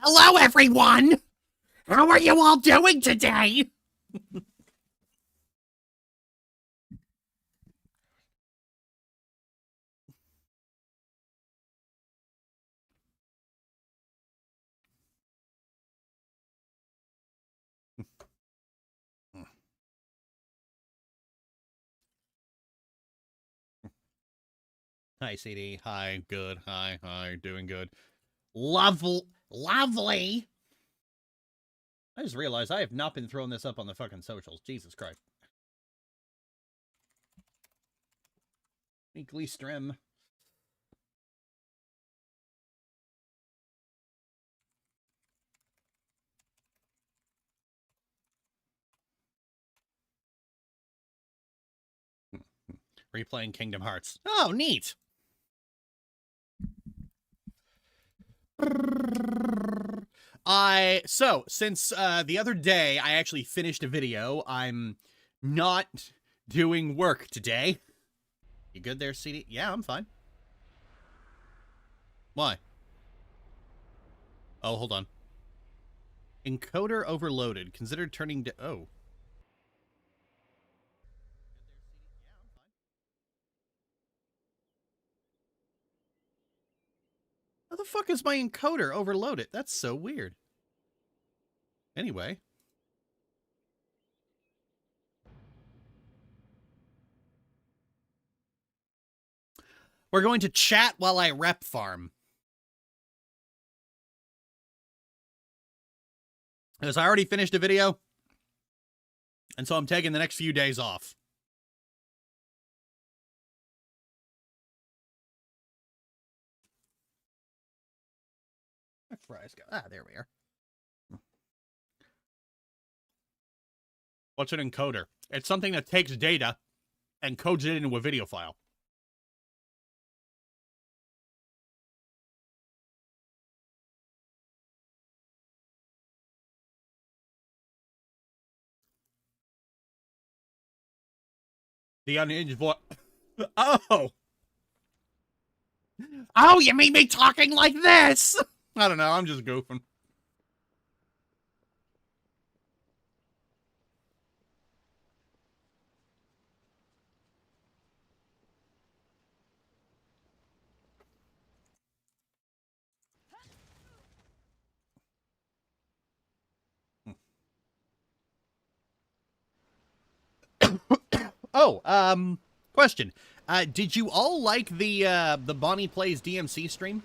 Hello, everyone! How are you all doing today? Hi, CD. Hi, good. Hi, doing good. Lovely. I just realized I have not been throwing this up on the fucking socials. Jesus Christ. Weekly stream. Replaying Kingdom Hearts. Oh, neat. So since the other day I actually finished a video, I'm not doing work today. You good there, CD? Yeah, I'm fine. Why? Oh, hold on. Encoder overloaded. Consider turning to... Oh. How the fuck is my encoder overloaded? That's so weird. Anyway. We're going to chat while I rep farm. Because I already finished a video. And so I'm taking the next few days off. fries go? Ah, there we are. What's an encoder? It's something that takes data and codes it into a video file. The unhinged voice. Oh! Oh, you made me talking like this! I don't know, I'm just goofing. Oh, question. Did you all like the Bonnie Plays DMC stream?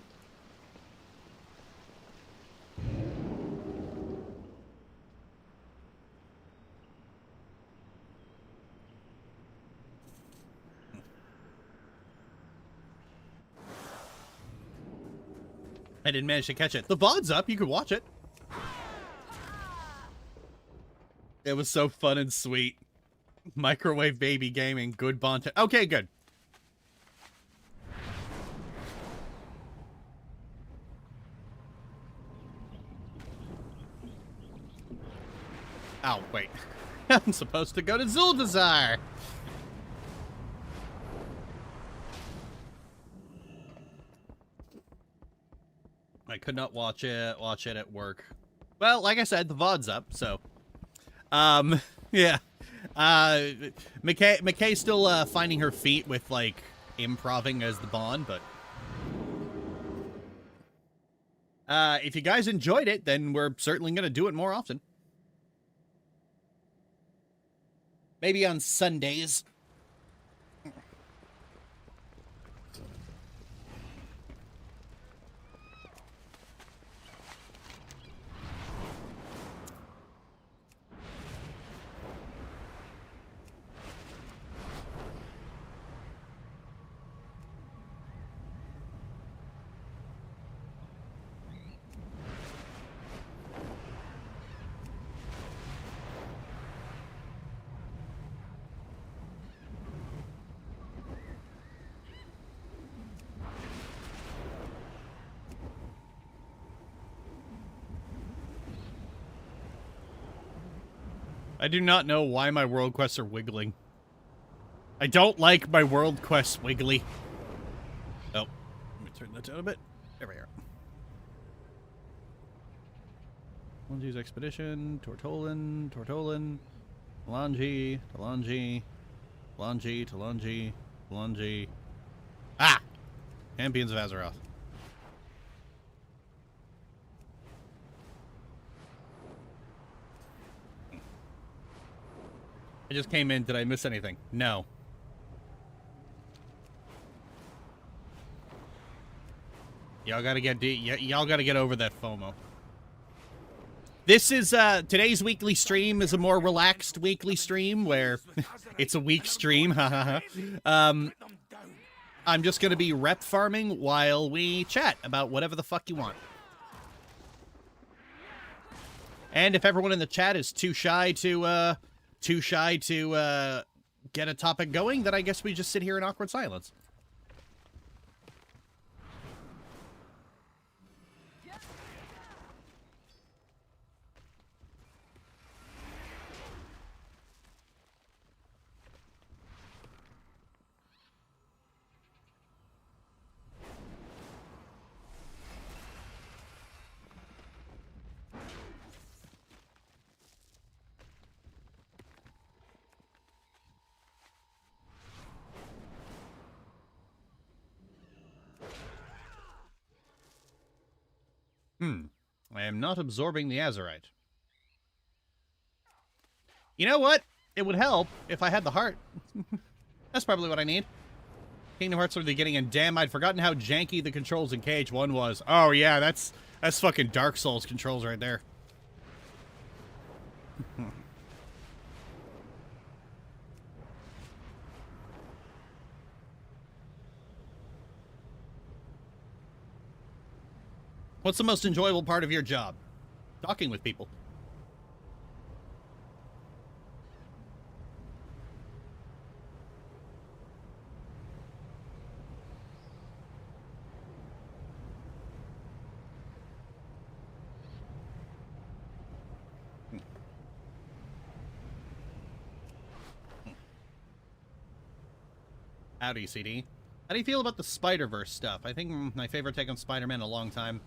I didn't manage to catch it. The VOD's up, you could watch it. It was so fun and sweet. Microwave baby gaming, good Bonta. Okay, good. Oh, wait. I'm supposed to go to Zuldazar. I could not watch it at work. Well, like I said, the VOD's up, so. Yeah. McKay's still, finding her feet with, like, improving as the Bond, but. If you guys enjoyed it, then we're certainly gonna do it more often. Maybe on Sundays. I do not know why my world quests are wiggling. I don't like my world quests wiggly. Oh, let me turn that down a bit. There we are. Talanji's Expedition, Tortolan, Talanji, Talanji. Ah! Champions of Azeroth. I just came in. Did I miss anything? No. Y'all gotta get over that FOMO. This is, today's weekly stream is a more relaxed weekly stream where it's a week stream, I'm just gonna be rep farming while we chat about whatever the fuck you want. And if everyone in the chat is too shy to get a topic going, then I guess we just sit here in awkward silence. I am not absorbing the Azerite. You know what? It would help if I had the heart. That's probably what I need. Kingdom Hearts are the beginning, and damn, I'd forgotten how janky the controls in KH1 was. Oh yeah, that's fucking Dark Souls controls right there. What's the most enjoyable part of your job? Talking with people. Howdy, CD. How do you feel about the Spider-Verse stuff? I think my favorite take on Spider-Man in a long time.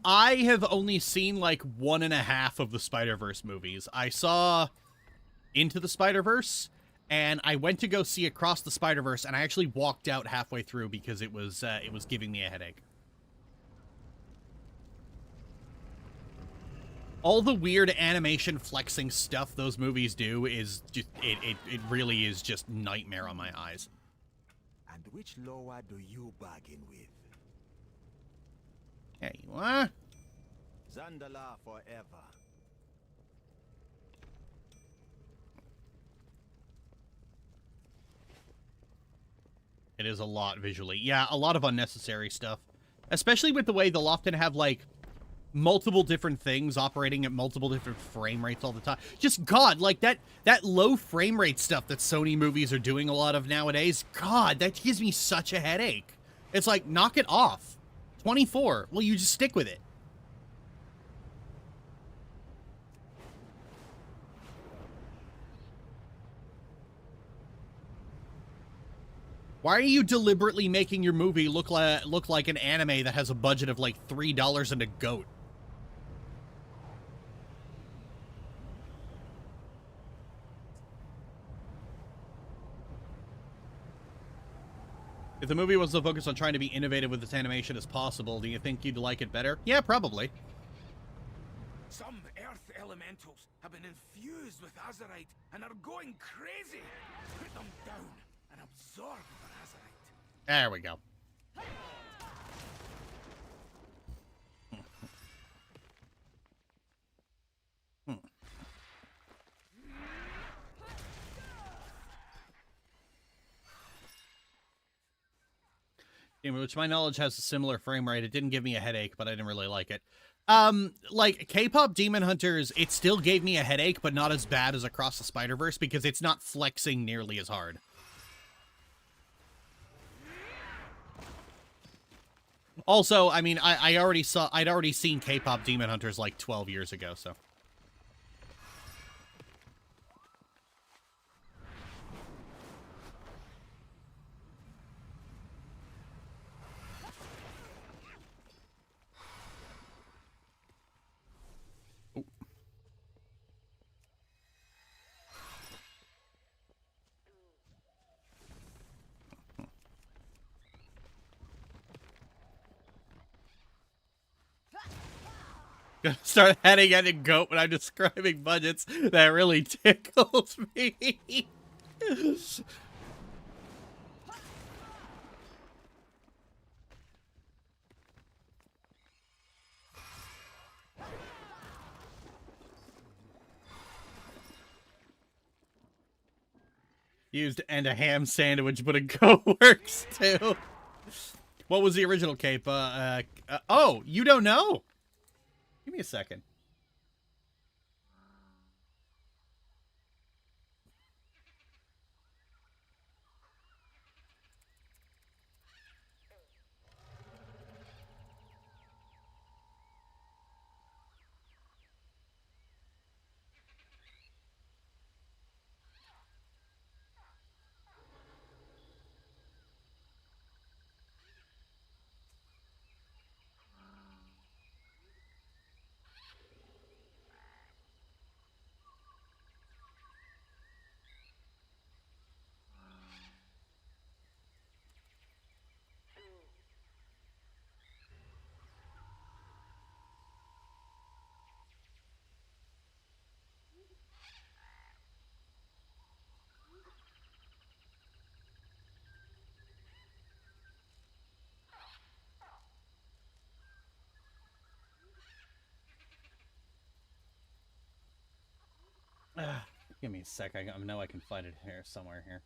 I have only seen like 1.5 of the Spider-Verse movies. I saw Into the Spider-Verse, and I went to go see Across the Spider-Verse, and I actually walked out halfway through because it was giving me a headache. All the weird animation flexing stuff those movies do is just it really is just nightmare on my eyes. And which lower do you bargain with? There you are. Zandala forever. It is a lot visually. Yeah, a lot of unnecessary stuff. Especially with the way they'll often have, like, multiple different things operating at multiple different frame rates all the time. Just, God, like, that low frame rate stuff that Sony movies are doing a lot of nowadays, God, that gives me such a headache. It's like, knock it off. 24. Well, you just stick with it. Why are you deliberately making your movie look like an anime that has a budget of like $3 and a goat? If the movie was so focused on trying to be innovative with its animation as possible, do you think you'd like it better? Yeah, probably. Some earth elementals have been infused with Azerite and are going crazy. Put them down and absorb the Azerite. There we go. Which my knowledge has a similar frame rate. It didn't give me a headache, but I didn't really like it. Like K-pop Demon Hunters, it still gave me a headache, but not as bad as Across the Spider-Verse because it's not flexing nearly as hard. Also, I mean, I'd already seen K-pop Demon Hunters like 12 years ago, so. Gonna start heading at a goat when I'm describing budgets. That really tickles me. Used and a ham sandwich, but a goat works too. What was the original cape? Oh, you don't know? Give me a second. Give me a sec. I know I can find it here somewhere here.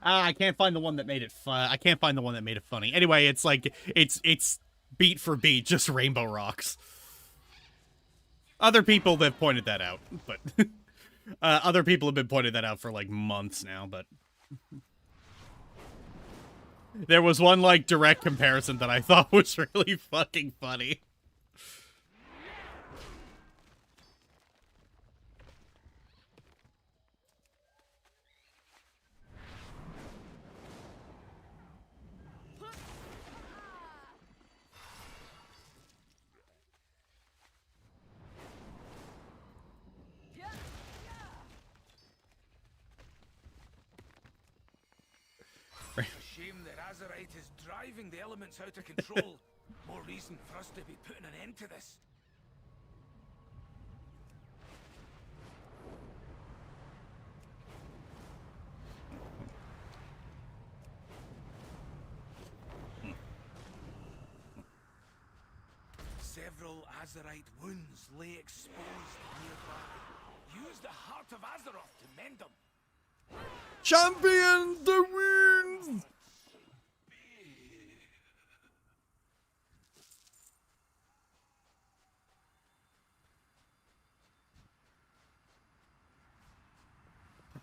I can't find the one that made it fun. I can't find the one that made it funny. Anyway, it's like it's beat for beat, just Rainbow Rocks. Other people have pointed that out, but other people have been pointing that out for like months now. But there was one like direct comparison that I thought was really fucking funny. Shame that Azerite is driving the elements out of control. More reason for us to be putting an end to this. Several Azerite wounds lay exposed nearby. Use the Heart of Azeroth to mend them. Champion the wins!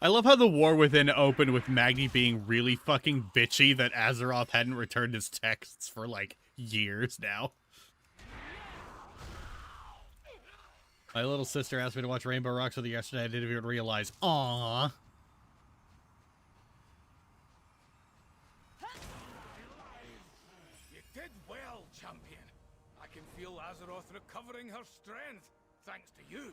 I love how the War Within opened with Magni being really fucking bitchy that Azeroth hadn't returned his texts for, like, years now. My little sister asked me to watch Rainbow Rocks with her yesterday. I didn't even realize. Aww. You did well, champion. I can feel Azeroth recovering her strength, thanks to you.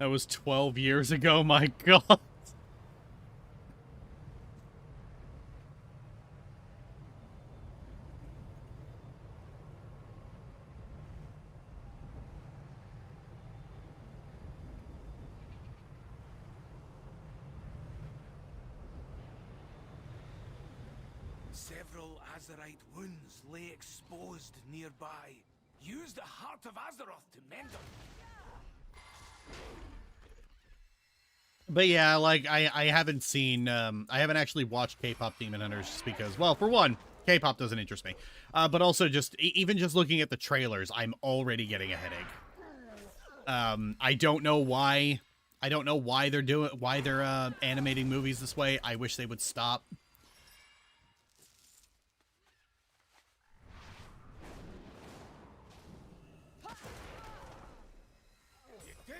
That was 12 years ago, my god. Several Azerite wounds lay exposed nearby. Use the Heart of Azeroth to mend them. But yeah, like, I haven't seen, I haven't actually watched K-pop Demon Hunters just because, well, for one, K-pop doesn't interest me. But also just, even just looking at the trailers, I'm already getting a headache. I don't know why they're animating movies this way. I wish they would stop.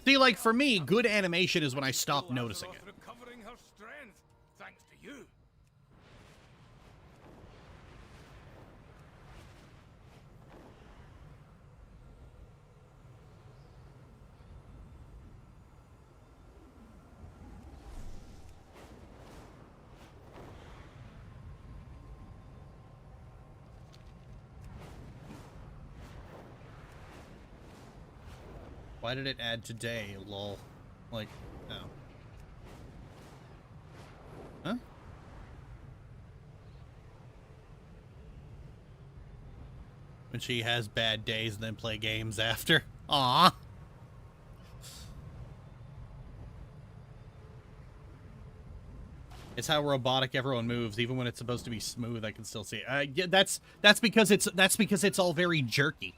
See, like, for me, good animation is when I stop noticing it. Recovering her strength, thanks to you. Why did it add today, lol? Like, oh. Huh? When she has bad days and then play games after. Aww. It's how robotic everyone moves. Even when it's supposed to be smooth, I can still see it. Yeah, that's because it's all very jerky.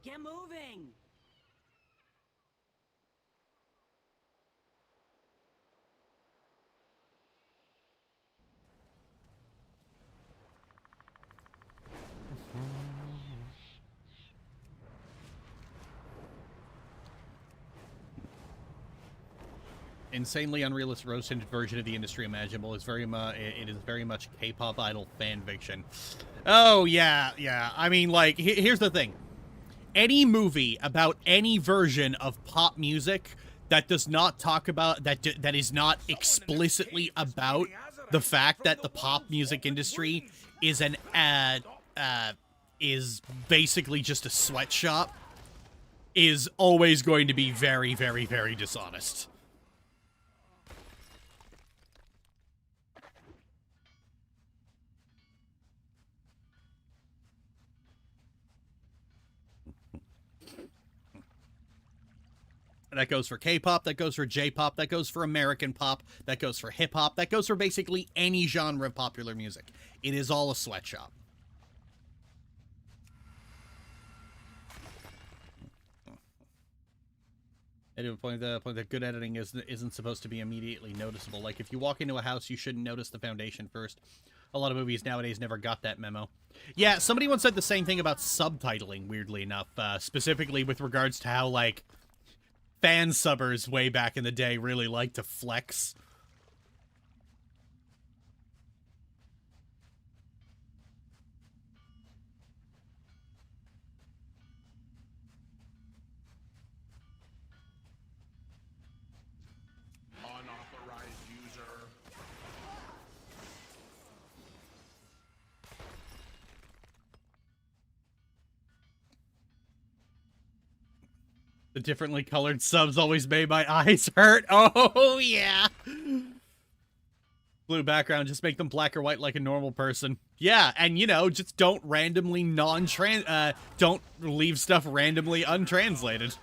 Get moving! Insanely unrealistic roasted version of the industry imaginable is very much K-pop idol fan fiction. Oh yeah. I mean, like, here's the thing. any movie about any version of pop music that does not talk about that is not explicitly about the fact that the pop music industry is is basically just a sweatshop is always going to be very, very, very dishonest. That goes for K-pop, that goes for J-pop, that goes for American pop, that goes for hip-hop, that goes for basically any genre of popular music. It is all a sweatshop. I do point that good editing isn't supposed to be immediately noticeable. Like, if you walk into a house, you shouldn't notice the foundation first. A lot of movies nowadays never got that memo. Yeah, somebody once said the same thing about subtitling, weirdly enough, specifically with regards to how, like, fan subbers way back in the day really like to flex. Unauthorized user. The differently colored subs always made my eyes hurt. Oh, yeah. Blue background, just make them black or white like a normal person. Yeah, and, you know, just don't randomly don't leave stuff randomly untranslated.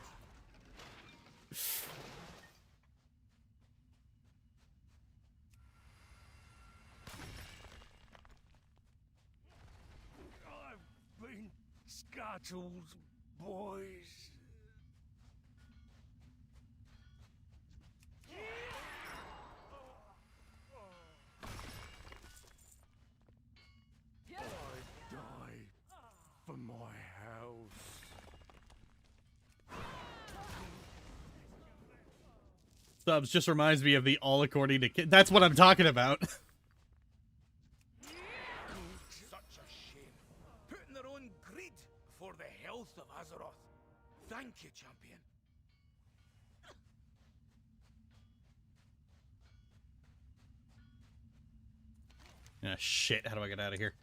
I've been Scuttles, boys. I die for my house. Subs just reminds me of the all according to that's what I'm talking about. Such a shame. Putting their own greed for the health of Azeroth. Thank you, champion. Ah, shit. How do I get out of here?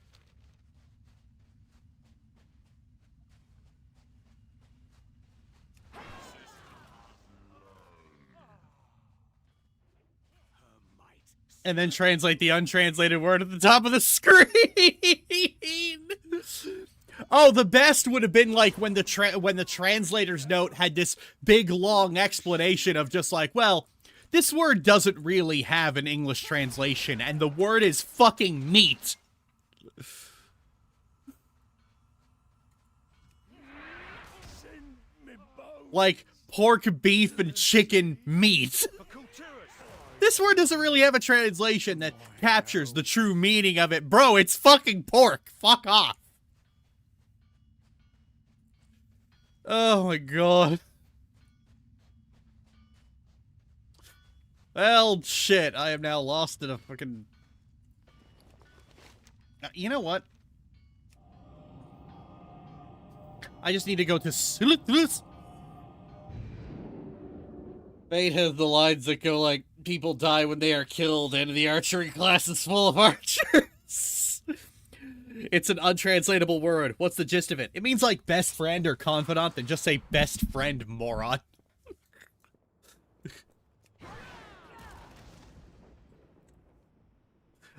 And then translate the untranslated word at the top of the screen. Oh, the best would have been like when the translator's note had this big long explanation of just like, well, this word doesn't really have an English translation, and the word is fucking meat. Like pork, beef, and chicken meat. This word doesn't really have a translation that captures the true meaning of it. Bro, it's fucking pork. Fuck off. Oh my god. Well, shit. I am now lost in a fucking... You know what? I just need to go to... Fate has the lines that go like, people die when they are killed, and the archery class is full of archers. It's an untranslatable word. What's the gist of it? It means like best friend or confidant, then just say best friend, moron.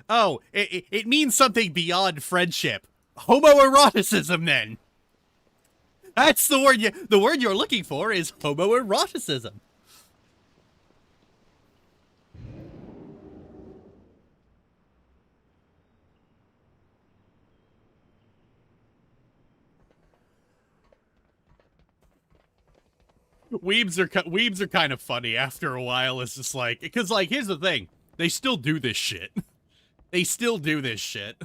Oh, it means something beyond friendship. Homoeroticism, then. That's the word the word you're looking for is homoeroticism. Weebs are kind of funny after a while. It's just like, because like, here's the thing. They still do this shit. They still do this shit.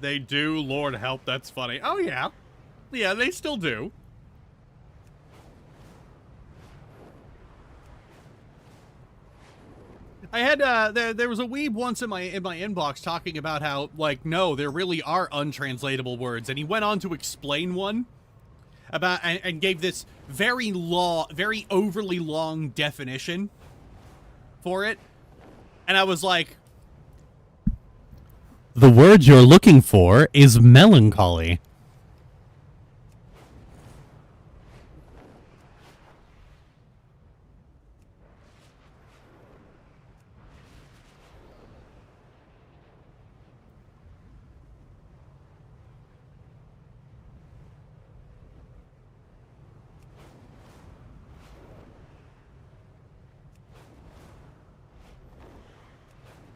They do, Lord help, that's funny. Oh, yeah. Yeah, they still do. I had, there was a weeb once in my inbox talking about how, like, no, there really are untranslatable words, and he went on to explain one about, and gave this very overly long definition for it, and I was like, the word you're looking for is melancholy.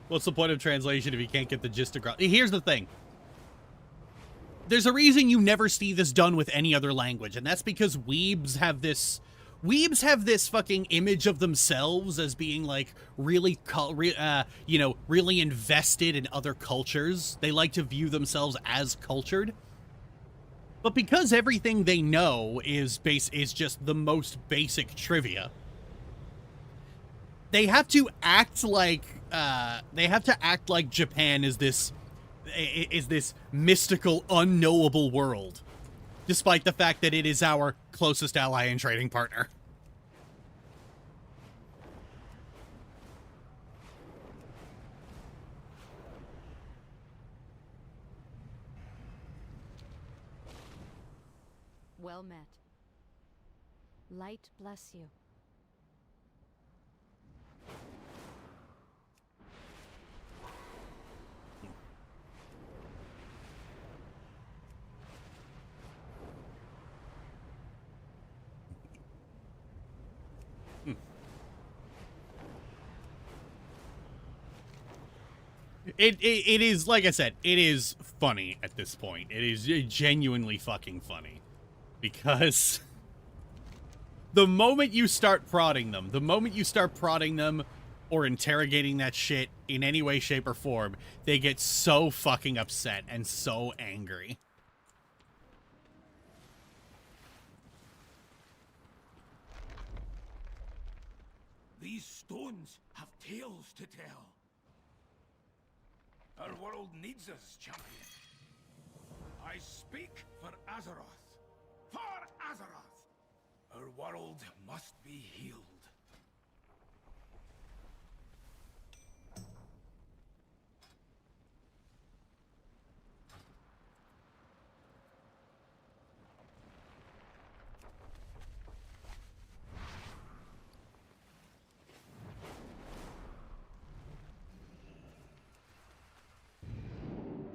What's the point of translation if you can't get the gist across? Here's the thing. There's a reason you never see this done with any other language, and that's because weebs have this fucking image of themselves as being like really, really invested in other cultures. They like to view themselves as cultured. But because everything they know is just the most basic trivia, they have to act like Japan is this mystical, unknowable world, despite the fact that it is our closest ally and trading partner. Well met. Light bless you. It is, like I said, it is funny at this point. It is genuinely fucking funny. Because the moment you start prodding them, or interrogating that shit in any way, shape, or form, they get so fucking upset and so angry. These stones have tales to tell. Our world needs us, champion. I speak for Azeroth. For Azeroth! Our world must be healed.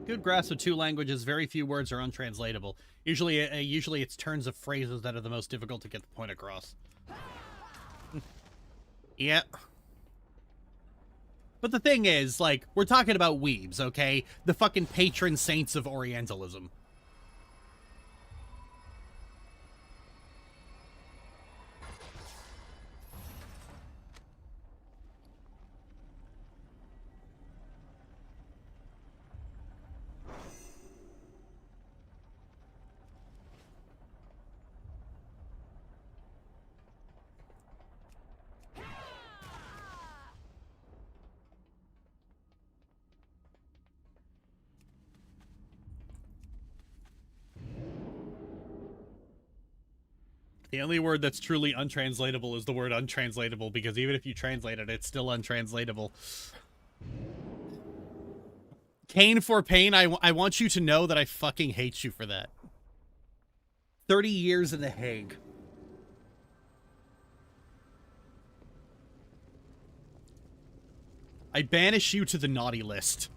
Good grasp of two languages, very few words are untranslatable. Usually it's turns of phrases that are the most difficult to get the point across. Yeah. But the thing is, like, we're talking about weebs, okay? The fucking patron saints of Orientalism. The only word that's truly untranslatable is the word untranslatable, because even if you translate it, it's still untranslatable. Kane for pain, I want you to know that I fucking hate you for that. 30 years in The Hague. I banish you to the naughty list.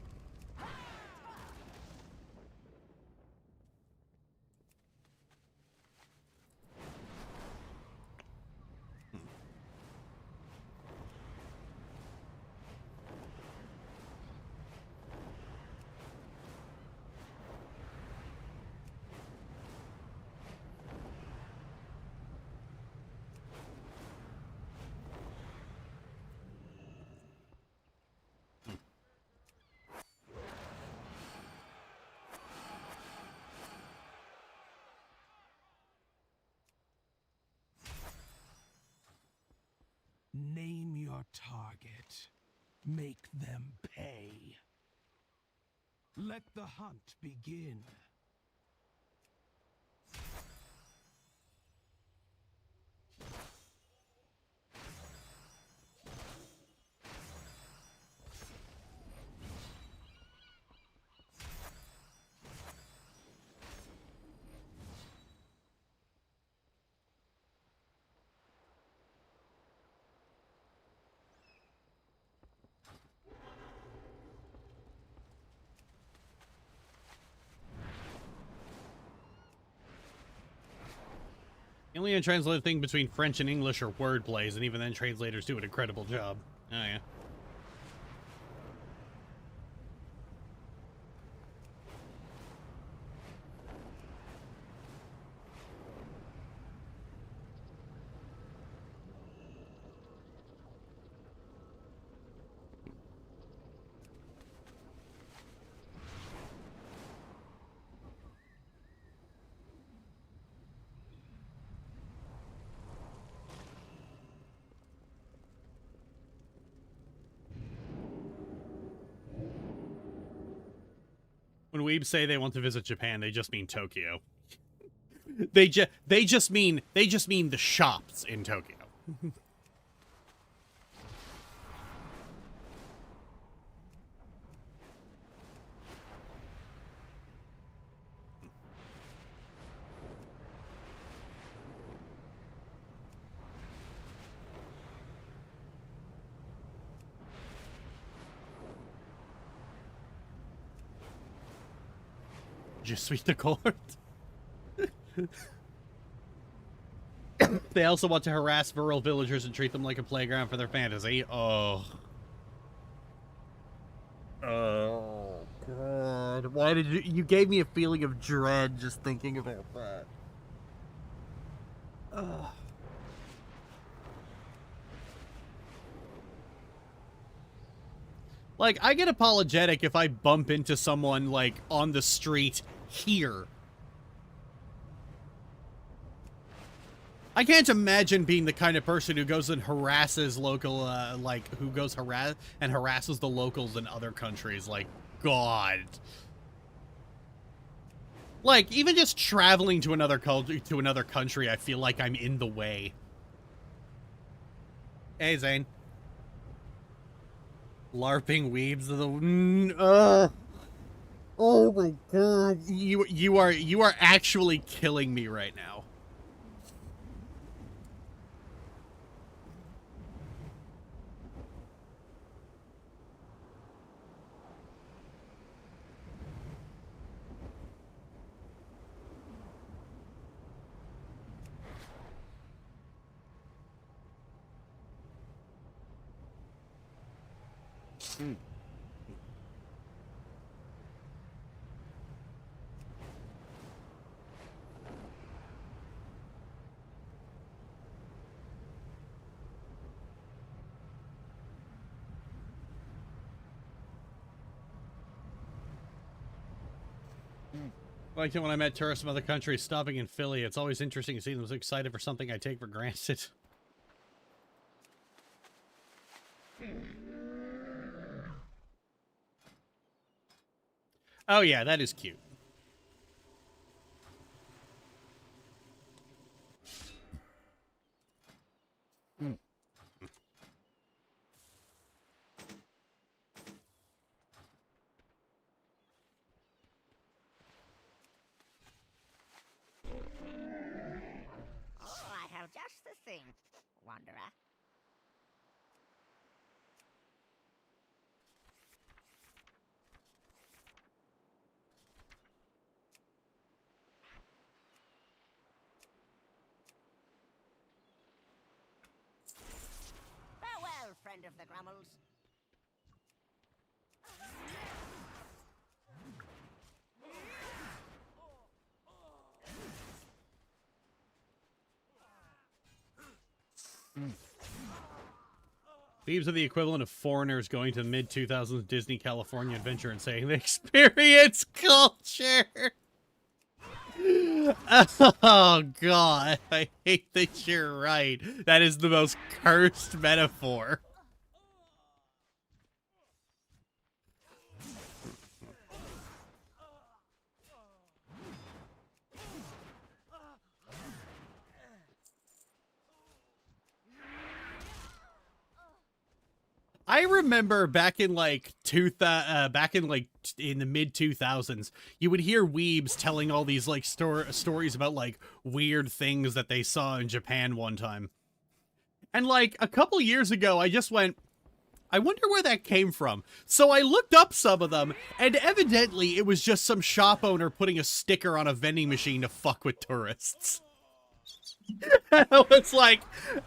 Name your target. Make them pay. Let the hunt begin. The only untranslated thing between French and English are word plays, and even then translators do an incredible job. Oh, yeah. When weebs say they want to visit Japan, they just mean Tokyo. they just mean the shops in Tokyo. Je suis d'accord. They also want to harass rural villagers and treat them like a playground for their fantasy. Oh. Oh, God. Why did you gave me a feeling of dread just thinking about that. Ugh. Like, I get apologetic if I bump into someone, like, on the street here. I can't imagine being the kind of person who goes and harasses local, who goes harasses the locals in other countries. Like, God. Like, even just traveling to another country, I feel like I'm in the way. Hey, Zane. LARPing weebs of the oh my God, you are actually killing me right now. Like when I met tourists from other countries stopping in Philly, it's always interesting to see them so excited for something I take for granted. Oh yeah, that is cute. Just the thing, Wanderer. Farewell, friend of the Grummels. Thieves are the equivalent of foreigners going to the mid-2000s Disney California Adventure and saying they experience culture. Oh god, I hate that you're right. That is the most cursed metaphor. I remember back in like in the mid 2000s, you would hear weebs telling all these like stories about like weird things that they saw in Japan one time. And like a couple years ago, I just went, I wonder where that came from. So I looked up some of them, and evidently it was just some shop owner putting a sticker on a vending machine to fuck with tourists. It's like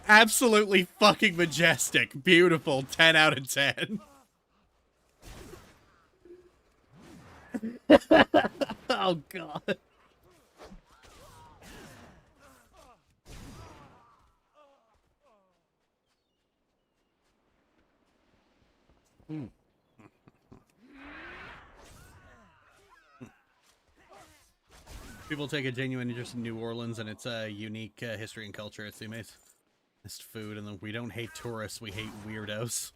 absolutely fucking majestic, beautiful, 10 out of 10. Oh god. People take a genuine interest in New Orleans and its unique history and culture. It's the amazing food, and then we don't hate tourists, we hate weirdos.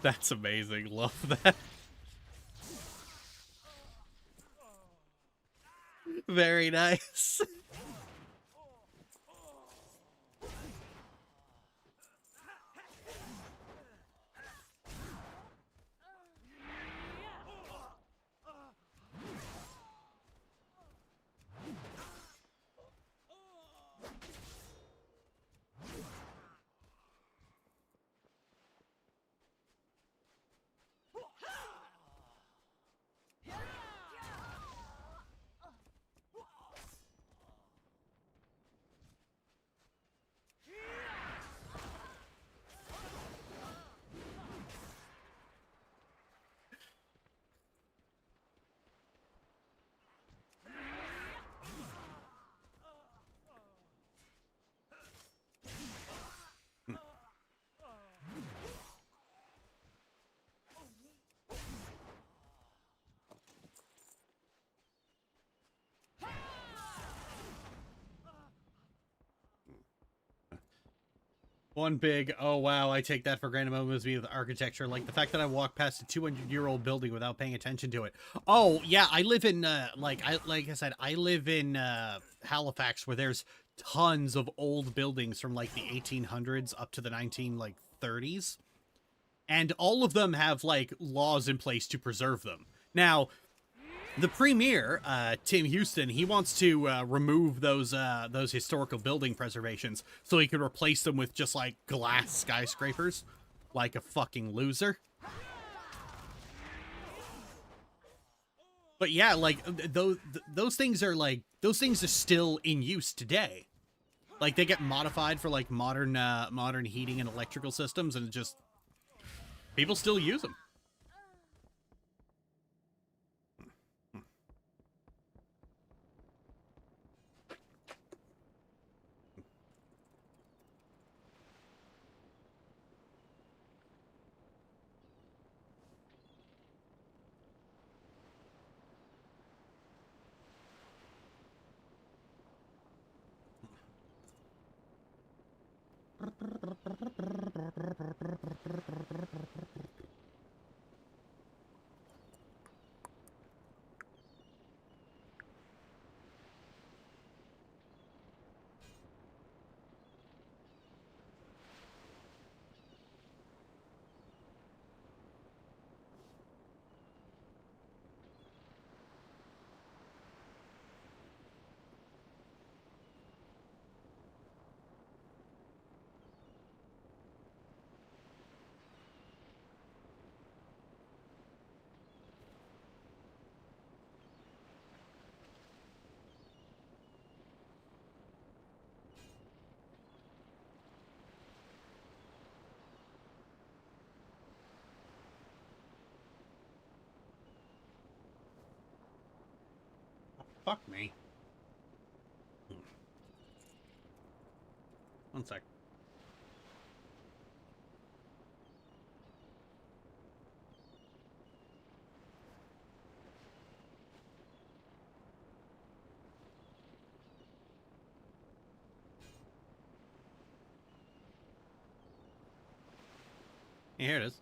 That's amazing. Love that. Very nice. One big, oh wow, I take that for granted moment was me with architecture. Like the fact that I walked past a 200-year-old building without paying attention to it. Oh yeah, I live in like I said, I live in Halifax, where there's tons of old buildings from like the 1800s up to the 1930s, and all of them have like laws in place to preserve them. Now, the premier, Tim Houston, he wants to remove those historical building preservations so he can replace them with just like glass skyscrapers, like a fucking loser. But yeah, like those things are still in use today. Like they get modified for like modern heating and electrical systems, and just people still use them. Fuck me. One sec. Here it is.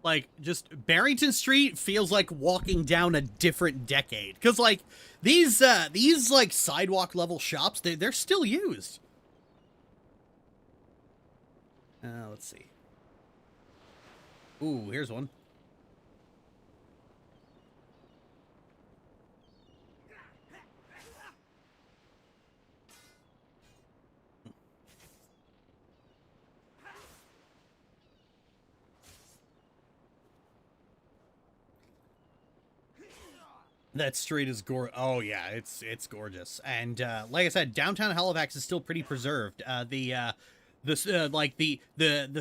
Like, just Barrington Street feels like walking down a different decade. Because, like, these like, sidewalk-level shops, they're still used. Let's see. Ooh, here's one. That street is oh yeah, it's gorgeous. And like I said, downtown Halifax is still pretty preserved. The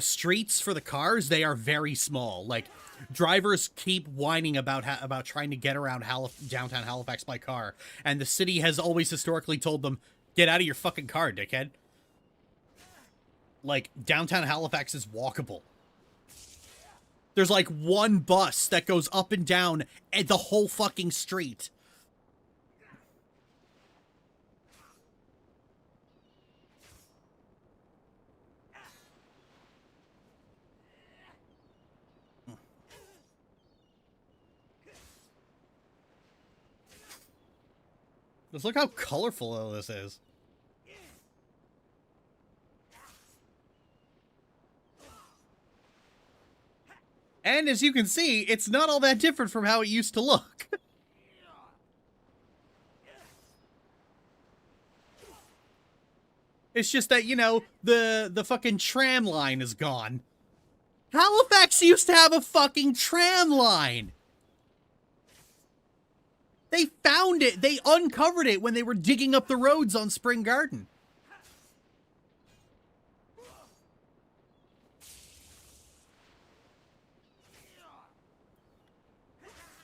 streets for the cars, they are very small. Like, drivers keep whining about trying to get around downtown Halifax by car, and the city has always historically told them, get out of your fucking car, dickhead. Like, downtown Halifax is walkable. There's like one bus that goes up and down the whole fucking street. Just look how colorful all this is. And as you can see, it's not all that different from how it used to look. It's just that, you know, the fucking tram line is gone. Halifax used to have a fucking tram line. They found it. They uncovered it when they were digging up the roads on Spring Garden.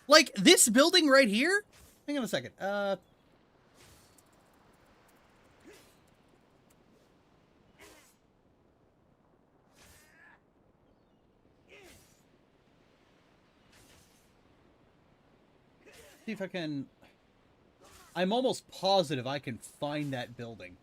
Like, this building right here? Hang on a second. See if I can... I'm almost positive I can find that building.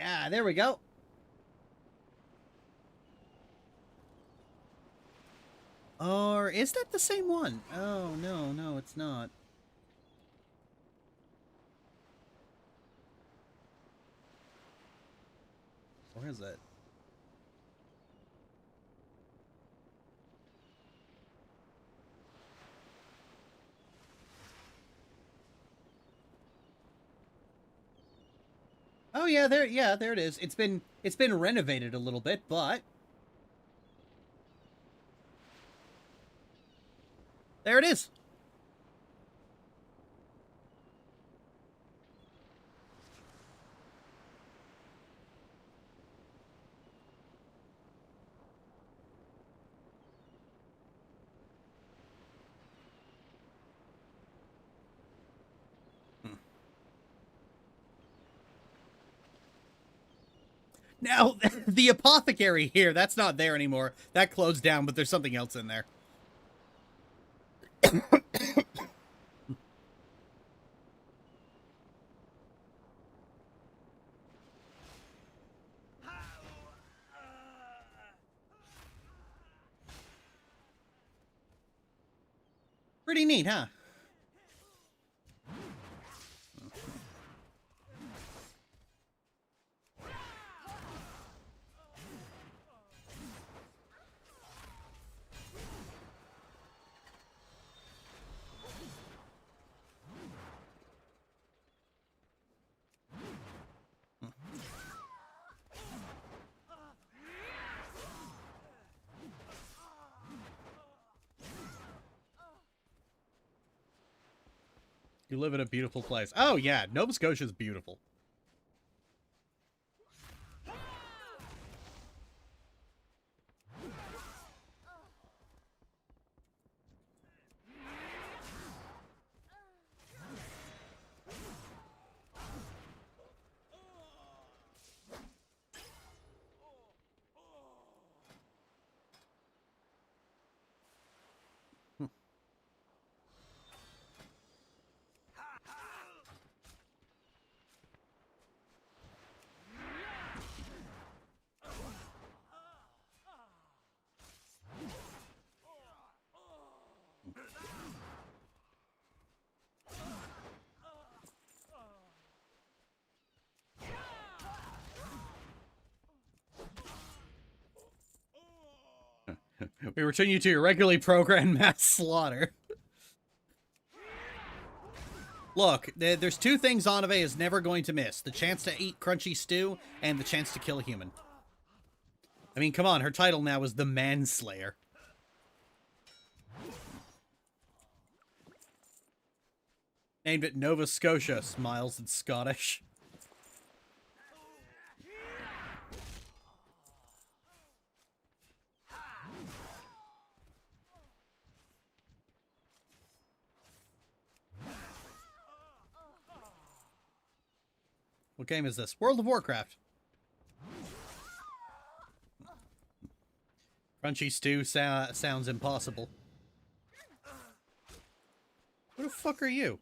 Ah, there we go. Or is that the same one? Oh, no, it's not. Where is it? Oh yeah, there it is. It's been renovated a little bit, but there it is. Now, the apothecary here, that's not there anymore. That closed down, but there's something else in there. Pretty neat, huh? You live in a beautiful place. Oh, yeah. Nova Scotia's beautiful. We return you to your regularly programmed mass slaughter. Look, there's two things Onive is never going to miss. The chance to eat crunchy stew and the chance to kill a human. I mean, come on, her title now is the Manslayer. Named it Nova Scotia, smiles in Scottish. What game is this? World of Warcraft. Crunchy stew sounds impossible. Who the fuck are you?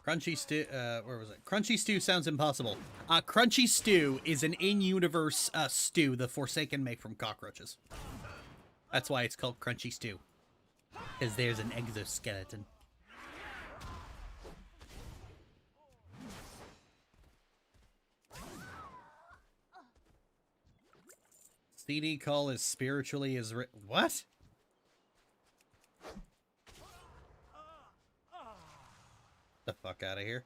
Crunchy stew, where was it? Crunchy stew sounds impossible. Crunchy stew is an in-universe stew the Forsaken make from cockroaches. That's why it's called crunchy stew. Because there's an exoskeleton. CD call is spiritually is what? The fuck out of here.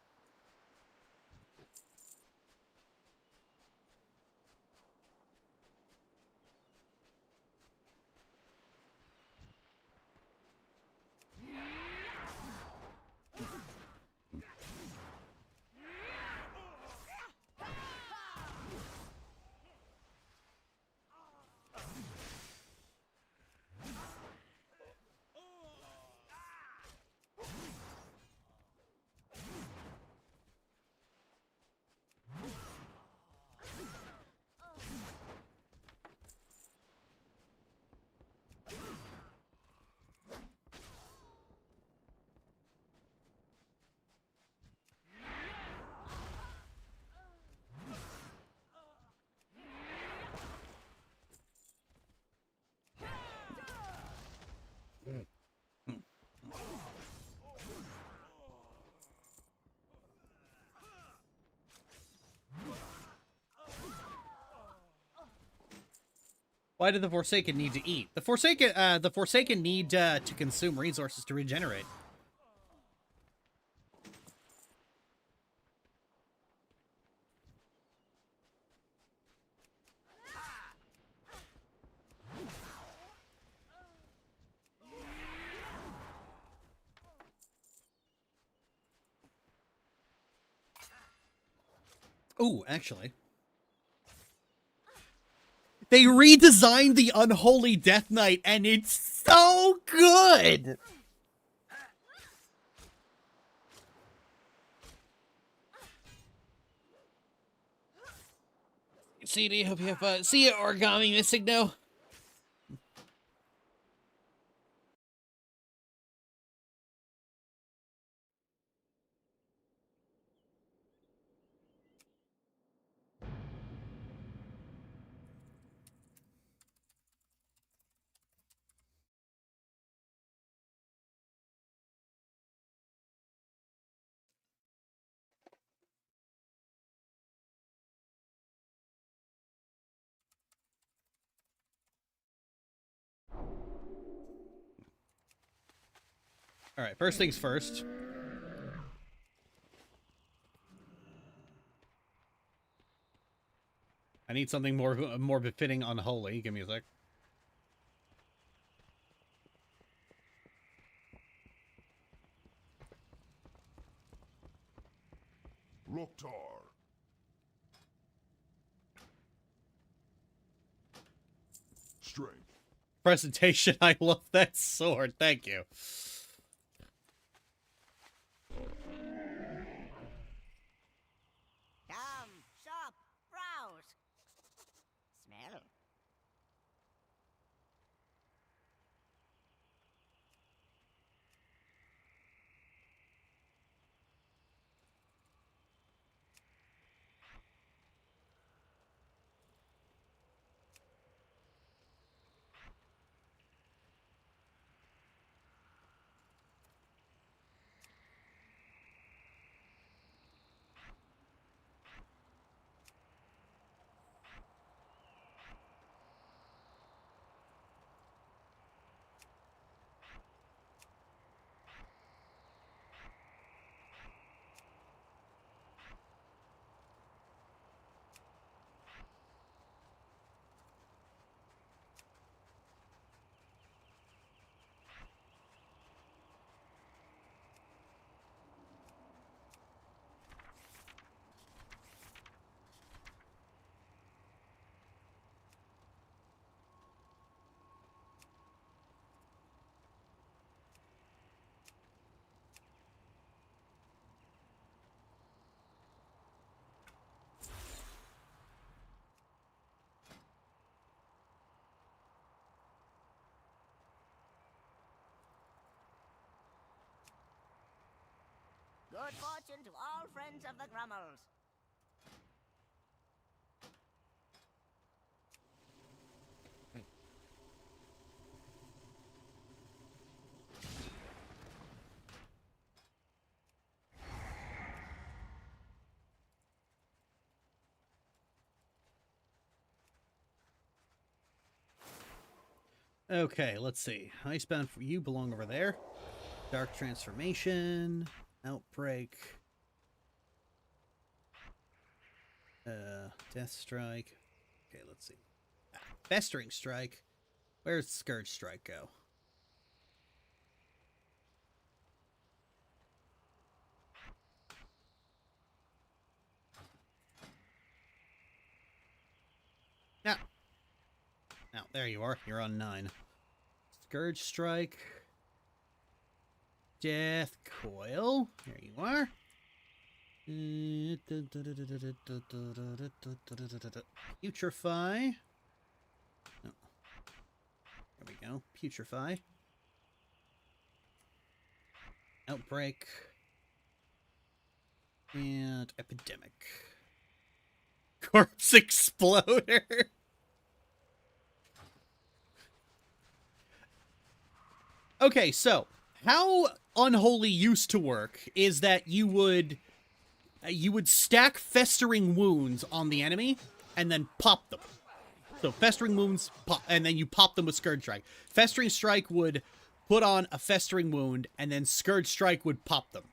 Why do the Forsaken need to eat? The Forsaken need to consume resources to regenerate. Ooh, actually. They redesigned the Unholy Death Knight, and it's so good! CD, hope you have fun. See ya, Origami Missigno. All right, first things first. I need something more befitting Unholy. Give me a sec. Loktar. strength. Presentation, I love that sword. Thank you. Come, shop, browse. Smell. Good fortune to all friends of the Grummles. Okay, let's see. Icebound for you belong over there. Dark Transformation. Outbreak. Death Strike. Okay, let's see. Festering Strike. Where's Scourge Strike go? Now. Now, there you are. You're on 9. Scourge Strike. Death Coil. There you are. Putrefy. Oh. There we go. Putrefy. Outbreak. And Epidemic. Corpse Exploder. Okay, so how Unholy used to work is that you would stack Festering Wounds on the enemy and then pop them. So Festering Wounds pop, and then you pop them with Scourge Strike. Festering Strike would put on a Festering Wound and then Scourge Strike would pop them.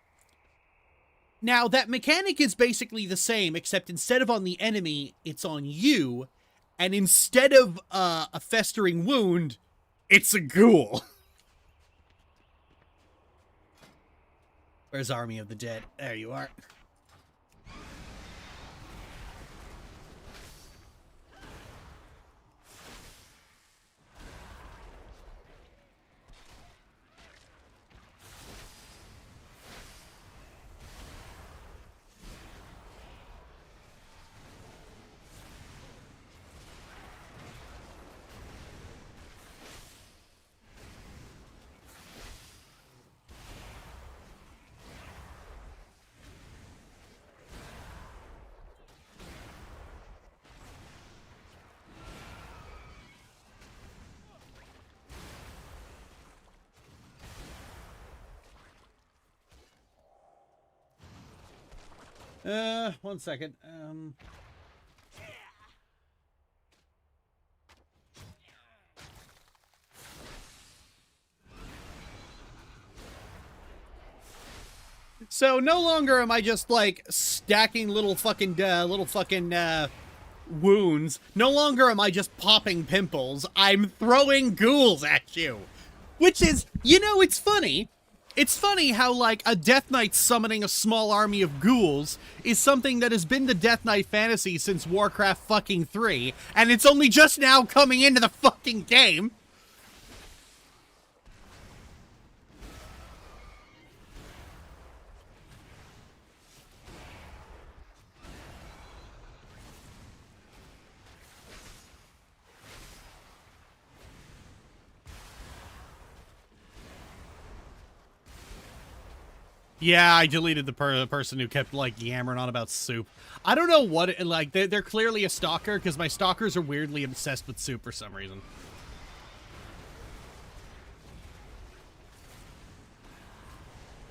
Now that mechanic is basically the same, except instead of on the enemy, it's on you, and instead of a Festering Wound, it's a ghoul. Where's Army of the Dead? There you are. One second. So no longer am I just like stacking little fucking wounds. No longer am I just popping pimples. I'm throwing ghouls at you. Which is, you know, it's funny. It's funny how, like, a Death Knight summoning a small army of ghouls is something that has been the Death Knight fantasy since Warcraft fucking 3, and it's only just now coming into the fucking game. Yeah, I deleted the person who kept, like, yammering on about soup. I don't know what, like, they're clearly a stalker, because my stalkers are weirdly obsessed with soup for some reason.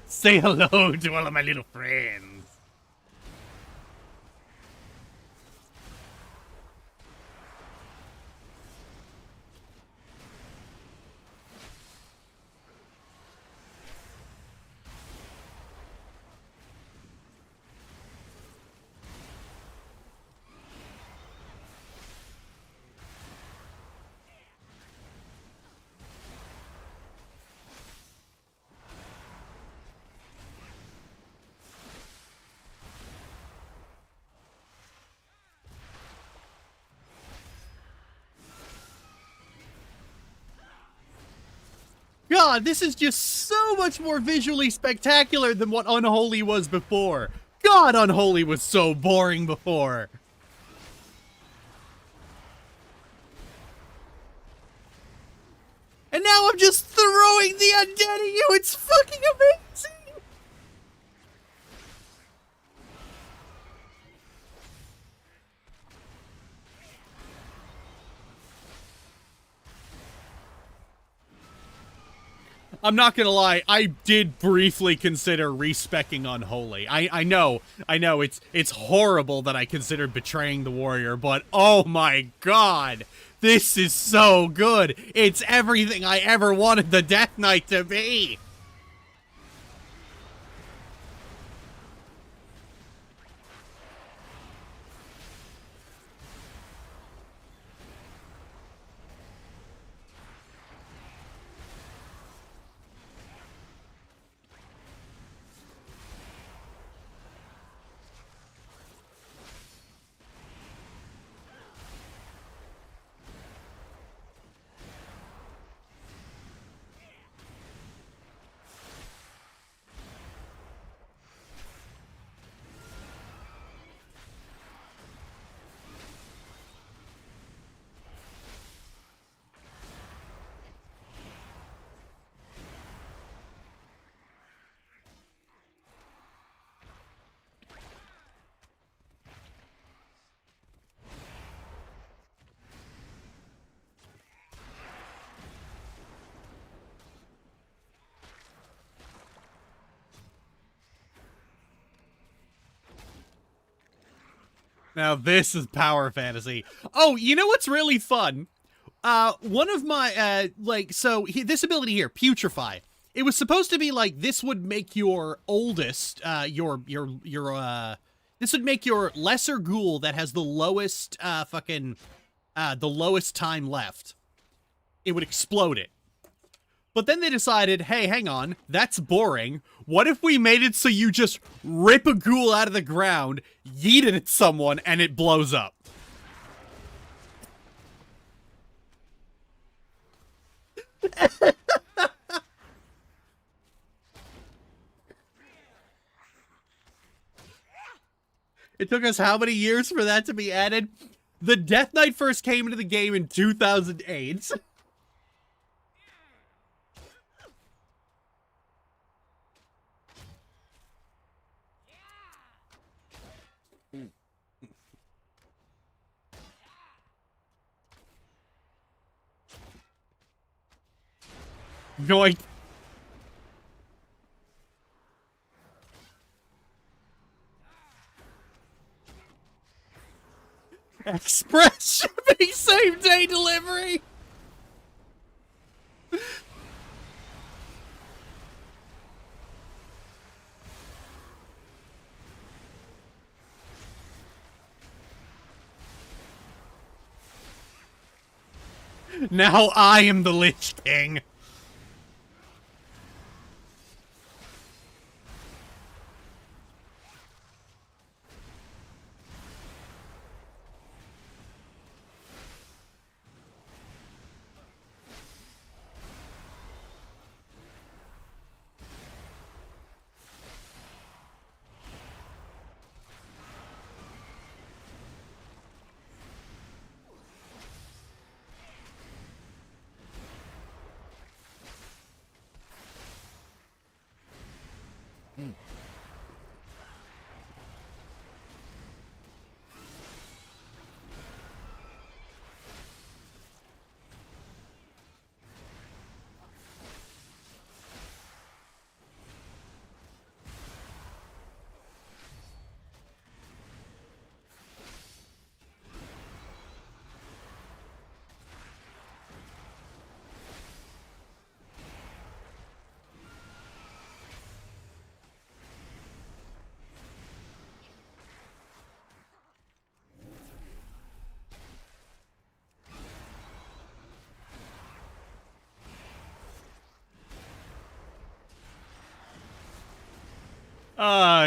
Say hello to all of my little friends. God, this is just so much more visually spectacular than what Unholy was before. God, Unholy was so boring before. And now I'm just throwing the undead at you. It's fucking amazing. I'm not gonna lie, I did briefly consider respecking Unholy. I know, it's horrible that I considered betraying the warrior, but oh my god, this is so good. It's everything I ever wanted the Death Knight to be. Now this is power fantasy. Oh, you know what's really fun? One of my, this ability here, Putrefy. It was supposed to be like, this would make your oldest, this would make your lesser ghoul that has the lowest, the lowest time left. It would explode it. But then they decided, hey, hang on, that's boring. What if we made it so you just rip a ghoul out of the ground, yeet it at someone, and it blows up? It took us how many years for that to be added? The Death Knight first came into the game in 2008. Yoink. Express shipping, same day delivery. Now I am the Lich King.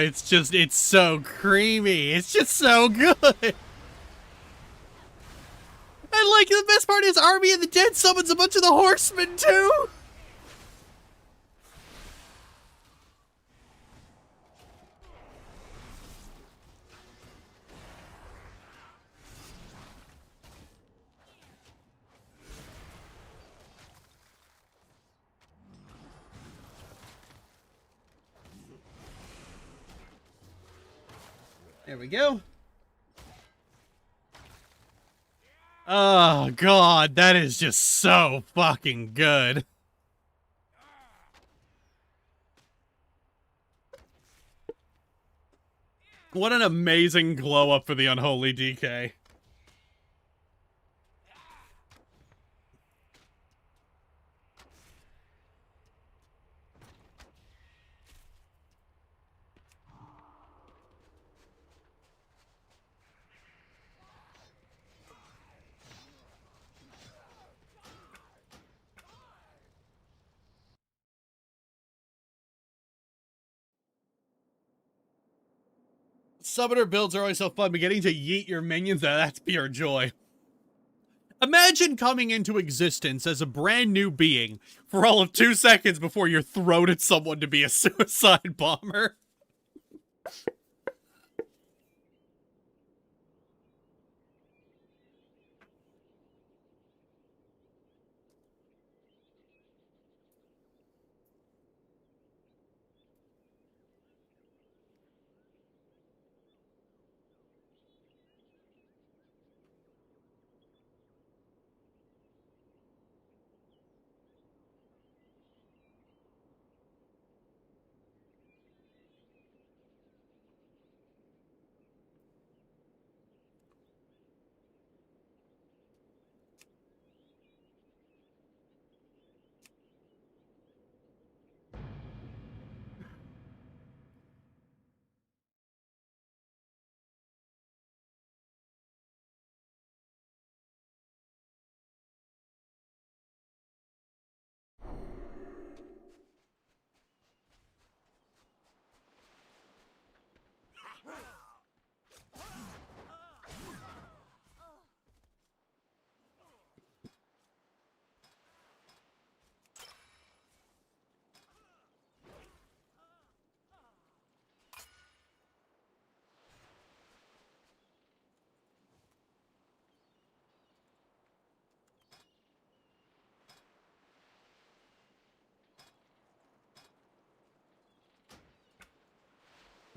It's so creamy. It's just so good. And like the best part is Army of the Dead summons a bunch of the horsemen too. There we go. Oh, God, that is just so fucking good. What an amazing glow up for the Unholy DK. Summoner builds are always so fun, but getting to yeet your minions, that's pure joy. Imagine coming into existence as a brand new being for all of 2 seconds before you're thrown at someone to be a suicide bomber.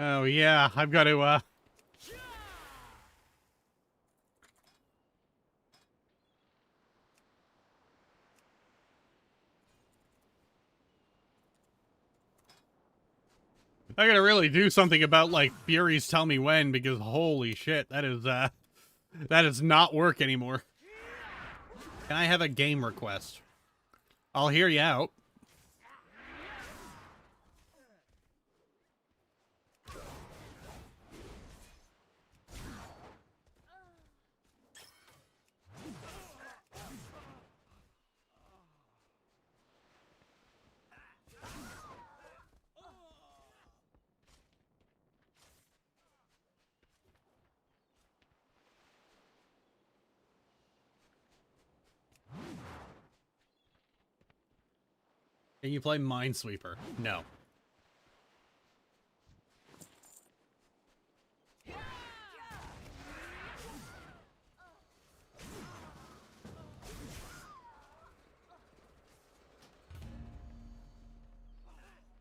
Oh yeah, I've got to, I gotta really do something about, like, Furies Tell Me When, because holy shit, that does not work anymore. Can I have a game request? I'll hear you out. Can you play Minesweeper? No.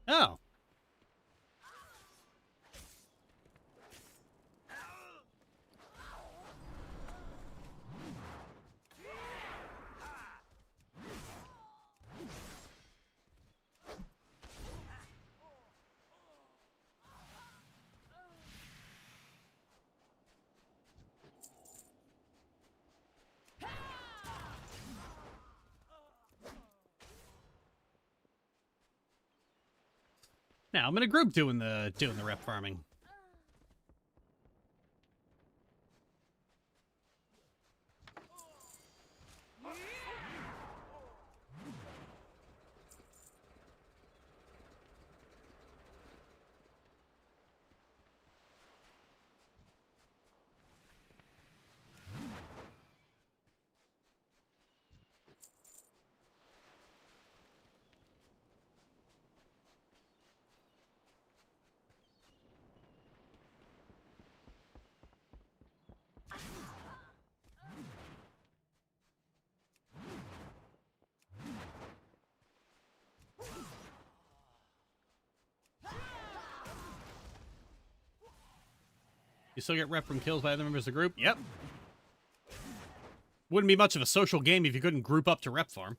Oh. Now I'm in a group doing the rep farming. You still get rep from kills by other members of the group? Yep. Wouldn't be much of a social game if you couldn't group up to rep farm.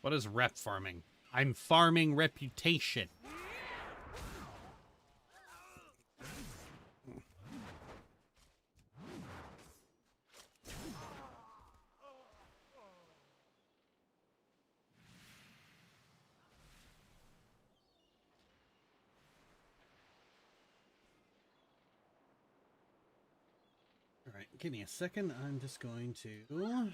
What is rep farming? I'm farming reputation. All right, give me a second. I'm just going to...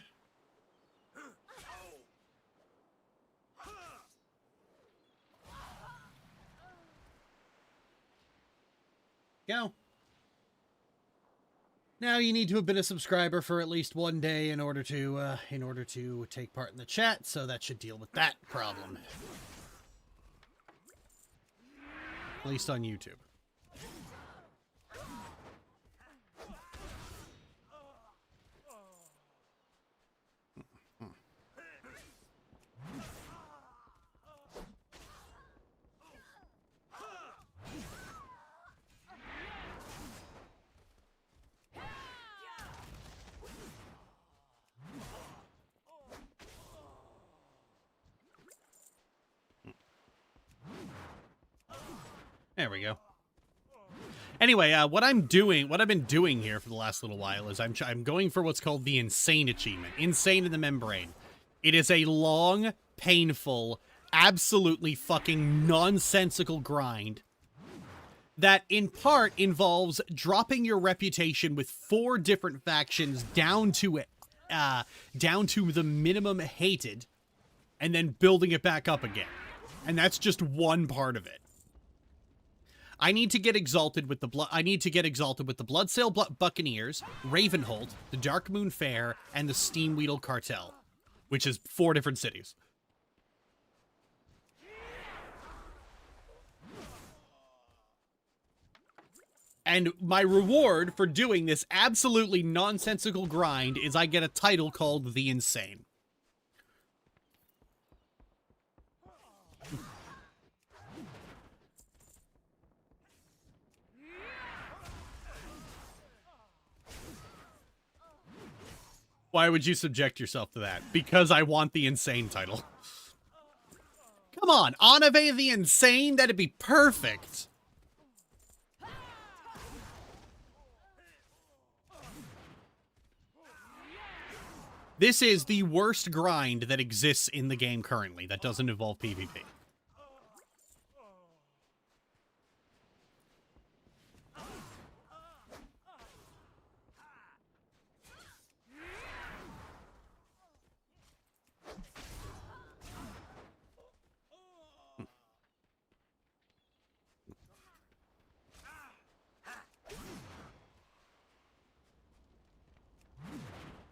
Go. Now you need to have been a subscriber for at least one day in order to take part in the chat, so that should deal with that problem. At least on YouTube. There we go. Anyway, what I've been doing here for the last little while is I'm going for what's called the Insane achievement. Insane in the Membrane. It is a long, painful, absolutely fucking nonsensical grind that in part involves dropping your reputation with 4 different factions down to the minimum hated and then building it back up again. And that's just one part of it. I need to get exalted with the Bloodsail Buccaneers, Ravenhold, the Darkmoon Fair, and the Steamweedle Cartel, which is 4 different cities. And my reward for doing this absolutely nonsensical grind is I get a title called The Insane. Why would you subject yourself to that? Because I want the Insane title. Come on, Anave the Insane? That'd be perfect. This is the worst grind that exists in the game currently that doesn't involve PvP.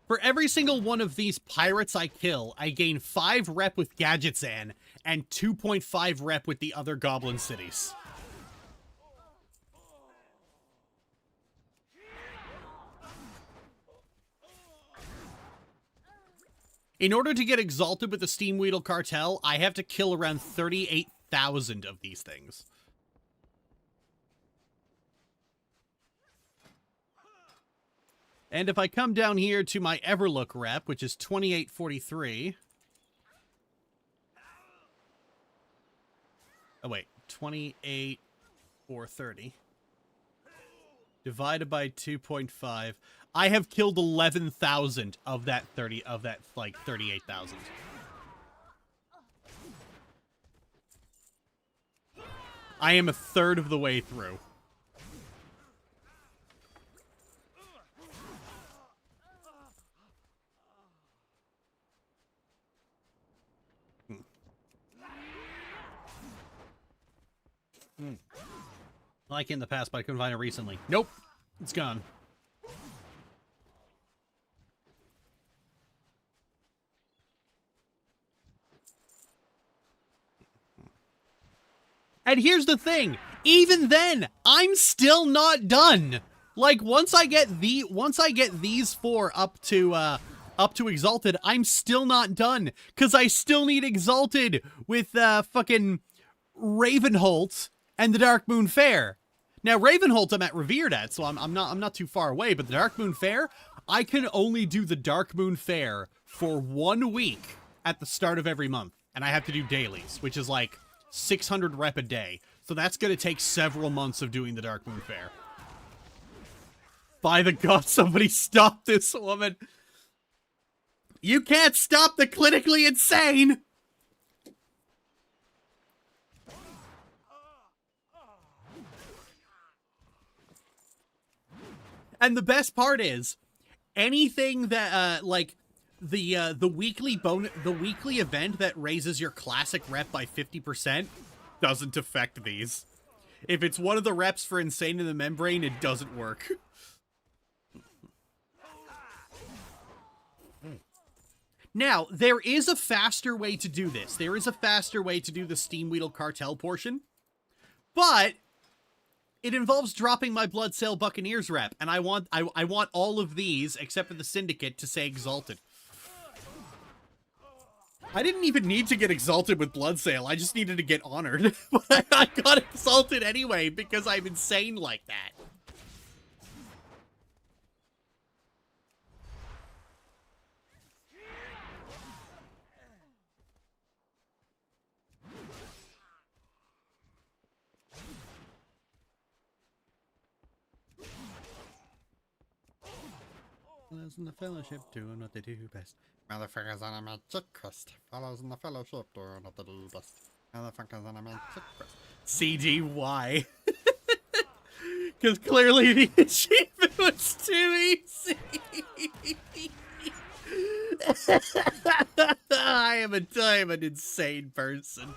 For every single one of these pirates I kill, I gain 5 rep with Gadgetzan and 2.5 rep with the other goblin cities. In order to get exalted with the Steam Weedle Cartel, I have to kill around 38,000 of these things. And if I come down here to my Everlook rep, which is 2843... Oh, wait. 28,430. Divided by 2.5. I have killed 11,000 of that 38,000. I am a third of the way through. Like in the past, but I couldn't find it recently. Nope. It's gone. And here's the thing. Even then, I'm still not done. Like, once I get these 4 up to Exalted, I'm still not done. Because I still need Exalted with, fucking Ravenholt and the Darkmoon Faire. Now, Ravenholt I'm at Revered at, so I'm not too far away, but the Darkmoon Faire, I can only do the Darkmoon Faire for 1 week at the start of every month. And I have to do dailies, which is like 600 rep a day. So that's going to take several months of doing the Darkmoon Faire. By the god, somebody stop this woman. You can't stop the clinically insane! And the best part is, anything that, like, the weekly event that raises your classic rep by 50% doesn't affect these. If it's one of the reps for Insane in the Membrane, it doesn't work. Now, there is a faster way to do this. There is a faster way to do the Steam Weedle Cartel portion. But it involves dropping my Bloodsail Buccaneers rep, and I want all of these, except for the Syndicate, to say Exalted. I didn't even need to get Exalted with Bloodsail, I just needed to get Honored. But I got Exalted anyway, because I'm insane like that. Fellows in the Fellowship doing what they do best. Motherfuckers on a magic quest. Fellows in the Fellowship doing what they do best. Motherfuckers on a magic quest. CGY. Because clearly the achievement was too easy. I am an insane person.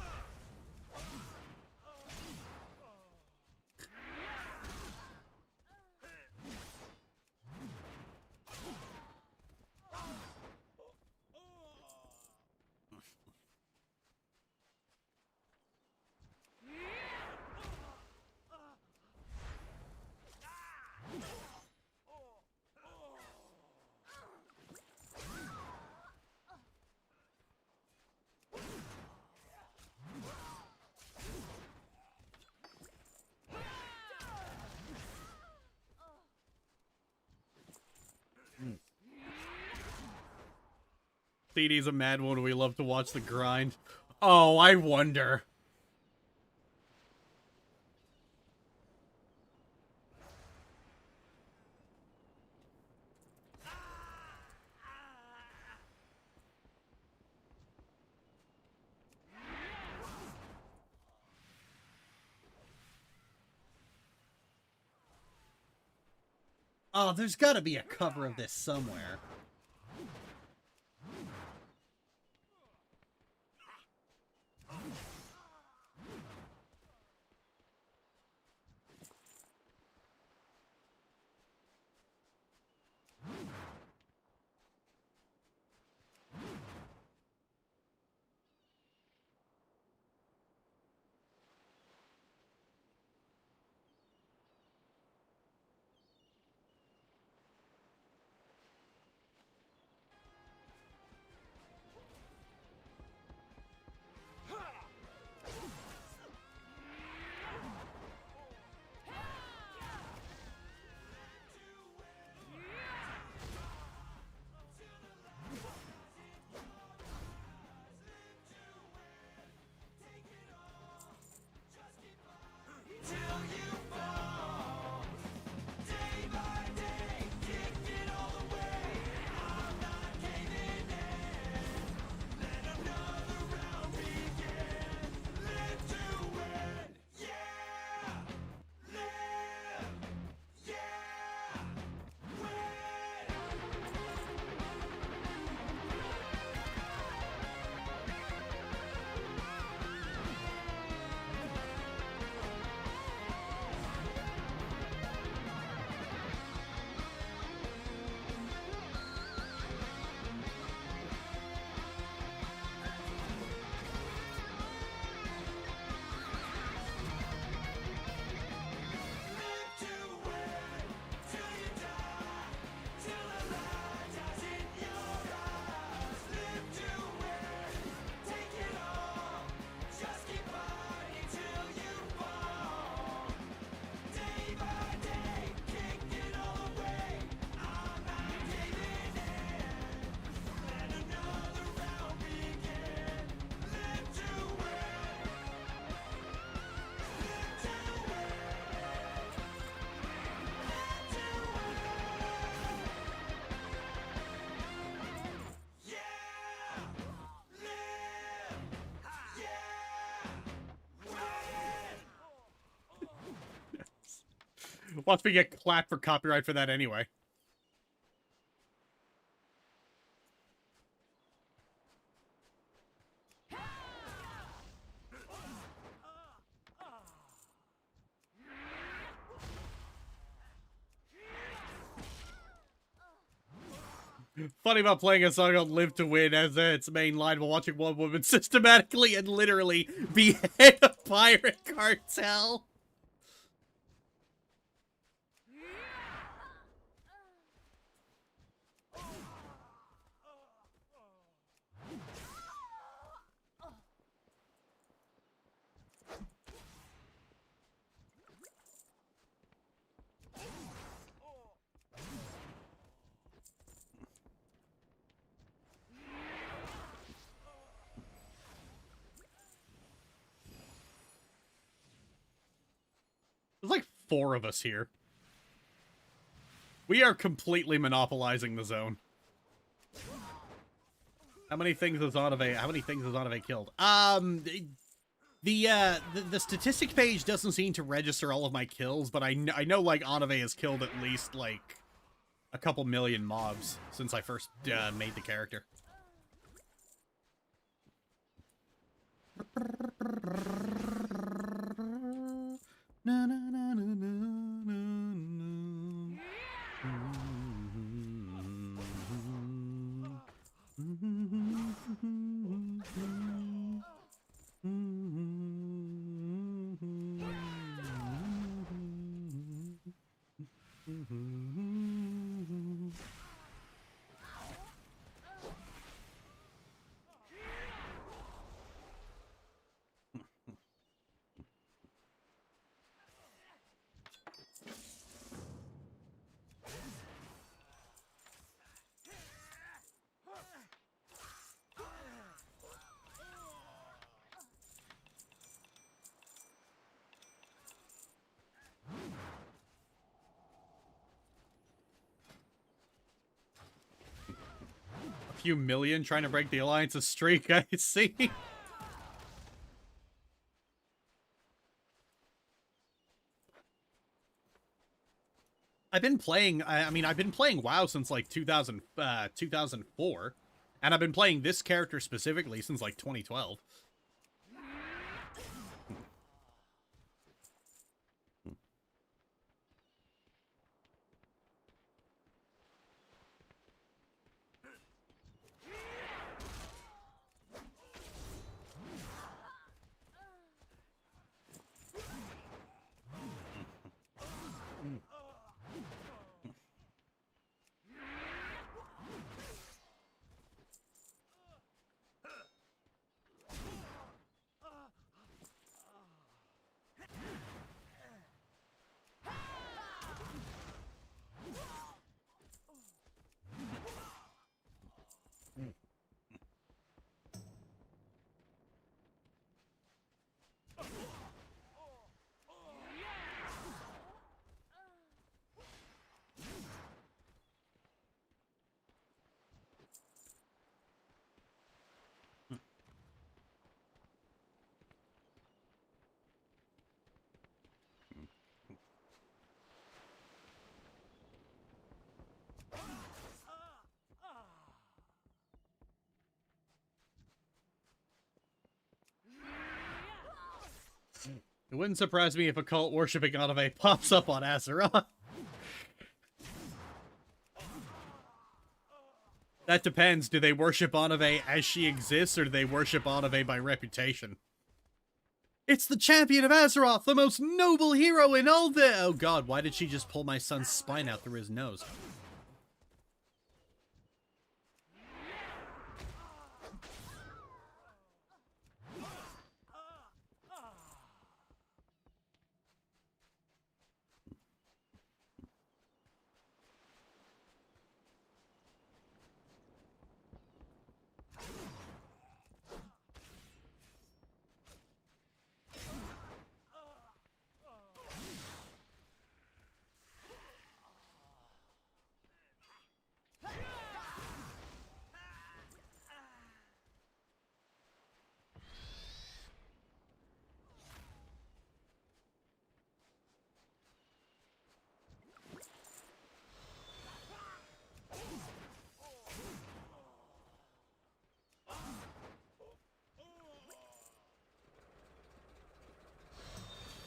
CD's a mad one. We love to watch the grind. Oh, I wonder. Oh, there's gotta be a cover of this somewhere. Watch me get clapped for copyright for that anyway. Funny about playing a song on Live to Win as its main line while watching one woman systematically and literally behead a pirate cartel. There's like 4 of us here. We are completely monopolizing the zone. How many things has Onave killed? The statistic page doesn't seem to register all of my kills, but I know like Onave has killed at least like a couple million mobs since I first made the character. Na, na, na, na, na, na, few million trying to break the Alliance's streak, I see. I've been playing, I've been playing WoW since like 2004, and I've been playing this character specifically since like 2012. It wouldn't surprise me if a cult worshipping Onave pops up on Azeroth. That depends. Do they worship Onave as she exists, or do they worship Onave by reputation? It's the champion of Azeroth, the most noble hero in all the— Oh god, why did she just pull my son's spine out through his nose?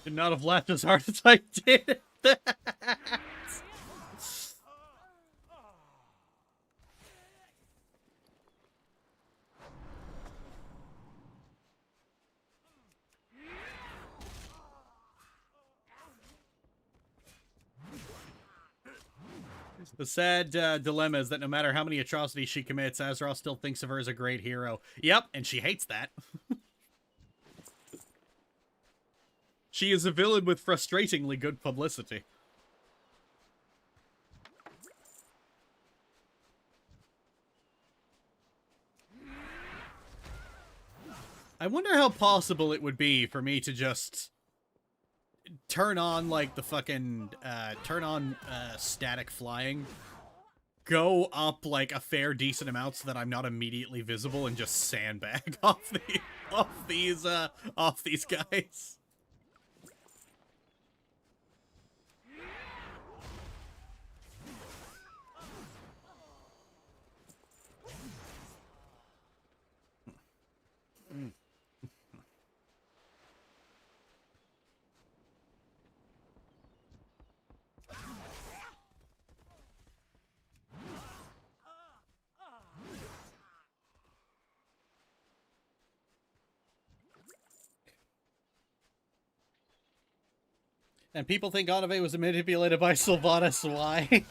Did not have laughed as hard as I did. The sad dilemma is that no matter how many atrocities she commits, Azeroth still thinks of her as a great hero. Yep, and she hates that. She is a villain with frustratingly good publicity. I wonder how possible it would be for me to just turn on, like, the fucking, static flying, go up, like, a fair decent amount so that I'm not immediately visible, and just sandbag off these guys. And people think Onave was manipulated by Sylvanas. Why?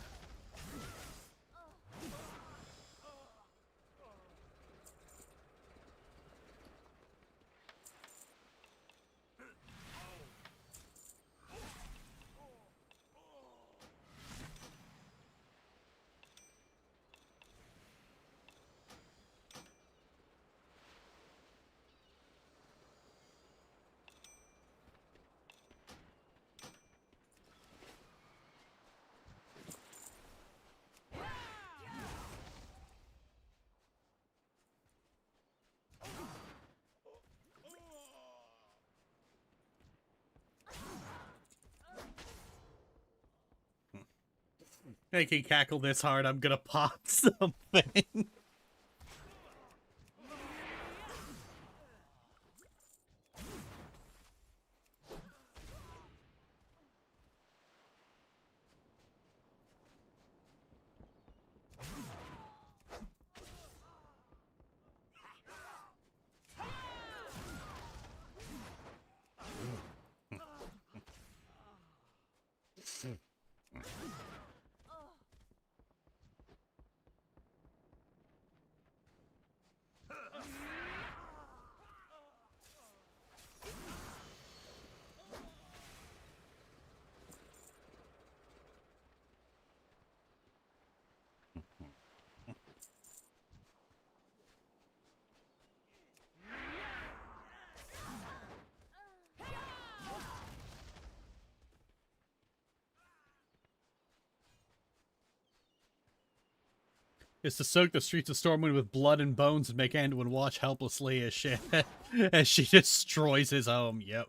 I can cackle this hard, I'm gonna pop something. Is to soak the streets of Stormwind with blood and bones and make Anduin watch helplessly as she destroys his home. Yep.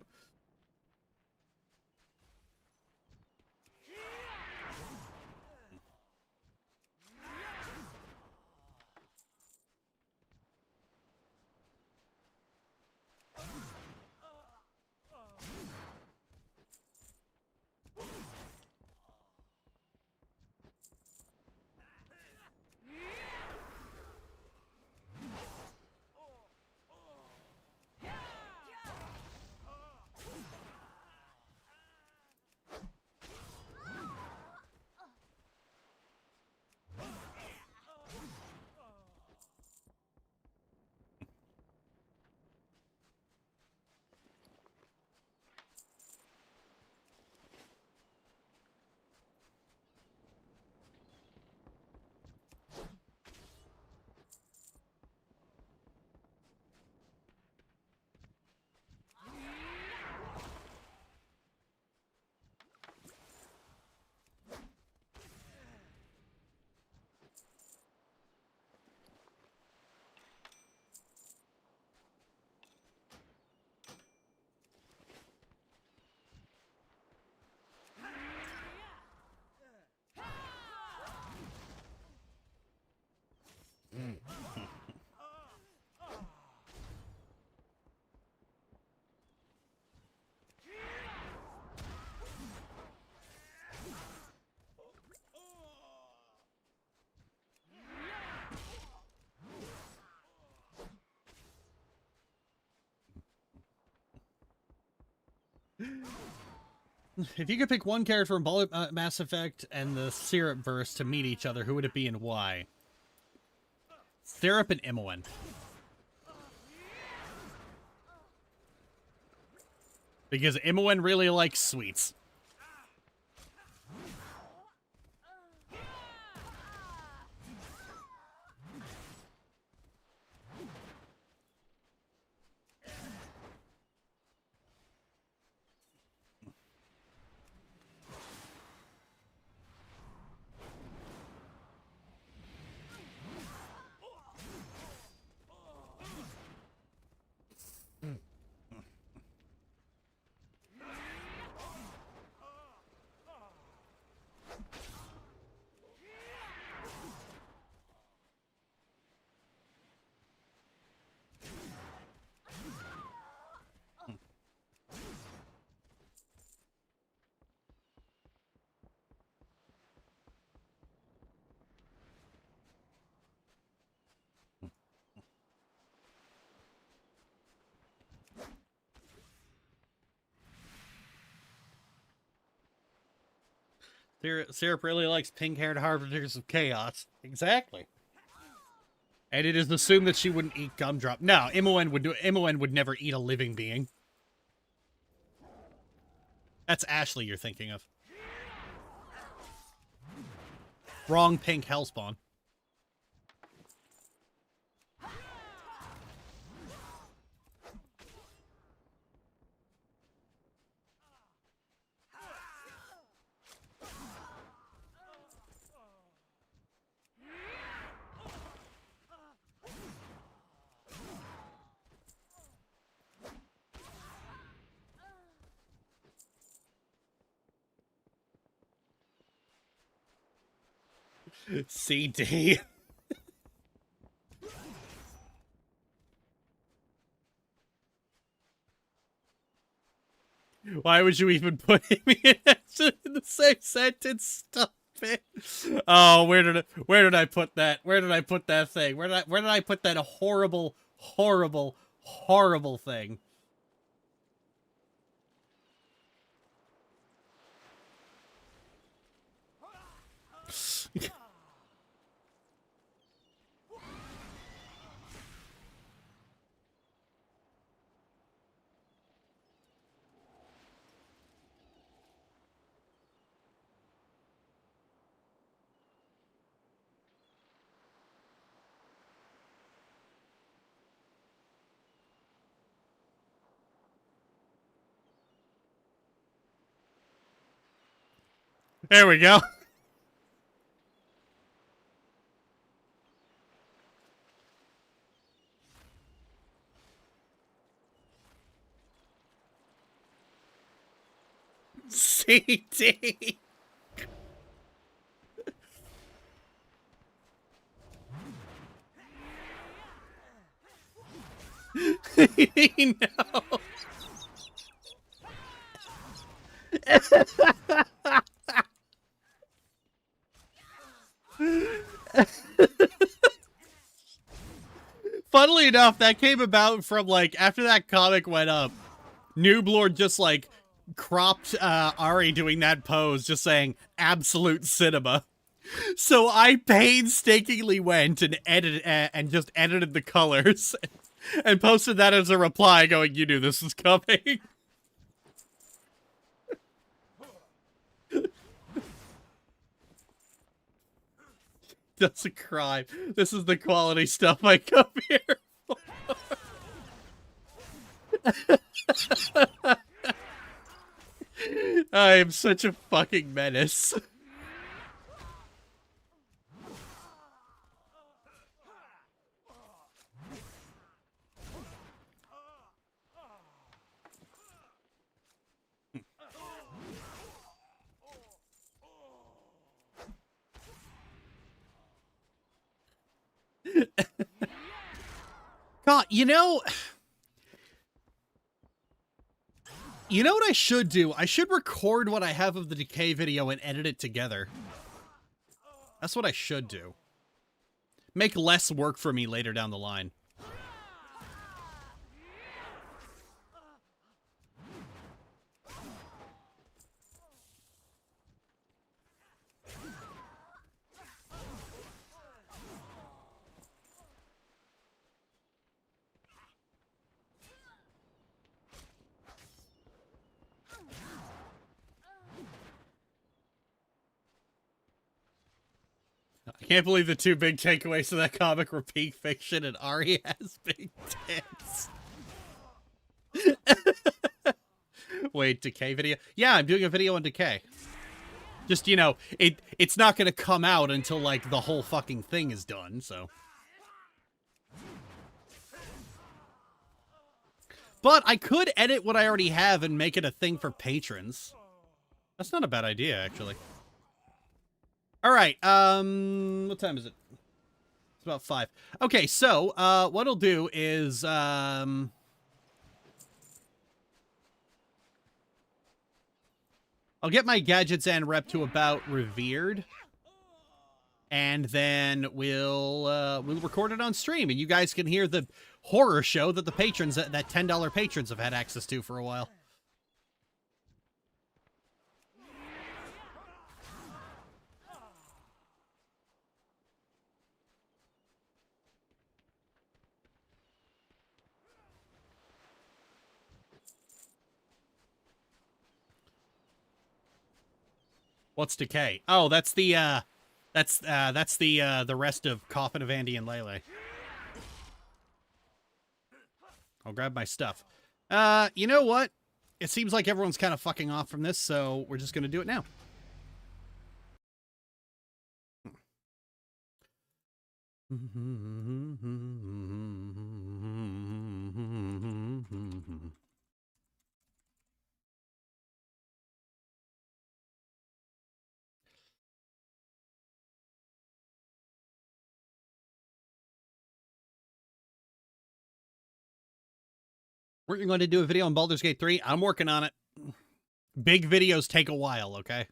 If you could pick one character from Mass Effect and the Syrup verse to meet each other, who would it be and why? Syrup and Imoen. Because Imoen really likes sweets. Syrup really likes pink-haired harbingers of chaos. Exactly. And it is assumed that she wouldn't eat gumdrop. No, Imoen would never eat a living being. That's Ashley you're thinking of. Wrong pink hellspawn. CD. Why would you even put him in the same sentence? Stop it. Oh, where did I put that? Where did I put that thing? Where did I put that horrible, horrible, horrible thing? There we go. CD. No. Funnily enough, that came about from, like, after that comic went up, Nooblord just, like, cropped Ari doing that pose, just saying, absolute cinema. So I painstakingly went and just edited the colors and posted that as a reply going, you knew this was coming. That's a crime. This is the quality stuff I come here for. I am such a fucking menace. God, you know what I should do? I should record what I have of the Decay video and edit it together. That's what I should do. Make less work for me later down the line. I can't believe the two big takeaways of that comic were peak fiction and Ari has big tits. Wait, Decay video? Yeah, I'm doing a video on Decay. Just, you know, it's not gonna come out until, like, the whole fucking thing is done, so. But I could edit what I already have and make it a thing for patrons. That's not a bad idea, actually. Alright, what time is it? It's about 5. Okay, so, what I'll do is, I'll get my gadgets and rep to about revered. And then we'll record it on stream, and you guys can hear the horror show that the patrons, that $10 patrons have had access to for a while. What's Decay? Oh, that's the the rest of Coffin of Andy and Lele. I'll grab my stuff. You know what? It seems like everyone's kind of fucking off from this, so we're just gonna do it now. Weren't you going to do a video on Baldur's Gate 3? I'm working on it. Big videos take a while, okay?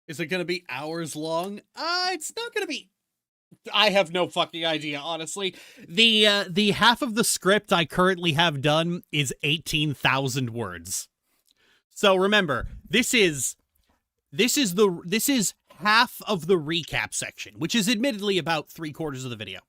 Is it going to be hours long? It's not going to be. I have no fucking idea, honestly. The half of the script I currently have done is 18,000 words. So remember, this is half of the recap section, which is admittedly about 3/4 of the video.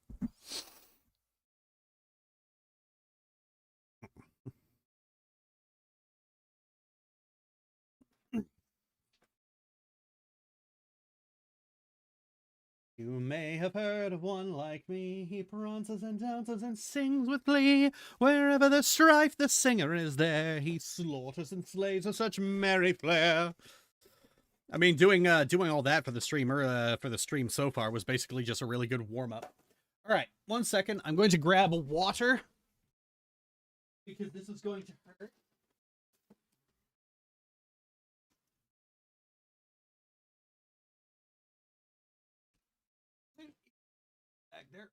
You may have heard of one like me. He prances and dances and sings with glee. Wherever there's strife, the singer is there. He slaughters and slays with such merry flair. I mean, doing all that for the stream so far was basically just a really good warm up. All right, 1 second. I'm going to grab a water because this is going to hurt. Back there.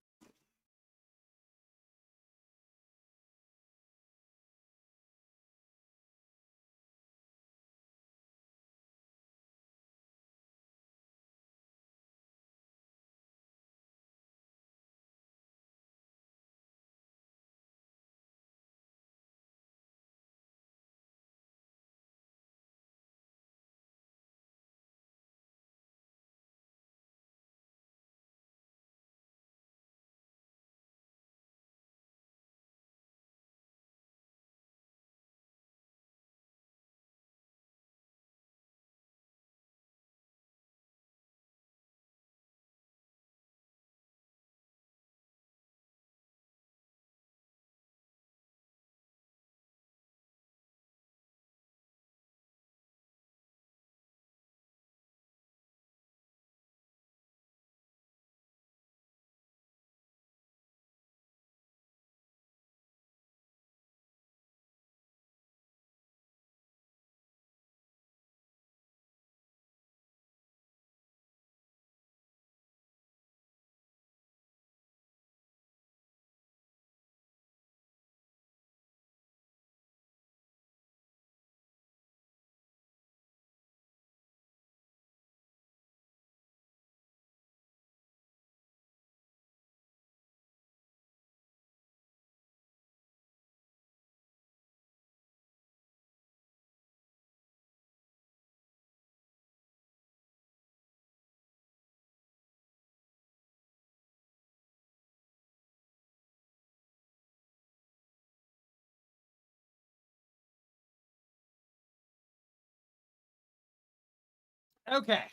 Okay.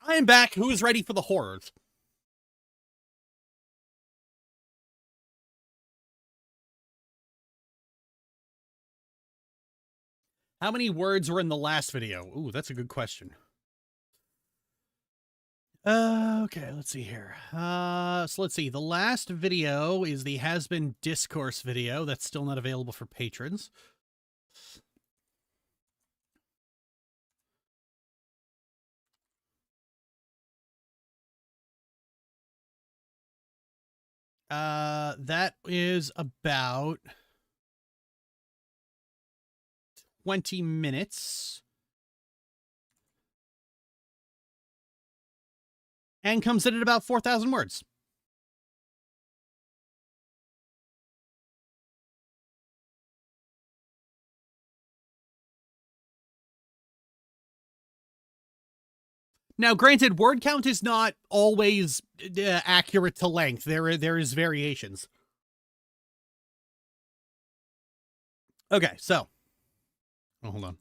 I am back. Who is ready for the horrors? How many words were in the last video? Ooh, that's a good question. Okay, let's see here. So let's see. The last video is the Has Been Discourse video. That's still not available for patrons. That is about 20 minutes. And comes in at about 4,000 words. Now, granted, word count is not always accurate to length. There is variations. Okay, so. Oh, hold on.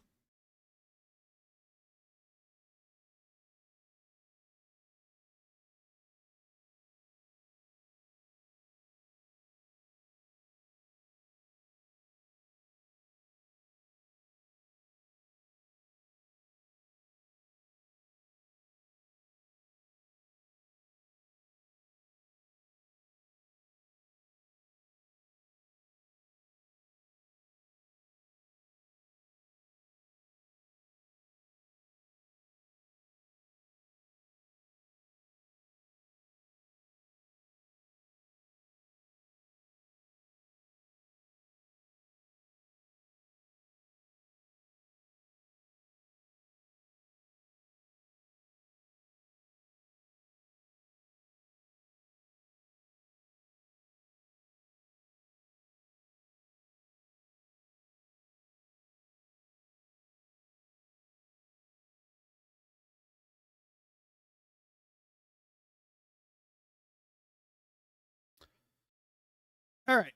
All right.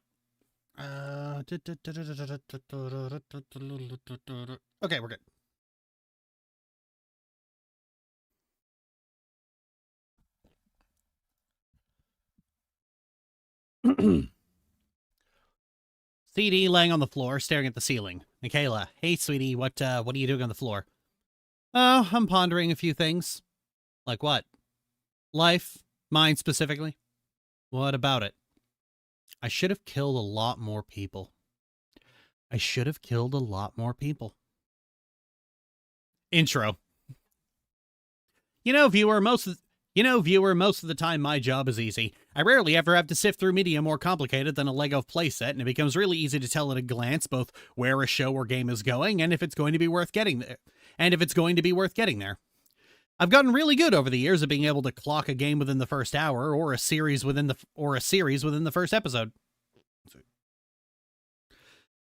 Okay, we're good. CD laying on the floor, staring at the ceiling. Michaela, hey, sweetie, what are you doing on the floor? Oh, I'm pondering a few things. Like what? Life, mine specifically. What about it? I should have killed a lot more people. I should have killed a lot more people. Intro. Viewer, most of the time my job is easy. I rarely ever have to sift through media more complicated than a Lego playset, and it becomes really easy to tell at a glance both where a show or game is going and if it's going to be worth getting there. I've gotten really good over the years at being able to clock a game within the first hour or a series within the first episode.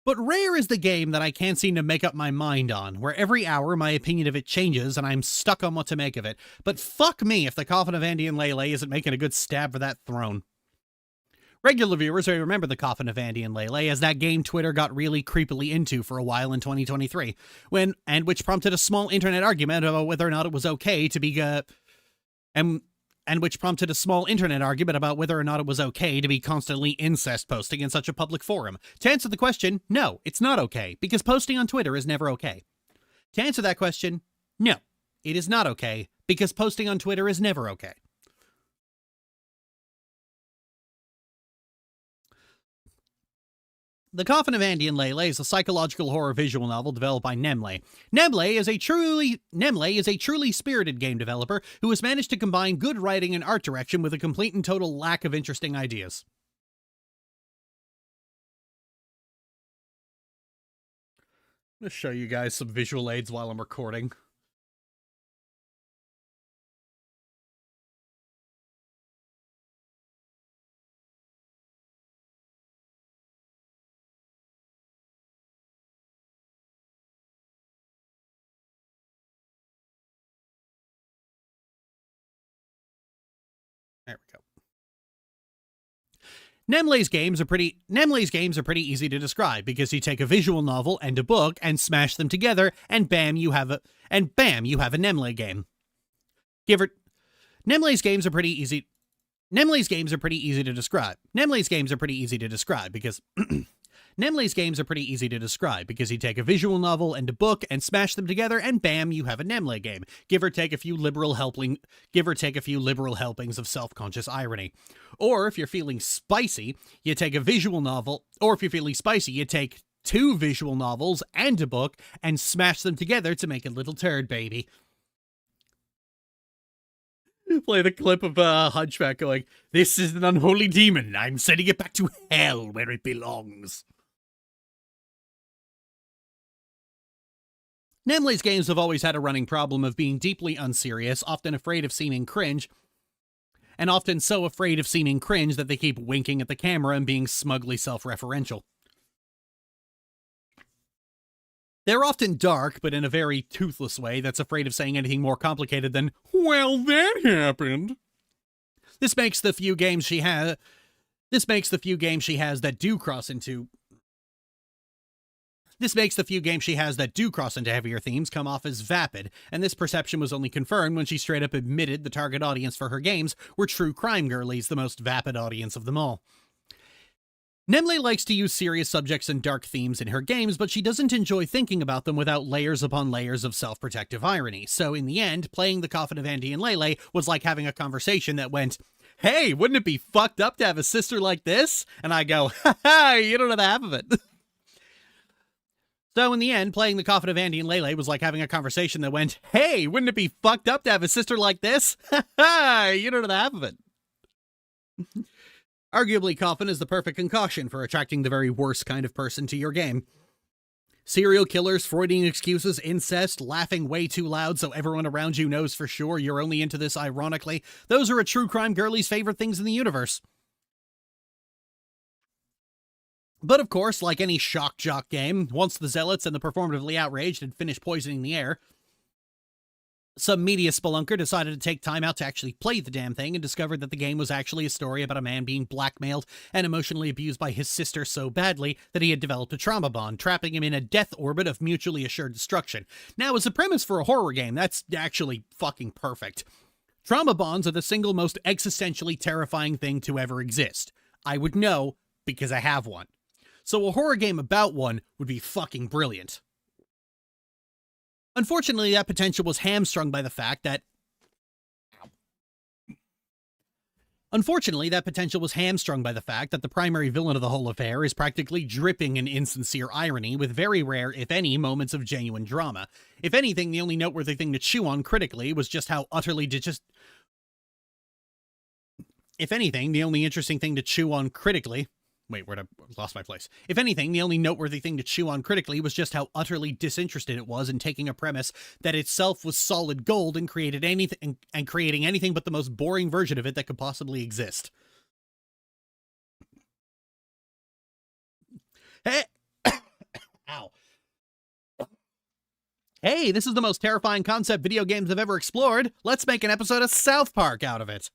But rare is the game that I can't seem to make up my mind on, where every hour my opinion of it changes and I'm stuck on what to make of it. But fuck me if the Coffin of Andy and Lele isn't making a good stab for that throne. Regular viewers may remember the Coffin of Andy and Lele as that game Twitter got really creepily into for a while in 2023, which prompted a small internet argument about whether or not it was okay to be constantly incest posting in such a public forum. To answer the question, no, it's not okay, because posting on Twitter is never okay. To answer that question, no, it is not okay, because posting on Twitter is never okay. The Coffin of Andy and Lele is a psychological horror visual novel developed by Nemle. Nemle is a truly spirited game developer who has managed to combine good writing and art direction with a complete and total lack of interesting ideas. I'm going to show you guys some visual aids while I'm recording. There we go. Nemle's games are pretty easy to describe because you take a visual novel and a book and smash them together, and bam, you have a Nemle game. Nemle's games are pretty easy to describe. Nemle's games are pretty easy to describe because Nemle's games are pretty easy to describe because you take a visual novel and a book and smash them together, and bam, you have a Nemle game. Give or take a few liberal helpings of self-conscious irony. Or if you're feeling spicy, you take a visual novel, or if you're feeling spicy, you take 2 visual novels and a book and smash them together to make a little turd baby. Play the clip of Hunchback going, "This is an unholy demon. I'm sending it back to hell where it belongs." Nemle's games have always had a running problem of being deeply unserious, often afraid of seeming cringe, and often so afraid of seeming cringe that they keep winking at the camera and being smugly self-referential. They're often dark, but in a very toothless way that's afraid of saying anything more complicated than, "Well, that happened." This makes the few games she has that do cross into heavier themes come off as vapid, and this perception was only confirmed when she straight up admitted the target audience for her games were true crime girlies, the most vapid audience of them all. Nemle likes to use serious subjects and dark themes in her games, but she doesn't enjoy thinking about them without layers upon layers of self-protective irony. So in the end, playing The Coffin of Andy and Lele was like having a conversation that went, "Hey, wouldn't it be fucked up to have a sister like this?" And I go, "Ha ha, you don't know the half of it." So in the end, playing The Coffin of Andy and Lele was like having a conversation that went, "Hey, wouldn't it be fucked up to have a sister like this?" Ha ha, you don't know the half of it. Arguably, Coffin is the perfect concoction for attracting the very worst kind of person to your game. Serial killers, Freudian excuses, incest, laughing way too loud so everyone around you knows for sure you're only into this ironically. Those are a true crime girlie's favorite things in the universe. But of course, like any shock jock game, once the zealots and the performatively outraged had finished poisoning the air, some media spelunker decided to take time out to actually play the damn thing and discovered that the game was actually a story about a man being blackmailed and emotionally abused by his sister so badly that he had developed a trauma bond, trapping him in a death orbit of mutually assured destruction. Now, as a premise for a horror game, that's actually fucking perfect. Trauma bonds are the single most existentially terrifying thing to ever exist. I would know because I have one. So a horror game about one would be fucking brilliant. Unfortunately, that potential was hamstrung by the fact that the primary villain of the whole affair is practically dripping in insincere irony with very rare, if any, moments of genuine drama. If anything, the only noteworthy thing to chew on critically was just how utterly If anything, the only interesting thing to chew on critically... Wait, where'd I lost my place? If anything, the only noteworthy thing to chew on critically was just how utterly disinterested it was in taking a premise that itself was solid gold and creating anything but the most boring version of it that could possibly exist. Hey, ow. Hey, this is the most terrifying concept video games have ever explored. Let's make an episode of South Park out of it.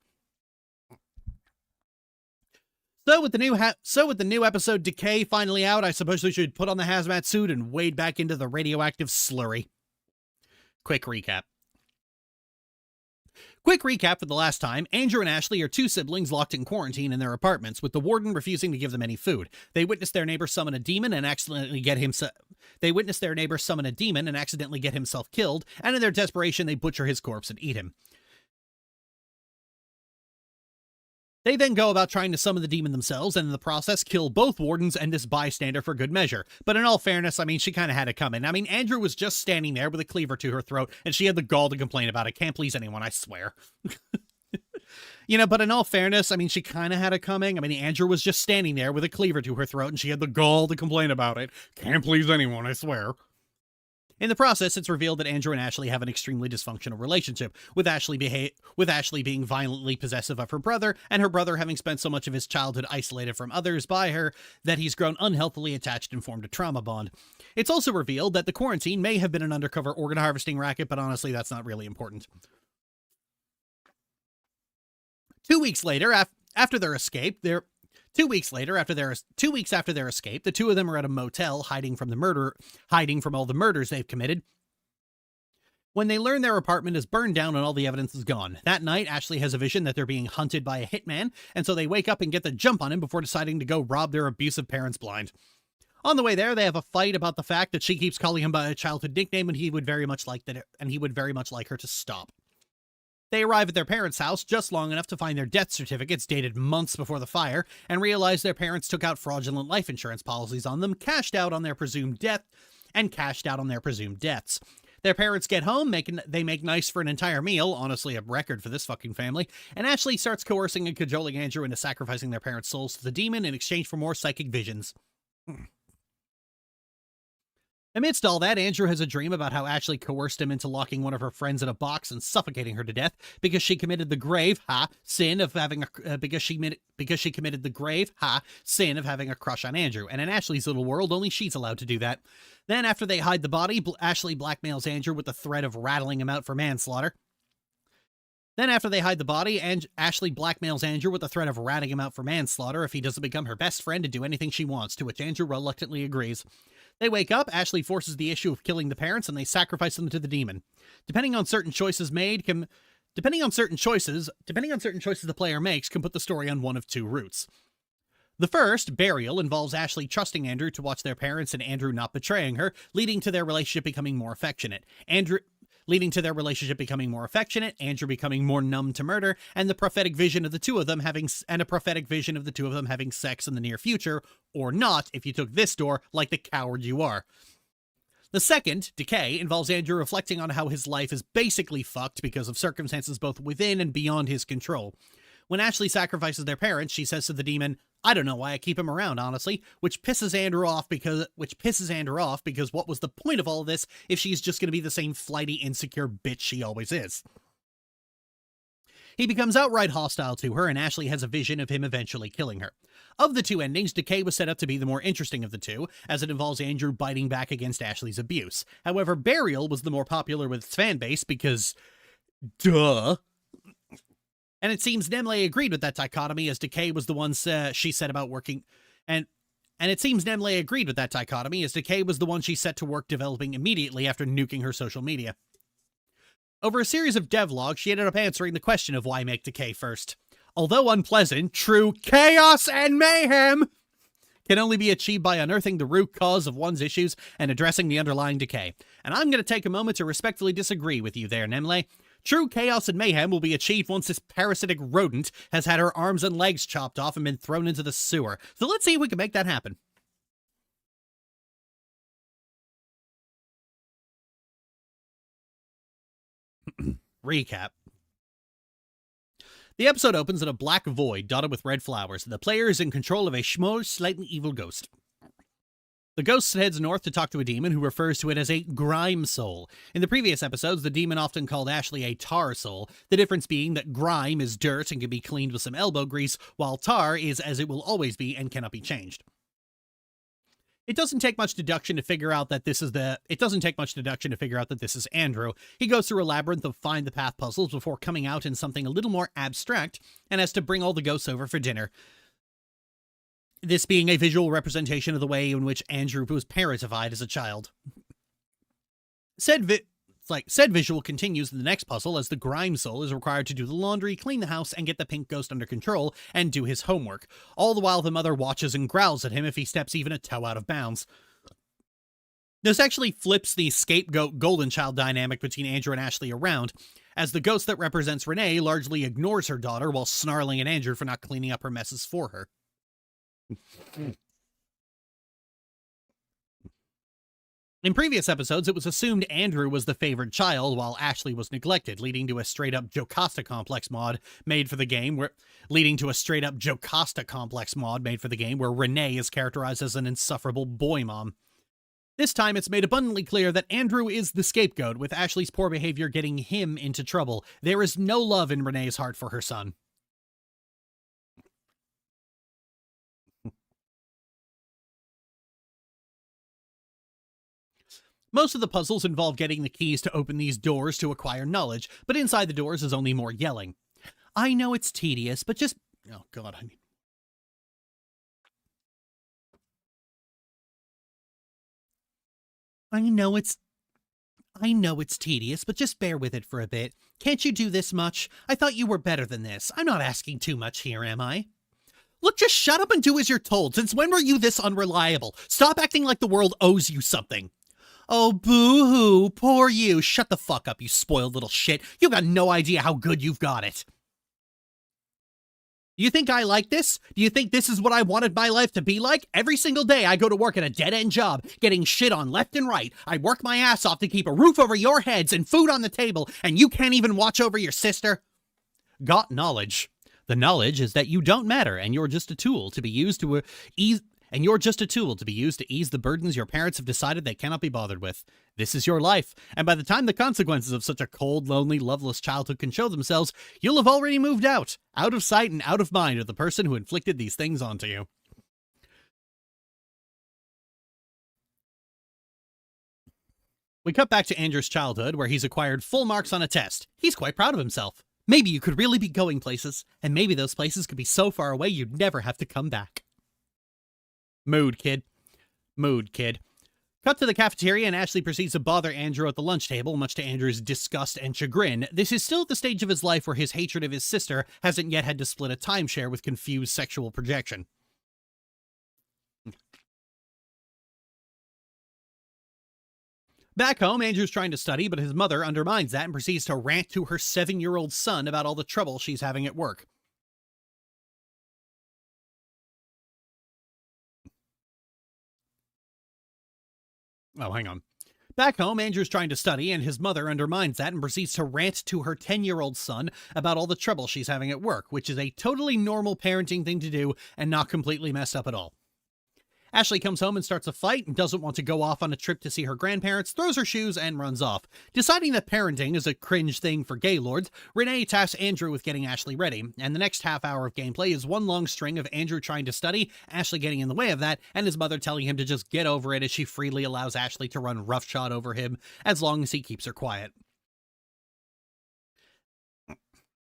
So with the new episode Decay finally out, I suppose we should put on the hazmat suit and wade back into the radioactive slurry. Quick recap for the last time. Andrew and Ashley are 2 siblings locked in quarantine in their apartments, with the warden refusing to give them any food. They witness their neighbor summon a demon and accidentally get himself killed, and in their desperation they butcher his corpse and eat him. They then go about trying to summon the demon themselves, and in the process kill both wardens and this bystander for good measure. But in all fairness, I mean, she kind of had it coming. I mean, Andrew was just standing there with a cleaver to her throat, and she had the gall to complain about it. Can't please anyone, I swear. But in all fairness, I mean, she kind of had it coming. I mean, Andrew was just standing there with a cleaver to her throat, and she had the gall to complain about it. Can't please anyone, I swear. In the process, it's revealed that Andrew and Ashley have an extremely dysfunctional relationship, with Ashley being violently possessive of her brother, and her brother having spent so much of his childhood isolated from others by her that he's grown unhealthily attached and formed a trauma bond. It's also revealed that the quarantine may have been an undercover organ harvesting racket, but honestly, that's not really important. 2 weeks later, after their escape, 2 weeks after their escape, the two of them are at a motel hiding from all the murders they've committed. When they learn their apartment is burned down and all the evidence is gone. That night, Ashley has a vision that they're being hunted by a hitman, and so they wake up and get the jump on him before deciding to go rob their abusive parents blind. On the way there, they have a fight about the fact that she keeps calling him by a childhood nickname, and he would very much like her to stop. They arrive at their parents' house just long enough to find their death certificates dated months before the fire and realize their parents took out fraudulent life insurance policies on them, cashed out on their presumed deaths. Their parents get home, they make nice for an entire meal, honestly a record for this fucking family, and Ashley starts coercing and cajoling Andrew into sacrificing their parents' souls to the demon in exchange for more psychic visions. Amidst all that, Andrew has a dream about how Ashley coerced him into locking one of her friends in a box and suffocating her to death because she committed the grave sin of having a crush on Andrew. And in Ashley's little world, only she's allowed to do that. Then, after they hide the body, Ashley blackmails Andrew with the threat of rattling him out for manslaughter. Ashley blackmails Andrew with the threat of ratting him out for manslaughter if he doesn't become her best friend and do anything she wants, to which Andrew reluctantly agrees. They wake up, Ashley forces the issue of killing the parents, and they sacrifice them to the demon. Depending on certain choices the player makes can put the story on one of two routes. The first, burial, involves Ashley trusting Andrew to watch their parents and Andrew not betraying her, leading to their relationship becoming more affectionate. Andrew becoming more numb to murder, and a prophetic vision of the two of them having sex in the near future, or not, if you took this door, like the coward you are. The second, decay, involves Andrew reflecting on how his life is basically fucked because of circumstances both within and beyond his control. When Ashley sacrifices their parents, she says to the demon, "I don't know why I keep him around, honestly," which pisses Andrew off because what was the point of all this if she's just going to be the same flighty, insecure bitch she always is? He becomes outright hostile to her, and Ashley has a vision of him eventually killing her. Of the two endings, Decay was set up to be the more interesting of the two, as it involves Andrew biting back against Ashley's abuse. However, Burial was the more popular with its fan base because, duh. And it seems Nemle agreed with that dichotomy, as Decay was the one she set about working, and it seems Nemle agreed with that dichotomy, as Decay was the one she set to work developing immediately after nuking her social media. Over a series of devlogs, she ended up answering the question of why make Decay first. Although unpleasant, true chaos and mayhem can only be achieved by unearthing the root cause of one's issues and addressing the underlying decay. And I'm going to take a moment to respectfully disagree with you there, Nemle. True chaos and mayhem will be achieved once this parasitic rodent has had her arms and legs chopped off and been thrown into the sewer. So let's see if we can make that happen. Recap. The episode opens in a black void dotted with red flowers, and the player is in control of a small, slightly evil ghost. The ghost heads north to talk to a demon who refers to it as a grime soul. In the previous episodes, the demon often called Ashley a tar soul, the difference being that grime is dirt and can be cleaned with some elbow grease, while tar is as it will always be and cannot be changed. It doesn't take much deduction to figure out that this is Andrew. He goes through a labyrinth of find the path puzzles before coming out in something a little more abstract and has to bring all the ghosts over for dinner. This being a visual representation of the way in which Andrew was parentified as a child. Said visual continues in the next puzzle as the grime soul is required to do the laundry, clean the house, and get the pink ghost under control and do his homework. All the while the mother watches and growls at him if he steps even a toe out of bounds. This actually flips the scapegoat golden child dynamic between Andrew and Ashley around, as the ghost that represents Renee largely ignores her daughter while snarling at Andrew for not cleaning up her messes for her. In previous episodes, it was assumed Andrew was the favored child while Ashley was neglected, leading to a straight-up Jocasta complex mod made for the game where Renee is characterized as an insufferable boy mom. This time, it's made abundantly clear that Andrew is the scapegoat, with Ashley's poor behavior getting him into trouble. There is no love in Renee's heart for her son. Most of the puzzles involve getting the keys to open these doors to acquire knowledge, but inside the doors is only more yelling. I know it's tedious, but just... Oh god, I know it's tedious, but just bear with it for a bit. Can't you do this much? I thought you were better than this. I'm not asking too much here, am I? Look, just shut up and do as you're told. Since when were you this unreliable? Stop acting like the world owes you something. Oh, boo-hoo, poor you. Shut the fuck up, you spoiled little shit. You got no idea how good you've got it. You think I like this? Do you think this is what I wanted my life to be like? Every single day I go to work at a dead-end job, getting shit on left and right. I work my ass off to keep a roof over your heads and food on the table, and you can't even watch over your sister? Got knowledge. The knowledge is that you don't matter, and you're just a tool to be used to ease the burdens your parents have decided they cannot be bothered with. This is your life, and by the time the consequences of such a cold, lonely, loveless childhood can show themselves, you'll have already moved out of sight and out of mind of the person who inflicted these things onto you. We cut back to Andrew's childhood, where he's acquired full marks on a test. He's quite proud of himself. Maybe you could really be going places, and maybe those places could be so far away you'd never have to come back. Mood, kid. Mood, kid. Cut to the cafeteria, and Ashley proceeds to bother Andrew at the lunch table, much to Andrew's disgust and chagrin. This is still at the stage of his life where his hatred of his sister hasn't yet had to split a timeshare with confused sexual projection. Back home, Andrew's trying to study, but his mother undermines that and proceeds to rant to her 7-year-old son about all the trouble she's having at work. Oh, hang on. Back home, Andrew's trying to study, and his mother undermines that and proceeds to rant to her 10-year-old son about all the trouble she's having at work, which is a totally normal parenting thing to do and not completely messed up at all. Ashley comes home and starts a fight and doesn't want to go off on a trip to see her grandparents, throws her shoes, and runs off. Deciding that parenting is a cringe thing for gaylords, Renee tasks Andrew with getting Ashley ready, and the next half hour of gameplay is one long string of Andrew trying to study, Ashley getting in the way of that, and his mother telling him to just get over it as she freely allows Ashley to run roughshod over him as long as he keeps her quiet.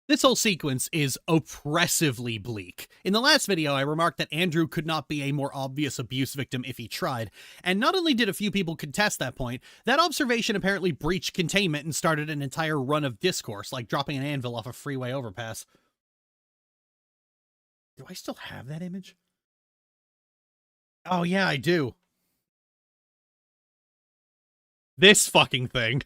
This whole sequence is oppressively bleak. In the last video, I remarked that Andrew could not be a more obvious abuse victim if he tried, and not only did a few people contest that point, that observation apparently breached containment and started an entire run of discourse, like dropping an anvil off a freeway overpass. Do I still have that image? Oh yeah, I do. This fucking thing.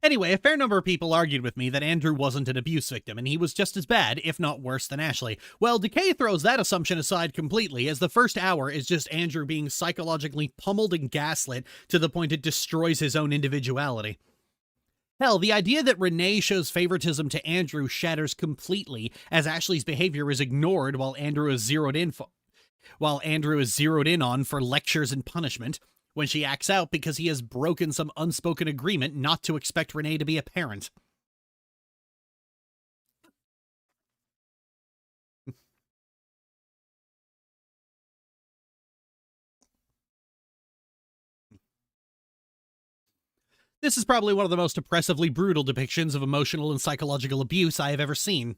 Anyway, a fair number of people argued with me that Andrew wasn't an abuse victim, and he was just as bad, if not worse, than Ashley. Well, Decay throws that assumption aside completely, as the first hour is just Andrew being psychologically pummeled and gaslit to the point it destroys his own individuality. Hell, the idea that Renee shows favoritism to Andrew shatters completely, as Ashley's behavior is ignored while Andrew is zeroed in on for lectures and punishment, when she acts out because he has broken some unspoken agreement not to expect Renee to be a parent. This is probably one of the most oppressively brutal depictions of emotional and psychological abuse I have ever seen.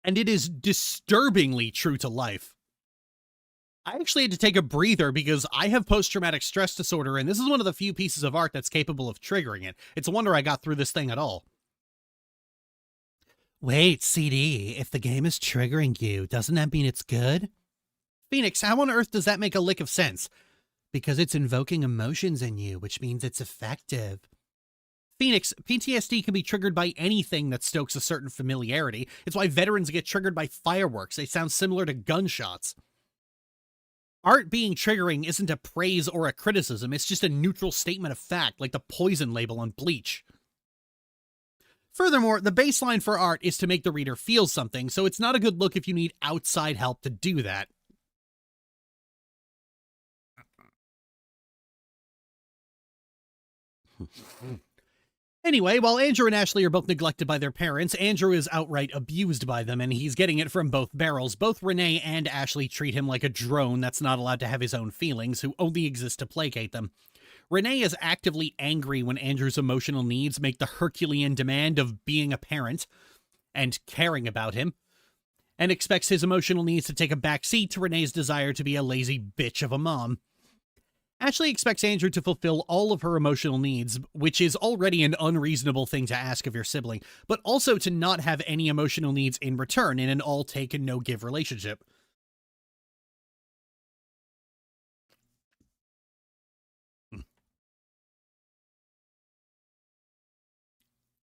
And it is disturbingly true to life. I actually had to take a breather because I have post-traumatic stress disorder, and this is one of the few pieces of art that's capable of triggering it. It's a wonder I got through this thing at all. Wait, CD, if the game is triggering you, doesn't that mean it's good? Phoenix, how on earth does that make a lick of sense? Because it's invoking emotions in you, which means it's effective. Phoenix, PTSD can be triggered by anything that stokes a certain familiarity. It's why veterans get triggered by fireworks. They sound similar to gunshots. Art being triggering isn't a praise or a criticism. It's just a neutral statement of fact, like the poison label on Bleach. Furthermore, the baseline for art is to make the reader feel something, so it's not a good look if you need outside help to do that. Anyway, while Andrew and Ashley are both neglected by their parents, Andrew is outright abused by them, and he's getting it from both barrels. Both Renee and Ashley treat him like a drone that's not allowed to have his own feelings, who only exist to placate them. Renee is actively angry when Andrew's emotional needs make the Herculean demand of being a parent and caring about him, and expects his emotional needs to take a backseat to Renee's desire to be a lazy bitch of a mom. Ashley expects Andrew to fulfill all of her emotional needs, which is already an unreasonable thing to ask of your sibling, but also to not have any emotional needs in return in an all-take and no-give relationship.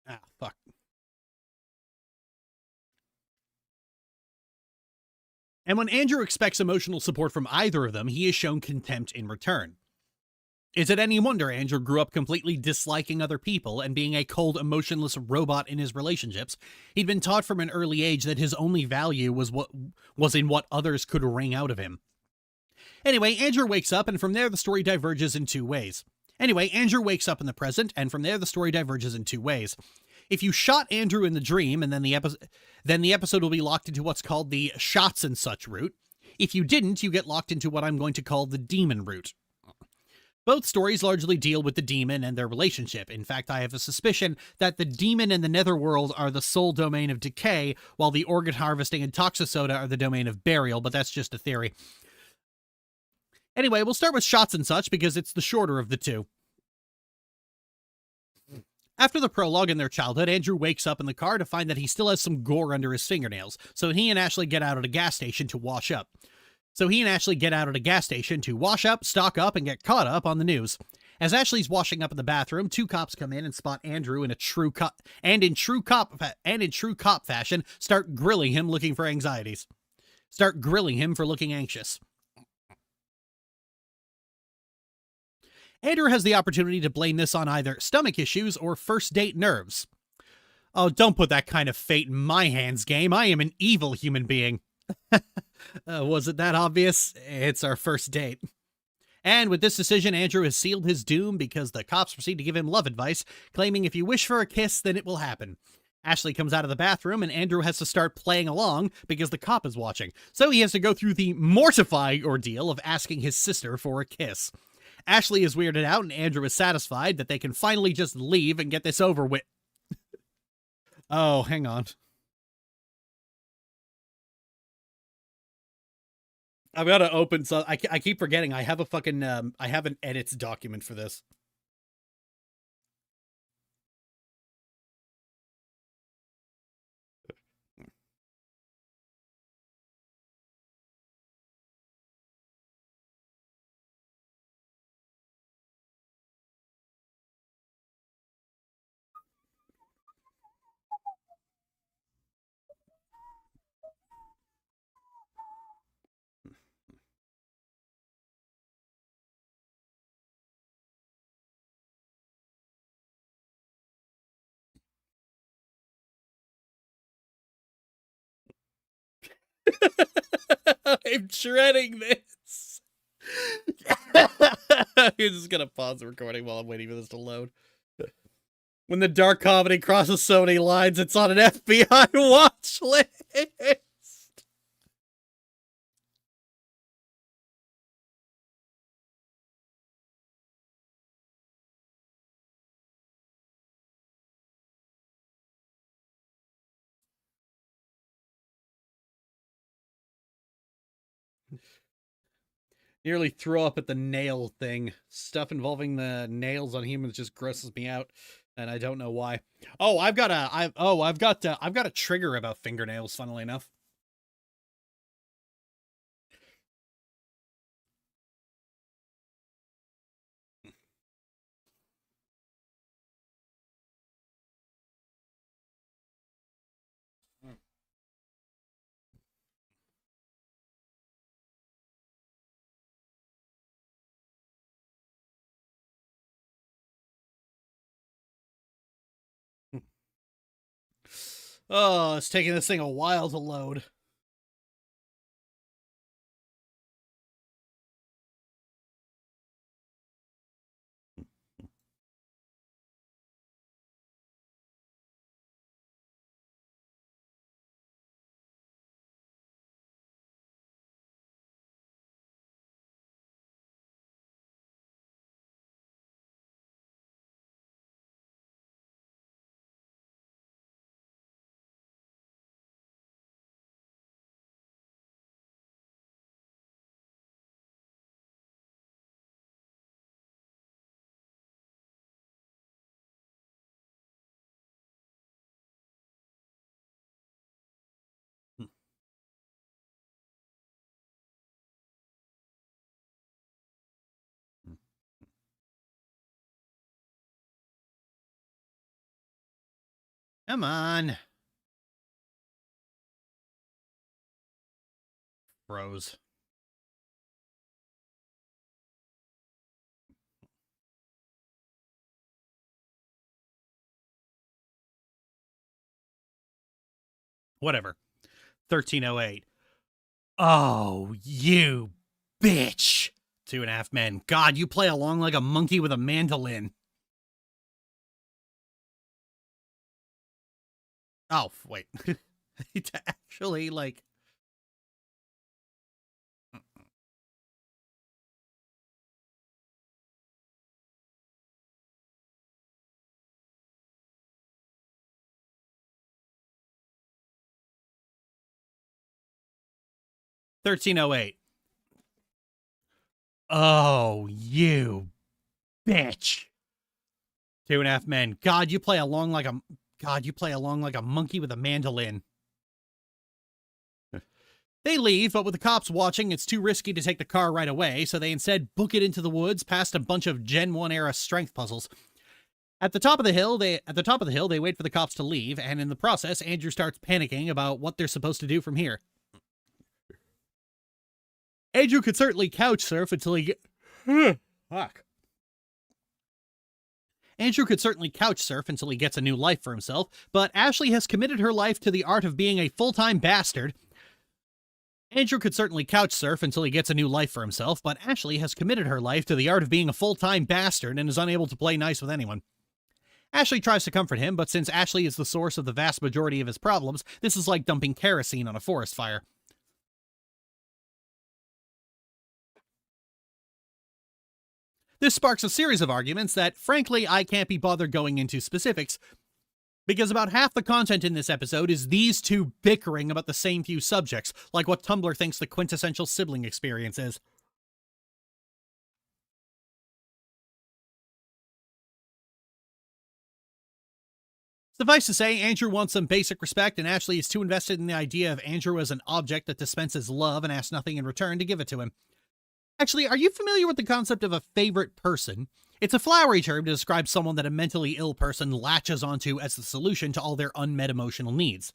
Ah, fuck. And when Andrew expects emotional support from either of them, he is shown contempt in return. Is it any wonder Andrew grew up completely disliking other people and being a cold, emotionless robot in his relationships? He'd been taught from an early age that his only value was in what others could wring out of him. Anyway, Andrew wakes up, and from there the story diverges in two ways. Andrew wakes up in the present, and from there the story diverges in two ways. If you shot Andrew in the dream, and then the episode will be locked into what's called the shots and such route. If you didn't, you get locked into what I'm going to call the demon route. Both stories largely deal with the demon and their relationship. In fact, I have a suspicion that the demon and the netherworld are the sole domain of decay, while the organ harvesting and toxisoda are the domain of burial, but that's just a theory. Anyway, we'll start with shots and such because it's the shorter of the two. After the prologue in their childhood, Andrew wakes up in the car to find that he still has some gore under his fingernails, so he and Ashley get out at a gas station to wash up. Stock up, and get caught up on the news. As Ashley's washing up in the bathroom, two cops come in and spot Andrew in true cop fashion, start grilling him for looking anxious. Andrew has the opportunity to blame this on either stomach issues or first date nerves. Oh, don't put that kind of fate in my hands, game. I am an evil human being. Was it that obvious? It's our first date. And with this decision, Andrew has sealed his doom because the cops proceed to give him love advice, claiming if you wish for a kiss, then it will happen. Ashley comes out of the bathroom, and Andrew has to start playing along because the cop is watching. So he has to go through the mortifying ordeal of asking his sister for a kiss. Ashley is weirded out, and Andrew is satisfied that they can finally just leave and get this over with. Oh, hang on. I've got to open so I keep forgetting I have a fucking I have an edits document for this. I'm shredding this. You're just gonna pause the recording while I'm waiting for this to load. When the dark comedy crosses so many lines, it's on an FBI watch list. Nearly throw up at the nail thing. Stuff involving the nails on humans just grosses me out, and I don't know why. Oh, I've got a trigger about fingernails, funnily enough. Oh, it's taking this thing a while to load. Come on. Froze. Whatever. 1308. Oh, you bitch. 2.5 Men. God, you play along like a monkey with a mandolin. Oh, wait. It's actually, like... $13.08. Oh, you bitch. 2.5 Men. God, you play along like a... God, you play along like a monkey with a mandolin. They leave, but with the cops watching, it's too risky to take the car right away, so they instead book it into the woods past a bunch of Gen 1 era strength puzzles. At the top of the hill, they wait for the cops to leave, and in the process, Andrew starts panicking about what they're supposed to do from here. Andrew could certainly couch surf until he Fuck. Andrew could certainly couch surf until he gets a new life for himself, but Ashley has committed her life to the art of being a full-time bastard. Andrew could certainly couch surf until he gets a new life for himself, but Ashley has committed her life to the art of being a full-time bastard and is unable to play nice with anyone. Ashley tries to comfort him, but since Ashley is the source of the vast majority of his problems, this is like dumping kerosene on a forest fire. This sparks a series of arguments that, frankly, I can't be bothered going into specifics, because about half the content in this episode is these two bickering about the same few subjects, like what Tumblr thinks the quintessential sibling experience is. Suffice to say, Andrew wants some basic respect, and Ashley is too invested in the idea of Andrew as an object that dispenses love and asks nothing in return to give it to him. Actually, are you familiar with the concept of a favorite person? It's a flowery term to describe someone that a mentally ill person latches onto as the solution to all their unmet emotional needs.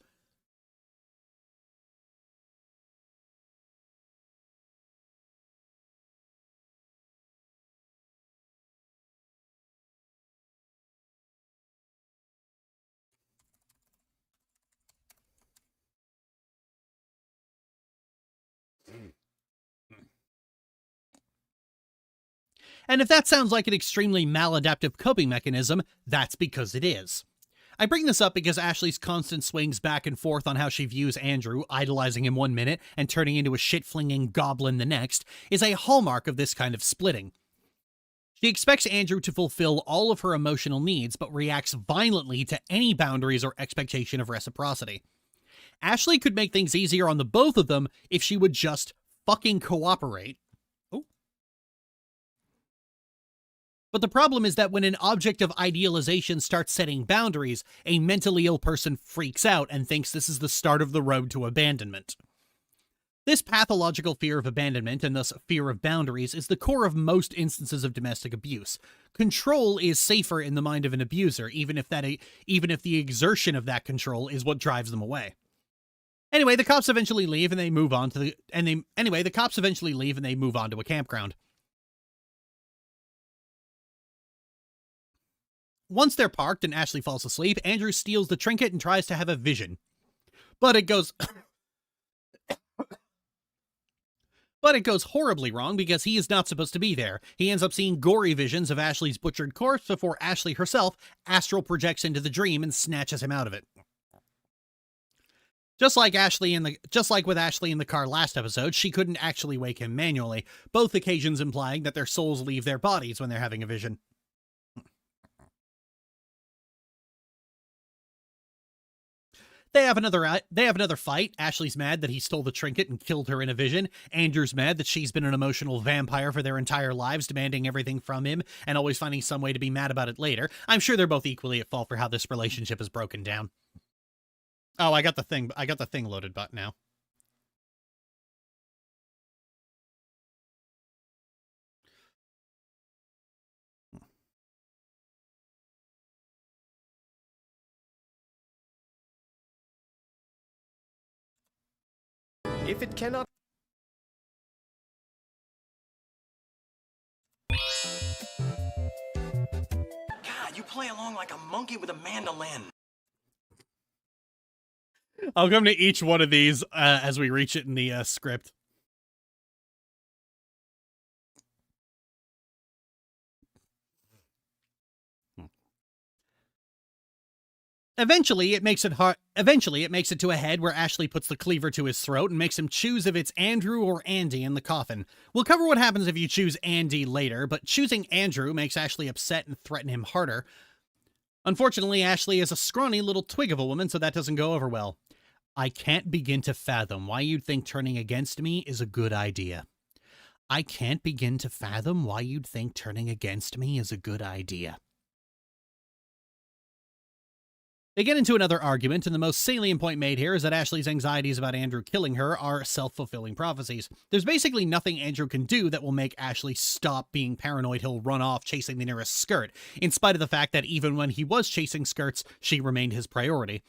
And if that sounds like an extremely maladaptive coping mechanism, that's because it is. I bring this up because Ashley's constant swings back and forth on how she views Andrew, idolizing him one minute and turning into a shit-flinging goblin the next, is a hallmark of this kind of splitting. She expects Andrew to fulfill all of her emotional needs, but reacts violently to any boundaries or expectation of reciprocity. Ashley could make things easier on the both of them if she would just fucking cooperate. But the problem is that when an object of idealization starts setting boundaries, a mentally ill person freaks out and thinks this is the start of the road to abandonment. This pathological fear of abandonment, and thus fear of boundaries, is the core of most instances of domestic abuse. Control is safer in the mind of an abuser, even if the exertion of that control is what drives them away. Anyway, the cops eventually leave and they move on to a campground. Once they're parked and Ashley falls asleep, Andrew steals the trinket and tries to have a vision. But it goes horribly wrong because he is not supposed to be there. He ends up seeing gory visions of Ashley's butchered corpse before Ashley herself astral projects into the dream and snatches him out of it. Just like with Ashley in the car last episode, she couldn't actually wake him manually, both occasions implying that their souls leave their bodies when they're having a vision. They have another fight. Ashley's mad that he stole the trinket and killed her in a vision. Andrew's mad that she's been an emotional vampire for their entire lives, demanding everything from him and always finding some way to be mad about it later. I'm sure they're both equally at fault for how this relationship is broken down. Oh, I got the thing loaded but now. If it cannot... God, you play along like a monkey with a mandolin. I'll come to each one of these as we reach it in the script. Eventually, it makes it to a head where Ashley puts the cleaver to his throat and makes him choose if it's Andrew or Andy in the coffin. We'll cover what happens if you choose Andy later, but choosing Andrew makes Ashley upset and threaten him harder. Unfortunately, Ashley is a scrawny little twig of a woman, so that doesn't go over well. I can't begin to fathom why you'd think turning against me is a good idea. I can't begin to fathom why you'd think turning against me is a good idea. They get into another argument, and the most salient point made here is that Ashley's anxieties about Andrew killing her are self-fulfilling prophecies. There's basically nothing Andrew can do that will make Ashley stop being paranoid he'll run off chasing the nearest skirt, in spite of the fact that even when he was chasing skirts, she remained his priority.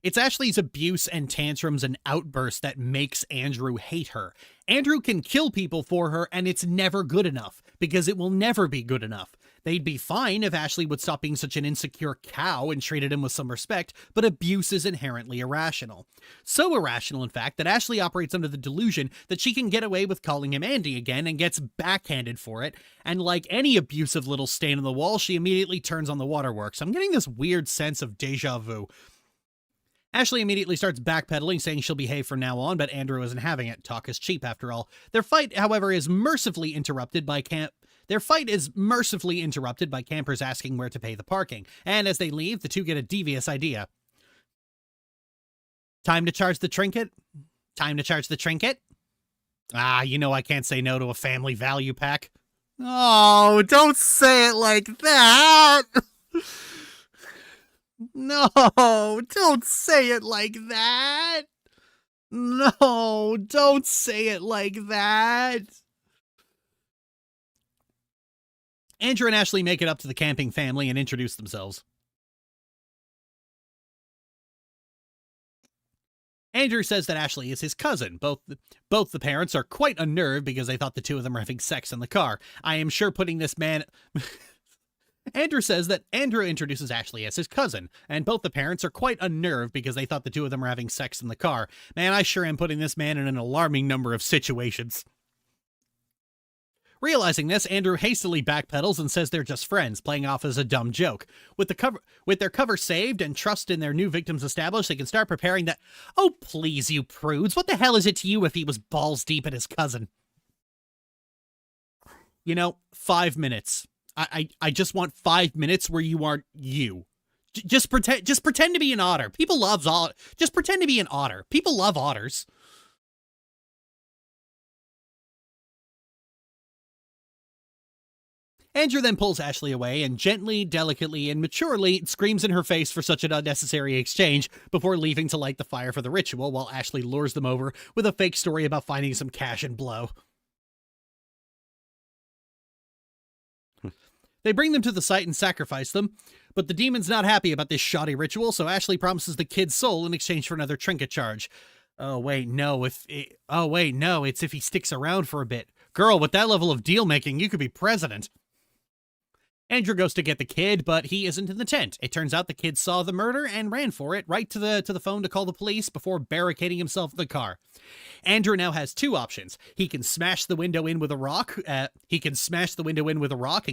It's Ashley's abuse and tantrums and outbursts that makes Andrew hate her. Andrew can kill people for her, and it's never good enough, because it will never be good enough. They'd be fine if Ashley would stop being such an insecure cow and treated him with some respect, but abuse is inherently irrational. So irrational, in fact, that Ashley operates under the delusion that she can get away with calling him Andy again and gets backhanded for it, and like any abusive little stain on the wall, she immediately turns on the waterworks. I'm getting this weird sense of deja vu. Ashley immediately starts backpedaling, saying she'll behave from now on, but Andrew isn't having it. Talk is cheap, after all. Their fight, however, is mercifully interrupted by campers asking where to pay the parking, and as they leave, the two get a devious idea. Time to charge the trinket? Time to charge the trinket? Ah, you know I can't say no to a family value pack. Oh, don't say it like that! No, don't say it like that! No, don't say it like that! Andrew and Ashley make it up to the camping family and introduce themselves. Andrew says that Ashley is his cousin. Both the parents are quite unnerved because they thought the two of them were having sex in the car. I am sure putting this man... Andrew says that Andrew introduces Ashley as his cousin, and both the parents are quite unnerved because they thought the two of them were having sex in the car. Man, I sure am putting this man in an alarming number of situations. Realizing this, Andrew hastily backpedals and says they're just friends, playing off as a dumb joke. With their cover saved and trust in their new victims established, they can start preparing that... Oh, please, you prudes, what the hell is it to you if he was balls deep at his cousin? You know, 5 minutes. I just want 5 minutes where you aren't you. Just pretend to be an otter. People love otters. Just pretend to be an otter. People love otters. Andrew then pulls Ashley away and gently, delicately, and maturely screams in her face for such an unnecessary exchange before leaving to light the fire for the ritual while Ashley lures them over with a fake story about finding some cash and blow. They bring them to the site and sacrifice them, but the demon's not happy about this shoddy ritual, so Ashley promises the kid's soul in exchange for another trinket charge. Oh wait, no, it's if he sticks around for a bit. Girl, with that level of deal-making, you could be president. Andrew goes to get the kid, but he isn't in the tent. It turns out the kid saw the murder and ran for it right to the phone to call the police before barricading himself in the car. Andrew now has two options. He can smash the window in with a rock. And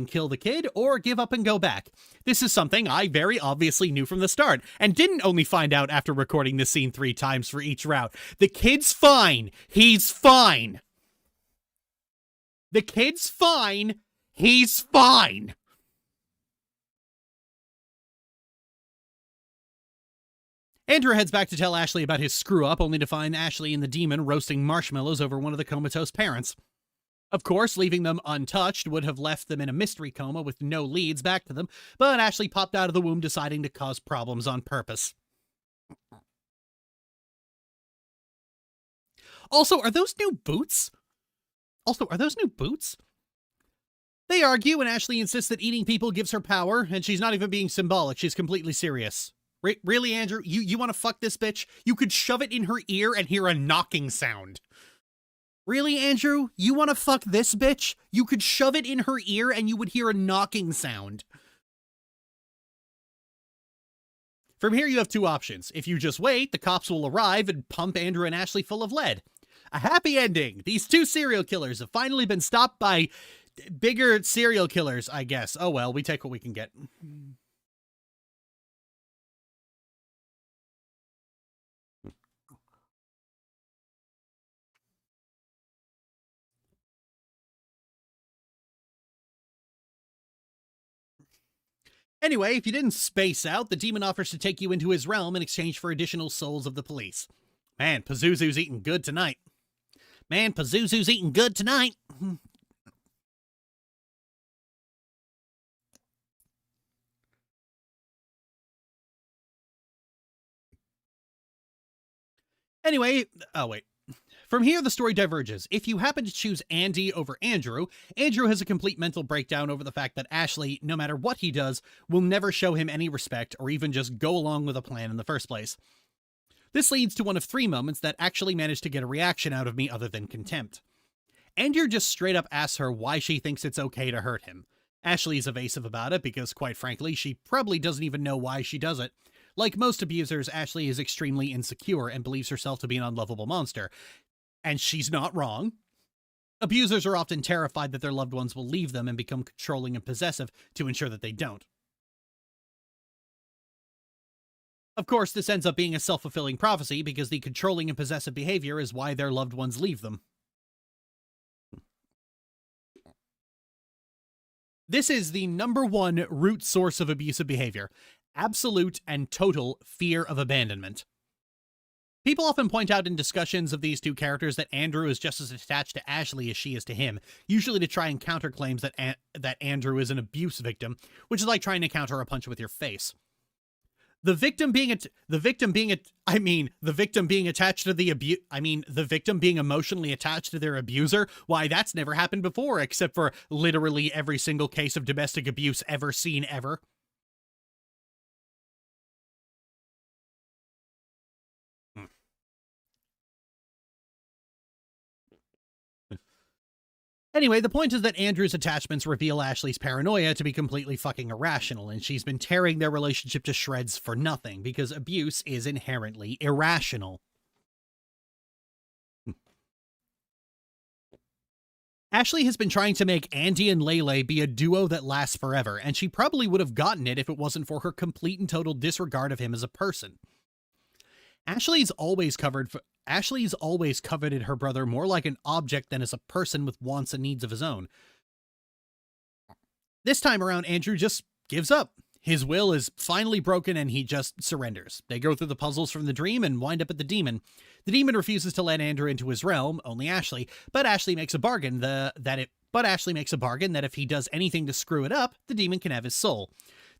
kill the kid, or give up and go back. This is something I very obviously knew from the start, and didn't only find out after recording this scene 3 times for each route. The kid's fine. He's fine. The kid's fine. He's fine. Andrew heads back to tell Ashley about his screw-up, only to find Ashley and the demon roasting marshmallows over one of the comatose parents. Of course, leaving them untouched would have left them in a mystery coma with no leads back to them, but Ashley popped out of the womb deciding to cause problems on purpose. Also, are those new boots? They argue, and Ashley insists that eating people gives her power, and she's not even being symbolic, she's completely serious. Really, Andrew? You want to fuck this bitch? You could shove it in her ear and hear a knocking sound. Really, Andrew? You want to fuck this bitch? You could shove it in her ear and you would hear a knocking sound. From here, you have two options. If you just wait, the cops will arrive and pump Andrew and Ashley full of lead. A happy ending. These two serial killers have finally been stopped by bigger serial killers, I guess. Oh well, we take what we can get. Anyway, if you didn't space out, the demon offers to take you into his realm in exchange for additional souls of the police. Man, Pazuzu's eating good tonight. Man, Pazuzu's eating good tonight. Anyway, oh wait. From here, the story diverges. If you happen to choose Andy over Andrew, Andrew has a complete mental breakdown over the fact that Ashley, no matter what he does, will never show him any respect or even just go along with a plan in the first place. This leads to one of three moments that actually managed to get a reaction out of me other than contempt. Andrew just straight up asks her why she thinks it's okay to hurt him. Ashley's evasive about it because, quite frankly, she probably doesn't even know why she does it. Like most abusers, Ashley is extremely insecure and believes herself to be an unlovable monster. And she's not wrong. Abusers are often terrified that their loved ones will leave them and become controlling and possessive to ensure that they don't. Of course, this ends up being a self-fulfilling prophecy because the controlling and possessive behavior is why their loved ones leave them. This is the #1 root source of abusive behavior: absolute and total fear of abandonment. People often point out in discussions of these two characters that Andrew is just as attached to Ashley as she is to him, usually to try and counter claims that Andrew is an abuse victim, which is like trying to counter a punch with your face. The victim being emotionally attached to their abuser, why, that's never happened before, except for literally every single case of domestic abuse ever seen ever. Anyway, the point is that Andrew's attachments reveal Ashley's paranoia to be completely fucking irrational, and she's been tearing their relationship to shreds for nothing, because abuse is inherently irrational. Ashley has been trying to make Andy and Lele be a duo that lasts forever, and she probably would have gotten it if it wasn't for her complete and total disregard of him as a person. Ashley's always coveted her brother more like an object than as a person with wants and needs of his own. This time around, Andrew just gives up. His will is finally broken and he just surrenders. They go through the puzzles from the dream and wind up at the demon. The demon refuses to let Andrew into his realm, only Ashley, but Ashley makes a bargain that if he does anything to screw it up, the demon can have his soul.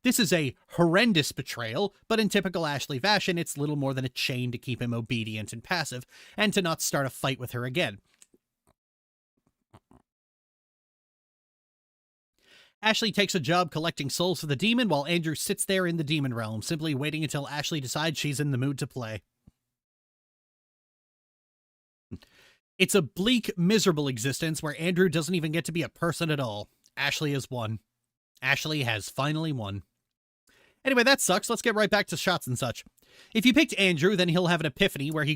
This is a horrendous betrayal, but in typical Ashley fashion, it's little more than a chain to keep him obedient and passive, and to not start a fight with her again. Ashley takes a job collecting souls for the demon, while Andrew sits there in the demon realm, simply waiting until Ashley decides she's in the mood to play. It's a bleak, miserable existence where Andrew doesn't even get to be a person at all. Ashley has won. Ashley has finally won. Anyway, that sucks. Let's get right back to shots and such. If you picked Andrew, then he'll have an epiphany where he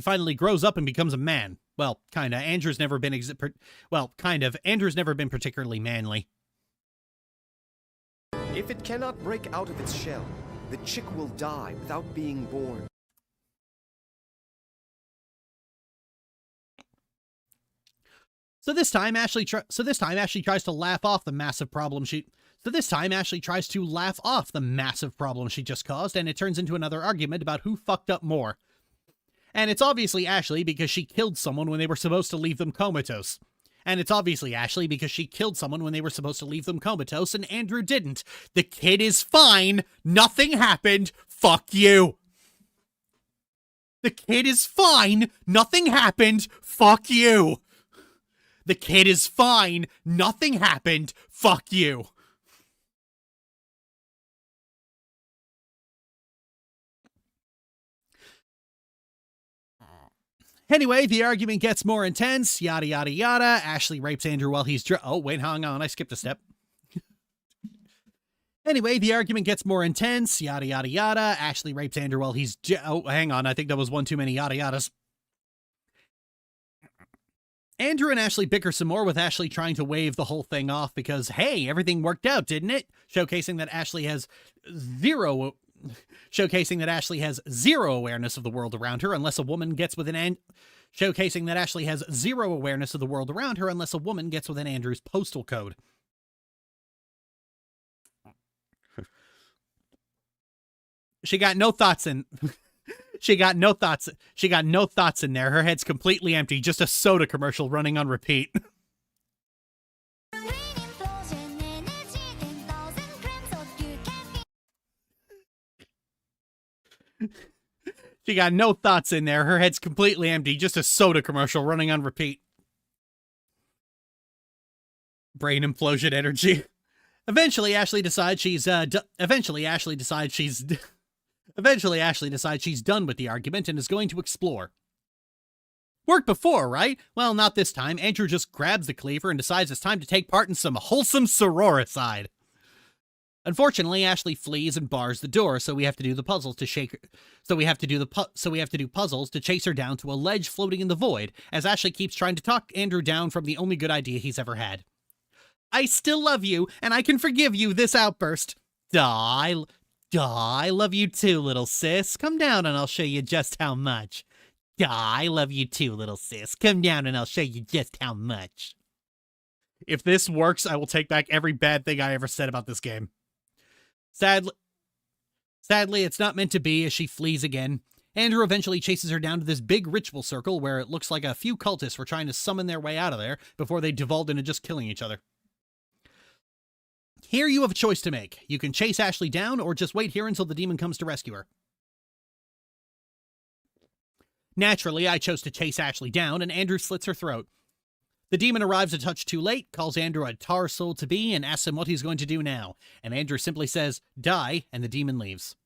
finally grows up and becomes a man. Well, kinda. Andrew's never been particularly manly. If it cannot break out of its shell, the chick will die without being born. So this time Ashley tries to laugh off the massive problem she just caused, and it turns into another argument about who fucked up more. And it's obviously Ashley because she killed someone when they were supposed to leave them comatose. And it's obviously Ashley because she killed someone when they were supposed to leave them comatose, and Andrew didn't. The kid is fine. Nothing happened. Fuck you. The kid is fine. Nothing happened. Fuck you. The kid is fine. Nothing happened. Fuck you. Anyway, the argument gets more intense. Yada, yada, yada. Ashley rapes Andrew while he's oh, wait, hang on. I skipped a step. Anyway, the argument gets more intense. Yada, yada, yada. Ashley rapes Andrew while he's oh, hang on. I think that was one too many yada, yadas. Andrew and Ashley bicker some more, with Ashley trying to wave the whole thing off because, hey, everything worked out, didn't it? Showcasing that Ashley has zero awareness of the world around her unless a woman gets within showcasing that Ashley has zero awareness of the world around her unless a woman gets within Andrew's postal code. She got no thoughts in She got no thoughts in there. Her head's completely empty, just a soda commercial running on repeat. She got no thoughts in there. Her head's completely empty, just a soda commercial running on repeat. Brain implosion energy. Eventually, Ashley decides she's done with the argument and is going to explore. Worked before, right? Well, not this time. Andrew just grabs the cleaver and decides it's time to take part in some wholesome sororicide. Unfortunately, Ashley flees and bars the door, so we have to do puzzles to chase her down to a ledge floating in the void, as Ashley keeps trying to talk Andrew down from the only good idea he's ever had. I still love you, and I can forgive you this outburst. I love you too, little sis. Come down and I'll show you just how much. I love you too, little sis. Come down and I'll show you just how much. If this works, I will take back every bad thing I ever said about this game. Sadly, it's not meant to be, as she flees again. Andrew eventually chases her down to this big ritual circle where it looks like a few cultists were trying to summon their way out of there before they devolved into just killing each other. Here you have a choice to make. You can chase Ashley down or just wait here until the demon comes to rescue her. Naturally, I chose to chase Ashley down, and Andrew slits her throat. The demon arrives a touch too late, calls Andrew a tar soul to be, and asks him what he's going to do now. And Andrew simply says, die, and the demon leaves.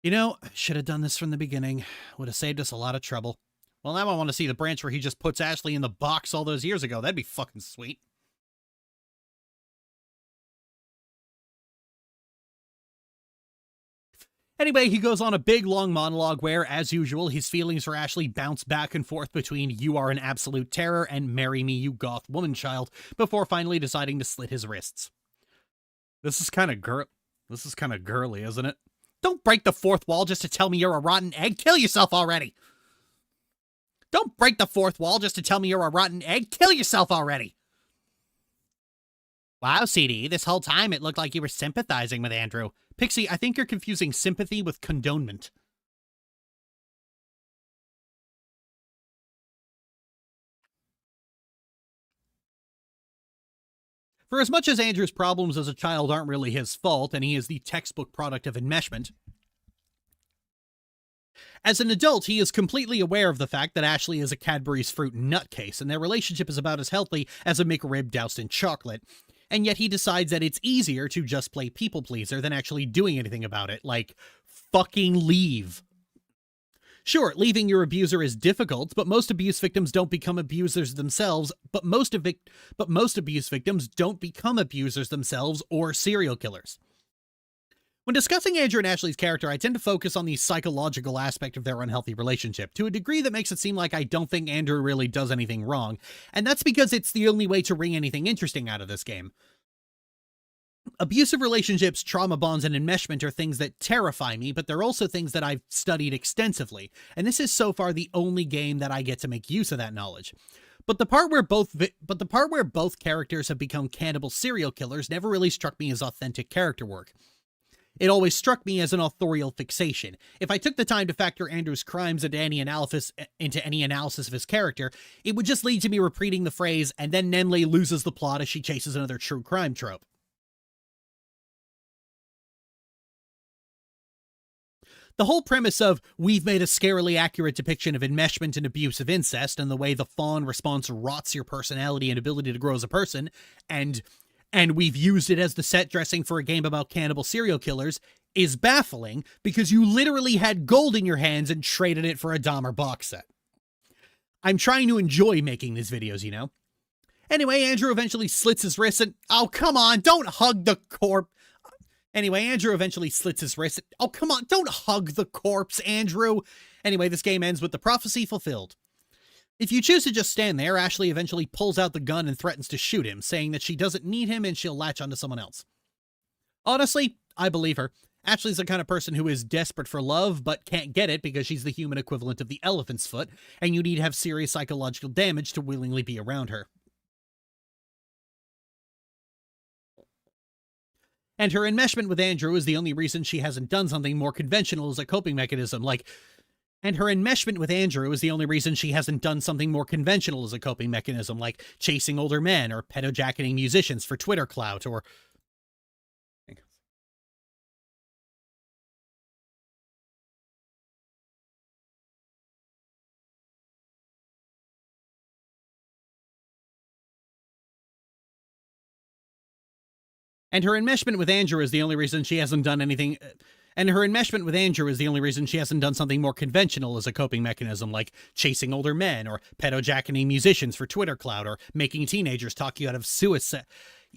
You know, I should have done this from the beginning. Would have saved us a lot of trouble. Well, now I want to see the branch where he just puts Ashley in the box all those years ago. That'd be fucking sweet. Anyway, he goes on a big, long monologue where, as usual, his feelings for Ashley bounce back and forth between "you are an absolute terror" and "marry me, you goth woman child," before finally deciding to slit his wrists. This is kind of girly, isn't it? Don't break the fourth wall just to tell me you're a rotten egg. Kill yourself already. Don't break the fourth wall just to tell me you're a rotten egg. Kill yourself already. Wow, CD, this whole time it looked like you were sympathizing with Andrew. Pixie, I think you're confusing sympathy with condonement. For as much as Andrew's problems as a child aren't really his fault, and he is the textbook product of enmeshment, as an adult, he is completely aware of the fact that Ashley is a Cadbury's fruit nutcase, and their relationship is about as healthy as a McRib doused in chocolate. And yet he decides that it's easier to just play people-pleaser than actually doing anything about it, like fucking leave. Sure, leaving your abuser is difficult, but most abuse victims don't become abusers themselves, but most abuse victims don't become abusers themselves or serial killers. When discussing Andrew and Ashley's character, I tend to focus on the psychological aspect of their unhealthy relationship, to a degree that makes it seem like I don't think Andrew really does anything wrong, and that's because it's the only way to wring anything interesting out of this game. Abusive relationships, trauma bonds, and enmeshment are things that terrify me, but they're also things that I've studied extensively, and this is so far the only game that I get to make use of that knowledge. But the part where both characters have become cannibal serial killers never really struck me as authentic character work. It always struck me as an authorial fixation. If I took the time to factor Andrew's crimes into any analysis of his character, it would just lead to me repeating the phrase, and then Nemle loses the plot as she chases another true crime trope. The whole premise of we've made a scarily accurate depiction of enmeshment and abuse of incest and the way the fawn response rots your personality and ability to grow as a person, and we've used it as the set dressing for a game about cannibal serial killers is baffling because you literally had gold in your hands and traded it for a Dahmer box set. I'm trying to enjoy making these videos, you know? Anyway, Andrew eventually slits his wrist and... Oh, come on, don't hug the corpse. Anyway, Andrew eventually slits his wrist. Oh, come on, don't hug the corpse, Andrew. Anyway, this game ends with the prophecy fulfilled. If you choose to just stand there, Ashley eventually pulls out the gun and threatens to shoot him, saying that she doesn't need him and she'll latch onto someone else. Honestly, I believe her. Ashley's the kind of person who is desperate for love, but can't get it because she's the human equivalent of the elephant's foot, and you need to have serious psychological damage to willingly be around her. And her enmeshment with Andrew is the only reason she hasn't done something more conventional as a coping mechanism, like chasing older men or pedojacketing musicians for Twitter clout or... And her enmeshment with Andrew is the only reason she hasn't done anything... And her enmeshment with Andrew is the only reason she hasn't done something more conventional as a coping mechanism, like chasing older men, or pedojacketing musicians for Twitter clout, or making teenagers talk you out of suicide.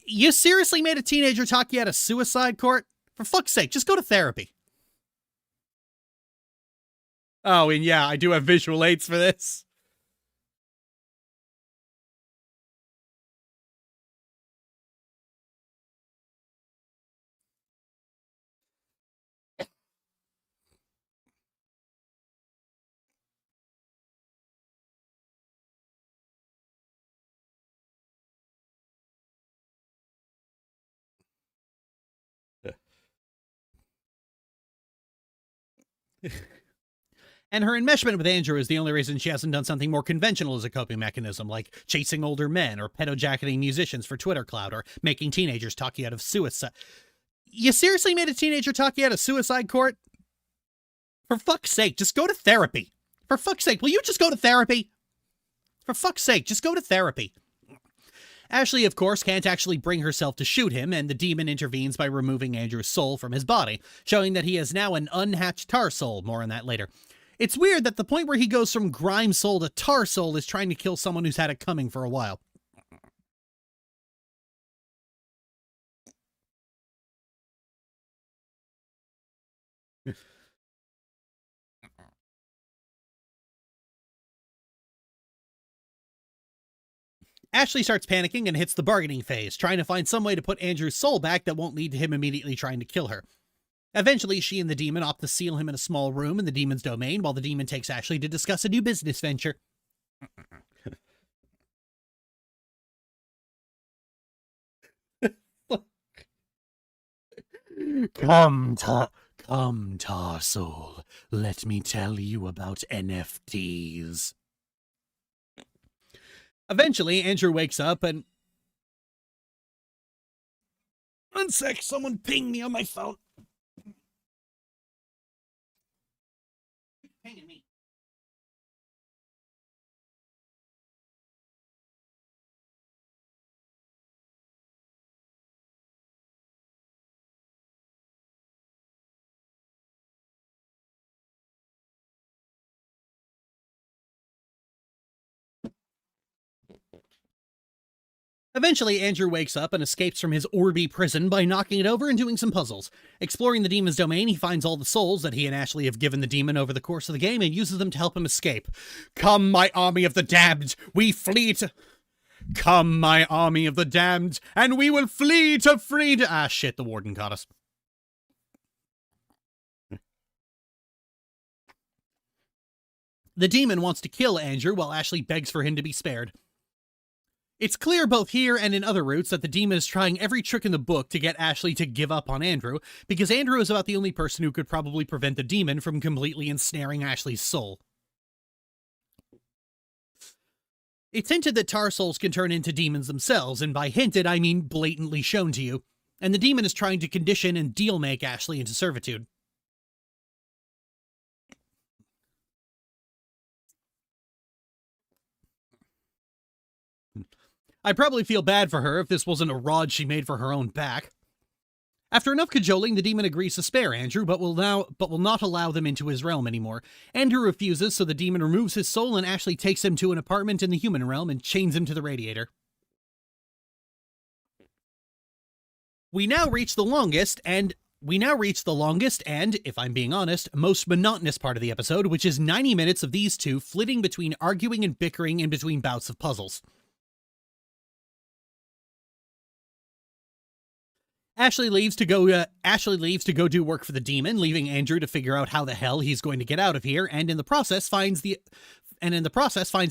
You seriously made a teenager talk you out of suicide, Court? For fuck's sake, just go to therapy. Oh, and yeah, I do have visual aids for this. And her enmeshment with Andrew is the only reason she hasn't done something more conventional as a coping mechanism, like chasing older men, or pedojacketing musicians for Twitter clout, or making teenagers talk you out of suicide. You seriously made a teenager talk you out of suicide, Court? For fuck's sake, just go to therapy. For fuck's sake, will you just go to therapy? For fuck's sake, just go to therapy. Ashley, of course, can't actually bring herself to shoot him, and the demon intervenes by removing Andrew's soul from his body, showing that he is now an unhatched tar soul. More on that later. It's weird that the point where he goes from grime soul to tar soul is trying to kill someone who's had it coming for a while. Ashley starts panicking and hits the bargaining phase, trying to find some way to put Andrew's soul back that won't lead to him immediately trying to kill her. Eventually, she and the demon opt to seal him in a small room in the demon's domain, while the demon takes Ashley to discuss a new business venture. Come, Tar Soul. Let me tell you about NFTs. Eventually, Andrew wakes up and... One sec, someone pinged me on my phone. Pinging me. Eventually, Andrew wakes up and escapes from his Orby prison by knocking it over and doing some puzzles. Exploring the demon's domain, he finds all the souls that he and Ashley have given the demon over the course of the game and uses them to help him escape. Come, my army of the damned, we flee to... Come, my army of the damned, and we will flee to freedom. Ah, shit, the warden caught us. The demon wants to kill Andrew while Ashley begs for him to be spared. It's clear both here and in other routes that the demon is trying every trick in the book to get Ashley to give up on Andrew, because Andrew is about the only person who could probably prevent the demon from completely ensnaring Ashley's soul. It's hinted that tar souls can turn into demons themselves, and by hinted I mean blatantly shown to you, and the demon is trying to condition and deal-make Ashley into servitude. I'd probably feel bad for her if this wasn't a rod she made for her own back. After enough cajoling, the demon agrees to spare Andrew, but will not allow them into his realm anymore. Andrew refuses, so the demon removes his soul and Ashley takes him to an apartment in the human realm and chains him to the radiator. We now reach the longest and, if I'm being honest, most monotonous part of the episode, which is 90 minutes of these two flitting between arguing and bickering in between bouts of puzzles. Ashley leaves to go do work for the demon, leaving Andrew to figure out how the hell he's going to get out of here, and in the process finds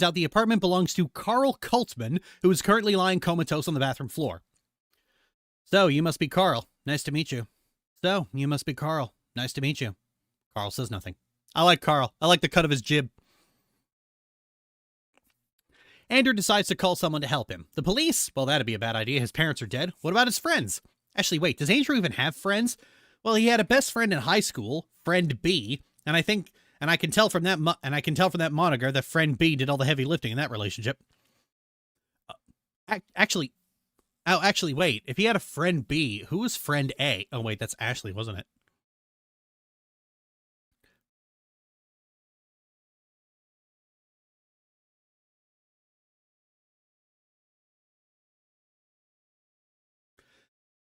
out the apartment belongs to Carl Kultman, who is currently lying comatose on the bathroom floor. So, you must be Carl. Nice to meet you. So, you must be Carl. Nice to meet you. Carl says nothing. I like Carl. I like the cut of his jib. Andrew decides to call someone to help him. The police? Well, that'd be a bad idea. His parents are dead. What about his friends? Actually, wait, does Andrew even have friends? Well, he had a best friend in high school, Friend B, and I can tell from that moniker that Friend B did all the heavy lifting in that relationship. Actually, wait, if he had a Friend B, who was Friend A? Oh, wait, that's Ashley, wasn't it?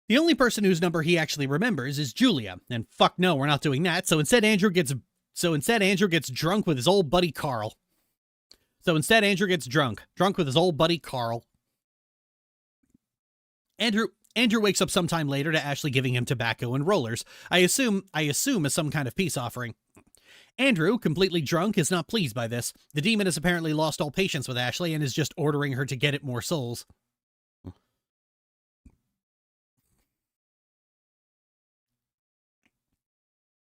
The only person whose number he actually remembers is Julia, and fuck no, we're not doing that. So instead, Andrew gets drunk with his old buddy Carl. Andrew wakes up sometime later to Ashley giving him tobacco and rollers. I assume as some kind of peace offering. Andrew, completely drunk, is not pleased by this. The demon has apparently lost all patience with Ashley and is just ordering her to get it more souls.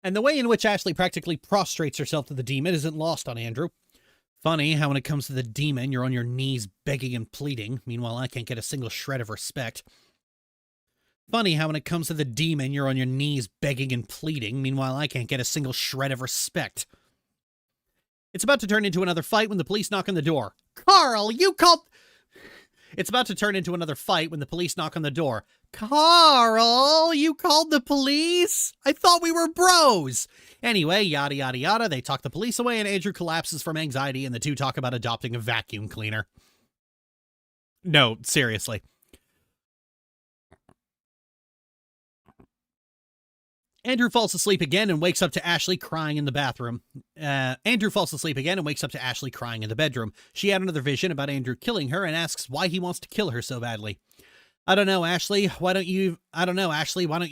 And the way in which Ashley practically prostrates herself to the demon isn't lost on Andrew. Funny how when it comes to the demon, you're on your knees begging and pleading. Meanwhile, I can't get a single shred of respect. Funny how when it comes to the demon, you're on your knees begging and pleading. Meanwhile, I can't get a single shred of respect. It's about to turn into another fight when the police knock on the door. Carl, you called... It's about to turn into another fight when the police knock on the door. Carl, you called the police? I thought we were bros. Anyway, yada yada yada, they talk the police away and Andrew collapses from anxiety and the two talk about adopting a vacuum cleaner. No, seriously. Andrew falls asleep again and wakes up to Ashley crying in the bathroom. Andrew falls asleep again and wakes up to Ashley crying in the bedroom. She had another vision about Andrew killing her and asks why he wants to kill her so badly. I don't know, Ashley. Why don't you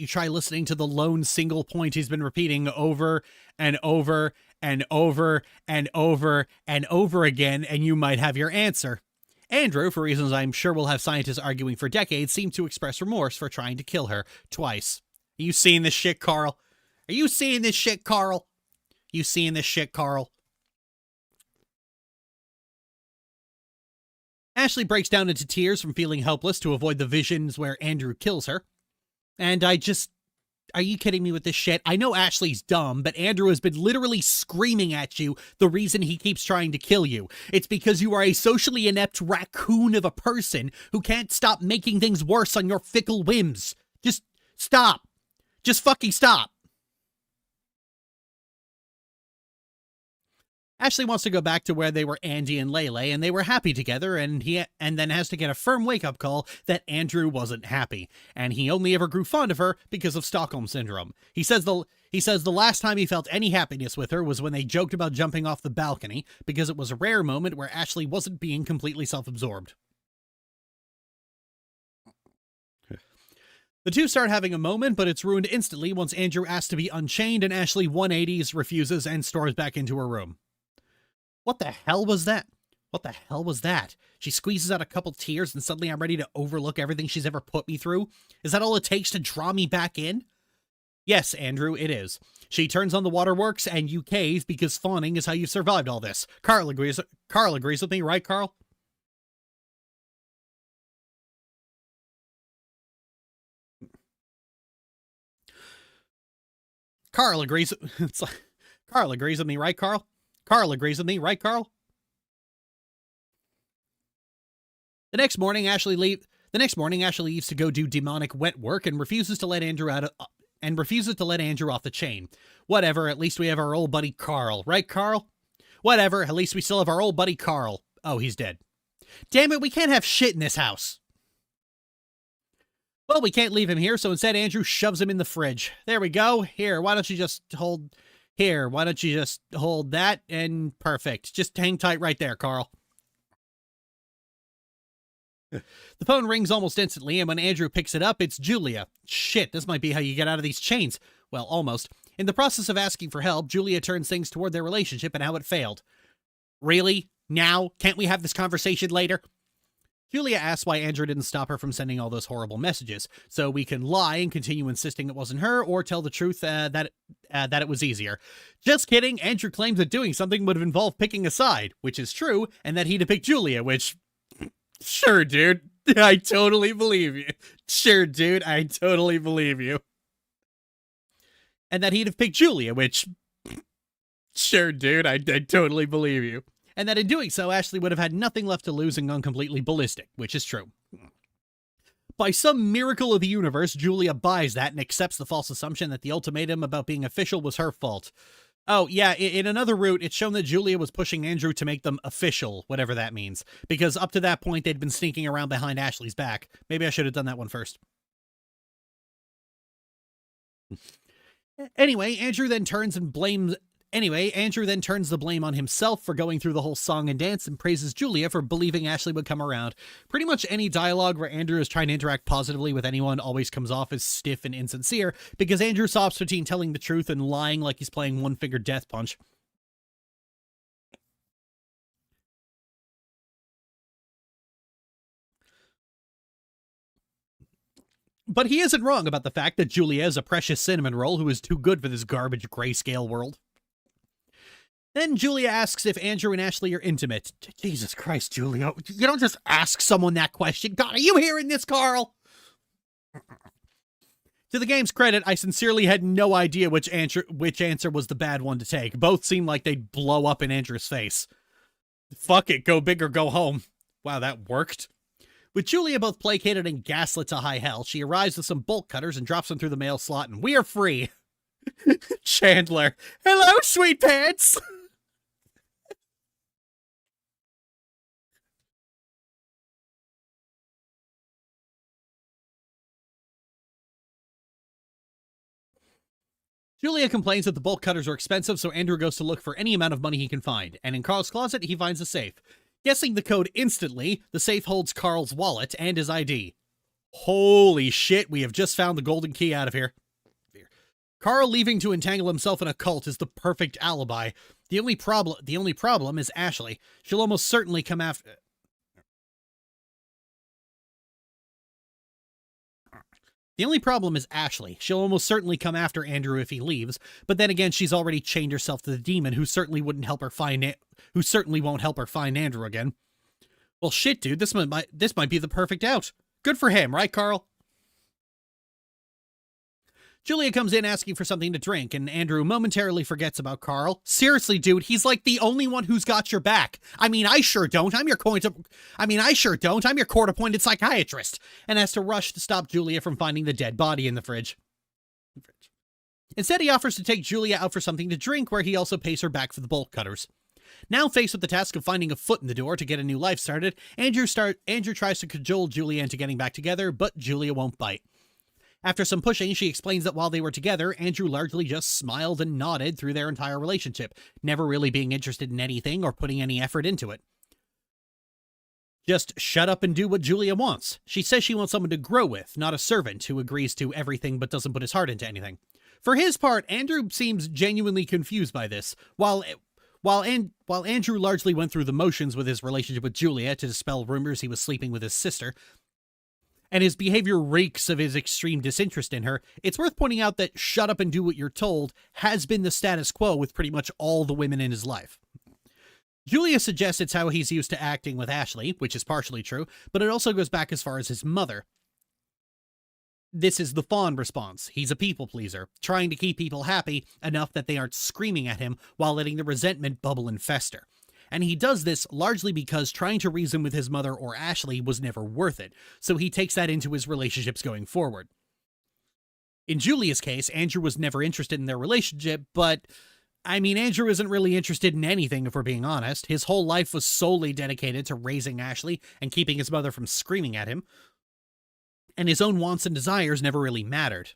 try listening to the lone single point he's been repeating over and over and over and over and over again, and you might have your answer. Andrew, for reasons I'm sure we'll have scientists arguing for decades, seemed to express remorse for trying to kill her twice. Are you seeing this shit, Carl? Are you seeing this shit, Carl? You seeing this shit, Carl? Ashley breaks down into tears from feeling helpless to avoid the visions where Andrew kills her. And are you kidding me with this shit? I know Ashley's dumb, but Andrew has been literally screaming at you the reason he keeps trying to kill you. It's because you are a socially inept raccoon of a person who can't stop making things worse on your fickle whims. Just stop. Just fucking stop. Ashley wants to go back to where they were Andy and Lele, and they were happy together, and then has to get a firm wake-up call that Andrew wasn't happy, and he only ever grew fond of her because of Stockholm Syndrome. He says the last time he felt any happiness with her was when they joked about jumping off the balcony, because it was a rare moment where Ashley wasn't being completely self-absorbed. The two start having a moment, but it's ruined instantly once Andrew asks to be unchained and Ashley 180s, refuses, and storms back into her room. What the hell was that? What the hell was that? She squeezes out a couple tears and suddenly I'm ready to overlook everything she's ever put me through? Is that all it takes to draw me back in? Yes, Andrew, it is. She turns on the waterworks and you cave because fawning is how you've survived all this. Carl agrees with me, right, Carl? Carl agrees with me, right, Carl? Carl agrees with me, right, Carl? The next morning, Ashley leaves to go do demonic wet work and refuses to let Andrew off the chain. Whatever, at least we have our old buddy Carl. Right, Carl? Whatever, at least we still have our old buddy Carl. Oh, he's dead. Damn it, we can't have shit in this house. Well, we can't leave him here, so instead Andrew shoves him in the fridge. There we go. Here, why don't you just hold that, and perfect. Just hang tight right there, Carl. The phone rings almost instantly, and when Andrew picks it up, it's Julia. Shit, this might be how you get out of these chains. Well, almost. In the process of asking for help, Julia turns things toward their relationship and how it failed. Really? Now? Can't we have this conversation later? Julia asks why Andrew didn't stop her from sending all those horrible messages, so we can lie and continue insisting it wasn't her, or tell the truth that it was easier. Just kidding, Andrew claims that doing something would have involved picking a side, which is true, and that he'd have picked Julia, which... Sure, dude. I totally believe you. Sure, dude. I totally believe you. And that he'd have picked Julia, which... Sure, dude. I totally believe you. And that in doing so, Ashley would have had nothing left to lose and gone completely ballistic, which is true. By some miracle of the universe, Julia buys that and accepts the false assumption that the ultimatum about being official was her fault. Oh, yeah, in another route, it's shown that Julia was pushing Andrew to make them official, whatever that means. Because up to that point, they'd been sneaking around behind Ashley's back. Maybe I should have done that one first. Anyway, Andrew then turns the blame on himself for going through the whole song and dance and praises Julia for believing Ashley would come around. Pretty much any dialogue where Andrew is trying to interact positively with anyone always comes off as stiff and insincere, because Andrew stops between telling the truth and lying like he's playing one-finger death punch. But he isn't wrong about the fact that Julia is a precious cinnamon roll who is too good for this garbage grayscale world. Then Julia asks if Andrew and Ashley are intimate. Jesus Christ, Julia. You don't just ask someone that question. God, are you hearing this, Carl? To the game's credit, I sincerely had no idea which answer was the bad one to take. Both seemed like they'd blow up in Andrew's face. Fuck it, go big or go home. Wow, that worked. With Julia both placated and gaslit to high hell, she arrives with some bolt cutters and drops them through the mail slot, and we are free. Chandler. Hello, sweet pants! Julia complains that the bolt cutters are expensive, so Andrew goes to look for any amount of money he can find, and in Carl's closet, he finds a safe. Guessing the code instantly, the safe holds Carl's wallet and his ID. Holy shit, we have just found the golden key out of here. Carl leaving to entangle himself in a cult is the perfect alibi. The only problem is Ashley. She'll almost certainly come after... The only problem is Ashley. She'll almost certainly come after Andrew if he leaves, but then again, she's already chained herself to the demon, who certainly won't help her find Andrew again. Well, shit, dude, this might be the perfect out. Good for him, right, Carl? Julia comes in asking for something to drink, and Andrew momentarily forgets about Carl. Seriously, dude, he's like the only one who's got your back. I mean, I sure don't. I'm your court-appointed psychiatrist, and has to rush to stop Julia from finding the dead body in the fridge. Instead, he offers to take Julia out for something to drink, where he also pays her back for the bolt cutters. Now faced with the task of finding a foot in the door to get a new life started, Andrew tries to cajole Julia into getting back together, but Julia won't bite. After some pushing, she explains that while they were together, Andrew largely just smiled and nodded through their entire relationship, never really being interested in anything or putting any effort into it. Just shut up and do what Julia wants. She says she wants someone to grow with, not a servant who agrees to everything but doesn't put his heart into anything. For his part, Andrew seems genuinely confused by this. While Andrew largely went through the motions with his relationship with Julia to dispel rumors he was sleeping with his sister, and his behavior reeks of his extreme disinterest in her, it's worth pointing out that shut up and do what you're told has been the status quo with pretty much all the women in his life. Julia suggests it's how he's used to acting with Ashley, which is partially true, but it also goes back as far as his mother. This is the fawn response. He's a people pleaser, trying to keep people happy enough that they aren't screaming at him while letting the resentment bubble and fester. and he does this largely because trying to reason with his mother or Ashley was never worth it, so he takes that into his relationships going forward. In Julia's case, Andrew was never interested in their relationship, but I mean, Andrew isn't really interested in anything, if we're being honest. His whole life was solely dedicated to raising Ashley and keeping his mother from screaming at him, and his own wants and desires never really mattered.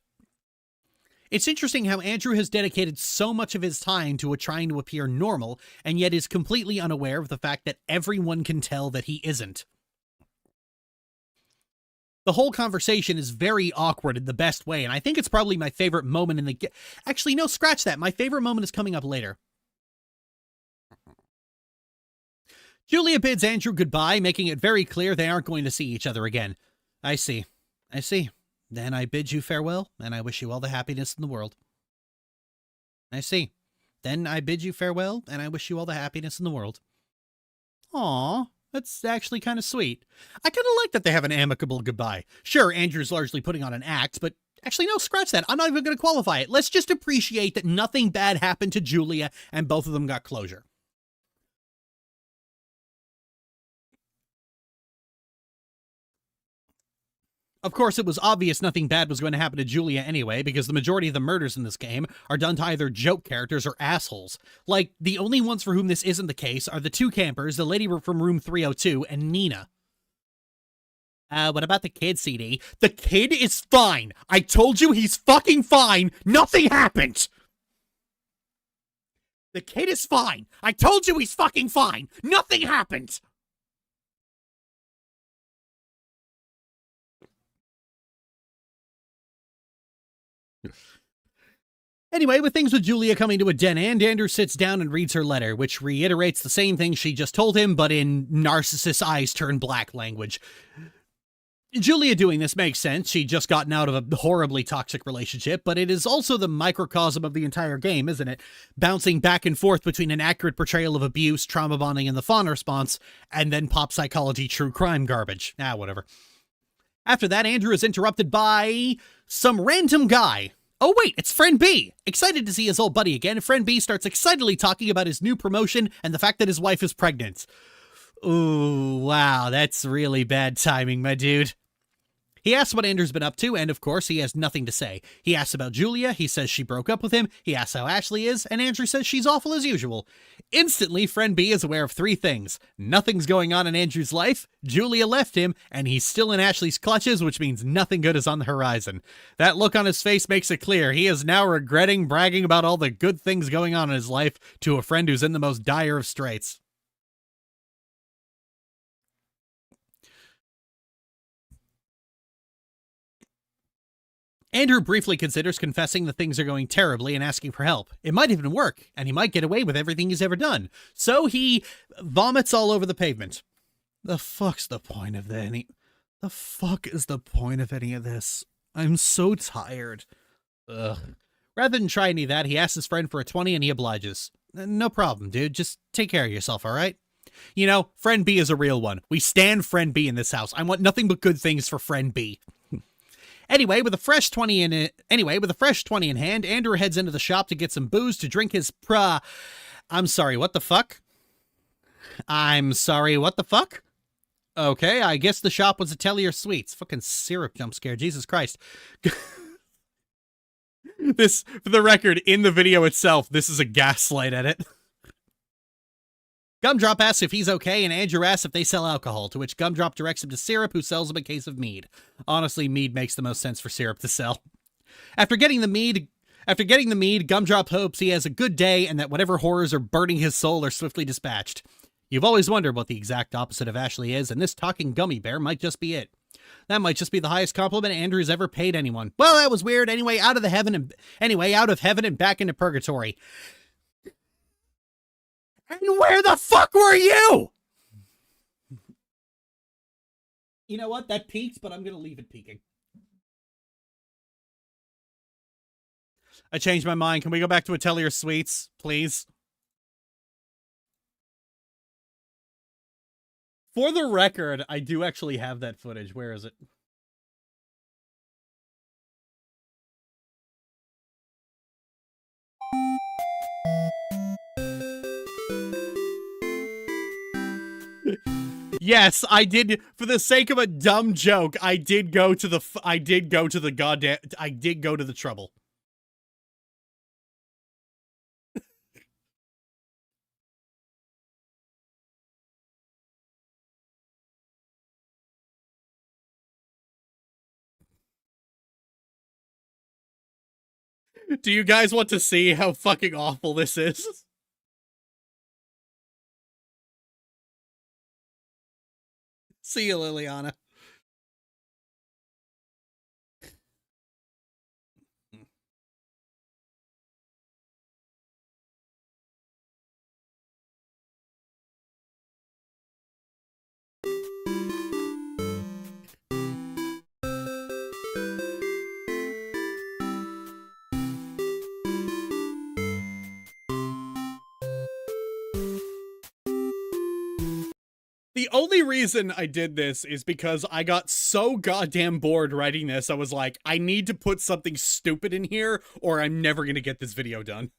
It's interesting how Andrew has dedicated so much of his time to trying to appear normal, and yet is completely unaware of the fact that everyone can tell that he isn't. The whole conversation is very awkward in the best way, and I think it's probably my favorite moment in the game. Actually, no, scratch that. My favorite moment is coming up later. Julia bids Andrew goodbye, making it very clear they aren't going to see each other again. I see. Then I bid you farewell, and I wish you all the happiness in the world. I see. Then I bid you farewell, and I wish you all the happiness in the world. Aww. That's actually kind of sweet. I kind of like that they have an amicable goodbye. Sure, Andrew's largely putting on an act, but actually, no, scratch that. I'm not even going to qualify it. Let's just appreciate that nothing bad happened to Julia and both of them got closure. Of course, it was obvious nothing bad was going to happen to Julia anyway, because the majority of the murders in this game are done to either joke characters or assholes. Like, the only ones for whom this isn't the case are the two campers, the lady from room 302, and Nina. What about the kid, CD? The kid is fine! I told you he's fucking fine! Nothing happened! The kid is fine! I told you he's fucking fine! Nothing happened! Anyway, with things with Julia coming to a dead end, Andrew sits down and reads her letter, which reiterates the same thing she just told him, but in narcissist eyes turn black language. Julia doing this makes sense. She'd just gotten out of a horribly toxic relationship, but it is also the microcosm of the entire game, isn't it? Bouncing back and forth between an accurate portrayal of abuse, trauma bonding, and the fawn response, and then pop psychology true crime garbage. Whatever. After that, Andrew is interrupted by some random guy. Oh wait, it's Friend B! Excited to see his old buddy again, Friend B starts excitedly talking about his new promotion and the fact that his wife is pregnant. Ooh, wow, that's really bad timing, my dude. He asks what Andrew's been up to, and of course, he has nothing to say. He asks about Julia, he says she broke up with him, he asks how Ashley is, and Andrew says she's awful as usual. Instantly, Friend B is aware of three things. Nothing's going on in Andrew's life, Julia left him, and he's still in Ashley's clutches, which means nothing good is on the horizon. That look on his face makes it clear he is now regretting bragging about all the good things going on in his life to a friend who's in the most dire of straits. Andrew briefly considers confessing that things are going terribly and asking for help. It might even work, and he might get away with everything he's ever done. So he vomits all over the pavement. The fuck's the point of that? The fuck is the point of any of this? I'm so tired. Ugh. Rather than try any of that, he asks his friend for a 20 and he obliges. No problem, dude. Just take care of yourself, all right? You know, Friend B is a real one. We stand Friend B in this house. I want nothing but good things for Friend B. Anyway, with a fresh 20 in hand, Andrew heads into the shop to get some booze to drink his I'm sorry, what the fuck? I'm sorry, what the fuck? Okay, I guess the shop was Atelier Sweets. Fucking syrup jump scare, Jesus Christ. This, for the record, in the video itself, this is a gaslight edit. Gumdrop asks if he's okay, and Andrew asks if they sell alcohol, to which Gumdrop directs him to Syrup, who sells him a case of mead. Honestly, mead makes the most sense for Syrup to sell. After getting the mead, Gumdrop hopes he has a good day and that whatever horrors are burning his soul are swiftly dispatched. You've always wondered what the exact opposite of Ashley is, and this talking gummy bear might just be it. That might just be the highest compliment Andrew's ever paid anyone. Well, that was weird. Anyway, out of heaven and back into purgatory. And where the fuck were you? You know what? That peaked, but I'm going to leave it peaking. I changed my mind. Can we go back to Atelier Sweets, please? For the record, I do actually have that footage. Where is it? Yes, I did. For the sake of a dumb joke, I did go to the trouble. Do you guys want to see how fucking awful this is? See you, Liliana. The only reason I did this is because I got so goddamn bored writing this. I was like, I need to put something stupid in here or I'm never going to get this video done.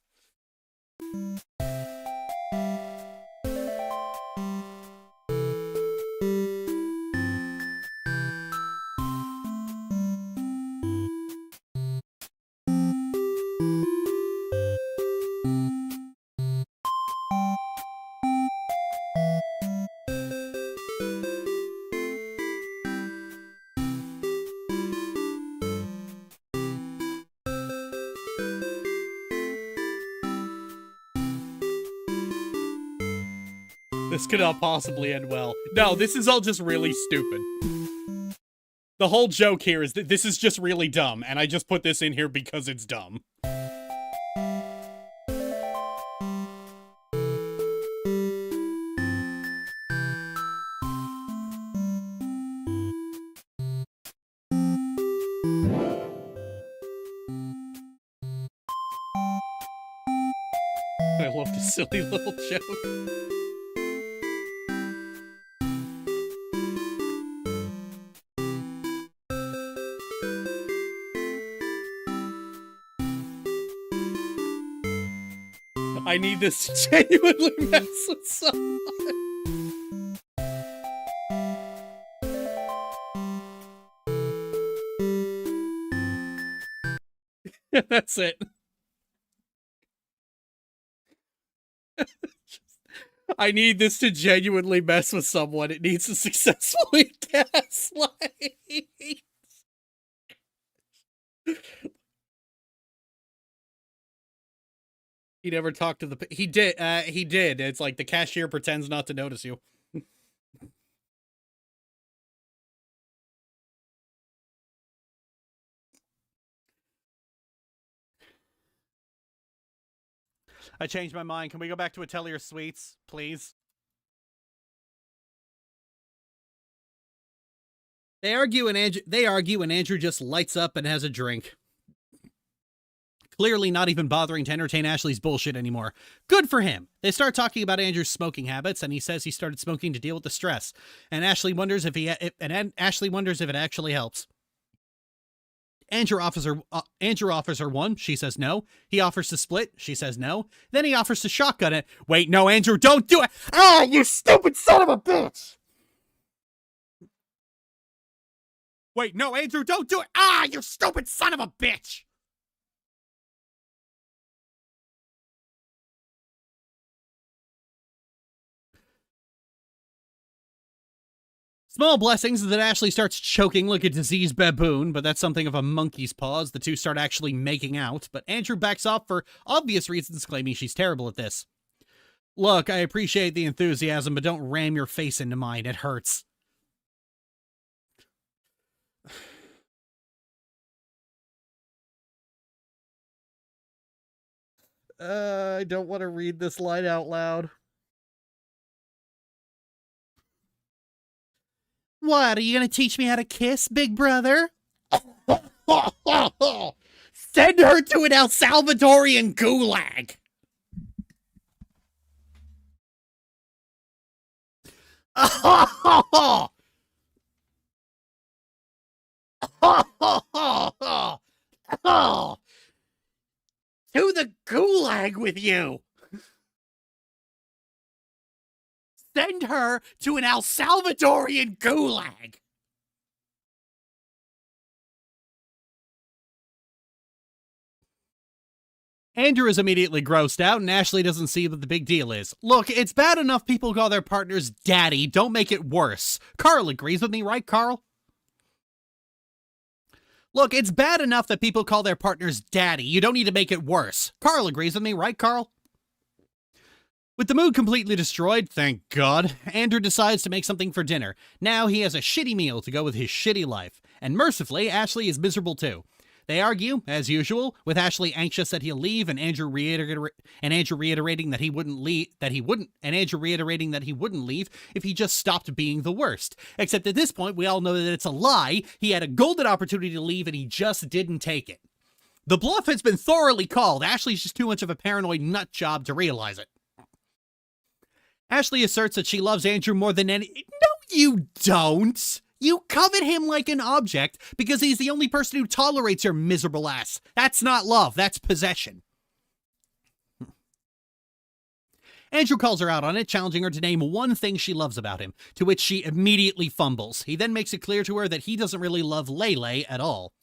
This could not possibly end well. No, this is all just really stupid. The whole joke here is that this is just really dumb, and I just put this in here because it's dumb. I love the silly little joke. I need this to genuinely mess with someone. That's it. I need this to genuinely mess with someone. It needs to successfully gaslight. He never talked to the... He did. It's like the cashier pretends not to notice you. I changed my mind. Can we go back to Atelier Suites, please? They argue and Andrew just lights up and has a drink. Clearly not even bothering to entertain Ashley's bullshit anymore. Good for him. They start talking about Andrew's smoking habits, and he says he started smoking to deal with the stress. And Ashley wonders if it actually helps. Andrew offers her one. She says no. He offers to split. She says no. Then he offers to shotgun it. Wait, no, Andrew, don't do it. Ah, you stupid son of a bitch. Wait, no, Andrew, don't do it. Ah, you stupid son of a bitch. Small blessings is that Ashley starts choking like a diseased baboon, but that's something of a monkey's paws. The two start actually making out, but Andrew backs off for obvious reasons, claiming she's terrible at this. Look, I appreciate the enthusiasm, but don't ram your face into mine. It hurts. I don't want to read this line out loud. What, are you going to teach me how to kiss, big brother? Send her to an El Salvadorian gulag. To the gulag with you. send her to an El Salvadorian gulag. Andrew is immediately grossed out, and Ashley doesn't see what the big deal is. Look, it's bad enough people call their partners daddy. Don't make it worse. Carl agrees with me, right, Carl? Look, it's bad enough that people call their partners daddy. You don't need to make it worse. Carl agrees with me, right, Carl? With the mood completely destroyed, thank God, Andrew decides to make something for dinner. Now he has a shitty meal to go with his shitty life. And mercifully, Ashley is miserable too. They argue, as usual, with Ashley anxious that he'll leave, and Andrew reiterating that he wouldn't leave, and Andrew reiterating that he wouldn't leave if he just stopped being the worst. Except at this point, we all know that it's a lie. He had a golden opportunity to leave, and he just didn't take it. The bluff has been thoroughly called. Ashley's just too much of a paranoid nut job to realize it. Ashley asserts that she loves Andrew more than any— No, you don't! You covet him like an object because he's the only person who tolerates your miserable ass. That's not love, that's possession. Andrew calls her out on it, challenging her to name one thing she loves about him, to which she immediately fumbles. He then makes it clear to her that he doesn't really love Lele at all.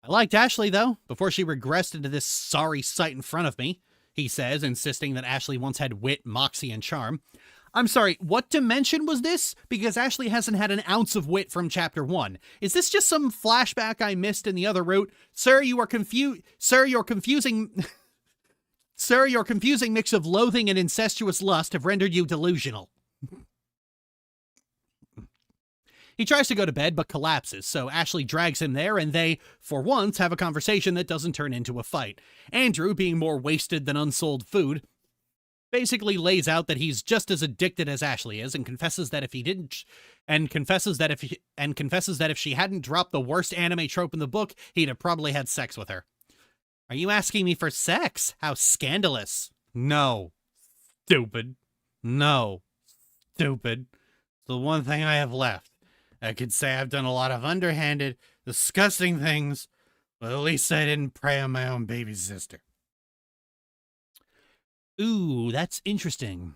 I liked Ashley, though, before she regressed into this sorry sight in front of me, he says, insisting that Ashley once had wit, moxie, and charm. I'm sorry, what dimension was this? Because Ashley hasn't had an ounce of wit from Chapter 1. Is this just some flashback I missed in the other route? Sir, you're confusing mix of loathing and incestuous lust have rendered you delusional. He tries to go to bed, but collapses, so Ashley drags him there, and they, for once, have a conversation that doesn't turn into a fight. Andrew, being more wasted than unsold food, basically lays out that he's just as addicted as Ashley is, and confesses that if she hadn't dropped the worst anime trope in the book, he'd have probably had sex with her. Are you asking me for sex? How scandalous. No. Stupid. No. Stupid. It's the one thing I have left. I could say I've done a lot of underhanded, disgusting things, but at least I didn't prey on my own baby sister. Ooh, that's interesting.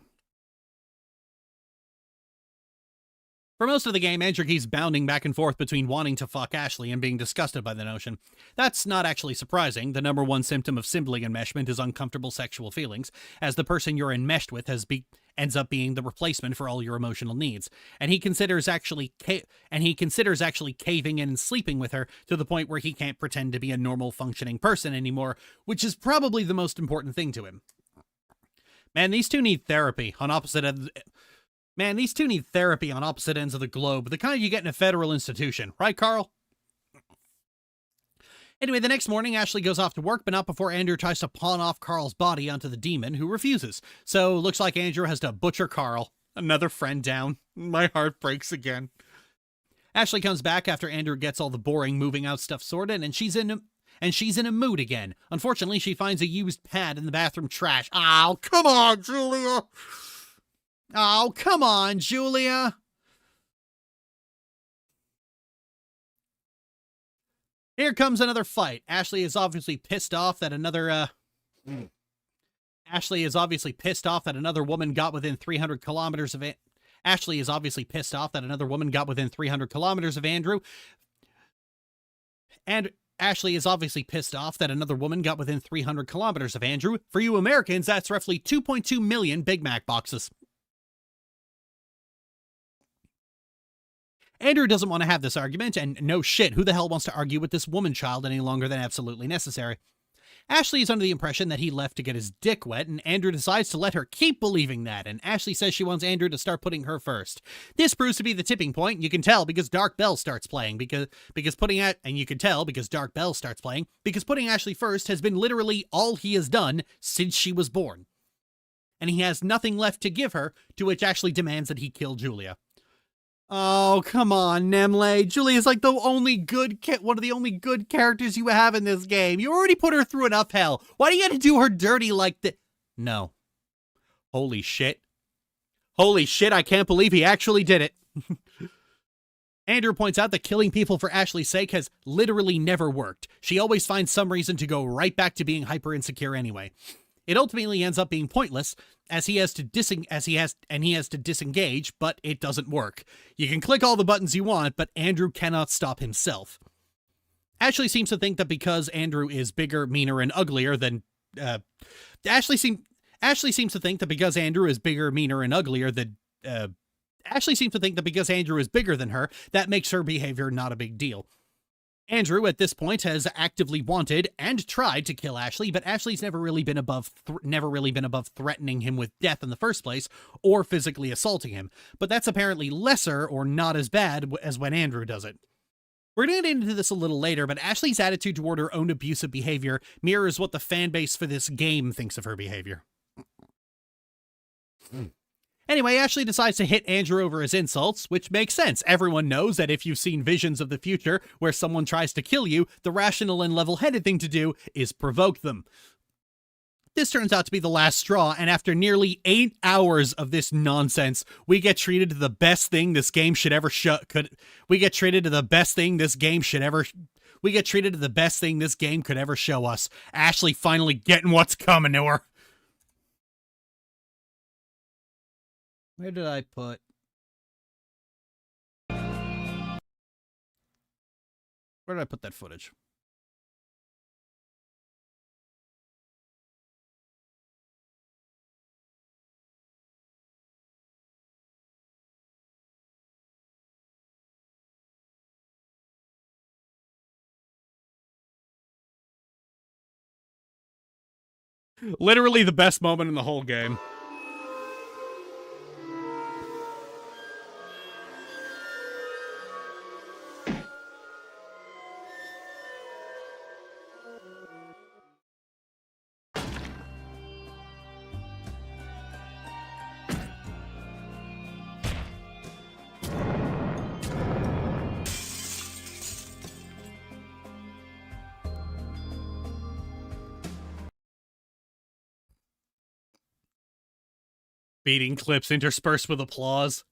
For most of the game, Andrew keeps bounding back and forth between wanting to fuck Ashley and being disgusted by the notion. That's not actually surprising. The number one symptom of sibling enmeshment is uncomfortable sexual feelings, as the person you're enmeshed with ends up being the replacement for all your emotional needs. And he considers actually caving in and sleeping with her to the point where he can't pretend to be a normal functioning person anymore, which is probably the most important thing to him. Man, these two need therapy on opposite ends. Man, these two need therapy on opposite ends of the globe, the kind you get in a federal institution. Right, Carl? Anyway, the next morning, Ashley goes off to work, but not before Andrew tries to pawn off Carl's body onto the demon, who refuses. So, looks like Andrew has to butcher Carl. Another friend down. My heart breaks again. Ashley comes back after Andrew gets all the boring moving out stuff sorted, and she's in a mood again. Unfortunately, she finds a used pad in the bathroom trash. Oh, come on, Julia! Oh, come on, Julia! Here comes another fight. Ashley is obviously pissed off that another woman got within 300 kilometers of it. Ashley is obviously pissed off that another woman got within 300 kilometers of Andrew. And Ashley is obviously pissed off that another woman got within 300 kilometers of Andrew. For you Americans, that's roughly 2.2 million Big Mac boxes. Andrew doesn't want to have this argument, and no shit, who the hell wants to argue with this woman child any longer than absolutely necessary? Ashley is under the impression that he left to get his dick wet, and Andrew decides to let her keep believing that, and Ashley says she wants Andrew to start putting her first. This proves to be the tipping point, you can tell because Dark Bell starts playing, because putting Ashley first has been literally all he has done since she was born. And he has nothing left to give her, to which Ashley demands that he kill Julia. Oh, come on, Nemle. Julia's like one of the only good characters you have in this game. You already put her through enough hell. Why do you gotta do her dirty like that? No. Holy shit. Holy shit, I can't believe he actually did it. Andrew points out that killing people for Ashley's sake has literally never worked. She always finds some reason to go right back to being hyper insecure anyway. It ultimately ends up being pointless, as he has to disengage, but it doesn't work. You can click all the buttons you want, but Andrew cannot stop himself. Ashley seems to think that because Andrew is bigger, meaner, and uglier than Ashley seems to think that because Andrew is bigger, meaner, and uglier than Ashley seems to think that because Andrew is bigger than her, that makes her behavior not a big deal. Andrew, at this point, has actively wanted and tried to kill Ashley, but Ashley's never really been above threatening him with death in the first place, or physically assaulting him. But that's apparently lesser or not as bad as when Andrew does it. We're going to get into this a little later, but Ashley's attitude toward her own abusive behavior mirrors what the fan base for this game thinks of her behavior. Anyway, Ashley decides to hit Andrew over his insults, which makes sense. Everyone knows that if you've seen visions of the future where someone tries to kill you, the rational and level-headed thing to do is provoke them. This turns out to be the last straw, and after nearly 8 hours of this nonsense, we get treated to the best thing this game should ever we get treated to the best thing this game could ever show us. Ashley finally getting what's coming to her. Where did I put? Where did I put that footage? Literally the best moment in the whole game. Beating clips interspersed with applause.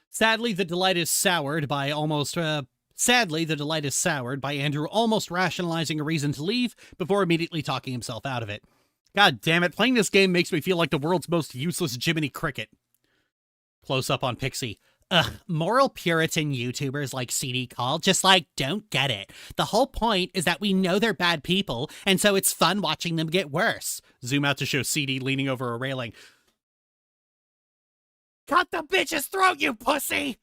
Sadly, the delight is soured by Andrew almost rationalizing a reason to leave before immediately talking himself out of it. God damn it, playing this game makes me feel like the world's most useless Jiminy Cricket. Close up on Pixie. Ugh, moral Puritan YouTubers like CD Call just don't get it. The whole point is that we know they're bad people, and so it's fun watching them get worse. Zoom out to show CD leaning over a railing. Cut the bitch's throat, you pussy!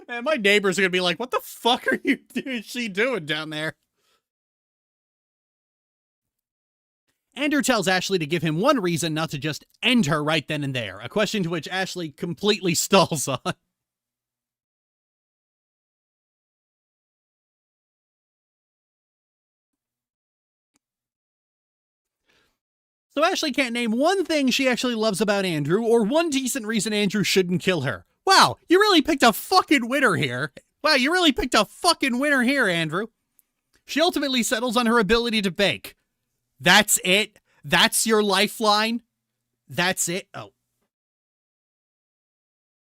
Man, my neighbors are gonna be like, what the fuck is she doing down there? Andrew tells Ashley to give him one reason not to just end her right then and there, a question to which Ashley completely stalls on. So Ashley can't name one thing she actually loves about Andrew, or one decent reason Andrew shouldn't kill her. Wow, you really picked a fucking winner here. Andrew. She ultimately settles on her ability to bake. That's it? That's your lifeline? That's it? Oh.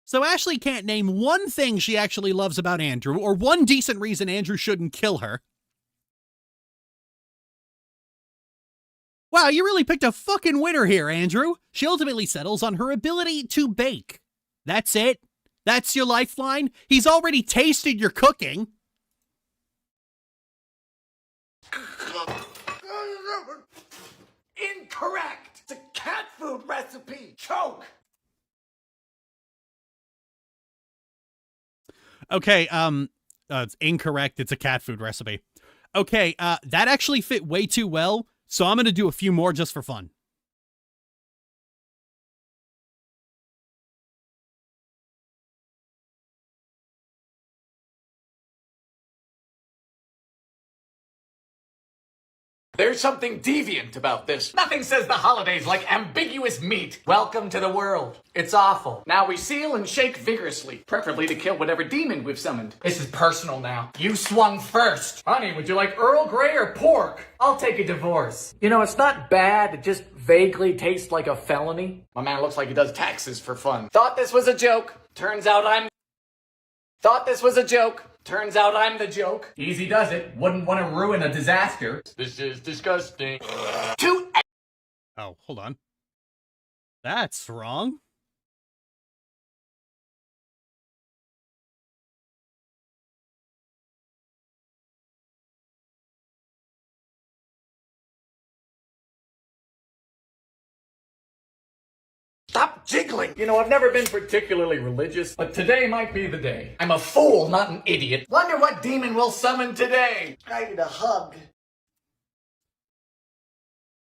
So Ashley can't name one thing she actually loves about Andrew, or one decent reason Andrew shouldn't kill her. Wow, you really picked a fucking winner here, Andrew. She ultimately settles on her ability to bake. That's it? That's your lifeline? He's already tasted your cooking. Incorrect! It's a cat food recipe! Choke! Okay, it's incorrect. It's a cat food recipe. Okay, that actually fit way too well. So I'm going to do a few more just for fun. There's something deviant about this. Nothing says the holidays like ambiguous meat. Welcome to the world. It's awful. Now we seal and shake vigorously, preferably to kill whatever demon we've summoned. This is personal now. You swung first. Honey, would you like Earl Grey or pork? I'll take a divorce. You know, it's not bad. It just vaguely tastes like a felony. My man looks like he does taxes for fun. Thought this was a joke. Turns out Turns out I'm the joke. Easy does it. Wouldn't want to ruin a disaster. This is disgusting. Oh, hold on. That's wrong. Stop jiggling! You know, I've never been particularly religious, but today might be the day. I'm a fool, not an idiot. Wonder what demon will summon today. I need a hug.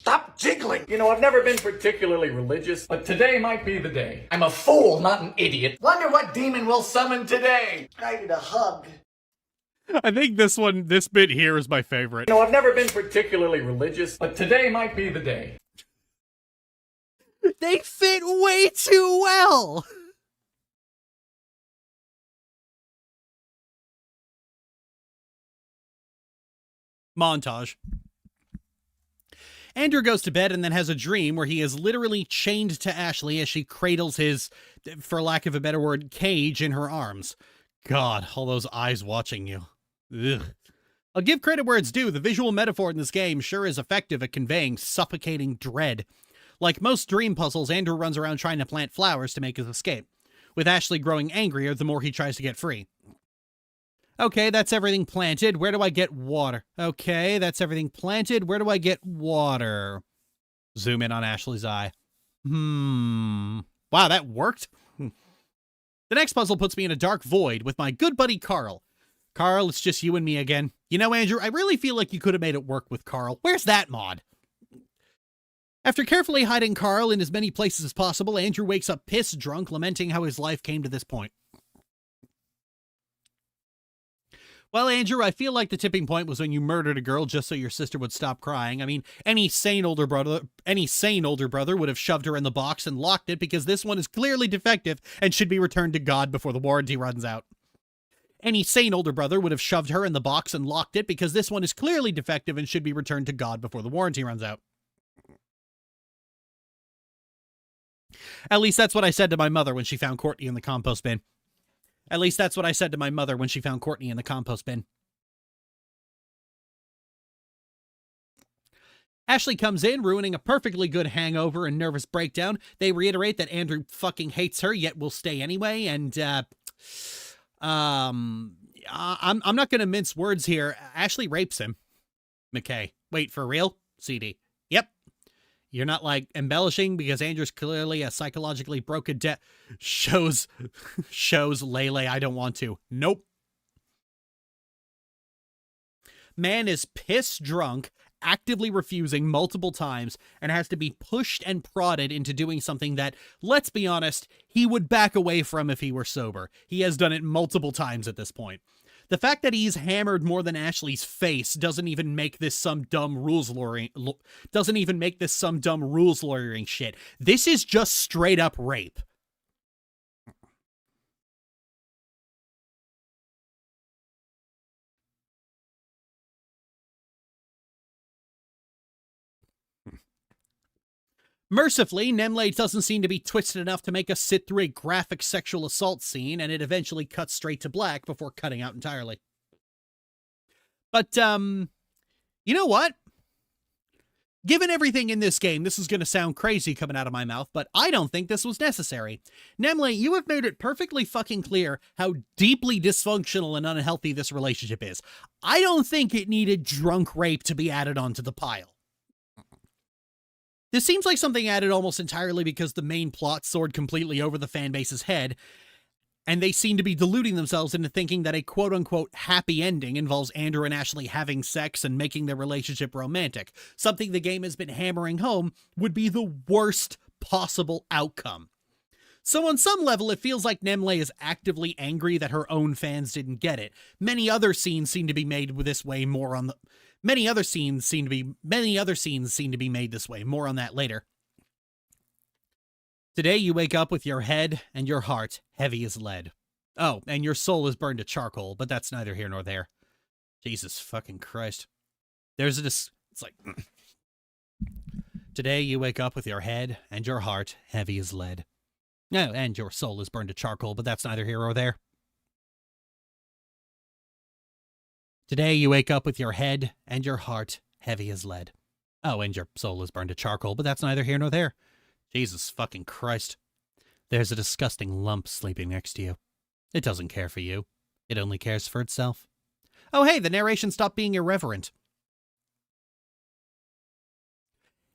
Stop jiggling! You know, I've never been particularly religious, but today might be the day. I'm a fool, not an idiot. Wonder what demon will summon today. I need a hug. I think this bit here is my favorite. You know, I've never been particularly religious, but today might be the day. They fit way too well. Montage. Andrew goes to bed and then has a dream where he is literally chained to Ashley as she cradles his, for lack of a better word, cage in her arms. God, all those eyes watching you. Ugh. I'll give credit where it's due. The visual metaphor in this game sure is effective at conveying suffocating dread. Like most dream puzzles, Andrew runs around trying to plant flowers to make his escape, with Ashley growing angrier the more he tries to get free. Okay, that's everything planted. Where do I get water? Okay, that's everything planted. Where do I get water? Zoom in on Ashley's eye. Wow, that worked. The next puzzle puts me in a dark void with my good buddy Carl. Carl, it's just you and me again. You know, Andrew, I really feel like you could have made it work with Carl. Where's that mod? After carefully hiding Carl in as many places as possible, Andrew wakes up piss drunk, lamenting how his life came to this point. Well, Andrew, I feel like the tipping point was when you murdered a girl just so your sister would stop crying. I mean, any sane older brother would have shoved her in the box and locked it because this one is clearly defective and should be returned to God before the warranty runs out. Any sane older brother would have shoved her in the box and locked it because this one is clearly defective and should be returned to God before the warranty runs out. At least that's what I said to my mother when she found Courtney in the compost bin. At least that's what I said to my mother when she found Courtney in the compost bin. Ashley comes in, ruining a perfectly good hangover and nervous breakdown. They reiterate that Andrew fucking hates her, yet will stay anyway, and, I'm not gonna mince words here. Ashley rapes him. McKay. Wait, for real? CD. Yep. You're not, like, embellishing because Andrew's clearly a psychologically broken shows Lele, I don't want to. Nope. Man is piss drunk, actively refusing multiple times, and has to be pushed and prodded into doing something that, let's be honest, he would back away from if he were sober. He has done it multiple times at this point. The fact that he's hammered more than Ashley's face doesn't even make this some dumb rules lawyering shit. This is just straight up rape. Mercifully, Nemle doesn't seem to be twisted enough to make us sit through a graphic sexual assault scene, and it eventually cuts straight to black before cutting out entirely. But, you know what? Given everything in this game, this is going to sound crazy coming out of my mouth, but I don't think this was necessary. Nemle, you have made it perfectly fucking clear how deeply dysfunctional and unhealthy this relationship is. I don't think it needed drunk rape to be added onto the pile. This seems like something added almost entirely because the main plot soared completely over the fanbase's head, and they seem to be deluding themselves into thinking that a quote-unquote happy ending involves Andrew and Ashley having sex and making their relationship romantic, something the game has been hammering home would be the worst possible outcome. So on some level, it feels like Nemle is actively angry that her own fans didn't get it. Many other scenes seem to be made this way more on the... Many other scenes seem to be made this way. More on that later. Today you wake up with your head and your heart heavy as lead. Oh, and your soul is burned to charcoal, but that's neither here nor there. Jesus fucking Christ. It's like... Today you wake up with your head and your heart heavy as lead. No, and your soul is burned to charcoal, but that's neither here nor there. Today you wake up with your head and your heart heavy as lead. Oh, and your soul is burned to charcoal, but that's neither here nor there. Jesus fucking Christ. There's a disgusting lump sleeping next to you. It doesn't care for you. It only cares for itself. Oh hey, the narration stopped being irreverent.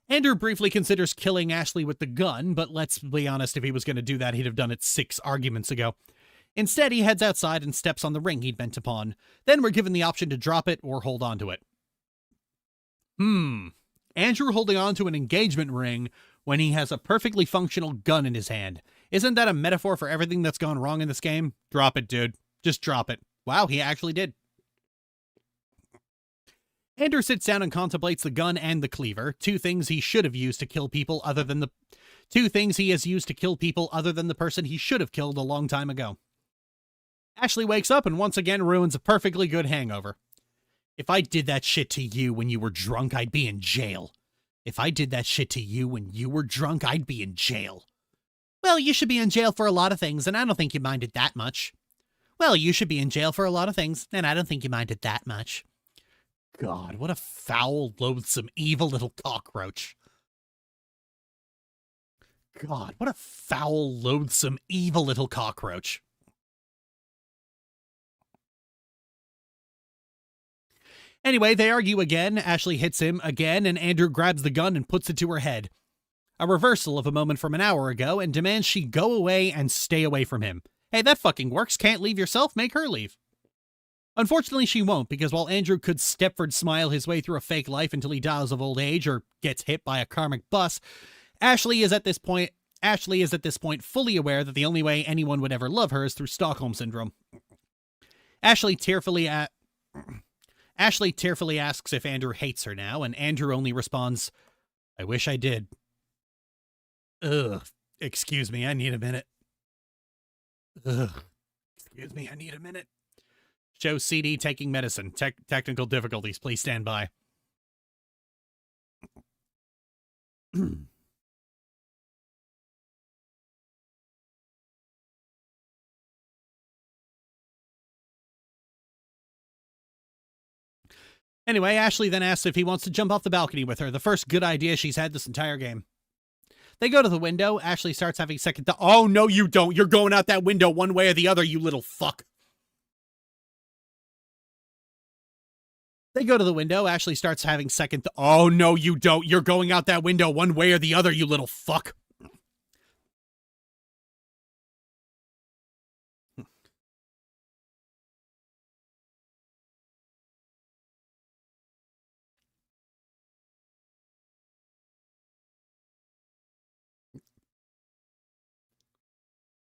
Andrew briefly considers killing Ashley with the gun, but let's be honest, if he was going to do that, he'd have done it 6 arguments ago. Instead, he heads outside and steps on the ring he'd bent upon. Then we're given the option to drop it or hold on to it. Andrew holding on to an engagement ring when he has a perfectly functional gun in his hand. Isn't that a metaphor for everything that's gone wrong in this game? Drop it, dude. Just drop it. Wow, he actually did. Andrew sits down and contemplates the gun and the cleaver, 2 things he should have used to kill people other than the 2 things he has used to kill people other than the person he should have killed a long time ago. Ashley wakes up and once again ruins a perfectly good hangover. If I did that shit to you when you were drunk, I'd be in jail. If I did that shit to you when you were drunk, I'd be in jail. Well, you should be in jail for a lot of things, and I don't think you minded that much. Well, you should be in jail for a lot of things, and I don't think you minded that much. God, what a foul, loathsome, evil little cockroach. God, what a foul, loathsome, evil little cockroach. Anyway, they argue again, Ashley hits him again, and Andrew grabs the gun and puts it to her head. A reversal of a moment from an hour ago, and demands she go away and stay away from him. Hey, that fucking works. Can't leave yourself, make her leave. Unfortunately, she won't, because while Andrew could Stepford smile his way through a fake life until he dies of old age or gets hit by a karmic bus, Ashley is at this point fully aware that the only way anyone would ever love her is through Stockholm Syndrome. Ashley tearfully asks if Andrew hates her now, and Andrew only responds, "I wish I did." Ugh. Excuse me, I need a minute. Ugh. Excuse me, I need a minute. Show CD taking medicine. Technical difficulties. Please stand by. Anyway, Ashley then asks if he wants to jump off the balcony with her, the first good idea she's had this entire game. They go to the window. Ashley starts having second thoughts. Oh, no, you don't. You're going out that window one way or the other, you little fuck. They go to the window. Ashley starts having second thoughts. Oh, no, you don't. You're going out that window one way or the other, you little fuck.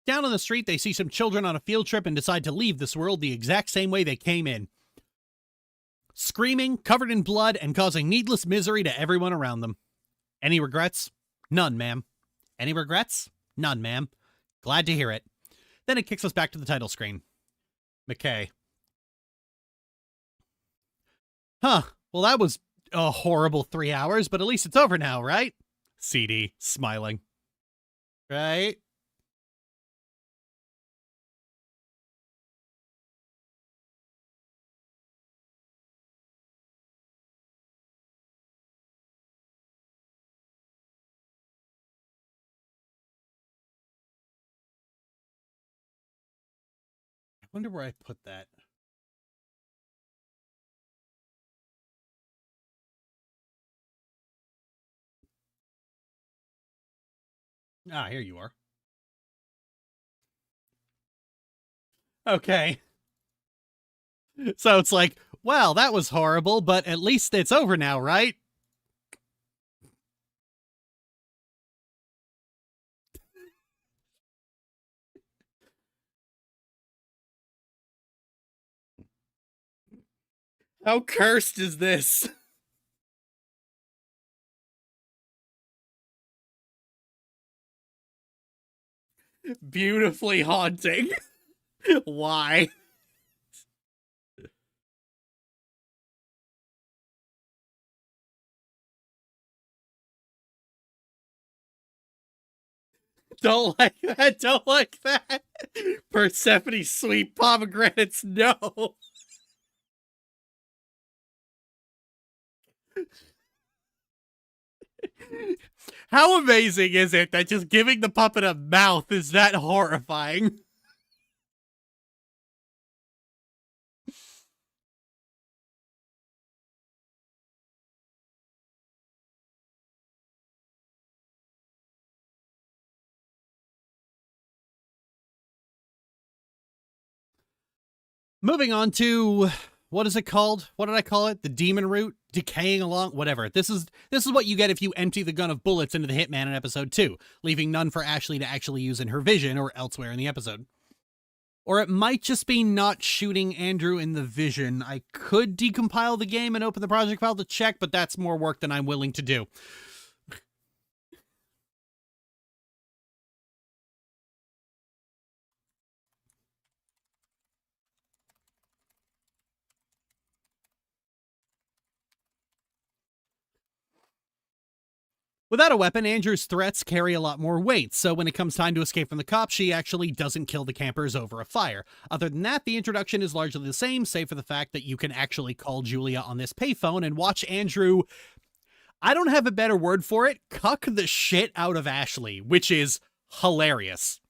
Down on the street, they see some children on a field trip and decide to leave this world the exact same way they came in. Screaming, covered in blood, and causing needless misery to everyone around them. Any regrets? None, ma'am. Any regrets? None, ma'am. Glad to hear it. Then it kicks us back to the title screen. McKay. Huh. Well, that was a horrible 3 hours, but at least it's over now, right? CD, smiling. Right? I wonder where I put that. Ah, here you are. Okay. So it's like, well, that was horrible, but at least it's over now, right? How cursed is this? Beautifully haunting. Why? Don't like that. Don't like that. Persephone sweet pomegranates. No. How amazing is it that just giving the puppet a mouth is that horrifying? Moving on to, what is it called? What did I call it? The demon root? Decaying along? Whatever. This is what you get if you empty the gun of bullets into the Hitman in episode 2, leaving none for Ashley to actually use in her vision or elsewhere in the episode. Or it might just be not shooting Andrew in the vision. I could decompile the game and open the project file to check, but that's more work than I'm willing to do. Without a weapon, Andrew's threats carry a lot more weight, so when it comes time to escape from the cops, she actually doesn't kill the campers over a fire. Other than that, the introduction is largely the same, save for the fact that you can actually call Julia on this payphone and watch Andrew, I don't have a better word for it, cuck the shit out of Ashley, which is hilarious.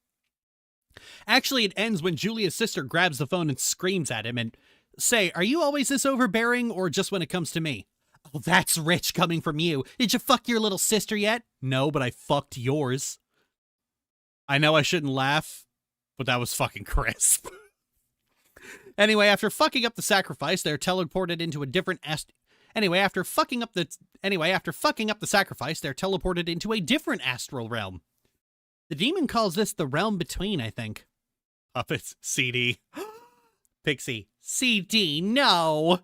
Actually, it ends when Julia's sister grabs the phone and screams at him and say, "Are you always this overbearing, or just when it comes to me?" "Oh, that's rich coming from you. Did you fuck your little sister yet?" "No, but I fucked yours." I know I shouldn't laugh, but that was fucking crisp. Anyway, after fucking up the sacrifice, they're teleported into a different after fucking up the sacrifice, they're teleported into a different astral realm. The demon calls this the realm between, I think. Puppets, CD. Pixie, CD, no!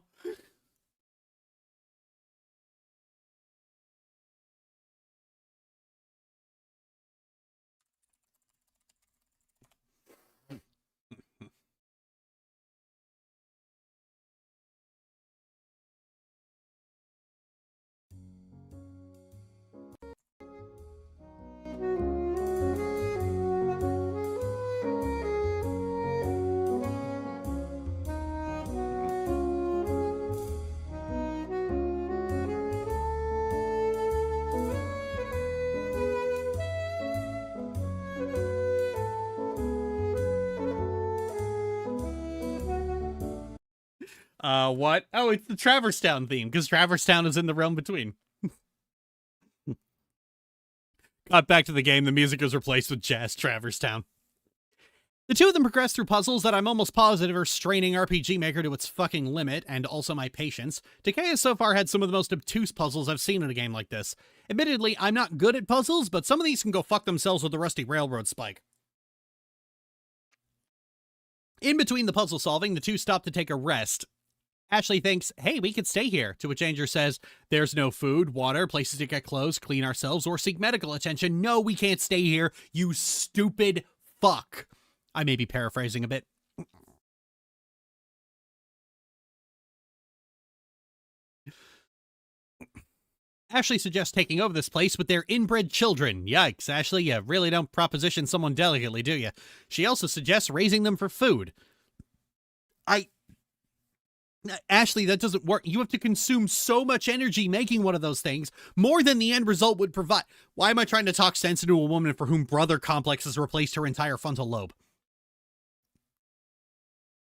What? Oh, it's the Traverse Town theme, because Traverse Town is in the realm between. Got back to the game, the music was replaced with Jazz Traverse Town. The two of them progress through puzzles that I'm almost positive are straining RPG Maker to its fucking limit, and also my patience. Decay has so far had some of the most obtuse puzzles I've seen in a game like this. Admittedly, I'm not good at puzzles, but some of these can go fuck themselves with the rusty railroad spike. In between the puzzle solving, the two stop to take a rest. Ashley thinks, "Hey, we could stay here," to which Andrew says, "There's no food, water, places to get clothes, clean ourselves, or seek medical attention. No, we can't stay here, you stupid fuck." I may be paraphrasing a bit. Ashley suggests taking over this place with their inbred children. Yikes, Ashley, you really don't proposition someone delicately, do you? She also suggests raising them for food. Ashley, that doesn't work. You have to consume so much energy making one of those things, more than the end result would provide. Why am I trying to talk sense into a woman for whom brother complex has replaced her entire frontal lobe?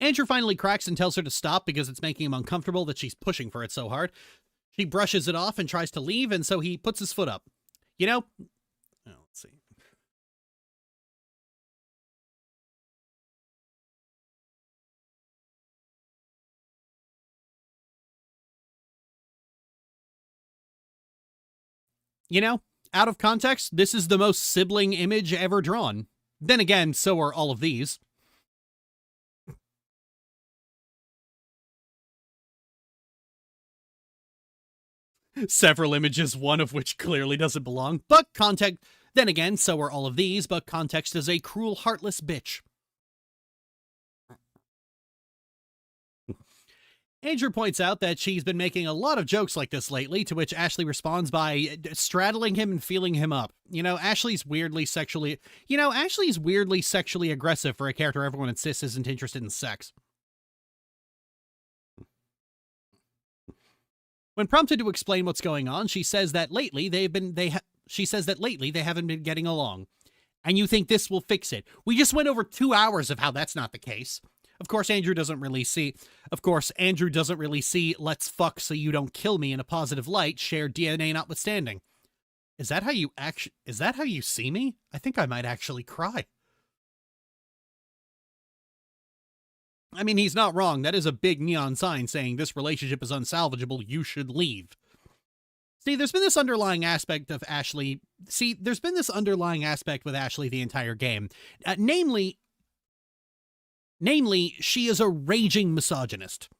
Andrew finally cracks and tells her to stop because it's making him uncomfortable that she's pushing for it so hard. She brushes it off and tries to leave, and so he puts his foot up. You know? Oh, let's see. You know, out of context, this is the most sibling image ever drawn. Then again, so are all of these. Several images, one of which clearly doesn't belong. But context, then again, so are all of these, but context is a cruel, heartless bitch. Andrew points out that she's been making a lot of jokes like this lately, to which Ashley responds by straddling him and feeling him up. Ashley's weirdly sexually aggressive for a character everyone insists isn't interested in sex. When prompted to explain what's going on, she says that lately she says that lately they haven't been getting along. And you think this will fix it. We just went over 2 hours of how that's not the case. Of course, Andrew doesn't really see let's fuck so you don't kill me in a positive light, shared DNA notwithstanding. Is that how you see me? I think I might actually cry. I mean, he's not wrong. That is a big neon sign saying this relationship is unsalvageable. You should leave. See, there's been this underlying aspect with Ashley the entire game. Namely, she is a raging misogynist.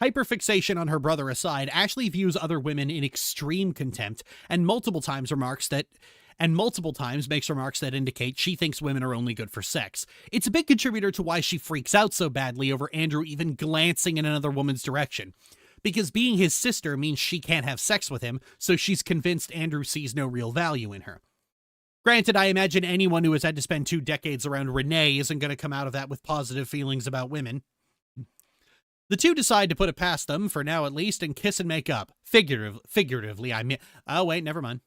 Hyperfixation on her brother aside, Ashley views other women in extreme contempt and multiple times makes remarks that indicate she thinks women are only good for sex. It's a big contributor to why she freaks out so badly over Andrew even glancing in another woman's direction. Because being his sister means she can't have sex with him, so she's convinced Andrew sees no real value in her. Granted, I imagine anyone who has had to spend 2 decades around Renee isn't going to come out of that with positive feelings about women. The two decide to put it past them, for now at least, and kiss and make up. Figuratively, I mean... Oh, wait, never mind.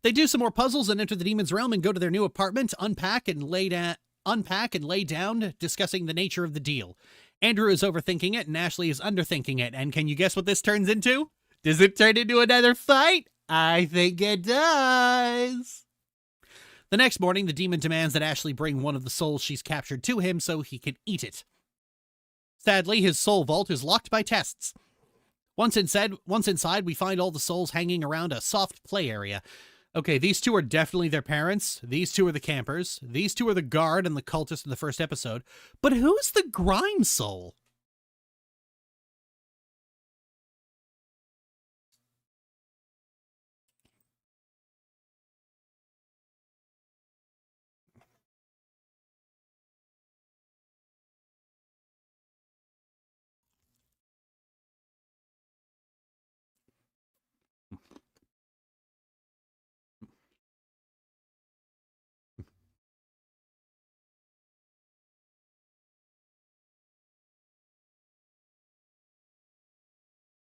They do some more puzzles and enter the demon's realm and go to their new apartment, unpack and lay down, discussing the nature of the deal. Andrew is overthinking it, and Ashley is underthinking it. And can you guess what this turns into? Does it turn into another fight? I think it does. The next morning, the demon demands that Ashley bring one of the souls she's captured to him so he can eat it. Sadly, his soul vault is locked by tests. Once inside, we find all the souls hanging around a soft play area. Okay, these two are definitely their parents. These two are the campers. These two are the guard and the cultist in the first episode. But who's the grime soul?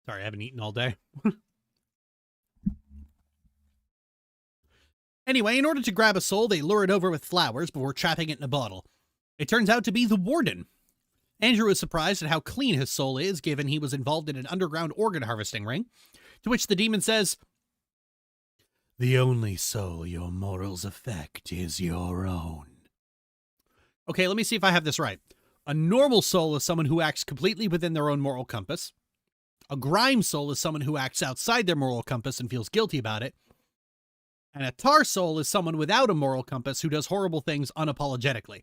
Sorry, I haven't eaten all day. Anyway, in order to grab a soul, they lure it over with flowers before trapping it in a bottle. It turns out to be the warden. Andrew is surprised at how clean his soul is, given he was involved in an underground organ harvesting ring, to which the demon says, "The only soul your morals affect is your own." Okay, let me see if I have this right. A normal soul is someone who acts completely within their own moral compass. A grime soul is someone who acts outside their moral compass and feels guilty about it. And a tar soul is someone without a moral compass who does horrible things unapologetically.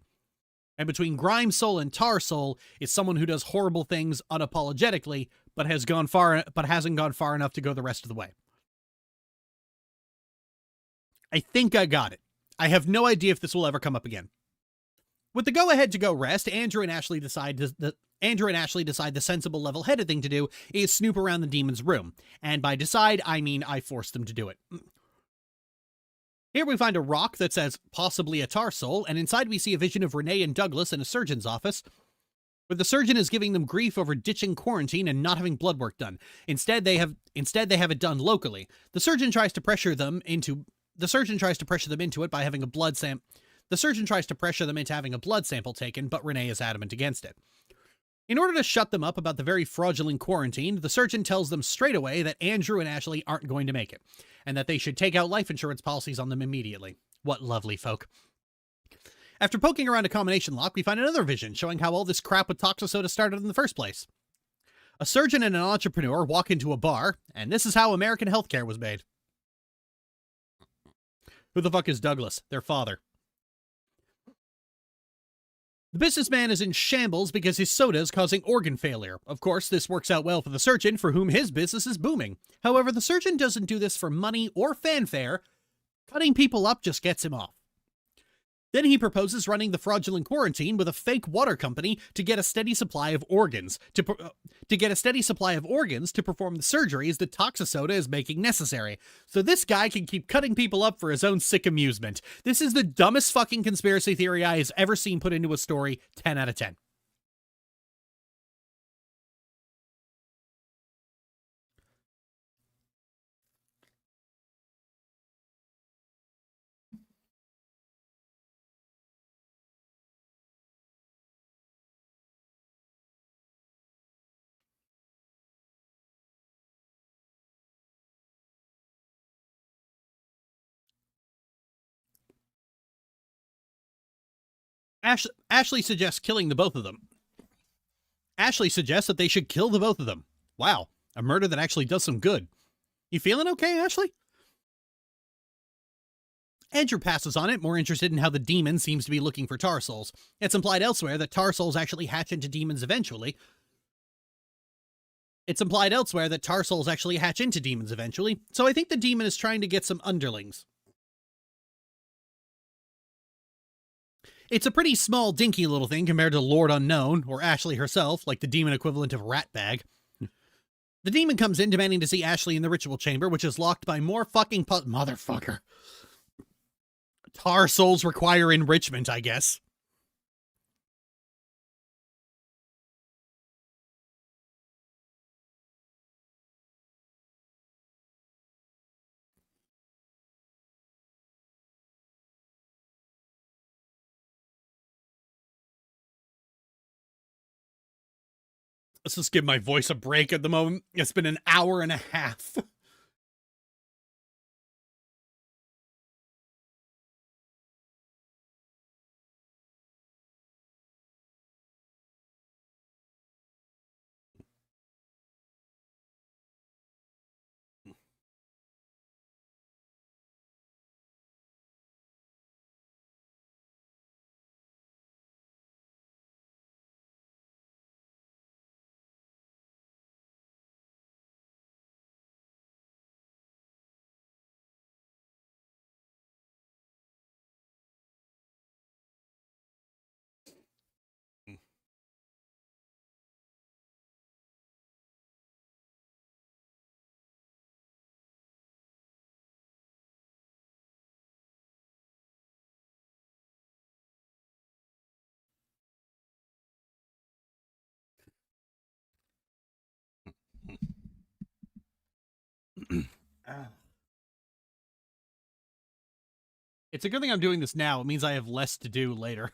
And between grime soul and tar soul is someone who does horrible things unapologetically, but hasn't gone far enough to go the rest of the way. I think I got it. I have no idea if this will ever come up again. With the go-ahead to go rest, Andrew and Ashley decide the sensible, level-headed thing to do is snoop around the demon's room. And by decide, I mean I force them to do it. Here we find a rock that says possibly a tar soul, and inside we see a vision of Renee and Douglas in a surgeon's office, where the surgeon is giving them grief over ditching quarantine and not having blood work done. Instead, they have it done locally. The surgeon tries to pressure them into it by having a blood sample. The surgeon tries to pressure them into having a blood sample taken, but Renee is adamant against it. In order to shut them up about the very fraudulent quarantine, the surgeon tells them straight away that Andrew and Ashley aren't going to make it, and that they should take out life insurance policies on them immediately. What lovely folk. After poking around a combination lock, we find another vision showing how all this crap with Toxosoda started in the first place. A surgeon and an entrepreneur walk into a bar, and this is how American healthcare was made. Who the fuck is Douglas? Their father. The businessman is in shambles because his soda is causing organ failure. Of course, this works out well for the surgeon, for whom his business is booming. However, the surgeon doesn't do this for money or fanfare. Cutting people up just gets him off. Then he proposes running the fraudulent quarantine with a fake water company to get a steady supply of organs, to perform the surgeries that Toxosoda is making necessary. So this guy can keep cutting people up for his own sick amusement. This is the dumbest fucking conspiracy theory I has ever seen put into a story. 10 out of 10. Ashley suggests killing the both of them. Ashley suggests that they should kill the both of them. Wow, a murder that actually does some good. You feeling okay, Ashley? Andrew passes on it, more interested in how the demon seems to be looking for tar souls. It's implied elsewhere that tar souls actually hatch into demons eventually. So I think the demon is trying to get some underlings. It's a pretty small, dinky little thing compared to Lord Unknown, or Ashley herself, like the demon equivalent of Ratbag. The demon comes in demanding to see Ashley in the ritual chamber, which is locked by more fucking motherfucker. Tar souls require enrichment, I guess. Let's just give my voice a break at the moment. It's been an hour and a half. It's a good thing I'm doing this now. It means I have less to do later.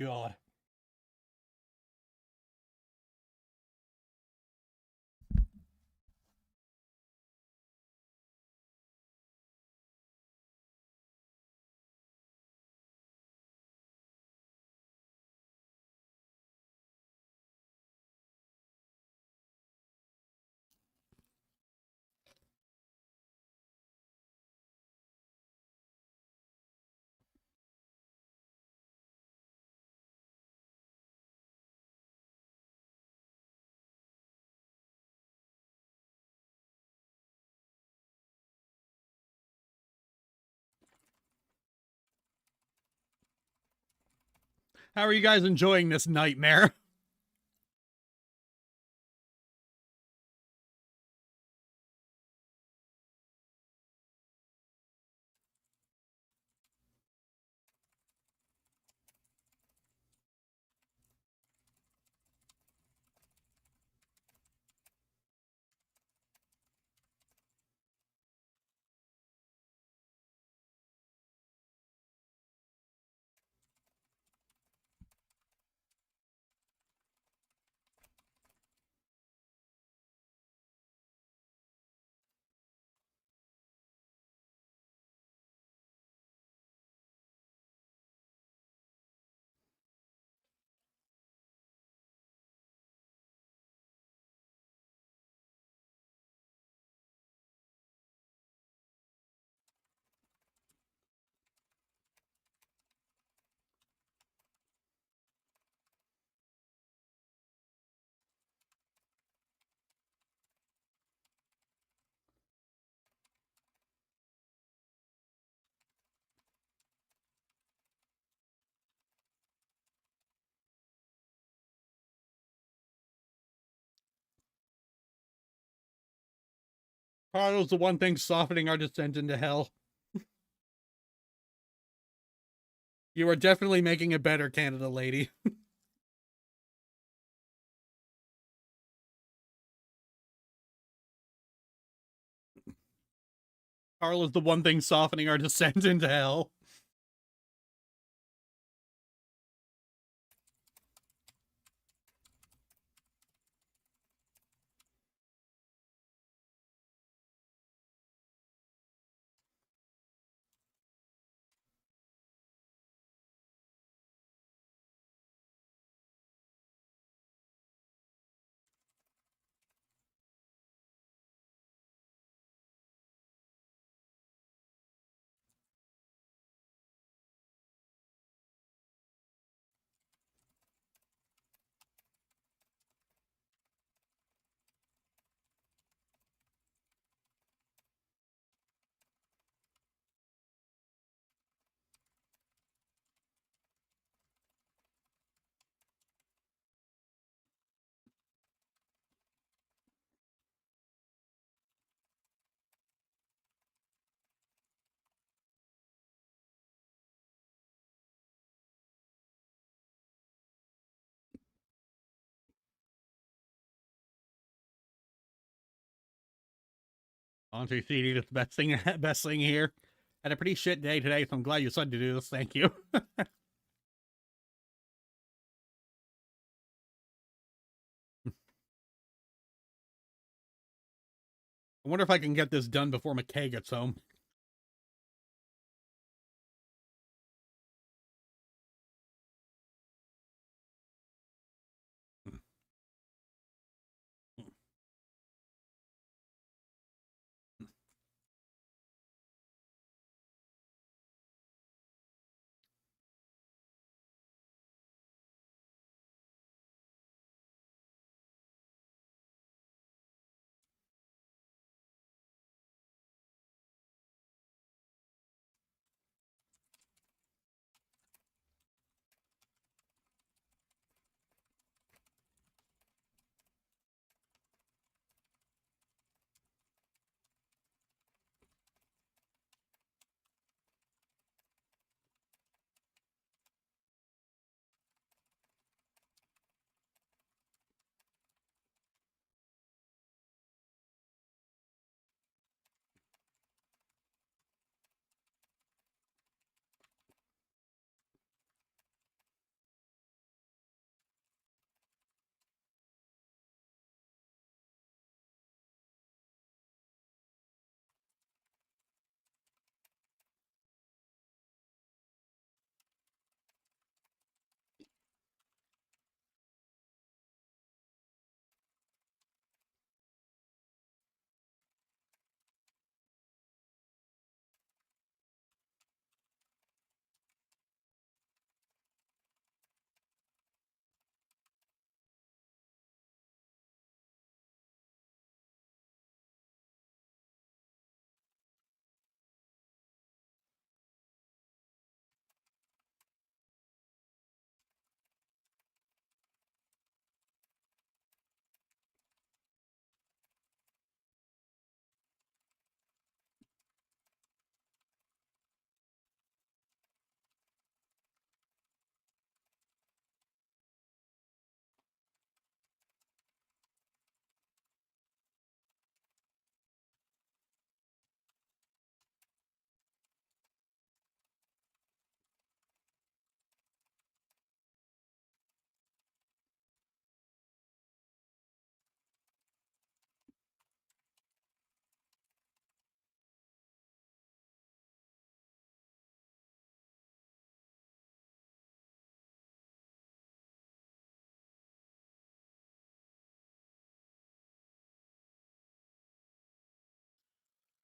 God. How are you guys enjoying this nightmare? Carlo's the one thing softening our descent into hell. You are definitely making it better, Canada lady. Carla's the one thing softening our descent into hell. Auntie CD, that's the best thing here. Had a pretty shit day today, so I'm glad you decided to do this. Thank you. I wonder if I can get this done before McKay gets home.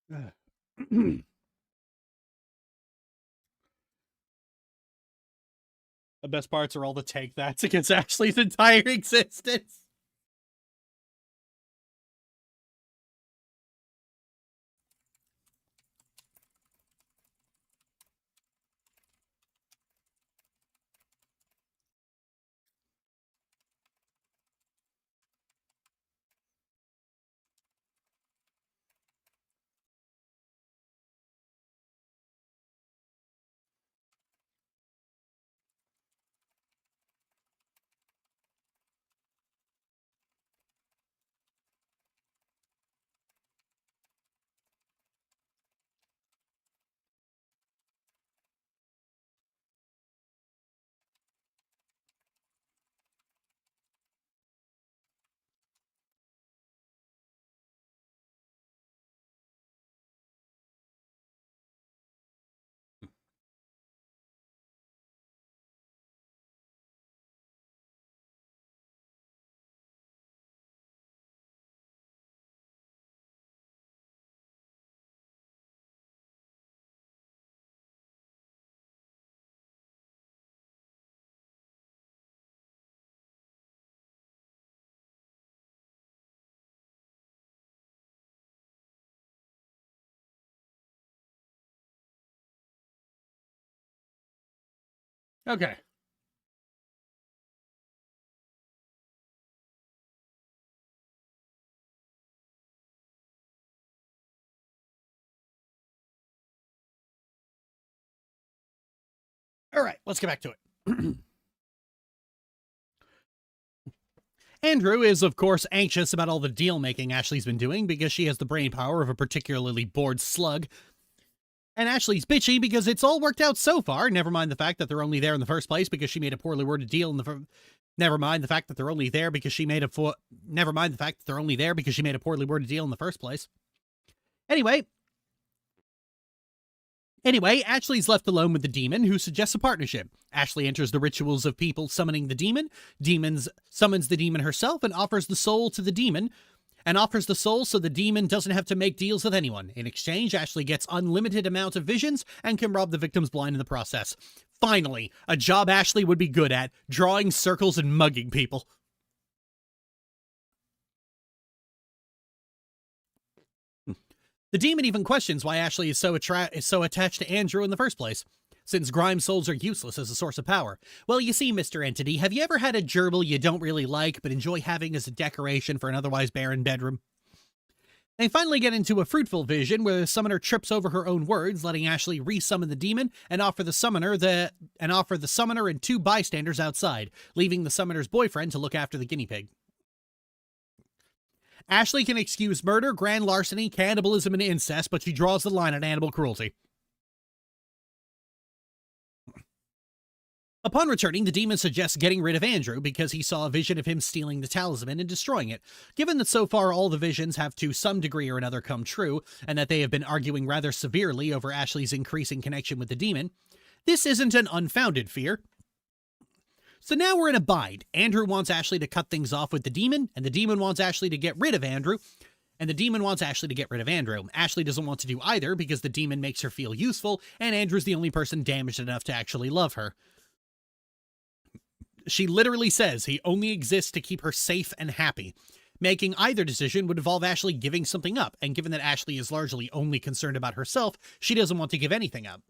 The best parts are all the take that's against Ashley's entire existence. Okay. All right, let's get back to it. Andrew is, of course, anxious about all the deal-making Ashley's been doing because she has the brain power of a particularly bored slug. And Ashley's bitchy because it's all worked out so far, never mind the fact that they're only there in the first place because she made a poorly worded deal in the Never mind the fact that they're only there because she made a Never mind the fact that they're only there because she made a poorly worded deal in the first place. Anyway, Ashley's left alone with the demon, who suggests a partnership. Ashley enters the rituals of people summoning the demon. Demons summons the demon herself and offers the soul to the demon, so the demon doesn't have to make deals with anyone. In exchange, Ashley gets unlimited amount of visions and can rob the victims blind in the process. Finally, a job Ashley would be good at, drawing circles and mugging people. The demon even questions why Ashley is so attached to Andrew in the first place, since Grime souls are useless as a source of power. Well, you see, Mr. Entity, have you ever had a gerbil you don't really like but enjoy having as a decoration for an otherwise barren bedroom? They finally get into a fruitful vision where the summoner trips over her own words, letting Ashley re-summon the demon and offer the summoner and 2 bystanders outside, leaving the summoner's boyfriend to look after the guinea pig. Ashley can excuse murder, grand larceny, cannibalism, and incest, but she draws the line at animal cruelty. Upon returning, the demon suggests getting rid of Andrew because he saw a vision of him stealing the talisman and destroying it. Given that so far all the visions have to some degree or another come true, and that they have been arguing rather severely over Ashley's increasing connection with the demon, this isn't an unfounded fear. So now we're in a bind. Andrew wants Ashley to cut things off with the demon, and the demon wants Ashley to get rid of Andrew, and the demon wants Ashley to get rid of Andrew. Ashley doesn't want to do either because the demon makes her feel useful, and Andrew's the only person damaged enough to actually love her. She literally says he only exists to keep her safe and happy. Making either decision would involve Ashley giving something up, and given that Ashley is largely only concerned about herself, she doesn't want to give anything up.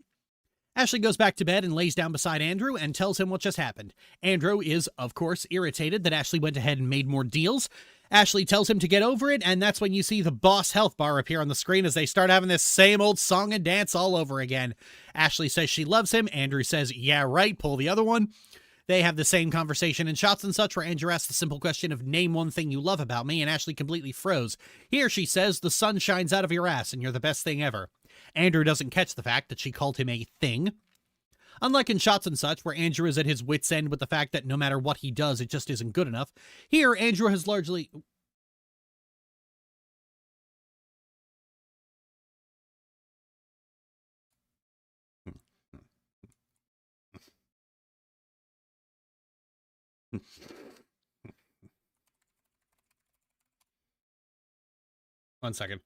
Ashley goes back to bed and lays down beside Andrew and tells him what just happened. Andrew is, of course, irritated that Ashley went ahead and made more deals. Ashley tells him to get over it, and that's when you see the boss health bar appear on the screen as they start having this same old song and dance all over again. Ashley says she loves him. Andrew says, yeah, right, pull the other one. They have the same conversation in Shots and Such where Andrew asks the simple question of name one thing you love about me, and Ashley completely froze. Here she says, the sun shines out of your ass and you're the best thing ever. Andrew doesn't catch the fact that she called him a thing. Unlike in Shots and Such, where Andrew is at his wit's end with the fact that no matter what he does, it just isn't good enough, here Andrew has largely... One second.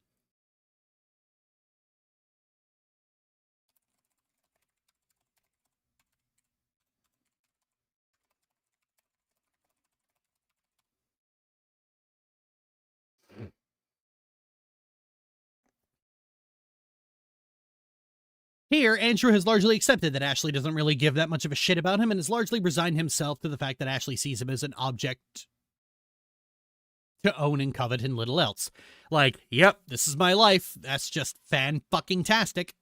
Here, Andrew has largely accepted that Ashley doesn't really give that much of a shit about him and has largely resigned himself to the fact that Ashley sees him as an object to own and covet and little else. Like, yep, this is my life. That's just fan-fucking-tastic.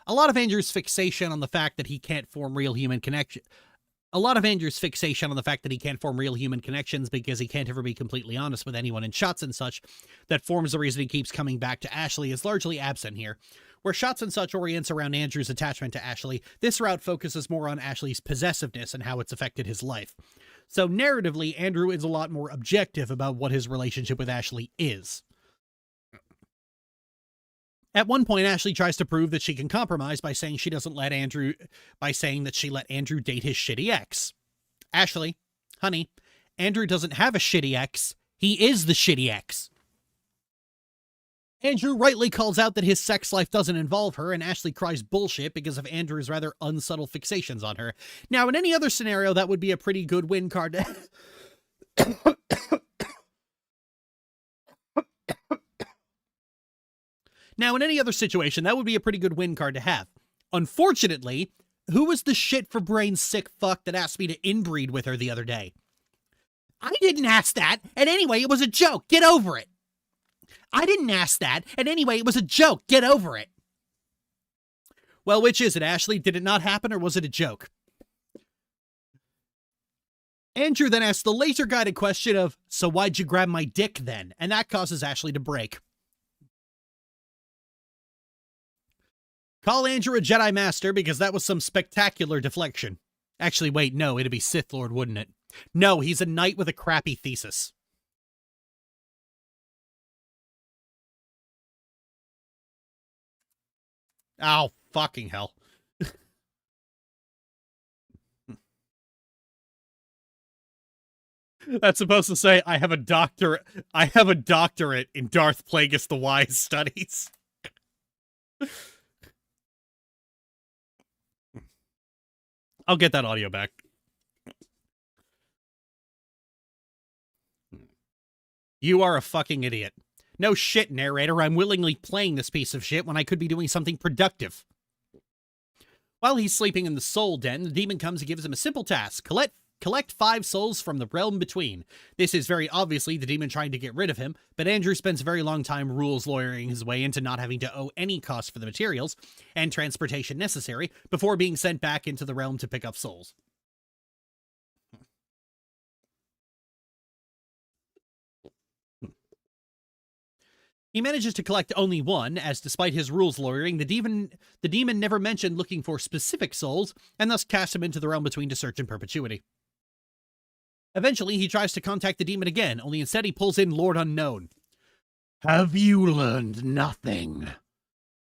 A lot of Andrew's fixation on the fact that he can't form real human connection... A lot of Andrew's fixation on the fact that he can't form real human connections because he can't ever be completely honest with anyone in Shots and Such that forms the reason he keeps coming back to Ashley is largely absent here. Where Shots and Such orients around Andrew's attachment to Ashley, this route focuses more on Ashley's possessiveness and how it's affected his life. So narratively, Andrew is a lot more objective about what his relationship with Ashley is. At one point, Ashley tries to prove that she can compromise by saying that she let Andrew date his shitty ex. Ashley, honey, Andrew doesn't have a shitty ex. He is the shitty ex. Andrew rightly calls out that his sex life doesn't involve her, and Ashley cries bullshit because of Andrew's rather unsubtle fixations on her. Now, in any other scenario, that would be a pretty good win card to... Now, in any other situation, that would be a pretty good win card to have. Unfortunately, the shit for brains sick fuck that asked me to inbreed with her the other day? I didn't ask that, and anyway, it was a joke. Get over it. I didn't ask that, and anyway, it was a joke. Get over it. Well, which is it, Ashley? Did it not happen, or was it a joke? Andrew then asks the laser-guided question of, so why'd you grab my dick then? And that causes Ashley to break. Call Andrew a Jedi Master because that was some spectacular deflection. Actually, wait, no, it'd be Sith Lord, wouldn't it? No, he's a knight with a crappy thesis. Oh, fucking hell. That's supposed to say, I have a doctorate in Darth Plagueis the Wise studies. I'll get that audio back. You are a fucking idiot. No shit, narrator. I'm willingly playing this piece of shit when I could be doing something productive. While he's sleeping in the soul den, the demon comes and gives him a simple task. Collect 5 souls from the realm between. This is very obviously the demon trying to get rid of him, but Andrew spends a very long time rules lawyering his way into not having to owe any cost for the materials and transportation necessary before being sent back into the realm to pick up souls. He manages to collect only 1, as despite his rules lawyering, the demon never mentioned looking for specific souls, and thus cast him into the realm between to search in perpetuity. Eventually, he tries to contact the demon again, only instead he pulls in Lord Unknown. Have you learned nothing?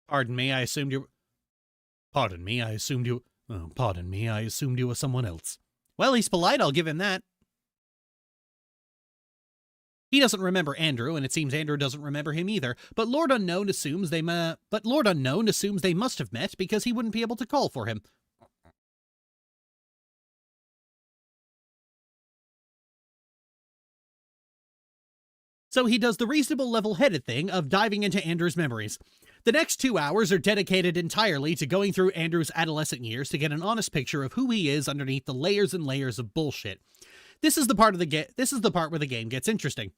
Pardon me, I assumed you... Pardon me, I assumed you... Oh, pardon me, I assumed you were someone else. Well, he's polite, I'll give him that. He doesn't remember Andrew, and it seems Andrew doesn't remember him either, but Lord Unknown assumes they must have met because he wouldn't be able to call for him. So he does the reasonable level-headed thing of diving into Andrew's memories. The next 2 hours are dedicated entirely to going through Andrew's adolescent years to get an honest picture of who he is underneath the layers and layers of bullshit. This is the part where the game gets interesting.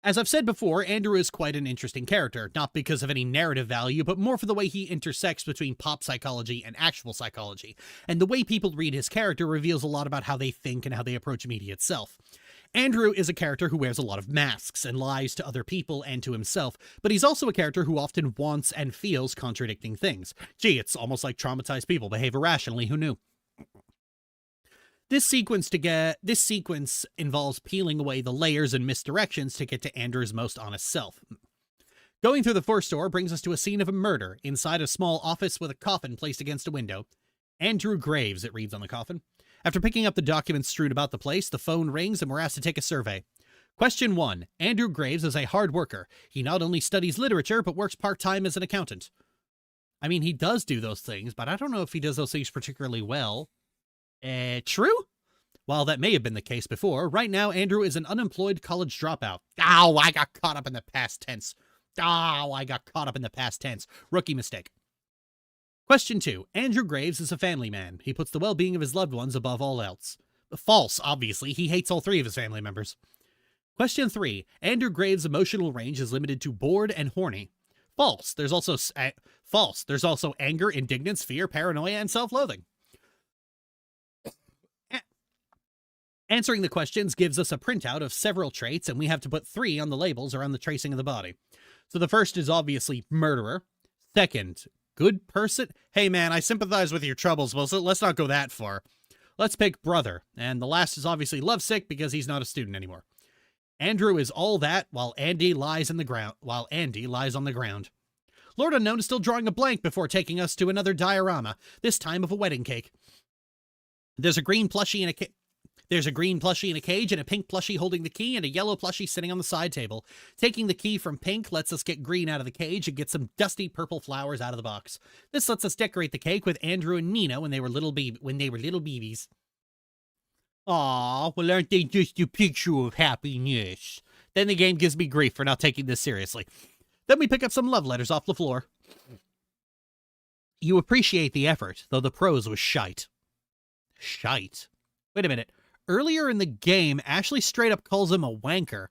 As I've said before, Andrew is quite an interesting character, not because of any narrative value, but more for the way he intersects between pop psychology and actual psychology, and the way people read his character reveals a lot about how they think and how they approach media itself. Andrew is a character who wears a lot of masks and lies to other people and to himself, but he's also a character who often wants and feels contradicting things. Gee, it's almost like traumatized people behave irrationally, who knew? This sequence involves peeling away the layers and misdirections to get to Andrew's most honest self. Going through the first door brings us to a scene of a murder inside a small office with a coffin placed against a window. Andrew Graves, it reads on the coffin. After picking up the documents strewn about the place, the phone rings and we're asked to take a survey. Question 1. Andrew Graves is a hard worker. He not only studies literature, but works part-time as an accountant. I mean, he does do those things, but I don't know if he does those things particularly well. True? While that may have been the case before, right now Andrew is an unemployed college dropout. Ow, I got caught up in the past tense. Rookie mistake. Question 2. Andrew Graves is a family man. He puts the well-being of his loved ones above all else. False, obviously. He hates all 3 of his family members. Question 3. Andrew Graves' emotional range is limited to bored and horny. False. There's also anger, indignance, fear, paranoia, and self-loathing. Answering the questions gives us a printout of several traits, and we have to put 3 on the labels around the tracing of the body. So the first is obviously murderer. Second, good person. Hey man, I sympathize with your troubles, but let's not go that far. Let's pick brother. And the last is obviously lovesick because he's not a student anymore. Andrew is all that while Andy lies on the ground. Lord Unknown is still drawing a blank before taking us to another diorama, this time of a wedding cake. There's a green plushie in a cage, and a pink plushie holding the key, and a yellow plushie sitting on the side table. Taking the key from pink lets us get green out of the cage and get some dusty purple flowers out of the box. This lets us decorate the cake with Andrew and Nina when they were little babies. Aw, well aren't they just a picture of happiness? Then the game gives me grief for not taking this seriously. Then we pick up some love letters off the floor. You appreciate the effort, though the prose was shite. Shite? Wait a minute. Earlier in the game, Ashley straight up calls him a wanker.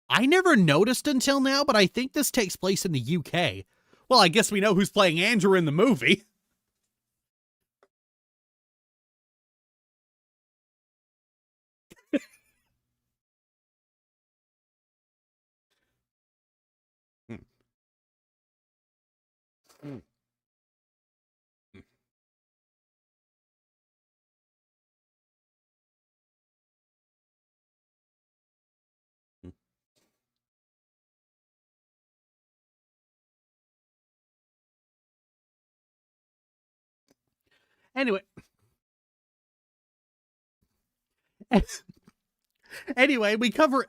I never noticed until now, but I think this takes place in the UK. Well, I guess we know who's playing Andrew in the movie. Anyway. Anyway, we cover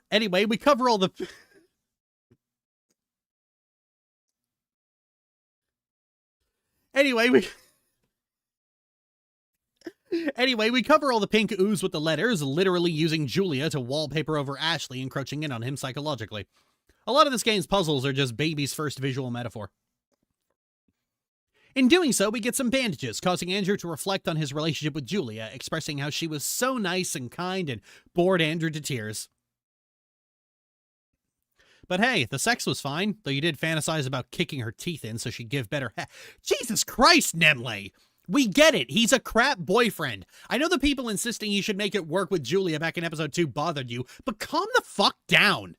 all the Anyway, we cover all the pink ooze with the letters, literally using Julia to wallpaper over Ashley, encroaching in on him psychologically. A lot of this game's puzzles are just baby's first visual metaphor. In doing so, we get some bandages, causing Andrew to reflect on his relationship with Julia, expressing how she was so nice and kind and bored Andrew to tears. But hey, the sex was fine, though you did fantasize about kicking her teeth in so she'd give better Jesus Christ, Nemle! We get it, he's a crap boyfriend. I know the people insisting he should make it work with Julia back in episode 2 bothered you, but calm the fuck down!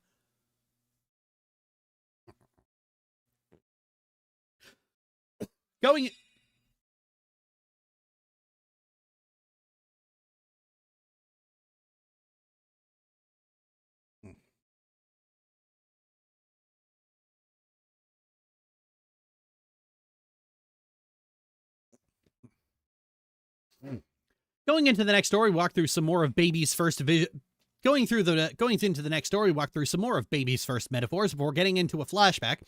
Going into the next story, walk through some more of Baby's first vision. Going into the next story, walk through some more of Baby's first metaphors before getting into a flashback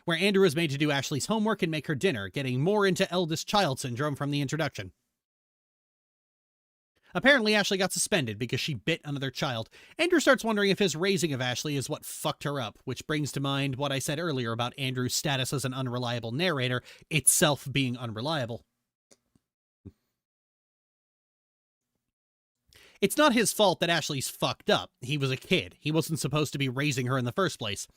where Andrew is made to do Ashley's homework and make her dinner, getting more into eldest child syndrome from the introduction. Apparently, Ashley got suspended because she bit another child. Andrew starts wondering if his raising of Ashley is what fucked her up, which brings to mind what I said earlier about Andrew's status as an unreliable narrator, itself being unreliable. It's not his fault that Ashley's fucked up. He was a kid. He wasn't supposed to be raising her in the first place.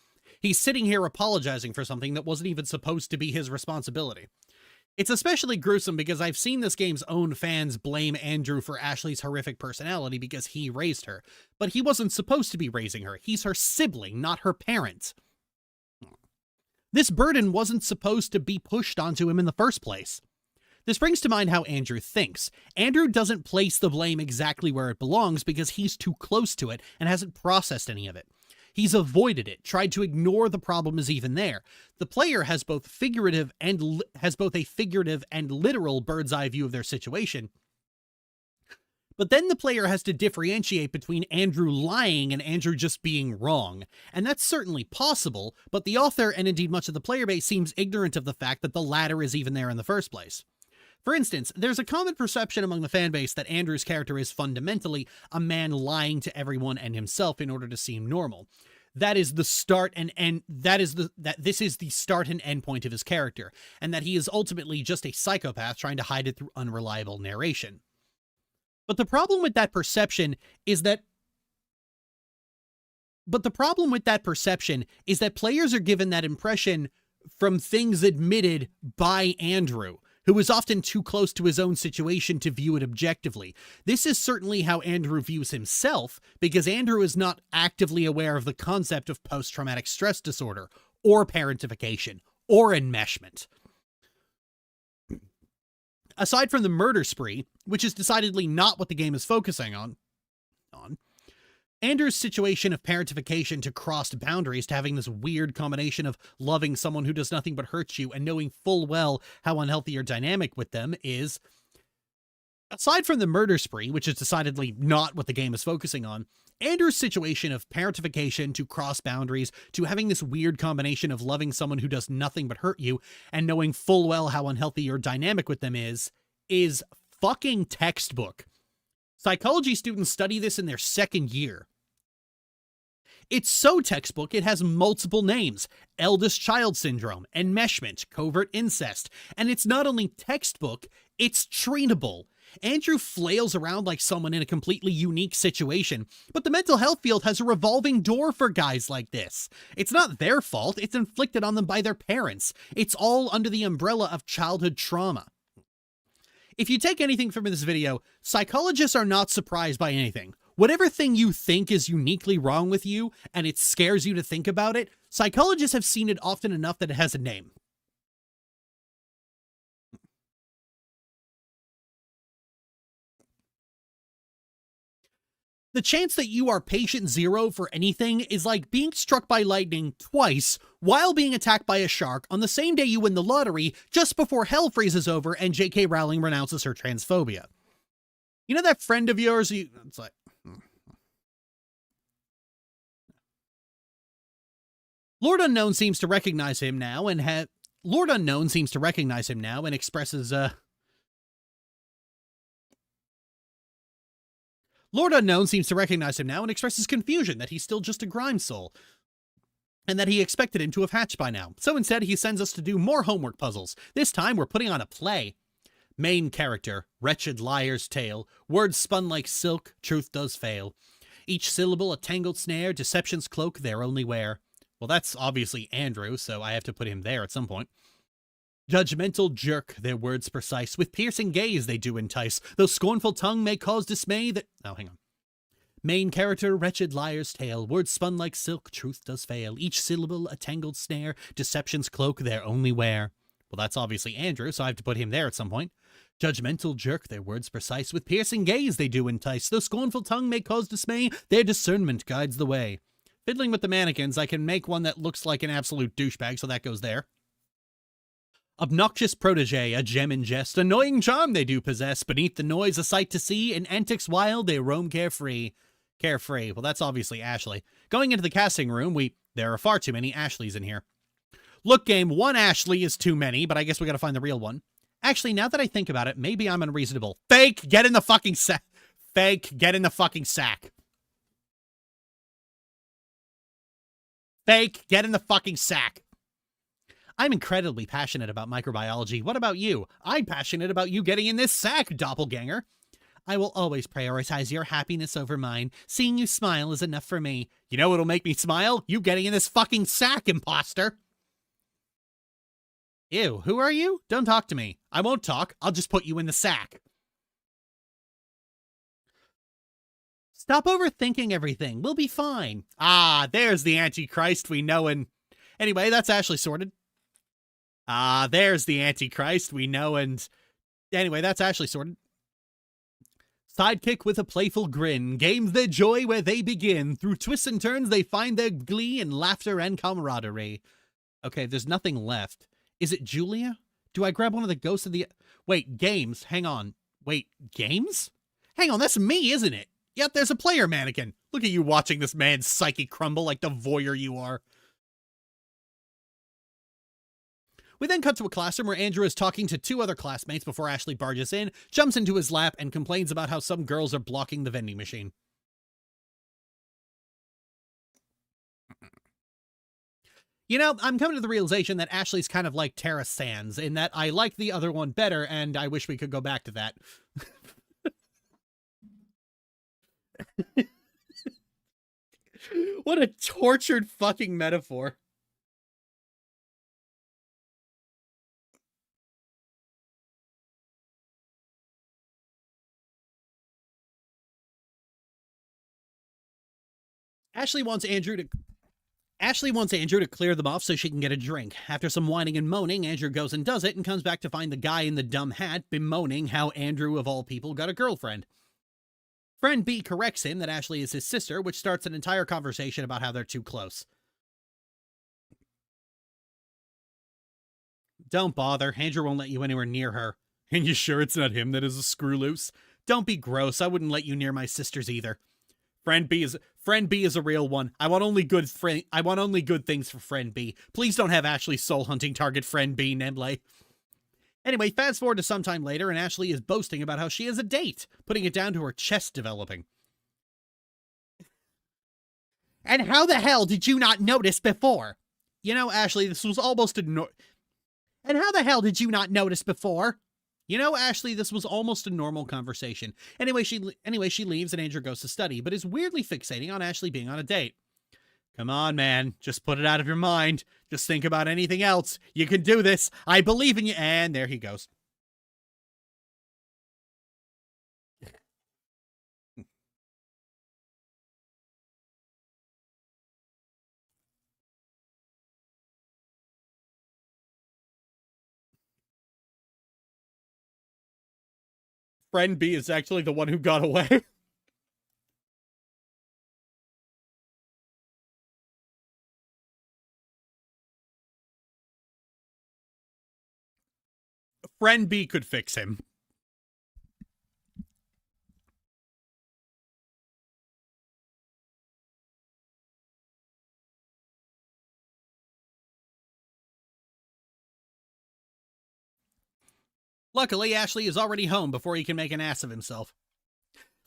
He's sitting here apologizing for something that wasn't even supposed to be his responsibility. It's especially gruesome because I've seen this game's own fans blame Andrew for Ashley's horrific personality because he raised her. But he wasn't supposed to be raising her. He's her sibling, not her parent. This burden wasn't supposed to be pushed onto him in the first place. This brings to mind how Andrew thinks. Andrew doesn't place the blame exactly where it belongs because he's too close to it and hasn't processed any of it. He's avoided it, tried to ignore the problem is even there. The player has both a figurative and literal bird's eye view of their situation. But then the player has to differentiate between Andrew lying and Andrew just being wrong. And that's certainly possible, but the author and indeed much of the player base seems ignorant of the fact that the latter is even there in the first place. For instance, there's a common perception among the fanbase that Andrew's character is fundamentally a man lying to everyone and himself in order to seem normal. That is the start and end. This is the start and end point of his character, and that he is ultimately just a psychopath trying to hide it through unreliable narration. But the problem with that perception is that players are given that impression from things admitted by Andrew, who is often too close to his own situation to view it objectively. This is certainly how Andrew views himself, because Andrew is not actively aware of the concept of post-traumatic stress disorder, or parentification, or enmeshment. Aside from the murder spree, which is decidedly not what the game is focusing on, Andrew's situation of parentification to crossed boundaries to having this weird combination of loving someone who does nothing but hurt you and knowing full well how unhealthy your dynamic with them is, aside from the murder spree, which is decidedly not what the game is focusing on, Andrew's situation of parentification to cross boundaries to having this weird combination of loving someone who does nothing but hurt you and knowing full well how unhealthy your dynamic with them is fucking textbook. Psychology students study this in their second year. It's so textbook it has multiple names: eldest child syndrome, enmeshment, covert incest. And it's not only textbook, it's treatable. Andrew flails around like someone in a completely unique situation, but the mental health field has a revolving door for guys like this. It's not their fault, it's inflicted on them by their parents. It's all under the umbrella of childhood trauma. If you take anything from this video, psychologists are not surprised by anything. Whatever thing you think is uniquely wrong with you, and it scares you to think about it, psychologists have seen it often enough that it has a name. The chance that you are patient zero for anything is like being struck by lightning twice while being attacked by a shark on the same day you win the lottery, just before hell freezes over and J.K. Rowling renounces her transphobia. You know that friend of yours it's like... Lord Unknown seems to recognize him now and expresses, Lord Unknown seems to recognize him now and expresses confusion that he's still just a grime soul, and that he expected him to have hatched by now. So instead, he sends us to do more homework puzzles. This time, we're putting on a play. Main character, wretched liar's tale, words spun like silk, truth does fail. Each syllable a tangled snare, deception's cloak their only wear. Well, that's obviously Andrew, so I have to put him there at some point. Judgmental jerk, their words precise, with piercing gaze they do entice, though scornful tongue may cause dismay that... Oh, hang on. Main character, wretched liar's tale, words spun like silk, truth does fail, each syllable a tangled snare, deception's cloak their only wear. Well, that's obviously Andrew, so I have to put him there at some point. Judgmental jerk, their words precise, with piercing gaze they do entice, though scornful tongue may cause dismay, their discernment guides the way. Fiddling with the mannequins, I can make one that looks like an absolute douchebag, so that goes there. Obnoxious protege, a gem in jest, annoying charm they do possess, beneath the noise a sight to see, in antics wild they roam carefree. Carefree, well that's obviously Ashley. Going into the casting room, there are far too many Ashleys in here. Look game, one Ashley is too many, but I guess we gotta find the real one. Actually, now that I think about it, maybe I'm unreasonable. Fake, get in the fucking sack. Fake, get in the fucking sack. Fake, get in the fucking sack. I'm incredibly passionate about microbiology. What about you? I'm passionate about you getting in this sack, doppelganger. I will always prioritize your happiness over mine. Seeing you smile is enough for me. You know what'll make me smile? You getting in this fucking sack, imposter. Ew, who are you? Don't talk to me. I won't talk. I'll just put you in the sack. Stop overthinking everything. We'll be fine. Ah, there's the Antichrist we know and... Anyway, that's Ashley sorted. Ah, there's the Antichrist we know and... Anyway, that's Ashley sorted. Sidekick with a playful grin, games their joy where they begin. Through twists and turns they find their glee in laughter and camaraderie. Okay, there's nothing left. Is it Julia? Do I grab one of the ghosts of the... Wait, games, hang on. Wait, games? Hang on, that's me, isn't it? Yep, there's a player mannequin. Look at you watching this man's psyche crumble like the voyeur you are. We then cut to a classroom where Andrew is talking to two other classmates before Ashley barges in, jumps into his lap, and complains about how some girls are blocking the vending machine. You know, I'm coming to the realization that Ashley's kind of like Tara Sands, in that I like the other one better, and I wish we could go back to that. What a tortured fucking metaphor. Ashley wants Andrew to clear them off so she can get a drink. After some whining and moaning, Andrew goes and does it and comes back to find the guy in the dumb hat bemoaning how Andrew, of all people, got a girlfriend. Friend B corrects him that Ashley is his sister, which starts an entire conversation about how they're too close. Don't bother. Andrew won't let you anywhere near her. And you sure it's not him that is a screw loose? Don't be gross. I wouldn't let you near my sisters either. Friend B is a real one. I want only good things for Friend B. Please don't have Ashley's soul hunting target Friend B, Nemble. Anyway, fast forward to sometime later, and Ashley is boasting about how she has a date, putting it down to her chest developing. And how the hell did you not notice before? You know, Ashley, this was almost a And how the hell did you not notice before? You know, Ashley, this was almost a normal conversation. Anyway, she leaves and Andrew goes to study, but is weirdly fixating on Ashley being on a date. Come on, man. Just put it out of your mind. Just think about anything else. You can do this. I believe in you. And there he goes. Friend B is actually the one who got away. Friend B could fix him. Luckily, Ashley is already home before he can make an ass of himself.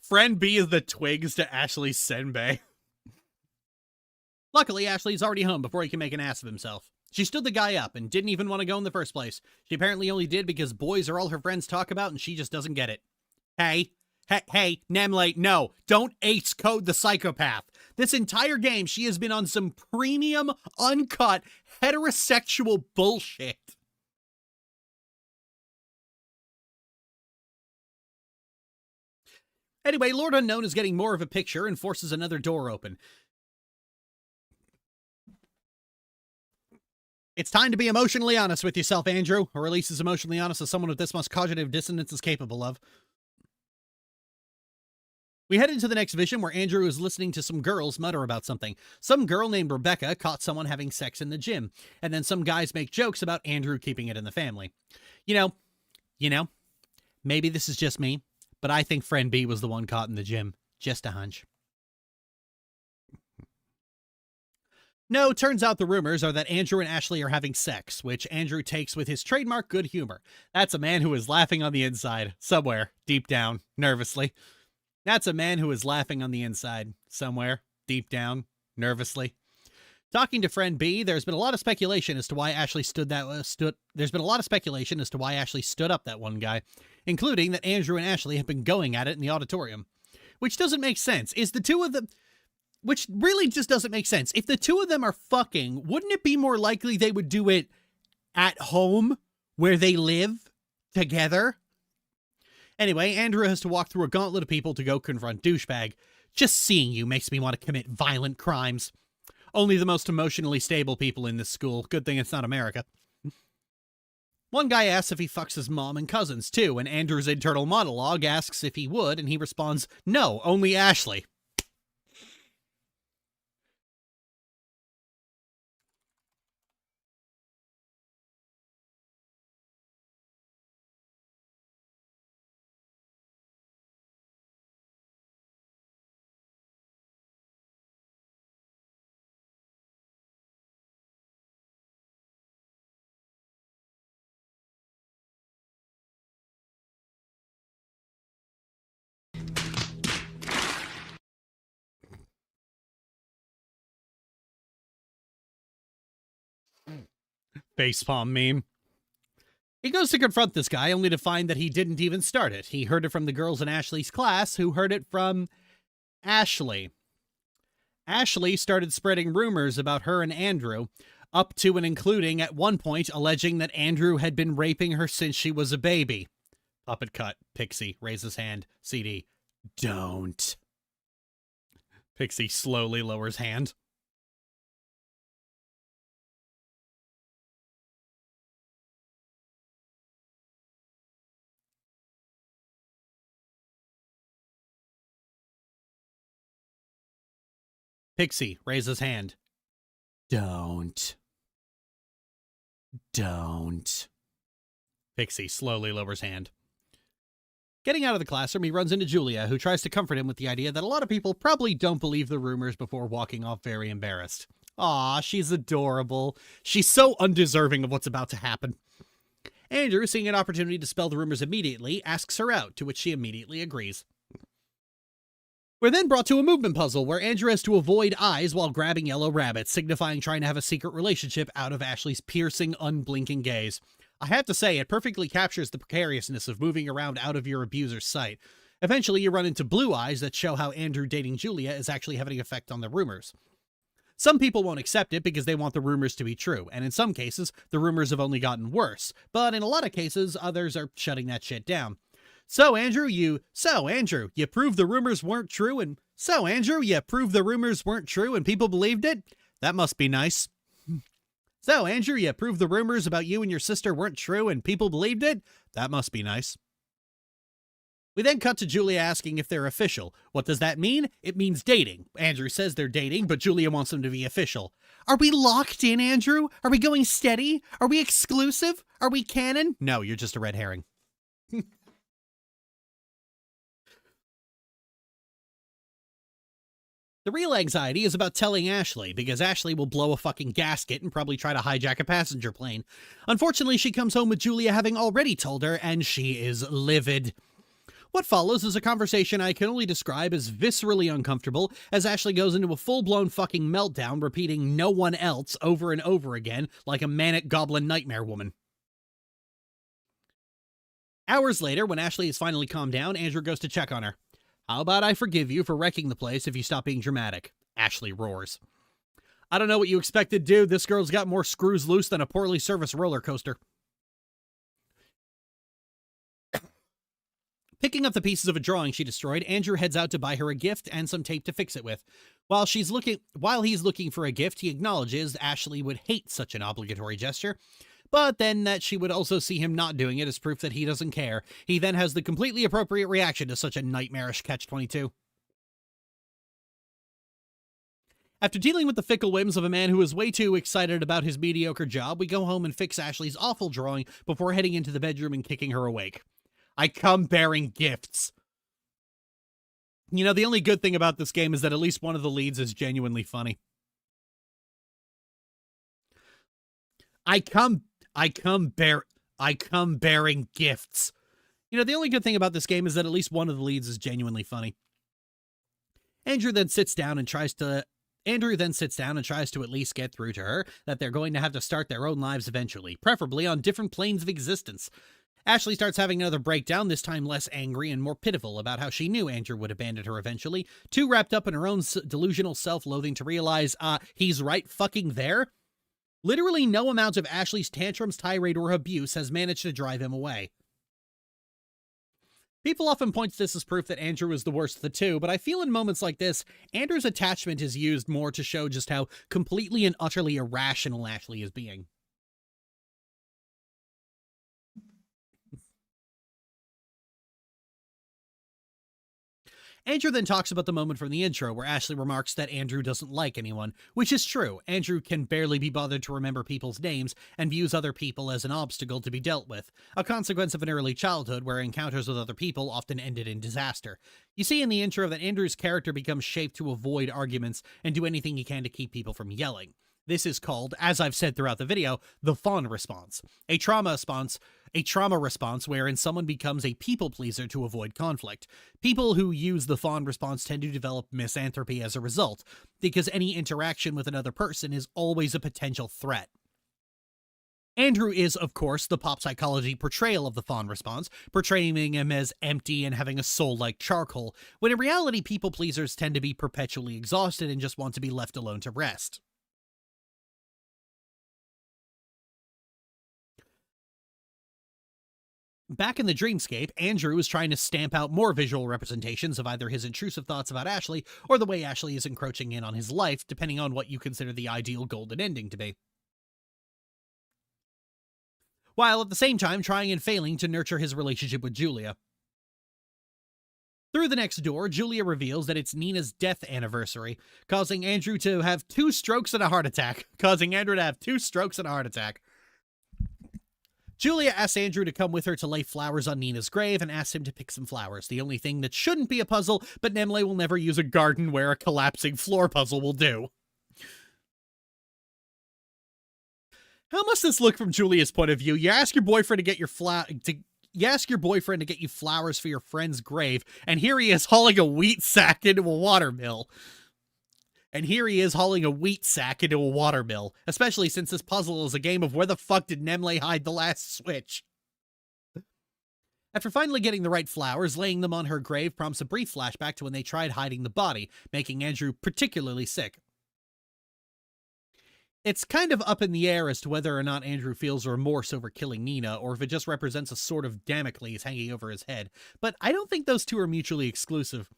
Friend B is the twigs to Ashley's senbei. Luckily, Ashley's already home before he can make an ass of himself. She stood the guy up and didn't even want to go in the first place. She apparently only did because boys are all her friends talk about and she just doesn't get it. Hey, Nemle, no, don't ace code the psychopath. This entire game, she has been on some premium, uncut, heterosexual bullshit. Anyway, Lord Unknown is getting more of a picture and forces another door open. It's time to be emotionally honest with yourself, Andrew, or at least as emotionally honest as someone with this much cognitive dissonance is capable of. We head into the next vision where Andrew is listening to some girls mutter about something. Some girl named Rebecca caught someone having sex in the gym, and then some guys make jokes about Andrew keeping it in the family. You know, maybe this is just me, but I think friend B was the one caught in the gym. Just a hunch. No, turns out the rumors are that Andrew and Ashley are having sex, which Andrew takes with his trademark good humor. That's a man who is laughing on the inside, somewhere, deep down, nervously. That's a man who is laughing on the inside, somewhere, deep down, nervously. Talking to friend B, there's been a lot of speculation as to why Ashley stood up that one guy, including that Andrew and Ashley have been going at it in the auditorium. Which doesn't make sense. Which really just doesn't make sense. If the two of them are fucking, wouldn't it be more likely they would do it at home, where they live, together? Anyway, Andrew has to walk through a gauntlet of people to go confront Douchebag. Just seeing you makes me want to commit violent crimes. Only the most emotionally stable people in this school. Good thing it's not America. One guy asks if he fucks his mom and cousins, too, and Andrew's internal monologue asks if he would, and he responds, no, only Ashley. Facepalm meme. He goes to confront this guy, only to find that he didn't even start it. He heard it from the girls in Ashley's class, who heard it from Ashley. Ashley started spreading rumors about her and Andrew, up to and including, at one point, alleging that Andrew had been raping her since she was a baby. Puppet cut. Pixie raises hand. CD. Don't. Pixie slowly lowers hand. Pixie raises hand. Don't. Pixie slowly lowers hand. Getting out of the classroom, he runs into Julia, who tries to comfort him with the idea that a lot of people probably don't believe the rumors before walking off very embarrassed. Aw, she's adorable. She's so undeserving of what's about to happen. Andrew, seeing an opportunity to dispel the rumors immediately, asks her out, to which she immediately agrees. We're then brought to a movement puzzle where Andrew has to avoid eyes while grabbing yellow rabbits, signifying trying to have a secret relationship out of Ashley's piercing, unblinking gaze. I have to say, it perfectly captures the precariousness of moving around out of your abuser's sight. Eventually, you run into blue eyes that show how Andrew dating Julia is actually having an effect on the rumors. Some people won't accept it because they want the rumors to be true, and in some cases, the rumors have only gotten worse, but in a lot of cases, others are shutting that shit down. So Andrew, you proved the rumors weren't true, and people believed it? That must be nice. So Andrew, you proved the rumors about you and your sister weren't true, and people believed it? That must be nice. We then cut to Julia asking if they're official. What does that mean? It means dating. Andrew says they're dating, but Julia wants them to be official. Are we locked in, Andrew? Are we going steady? Are we exclusive? Are we canon? No, you're just a red herring. The real anxiety is about telling Ashley, because Ashley will blow a fucking gasket and probably try to hijack a passenger plane. Unfortunately, she comes home with Julia having already told her, and she is livid. What follows is a conversation I can only describe as viscerally uncomfortable, as Ashley goes into a full-blown fucking meltdown, repeating "no one else" over and over again, like a manic goblin nightmare woman. Hours later, when Ashley is finally calmed down, Andrew goes to check on her. How about I forgive you for wrecking the place if you stop being dramatic? Ashley roars. I don't know what you expected, dude. This girl's got more screws loose than a poorly serviced roller coaster. Picking up the pieces of a drawing she destroyed, Andrew heads out to buy her a gift and some tape to fix it with. While he's looking for a gift, he acknowledges Ashley would hate such an obligatory gesture, but then that she would also see him not doing it as proof that he doesn't care. He then has the completely appropriate reaction to such a nightmarish catch-22. After dealing with the fickle whims of a man who is way too excited about his mediocre job, we go home and fix Ashley's awful drawing before heading into the bedroom and kicking her awake. I come bearing gifts. You know, the only good thing about this game is that at least one of the leads is genuinely funny. I come bearing gifts. You know, the only good thing about this game is that at least one of the leads is genuinely funny. Andrew then sits down and tries to at least get through to her that they're going to have to start their own lives eventually, preferably on different planes of existence. Ashley starts having another breakdown, this time less angry and more pitiful about how she knew Andrew would abandon her eventually, too wrapped up in her own delusional self-loathing to realize, he's right fucking there. Literally no amount of Ashley's tantrums, tirade, or abuse has managed to drive him away. People often point to this as proof that Andrew is the worst of the two, but I feel in moments like this, Andrew's attachment is used more to show just how completely and utterly irrational Ashley is being. Andrew then talks about the moment from the intro where Ashley remarks that Andrew doesn't like anyone, which is true. Andrew can barely be bothered to remember people's names and views other people as an obstacle to be dealt with, a consequence of an early childhood where encounters with other people often ended in disaster. You see in the intro that Andrew's character becomes shaped to avoid arguments and do anything he can to keep people from yelling. This is called, as I've said throughout the video, the fawn response, a trauma response wherein someone becomes a people pleaser to avoid conflict. People who use the fawn response tend to develop misanthropy as a result, because any interaction with another person is always a potential threat. Andrew is, of course, the pop psychology portrayal of the fawn response, portraying him as empty and having a soul like charcoal, when in reality people pleasers tend to be perpetually exhausted and just want to be left alone to rest. Back in the dreamscape, Andrew is trying to stamp out more visual representations of either his intrusive thoughts about Ashley or the way Ashley is encroaching in on his life, depending on what you consider the ideal golden ending to be. While at the same time trying and failing to nurture his relationship with Julia. Through the next door, Julia reveals that it's Nina's death anniversary, causing Andrew to have 2 strokes and a heart attack. Julia asks Andrew to come with her to lay flowers on Nina's grave and asks him to pick some flowers, the only thing that shouldn't be a puzzle, but Nemle will never use a garden where a collapsing floor puzzle will do. How must this look from Julia's point of view? You ask your boyfriend to get your ask your boyfriend to get you flowers for your friend's grave, and here he is hauling a wheat sack into a watermill. Especially since this puzzle is a game of where the fuck did Nemle hide the last switch? After finally getting the right flowers, laying them on her grave prompts a brief flashback to when they tried hiding the body, making Andrew particularly sick. It's kind of up in the air as to whether or not Andrew feels remorse over killing Nina, or if it just represents a sort of Damocles hanging over his head, but I don't think those two are mutually exclusive.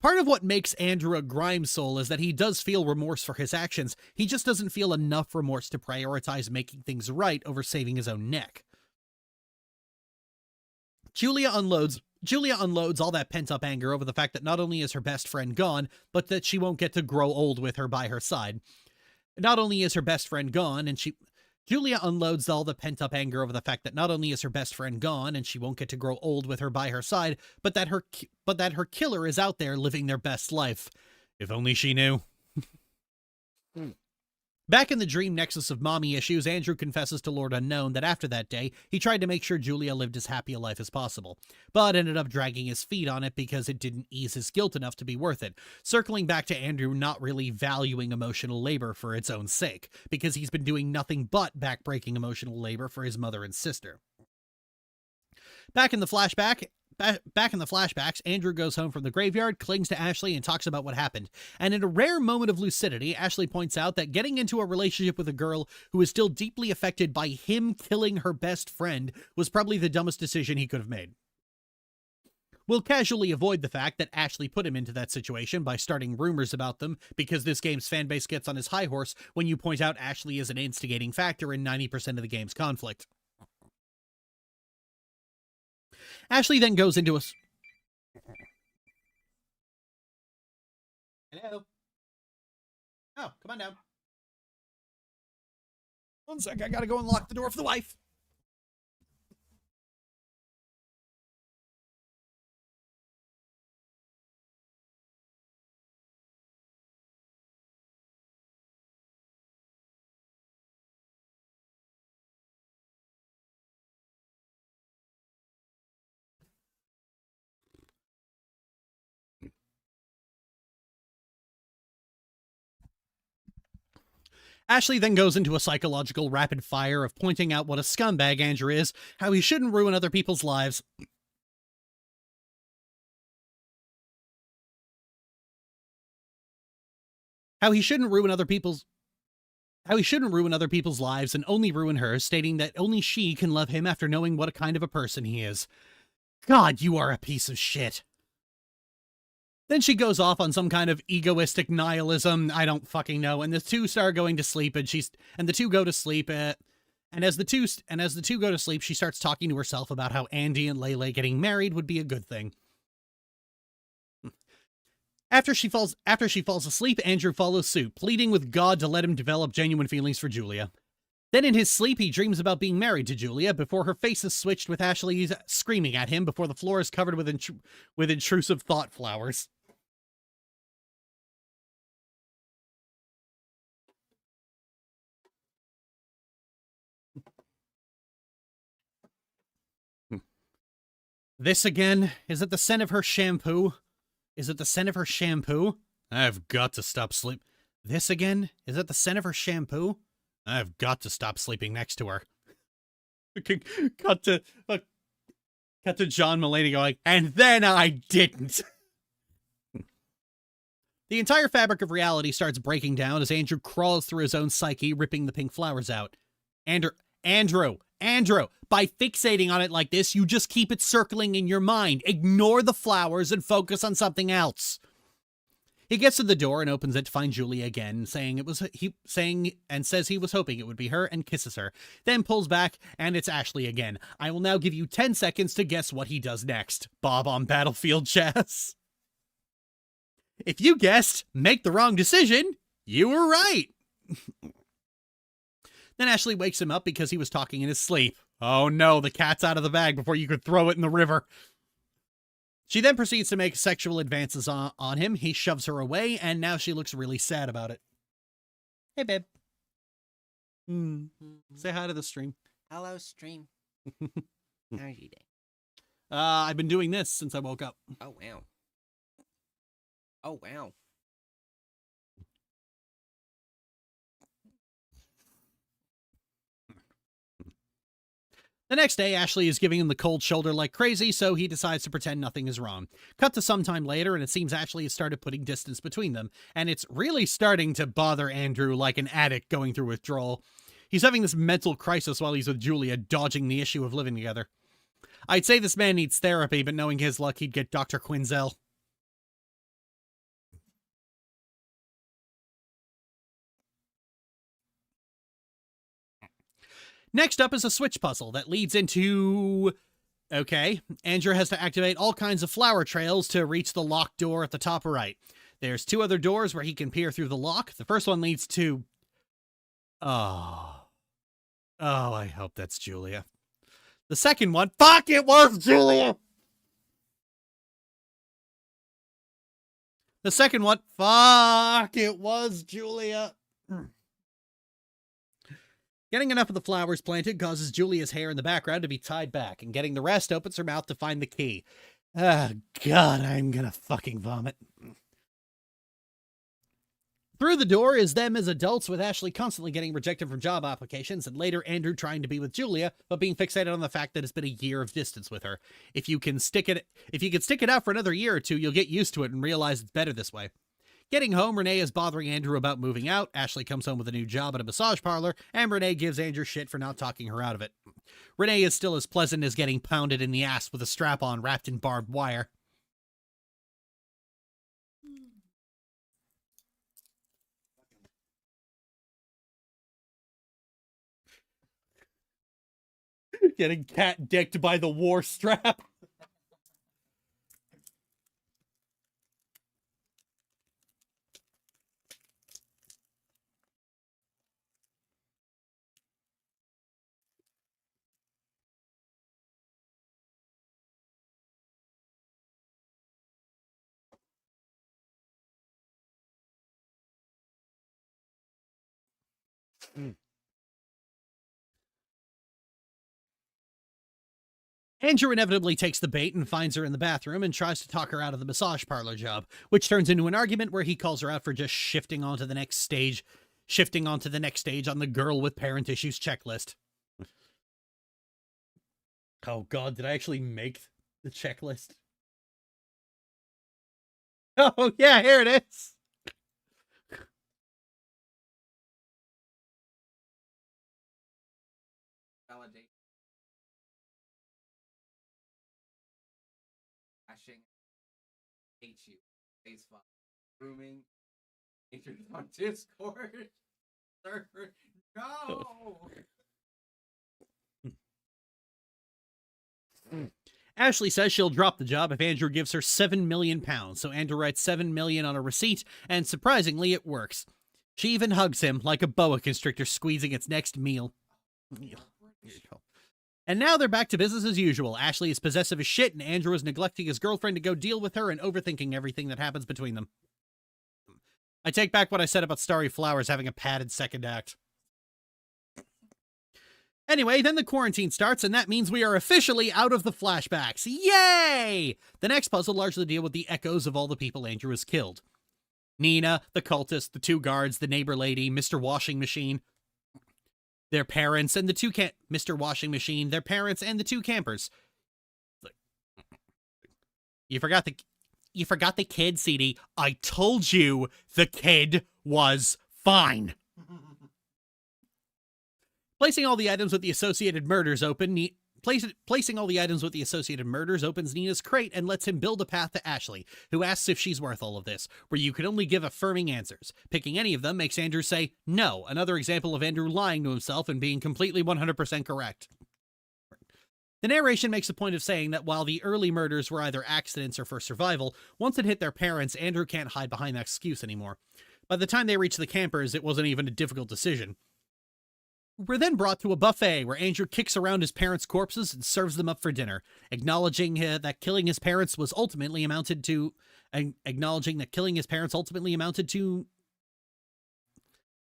Part of what makes Andrew a grime soul is that he does feel remorse for his actions, he just doesn't feel enough remorse to prioritize making things right over saving his own neck. Julia unloads all that pent-up anger over the fact that not only is her best friend gone, but that she won't get to grow old with her by her side. Not only is her best friend gone, and Julia unloads all the pent-up anger over the fact that not only is her best friend gone, and she won't get to grow old with her by her side, but that her killer is out there living their best life. If only she knew. Back in the dream nexus of mommy issues, Andrew confesses to Lord Unknown that after that day, he tried to make sure Julia lived as happy a life as possible, but ended up dragging his feet on it because it didn't ease his guilt enough to be worth it, circling back to Andrew not really valuing emotional labor for its own sake, because he's been doing nothing but backbreaking emotional labor for his mother and sister. Back in the flashbacks, Andrew goes home from the graveyard, clings to Ashley, and talks about what happened. And in a rare moment of lucidity, Ashley points out that getting into a relationship with a girl who is still deeply affected by him killing her best friend was probably the dumbest decision he could have made. We'll casually avoid the fact that Ashley put him into that situation by starting rumors about them, because this game's fanbase gets on his high horse when you point out Ashley is an instigating factor in 90% of the game's conflict. Ashley then goes into a... Hello? Oh, come on down. One sec, I gotta go and lock the door for the wife. Ashley then goes into a psychological rapid fire of pointing out what a scumbag Andrew is, how he shouldn't ruin other people's lives. How he shouldn't ruin other people's lives and only ruin hers, stating that only she can love him after knowing what a kind of a person he is. God, you are a piece of shit. Then she goes off on some kind of egoistic nihilism, I don't fucking know, and the two start going to sleep, and the two go to sleep, and as the two go to sleep, she starts talking to herself about how Andy and Lele getting married would be a good thing. After she falls asleep, Andrew follows suit, pleading with God to let him develop genuine feelings for Julia. Then in his sleep, he dreams about being married to Julia before her face is switched with Ashley screaming at him before the floor is covered with intrusive thought flowers. This again? Is it the scent of her shampoo? Is it the scent of her shampoo? I've got to stop sleep. This again? Is it the scent of her shampoo? I've got to stop sleeping next to her. Cut to John Mulaney going, and then I didn't. The entire fabric of reality starts breaking down as Andrew crawls through his own psyche, ripping the pink flowers out. Andrew, by fixating on it like this, you just keep it circling in your mind. Ignore the flowers and focus on something else. He gets to the door and opens it to find Julia again, says he was hoping it would be her, and kisses her. Then pulls back, and it's Ashley again. I will now give you 10 seconds to guess what he does next. Bob on Battlefield Chess. If you guessed, make the wrong decision, you were right. Then Ashley wakes him up because he was talking in his sleep. Oh no, the cat's out of the bag before you could throw it in the river. She then proceeds to make sexual advances on him. He shoves her away, and now she looks really sad about it. Hey, babe. Say hi to the stream. Hello, stream. How's your day? I've been doing this since I woke up. Oh, wow. Oh, wow. The next day, Ashley is giving him the cold shoulder like crazy, so he decides to pretend nothing is wrong. Cut to some time later, and it seems Ashley has started putting distance between them, and it's really starting to bother Andrew like an addict going through withdrawal. He's having this mental crisis while he's with Julia, dodging the issue of living together. I'd say this man needs therapy, but knowing his luck, he'd get Dr. Quinzel. Next up is a switch puzzle that leads into... Okay, Andrew has to activate all kinds of flower trails to reach the locked door at the top right. There's 2 other doors where he can peer through the lock. The first one leads to... Oh, I hope that's Julia. The second one... Fuck, it was Julia! The second one... Fuck, it was Julia. Getting enough of the flowers planted causes Julia's hair in the background to be tied back, and getting the rest opens her mouth to find the key. Ah, God, I'm gonna fucking vomit. Through the door is them as adults, with Ashley constantly getting rejected from job applications, and later Andrew trying to be with Julia, but being fixated on the fact that it's been a year of distance with her. If you can stick it out for another year or two, you'll get used to it and realize it's better this way. Getting home, Renee is bothering Andrew about moving out. Ashley comes home with a new job at a massage parlor, and Renee gives Andrew shit for not talking her out of it. Renee is still as pleasant as getting pounded in the ass with a strap-on wrapped in barbed wire. Getting cat-dicked by the war strap. Andrew inevitably takes the bait and finds her in the bathroom and tries to talk her out of the massage parlor job, which turns into an argument where he calls her out for just shifting onto the next stage on the girl with parent issues checklist. Oh God, did I actually make the checklist? Oh yeah, here it is. Validate. Hashing. Hate you. Face fuck. Grooming. Hatred on Discord. Server. No! Ashley says she'll drop the job if Andrew gives her £7 million, so Andrew writes $7 million on a receipt, and surprisingly, it works. She even hugs him like a boa constrictor squeezing its next meal. And now they're back to business as usual. Ashley is possessive as shit, and Andrew is neglecting his girlfriend to go deal with her and overthinking everything that happens between them. I take back what I said about Starry Flowers having a padded second act. Anyway, then the quarantine starts, and that means we are officially out of the flashbacks. Yay! The next puzzle largely deal with the echoes of all the people Andrew has killed. Nina, the cultist, the 2 guards, the neighbor lady, Mr. Washing Machine, their parents, and the 2 Mr. Washing Machine, their parents, and the 2 campers. You forgot the kid, CD. I told you the kid was fine. Placing all the items with the associated murders placing all the items with the associated murders opens Nina's crate and lets him build a path to Ashley, who asks if she's worth all of this, where you can only give affirming answers. Picking any of them makes Andrew say no, another example of Andrew lying to himself and being completely 100% correct. The narration makes a point of saying that while the early murders were either accidents or for survival, once it hit their parents, Andrew can't hide behind that excuse anymore. By the time they reach the campers, it wasn't even a difficult decision. We're then brought to a buffet where Andrew kicks around his parents' corpses and serves them up for dinner, acknowledging that killing his parents ultimately amounted to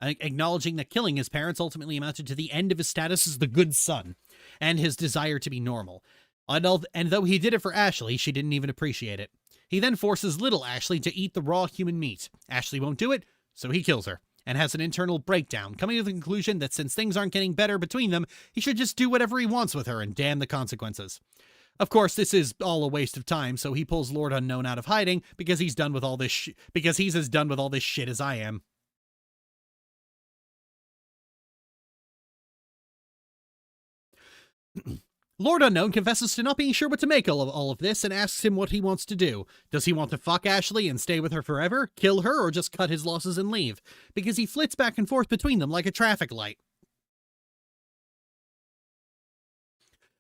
acknowledging that killing his parents ultimately amounted to the end of his status as the good son and his desire to be normal. And though he did it for Ashley, she didn't even appreciate it. He then forces little Ashley to eat the raw human meat. Ashley won't do it, so he kills her, and has an internal breakdown, coming to the conclusion that since things aren't getting better between them, he should just do whatever he wants with her and damn the consequences. Of course, this is all a waste of time, so he pulls Lord Unknown out of hiding because he's done with all this because he's as done with all this shit as I am. Lord Unknown confesses to not being sure what to make of all of this and asks him what he wants to do. Does he want to fuck Ashley and stay with her forever, kill her, or just cut his losses and leave? Because he flits back and forth between them like a traffic light.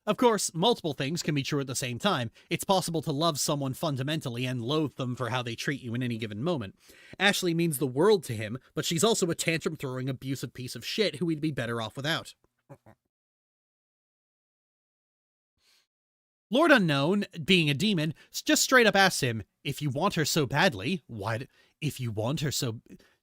Of course, multiple things can be true at the same time. It's possible to love someone fundamentally and loathe them for how they treat you in any given moment. Ashley means the world to him, but she's also a tantrum-throwing, abusive piece of shit who he'd be better off without. Lord Unknown, being a demon, just straight up asks him, if you want her so badly,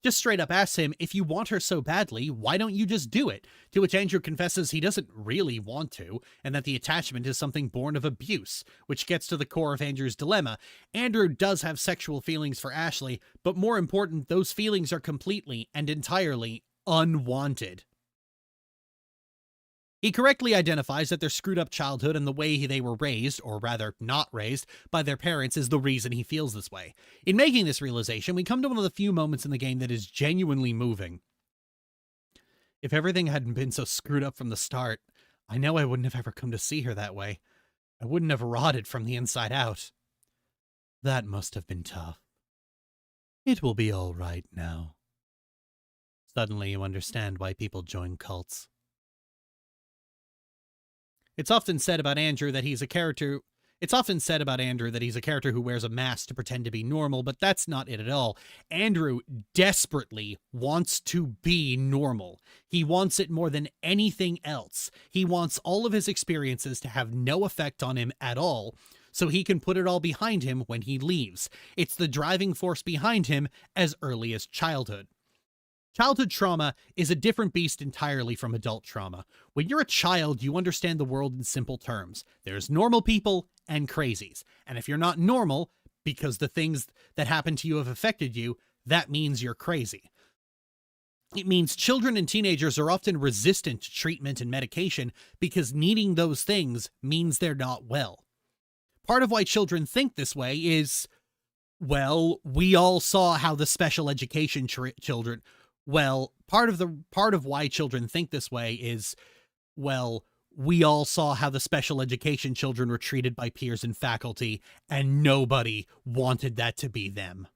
just straight up asks him, if you want her so badly, why don't you just do it? To which Andrew confesses he doesn't really want to, and that the attachment is something born of abuse, which gets to the core of Andrew's dilemma. Andrew does have sexual feelings for Ashley, but more important, those feelings are completely and entirely unwanted. He correctly identifies that their screwed up childhood and the way they were raised, or rather not raised, by their parents is the reason he feels this way. In making this realization, we come to one of the few moments in the game that is genuinely moving. If everything hadn't been so screwed up from the start, I know I wouldn't have ever come to see her that way. I wouldn't have rotted from the inside out. That must have been tough. It will be all right now. Suddenly you understand why people join cults. It's often said about Andrew that he's a character who wears a mask to pretend to be normal, but that's not it at all. Andrew desperately wants to be normal. He wants it more than anything else. He wants all of his experiences to have no effect on him at all, so he can put it all behind him when he leaves. It's the driving force behind him as early as childhood. Childhood trauma is a different beast entirely from adult trauma. When you're a child, you understand the world in simple terms. There's normal people and crazies. And if you're not normal, because the things that happen to you have affected you, that means you're crazy. It means children and teenagers are often resistant to treatment and medication because needing those things means they're not well. Part of why children think this way is, well, we all saw how the special education children... Well, part of why children think this way is, well, we all saw how the special education children were treated by peers and faculty, and nobody wanted that to be them.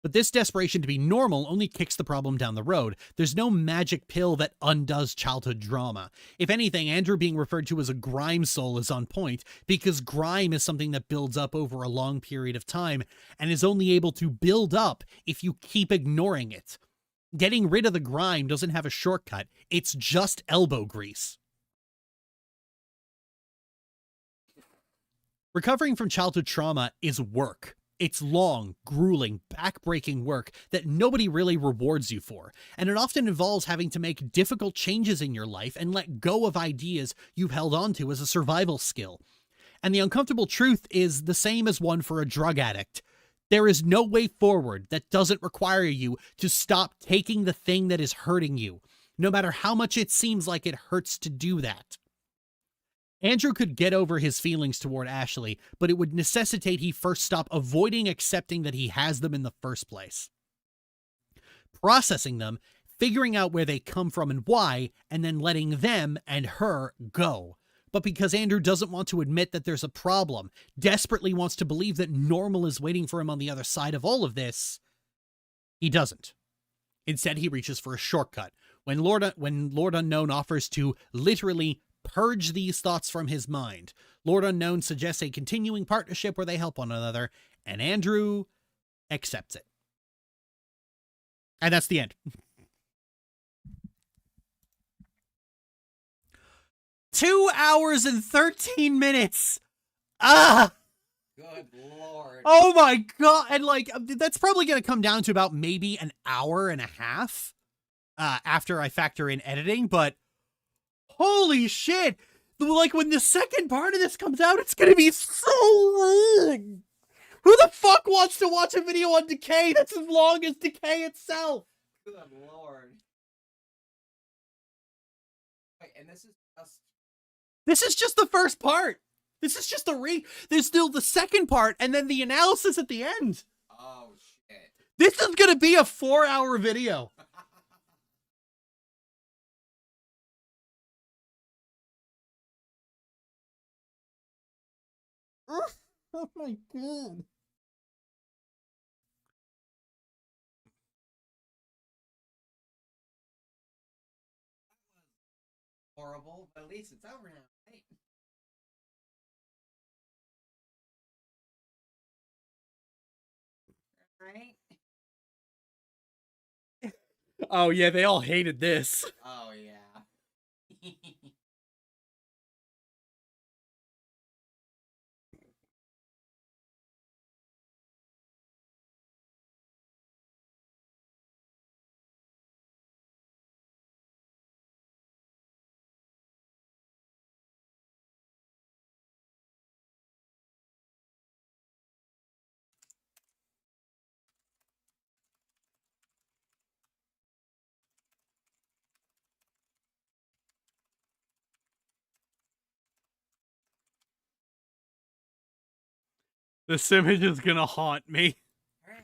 But this desperation to be normal only kicks the problem down the road. There's no magic pill that undoes childhood drama. If anything, Andrew being referred to as a grime soul is on point, because grime is something that builds up over a long period of time, and is only able to build up if you keep ignoring it. Getting rid of the grime doesn't have a shortcut. It's just elbow grease. Recovering from childhood trauma is work. It's long, grueling, back-breaking work that nobody really rewards you for, and it often involves having to make difficult changes in your life and let go of ideas you've held onto as a survival skill. And the uncomfortable truth is the same as one for a drug addict. There is no way forward that doesn't require you to stop taking the thing that is hurting you, no matter how much it seems like it hurts to do that. Andrew could get over his feelings toward Ashley, but it would necessitate he first stop avoiding accepting that he has them in the first place. Processing them, figuring out where they come from and why, and then letting them and her go. But because Andrew doesn't want to admit that there's a problem, desperately wants to believe that normal is waiting for him on the other side of all of this, he doesn't. Instead, he reaches for a shortcut. When Lord Unknown offers to literally purge these thoughts from his mind, Lord Unknown suggests a continuing partnership where they help one another, and Andrew accepts it. And that's the end. 2 hours and 13 minutes. Ah! Good lord. Oh my god. And like, that's probably going to come down to about maybe an hour and a half after I factor in editing, but holy shit! Like, when the second part of this comes out, it's gonna be so long! Who the fuck wants to watch a video on Decay that's as long as Decay itself? Good lord. Wait, and this is just... This is just the first part. This is just there's still the second part, and then the analysis at the end. Oh, shit. This is gonna be a 4-hour video. Oh my god. Horrible, but at least it's over now, right? Right? Oh yeah, they all hated this. Oh, yeah. This image is gonna haunt me. Hurry.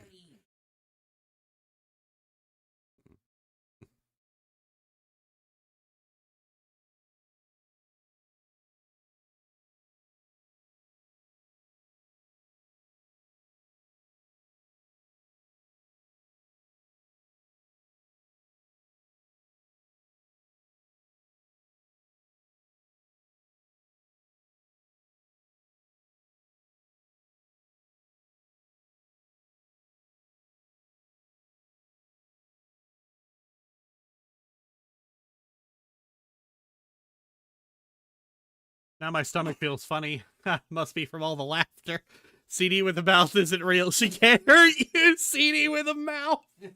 Now my stomach feels funny. Must be from all the laughter. CD with a mouth isn't real. She can't hurt you. CD with a mouth. Or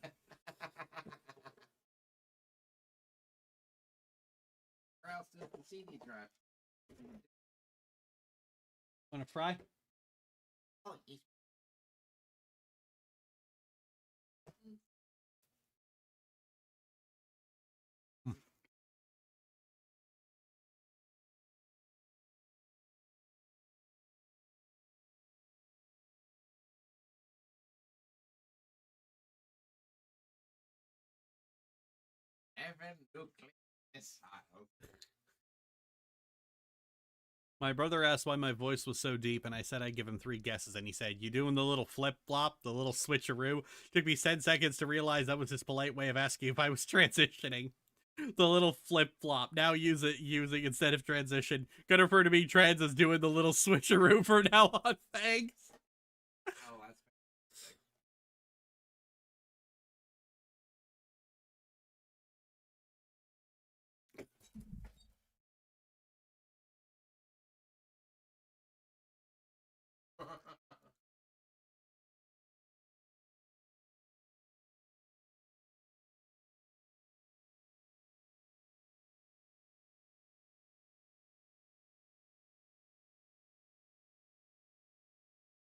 else the CD drive. Wanna fry? Oh, yeah. Evan nuclear missile. My brother asked why my voice was so deep, and I said I'd give him 3 guesses, and he said, "You doing the little flip-flop, the little switcheroo?" Took me 10 seconds to realize that was his polite way of asking if I was transitioning. The little flip-flop. Now using instead of transition. Gonna refer to me trans as doing the little switcheroo for now on. Thanks. Oh, that's fantastic.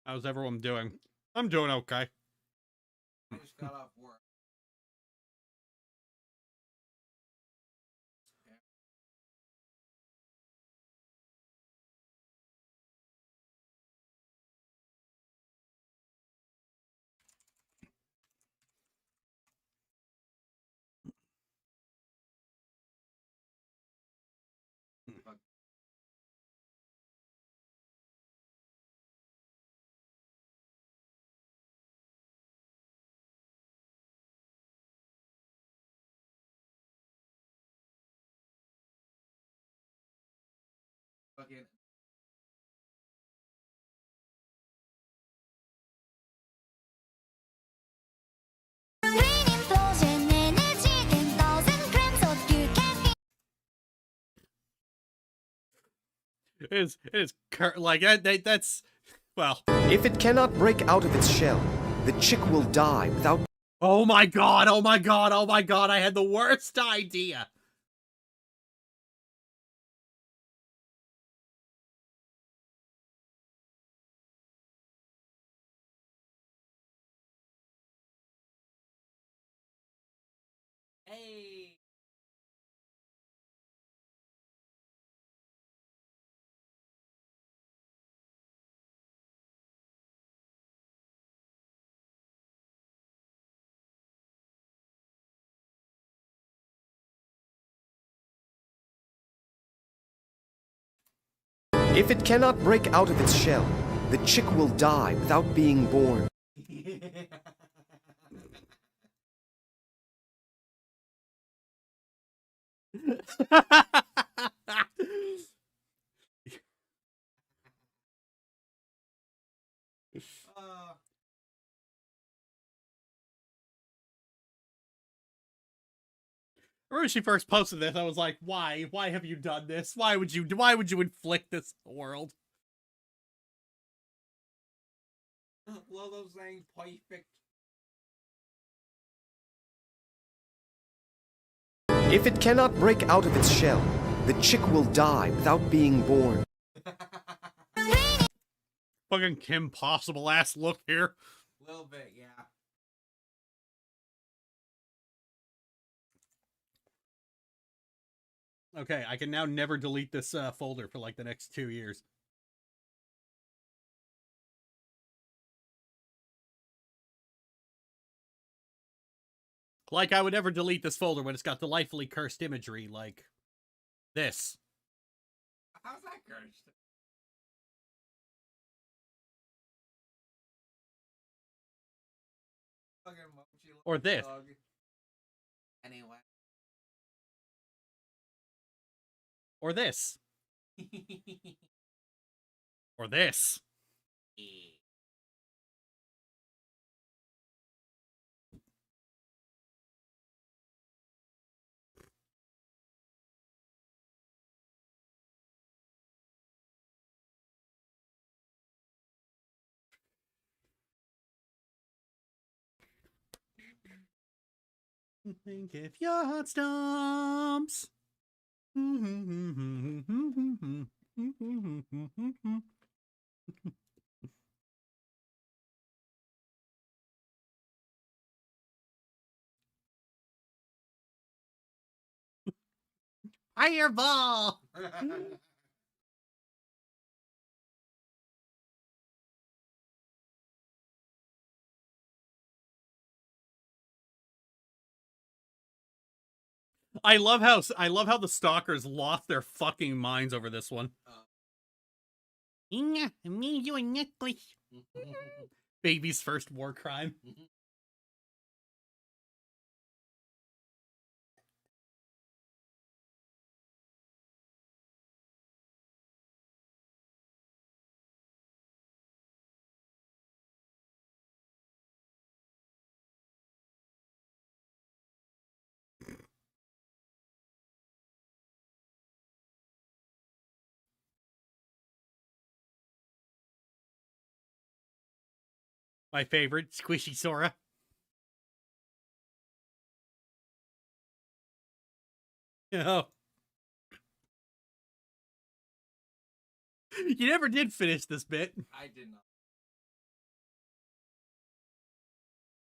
How's everyone doing? I'm doing okay. I just got off work. Fucking It is like that's well. If it cannot break out of its shell, the chick will die without... Oh my god, oh my god, oh my god, I had the worst idea. Hey. If it cannot break out of its shell, the chick will die without being born. When she first posted this, I was like, why? Why have you done this? Why would you inflict this on the world? Lolo's saying perfect. If it cannot break out of its shell, the chick will die without being born. Fucking Kim Possible ass look here. A little bit, yeah. Okay, I can now never delete this folder for like the next 2 years. Like I would never delete this folder when it's got delightfully cursed imagery like this. How's that cursed? Fucking mochi Or this. dog. Anyway. Or this. Or this. Think if your heart stomps. Fireball! I love how the stalkers lost their fucking minds over this one. Me, you a necklace. Baby's first war crime. My favorite, Squishy Sora. Oh. You never did finish this bit. I did not.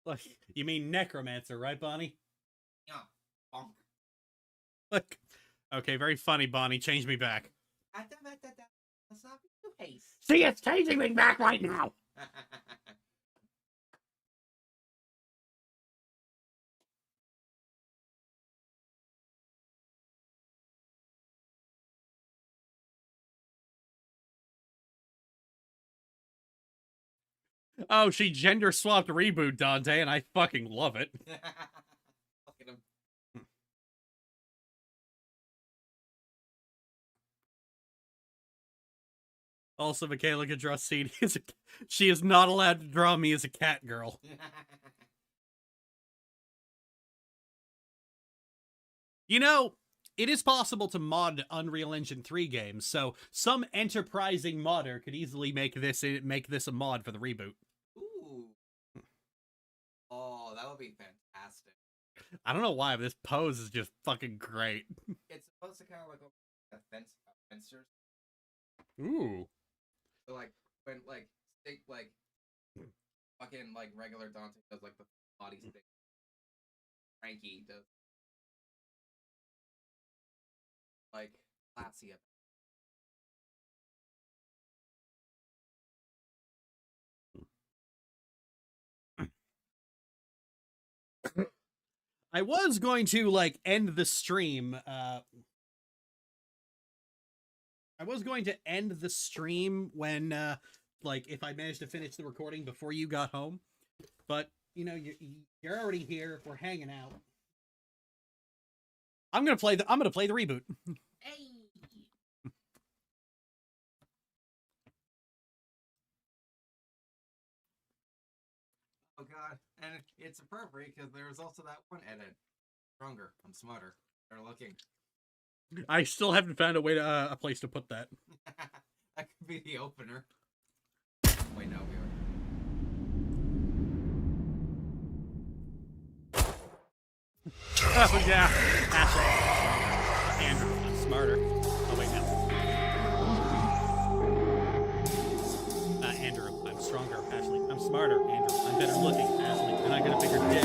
Look, you mean necromancer, right, Bonnie? Yeah. Bonk. Look. Okay, very funny, Bonnie. Change me back. Let's not be too hasty. See, it's changing me back right now. Oh, she gender swapped Reboot Dante, and I fucking love it. Look at him. Also, Michaela could draw CD as she is not allowed to draw me as a cat girl. You know, it is possible to mod Unreal Engine 3 games, so some enterprising modder could easily make this a mod for the reboot. Ooh. Oh, Oh, that would be fantastic. I don't know why, but this pose is just fucking great. It's supposed to kind of look like a fencer. Ooh. So like when like stick like fucking like regular Dante does like the body stick. Frankie does like classy. I was going to like end the stream. I was going to end the stream when like if I managed to finish the recording before you got home, but you know you're already here. We're hanging out. I'm gonna play the reboot. Hey. Oh god, and it's appropriate because there was also that one edit. Stronger, I'm smarter. Better looking. I still haven't found a way to a place to put that. That could be the opener. Wait, no, we are. Oh yeah, Ashley. Andrew, I'm smarter. Oh wait, no. Andrew, I'm stronger. Ashley, I'm smarter. Andrew, I'm better looking. Ashley, and I got a bigger dick.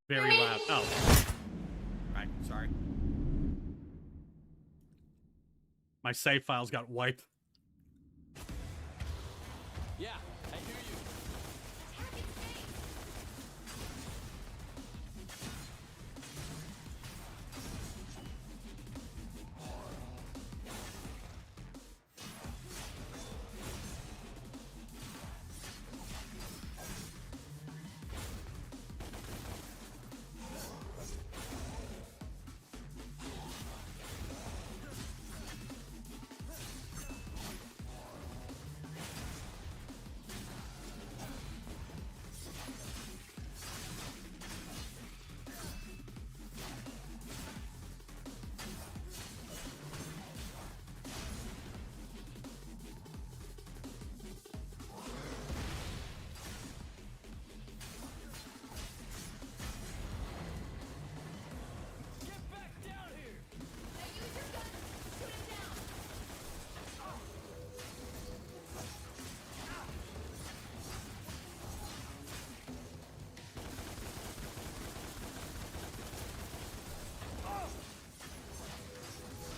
Very loud. Oh. Right, sorry. My save files got wiped. Yeah, I hear you.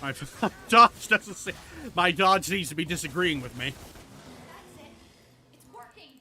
My dodge doesn't say. My dodge seems to be disagreeing with me. That's it. It's working.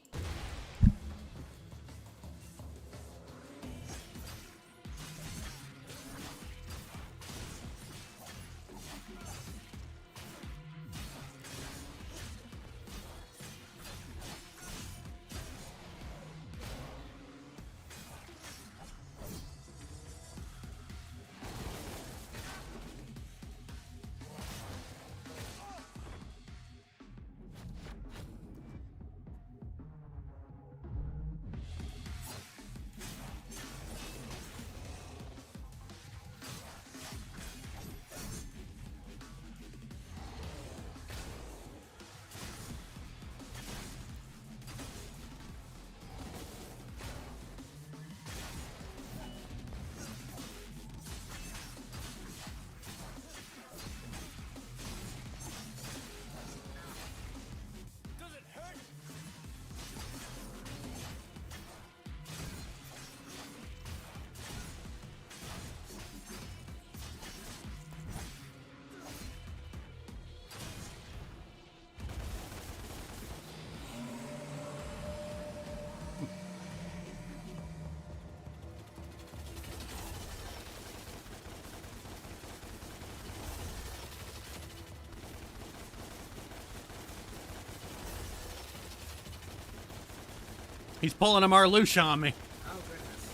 He's pulling a Marluxia on me. Oh goodness.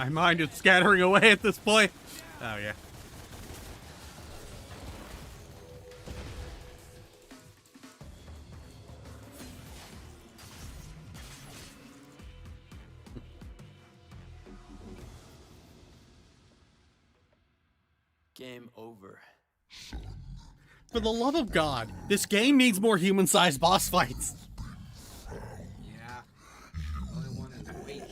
My mind is scattering away at this point. Oh, yeah. Game over. For the love of God, this game needs more human-sized boss fights. Yeah. All I want is wait.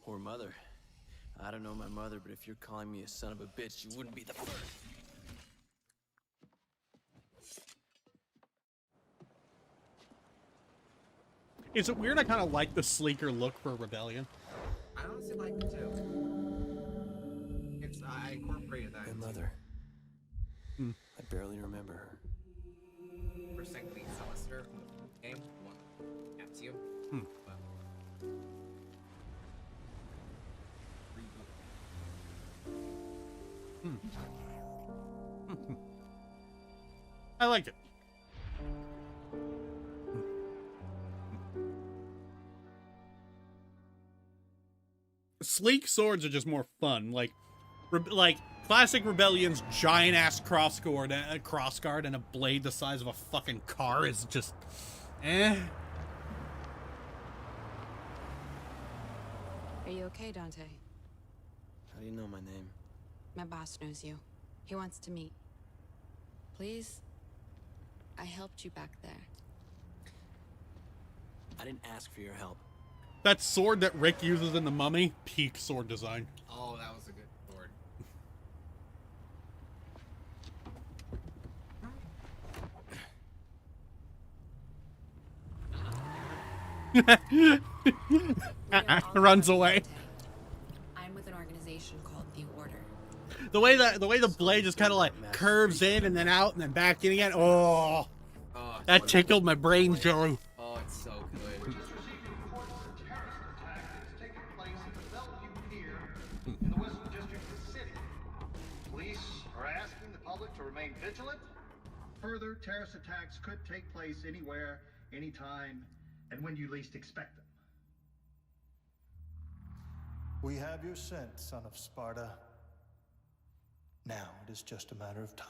Poor mother. I don't know my mother, but if you're calling me a son of a bitch, you wouldn't be the first. Is it weird I kind of like the sleeker look for Rebellion? I honestly like it too. It's I incorporated that. My mother. I barely remember her. First thing we Celester from the game. One. That's you. Well. I like it. Sleek swords are just more fun. Like classic Rebellion's giant ass crossguard and a blade the size of a fucking car is just, eh. Are you okay, Dante? How do you know my name? My boss knows you. He wants to meet. Please? I helped you back there. I didn't ask for your help. That sword that Rick uses in The Mummy, peak sword design. Oh, that was a good sword. Runs away. I'm with an organization called The Order. The way the blade just kind of like curves in and then out and then back in again. Oh, that tickled my brain, Joey. Oh, it's so good. In the Western District of the city. Police are asking the public to remain vigilant. Further terrorist attacks could take place anywhere, anytime, and when you least expect them. We have your scent, son of Sparta. Now it is just a matter of time.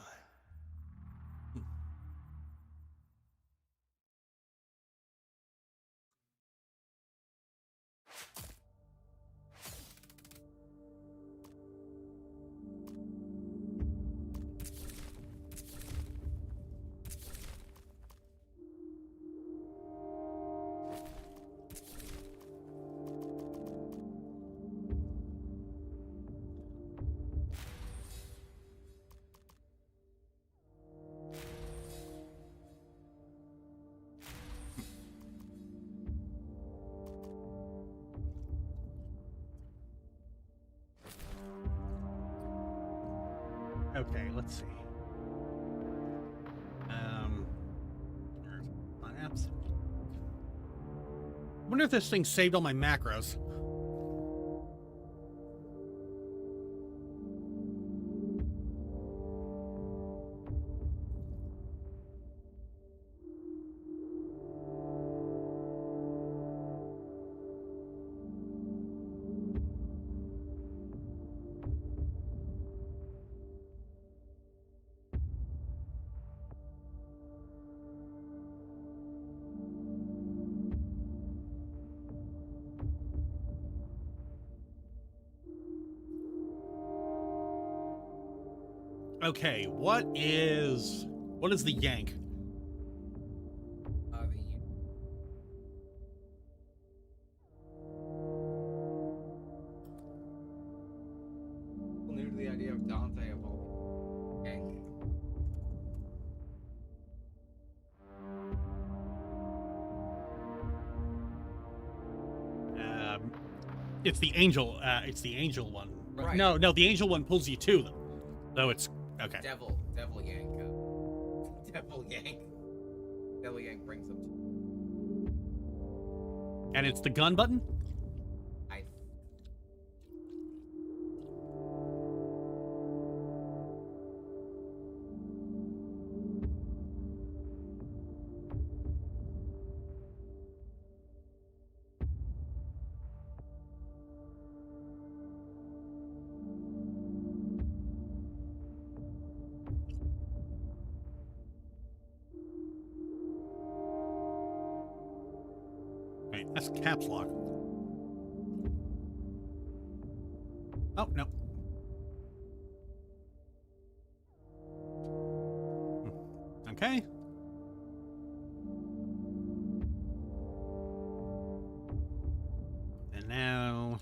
Okay, let's see. Where's my apps? I wonder if this thing saved all my macros. Okay, what is the yank? New to the idea of Dante evolving. Gang. It's the angel. It's the angel one. Right. No, the angel one pulls you to them. So it's okay. Devil Yank. Devil Yank brings them to. And it's the gun button? That's caps lock. Oh, no. Okay. And now...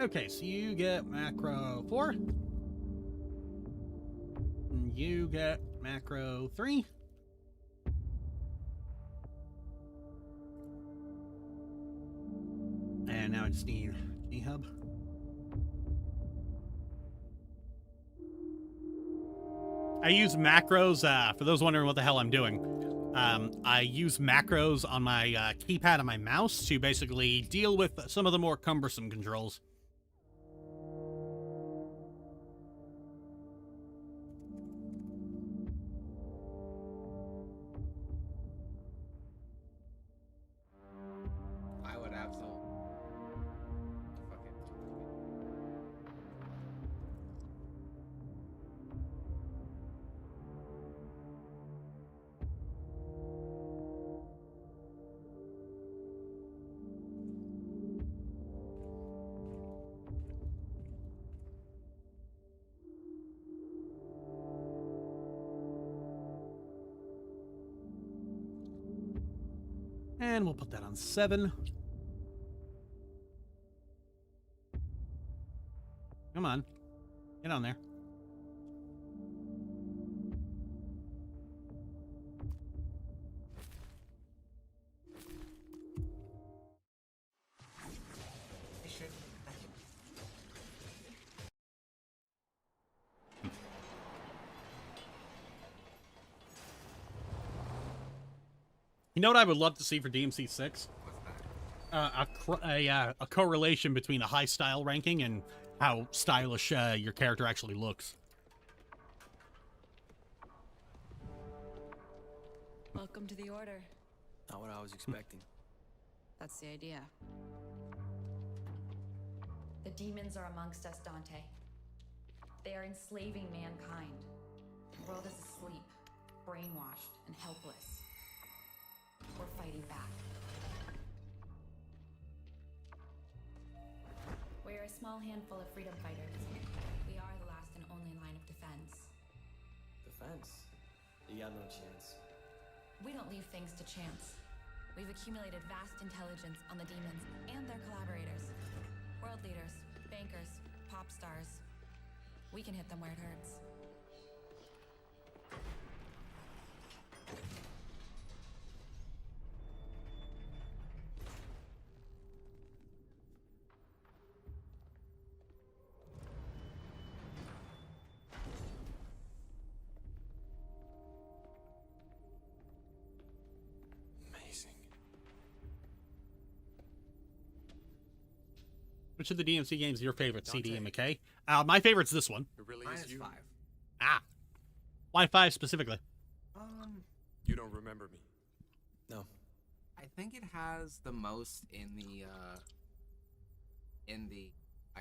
Okay, so you get macro 4. And you get macro 3. And now I just need G-Hub. I use macros, for those wondering what the hell I'm doing. I use macros on my keypad and my mouse to basically deal with some of the more cumbersome controls. I would absolutely fucking. And we'll put that on 7. Come on. Get on there. You know what I would love to see for DMC 6? A correlation between a high style ranking and how stylish your character actually looks. Welcome to the Order. Not what I was expecting. That's the idea. The demons are amongst us, Dante. They are enslaving mankind. The world is asleep, brainwashed, and helpless. We're fighting back. We're a small handful of freedom fighters. We are the last and only line of defense. Defense? You got no chance. We don't leave things to chance. We've accumulated vast intelligence on the demons and their collaborators. World leaders, bankers, pop stars. We can hit them where it hurts. Which of the DMC games is your favorite, CD and McKay? My favorite's this one. It really is you. 5. Ah. Why 5 specifically? You don't remember me. No. I think it has the most in the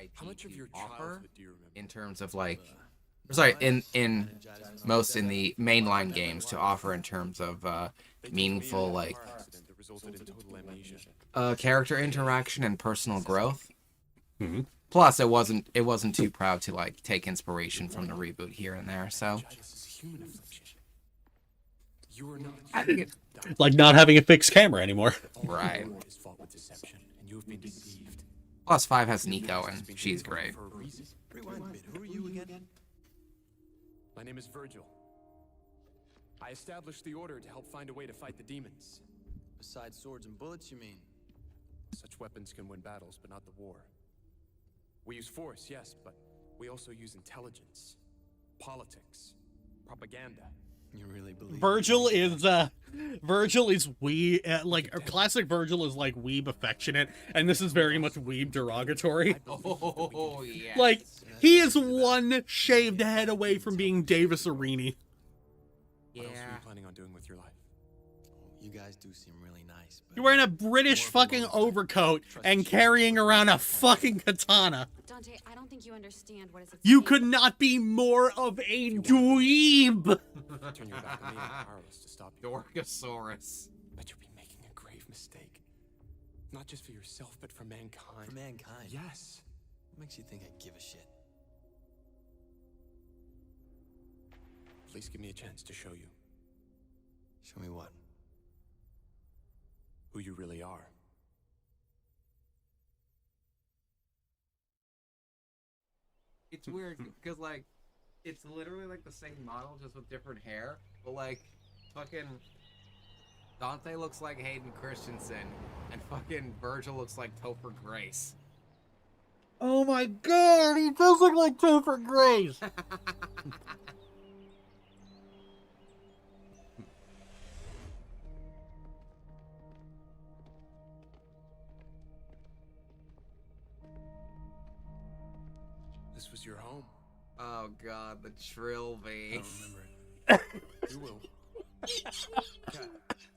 IP How much of your offer childhood do you remember? in terms of like sorry, in most in the mainline games to offer in terms of meaningful like That resulted in total amnesia. character interaction and personal growth. Mm-hmm. Plus, it wasn't too proud to like take inspiration from the reboot here and there. So You are not. I think it Like not having a fixed camera anymore. right. Is fought with deception, and you have been deceived. Plus, 5 has Nico, and she's great. For a reason. Rewind a bit. Who are you again? My name is Virgil. I established the Order to help find a way to fight the demons. Besides swords and bullets, you mean? Such weapons can win battles, but not the war. We use force, yes, but we also use intelligence, politics, propaganda. You really believe Virgil is classic Virgil is like weeb affectionate, and this is very much weeb derogatory. Oh, yeah. Like, he is one shaved head away from being Davis Arini. What else are you planning on doing with your life? You guys do seem really nice. But You're wearing a British fucking overcoat and carrying around a fucking katana. Dante, I don't think you understand what is at You stake. could not be more of a dweeb. Turn your back on me. I'm powerless to stop you. Dorkosaurus. But you'll be making a grave mistake. Not just for yourself, but for mankind. For mankind? Yes. What makes you think I give a shit? Please give me a chance to show you Show me what? who you really are. It's weird because like it's literally like the same model just with different hair, but like fucking Dante looks like Hayden Christensen and fucking Virgil looks like Topher Grace. Oh my god, he does look like Topher Grace. This was your home. Oh god, the Trilby. I don't remember it. You will. Cat,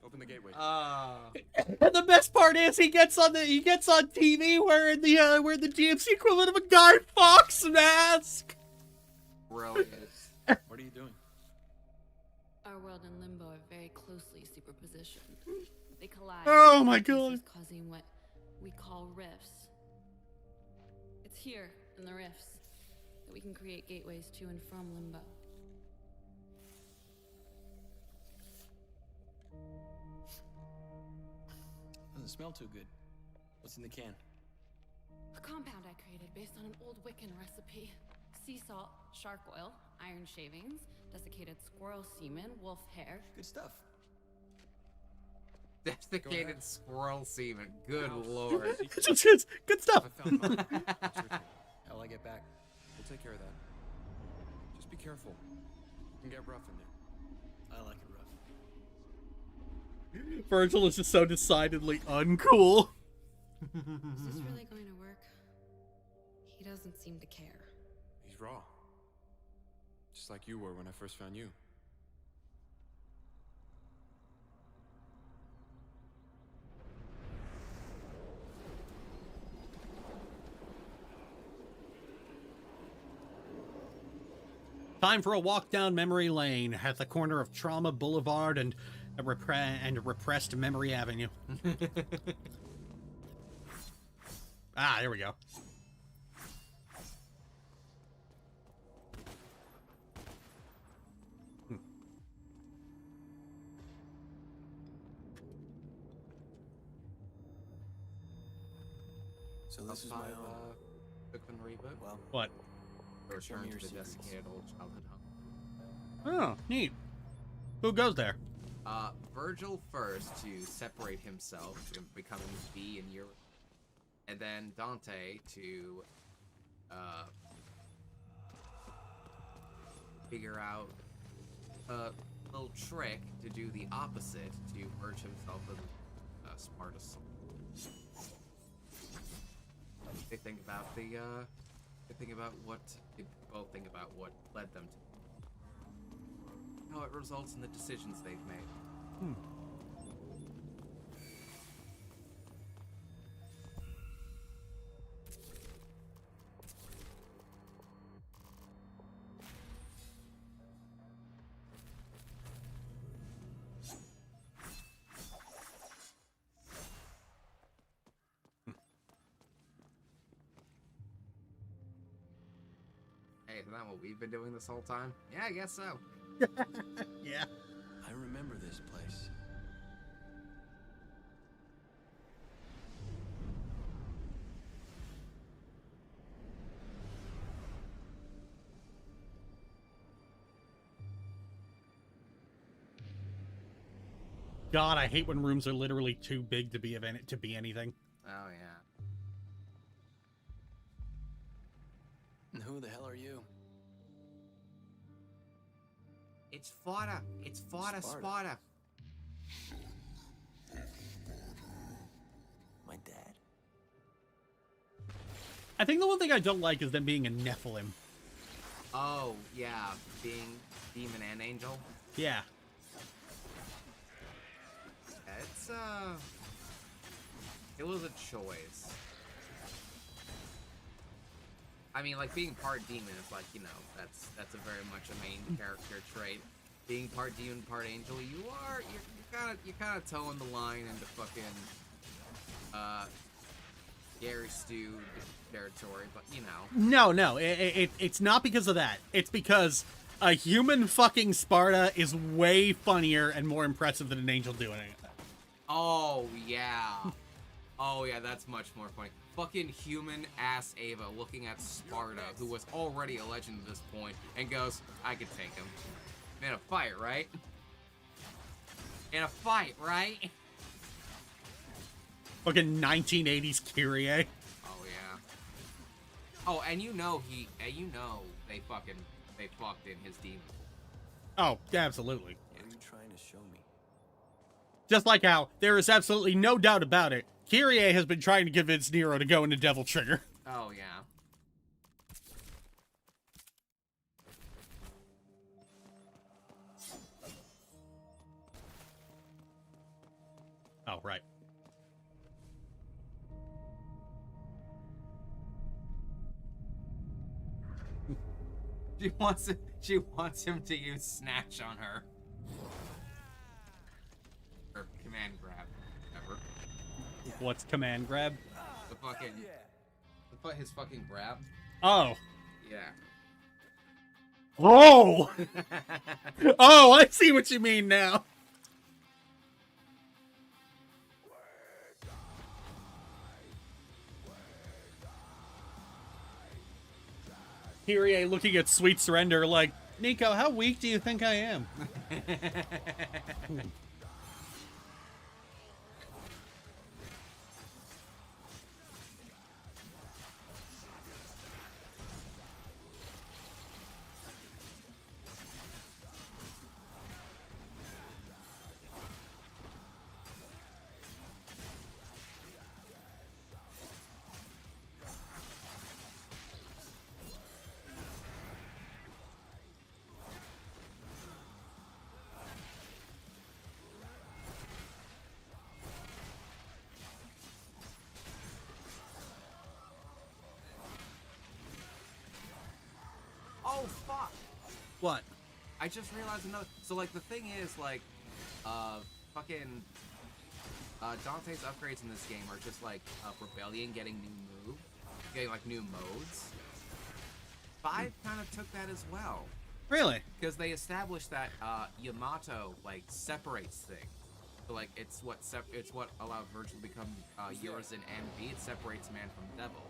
open the gateway. And the best part is he gets on TV wearing the DMC equivalent of a Guy Fawkes mask. Brilliant. What are you doing? Our world and Limbo are very closely superpositioned. They collide. Oh my god. Causing what we call rifts. It's here in the rifts that we can create gateways to and from Limbo. Doesn't smell too good. What's in the can? A compound I created based on an old Wiccan recipe. Sea salt, shark oil, iron shavings, desiccated squirrel semen, wolf hair. Good stuff. Desiccated squirrel semen. Good lord. Good stuff. I found mine. It's your turn. How'll I get back? We'll take care of that. Just be careful. It can get rough in there. I like it rough. Virgil is just so decidedly uncool. Is this really going to work? He doesn't seem to care. He's raw. Just like you were when I first found you. Time for a walk down memory lane at the corner of Trauma Boulevard and Repressed Memory Avenue. Ah, there we go. So this is my home. Cookman reboot. Well, What? show me Return your to the secrets. desiccated old childhood home. Oh, neat. Who goes there? Virgil first to separate himself and becoming V in Europe, and then Dante to figure out a little trick to do the opposite to merge himself with Spartus. They think about both think about what led them to how it results in the decisions they've made. Hey, isn't that what we've been doing this whole time? Yeah, I guess so. Yeah. I remember this place. God, I hate when rooms are literally too big to be anything. Oh yeah. And who the hell are you? It's fodder. It's fodder, Sparta. My dad. I think the one thing I don't like is them being a Nephilim. Oh, yeah. Being demon and angel. Yeah. It's, it was a choice. I mean, like, being part demon is like, you know, that's a very much a main character trait. Being part demon, part angel, you're kind of towing the line into fucking, Gary Stu territory, but, you know. No, it's not because of that. It's because a human fucking Sparta is way funnier and more impressive than an angel doing it. Oh, yeah. Oh, yeah, that's much more funny. Fucking human-ass Ava looking at Sparta, who was already a legend at this point, and goes, I could take him. In a fight, right? In a fight, right? Fucking 1980s Kyrie. Oh, yeah. Oh, and you know they fucked in his demon. Oh, absolutely. What are you trying to show me? Just like how there is absolutely no doubt about it, Kyrie has been trying to convince Nero to go into Devil Trigger. Oh, yeah. Oh, right. She wants him to use Snatch on her. Or command grab, whatever. What's command grab? The fucking his fucking grab. Oh. Yeah. Oh! Oh, I see what you mean now. Kyrie looking at Sweet Surrender like, Nico, how weak do you think I am? Oh fuck! What? I just realized another. So like the thing is like, fucking Dante's upgrades in this game are just like Rebellion getting new modes. 5 kind of took that as well. Really? Because they established that Yamato like separates things. So like it's what allowed Virgil to become Urizen and V. It separates man from devil.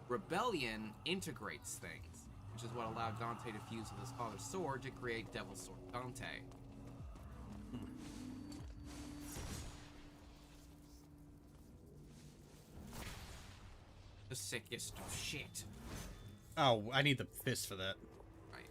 Rebellion integrates things, which is what allowed Dante to fuse with his father's sword to create Devil Sword Dante. The sickest of shit. Oh, I need the fist for that. Right.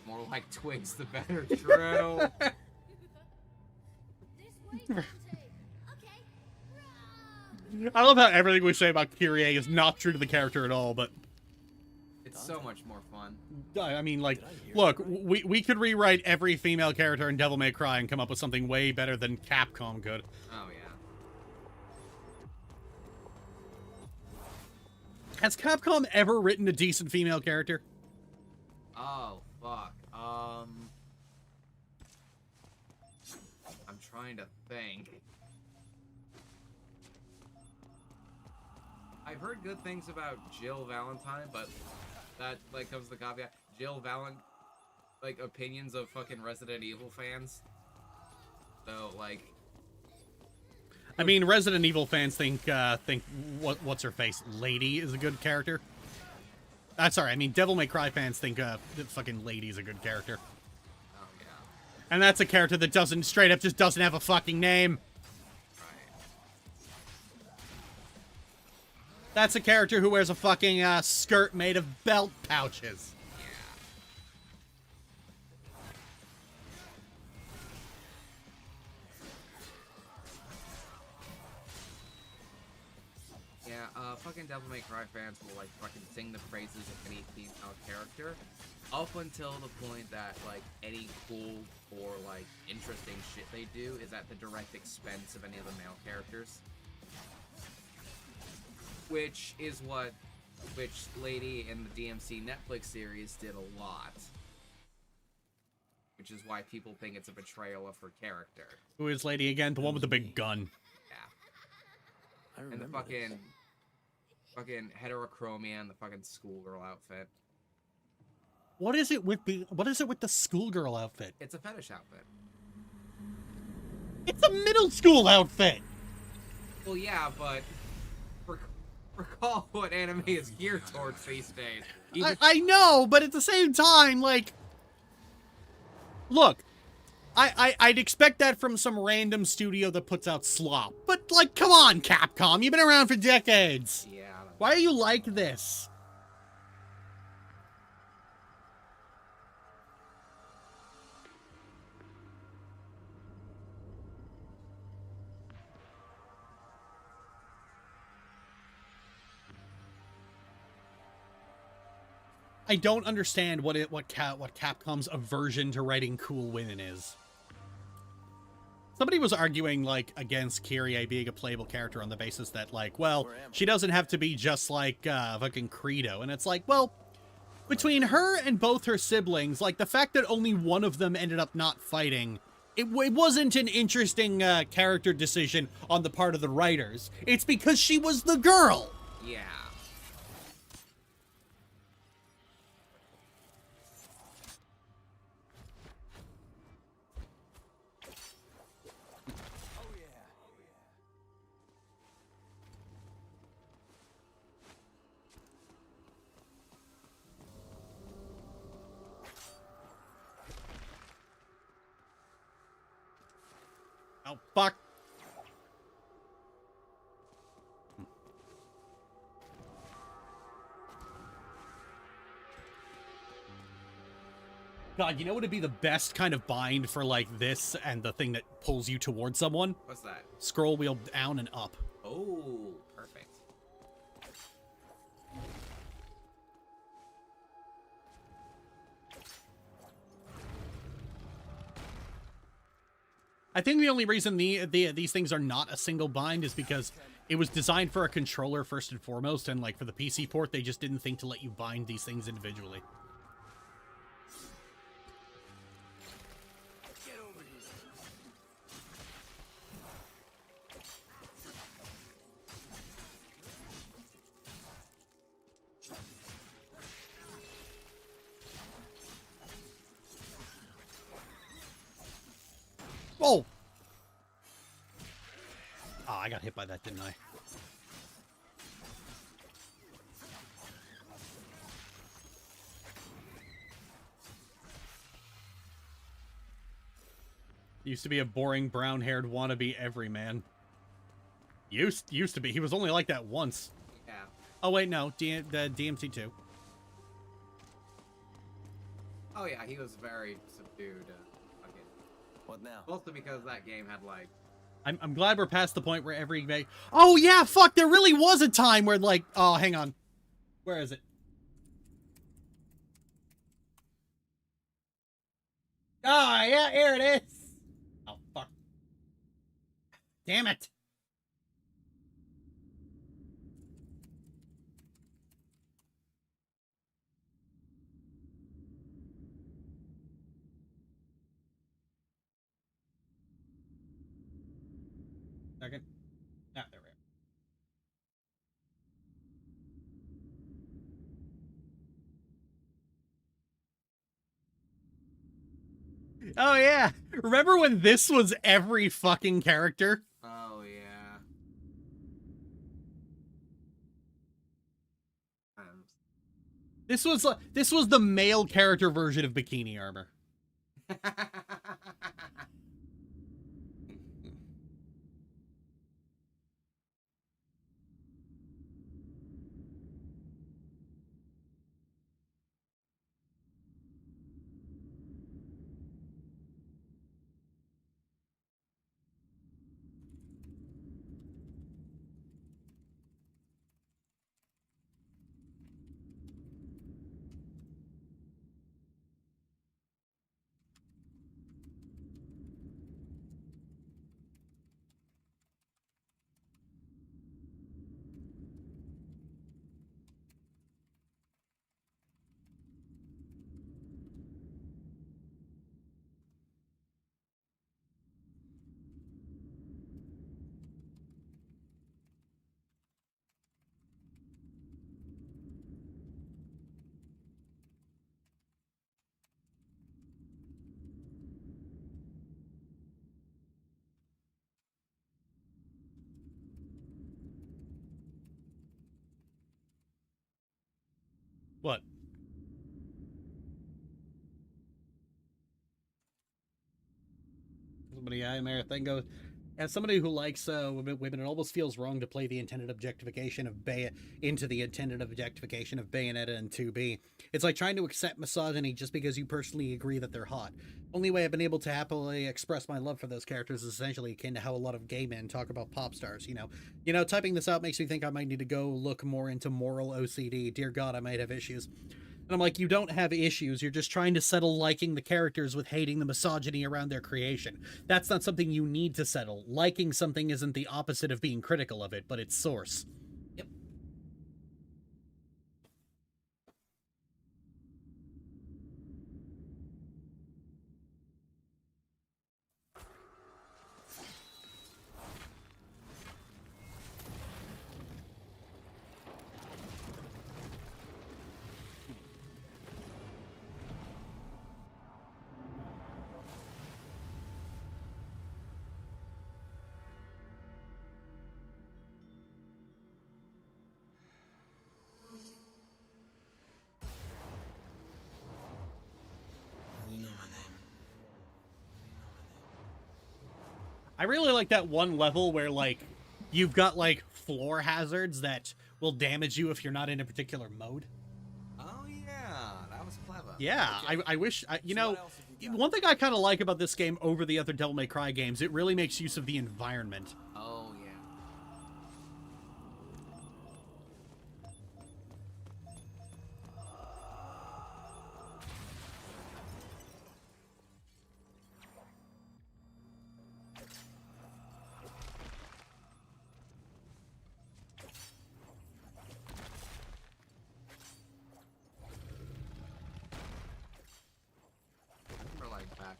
More like twigs, the better. True. I love how everything we say about Kyrie is not true to the character at all, but... It's so much more fun. I mean, like, look, we could rewrite every female character in Devil May Cry and come up with something way better than Capcom could. Oh, yeah. Has Capcom ever written a decent female character? Oh, fuck. I'm trying to think. I've heard good things about Jill Valentine, but that, like, comes the caveat. Jill Valentine, like, opinions of fucking Resident Evil fans. So, like... I mean, Resident Evil fans think what's her face? Lady is a good character. Sorry, I mean, Devil May Cry fans think that fucking Lady's a good character. Oh, yeah. And that's a character that doesn't, straight up just doesn't have a fucking name. That's a character who wears a fucking skirt made of belt pouches. Yeah, fucking Devil May Cry fans will, like, fucking sing the praises of any female character up until the point that, like, any cool or, like, interesting shit they do is at the direct expense of any of the male characters. Which is what Witch Lady in the DMC Netflix series did a lot. Which is why people think it's a betrayal of her character. Who is Lady again? The one with the big gun. Yeah. And the fucking heterochromia and the fucking schoolgirl outfit. What is it with the schoolgirl outfit? It's a fetish outfit. It's a middle school outfit. Well, yeah, but recall what anime is geared towards these days. I know, but at the same time, like, look, I'd expect that from some random studio that puts out slop. But, like, come on, Capcom. You've been around for decades. Yeah. Why are you like this? I don't understand what Capcom's aversion to writing cool women is. Somebody was arguing, like, against Kyrie being a playable character on the basis that, like, well, she doesn't have to be just like fucking Credo. And it's like, well, between her and both her siblings, like, the fact that only one of them ended up not fighting, it wasn't an interesting character decision on the part of the writers. It's because she was the girl. Yeah. Oh, fuck. God, you know what would be the best kind of bind for, like, this and the thing that pulls you towards someone? What's that? Scroll wheel down and up. Oh, perfect. I think the only reason these things are not a single bind is because it was designed for a controller first and foremost, and, like, for the PC port, they just didn't think to let you bind these things individually. Get over here. Oh! Oh, I got hit by that, didn't I? Used to be a boring brown-haired wannabe everyman. Used to be. He was only like that once. Yeah. Oh wait, no. The DMC2. Oh yeah, he was very subdued. Fucking. What now? Mostly because that game had, like... I'm glad we're past the point where oh yeah, fuck, there really was a time where, like, oh, hang on. Where is it? Ah, yeah, here it is. Oh, fuck. Damn it. Second. Ah, there we go. Oh yeah, remember when this was every fucking character? Oh yeah. This was the male character version of Bikini Armor. What? Somebody, thing goes. As somebody who likes women, it almost feels wrong to play the intended objectification of into the intended objectification of Bayonetta and 2B. It's like trying to accept misogyny just because you personally agree that they're hot. Only way I've been able to happily express my love for those characters is essentially akin to how a lot of gay men talk about pop stars. You know, typing this out makes me think I might need to go look more into moral OCD. Dear God, I might have issues. And I'm like, you don't have issues. You're just trying to settle liking the characters with hating the misogyny around their creation. That's not something you need to settle. Liking something isn't the opposite of being critical of it, but its source. Yep. I really like that one level where, like, you've got, like, floor hazards that will damage you if you're not in a particular mode. Oh, yeah. That was clever. Yeah, I wish, you know, one thing I kind of like about this game over the other Devil May Cry games, it really makes use of the environment. Oh, yeah.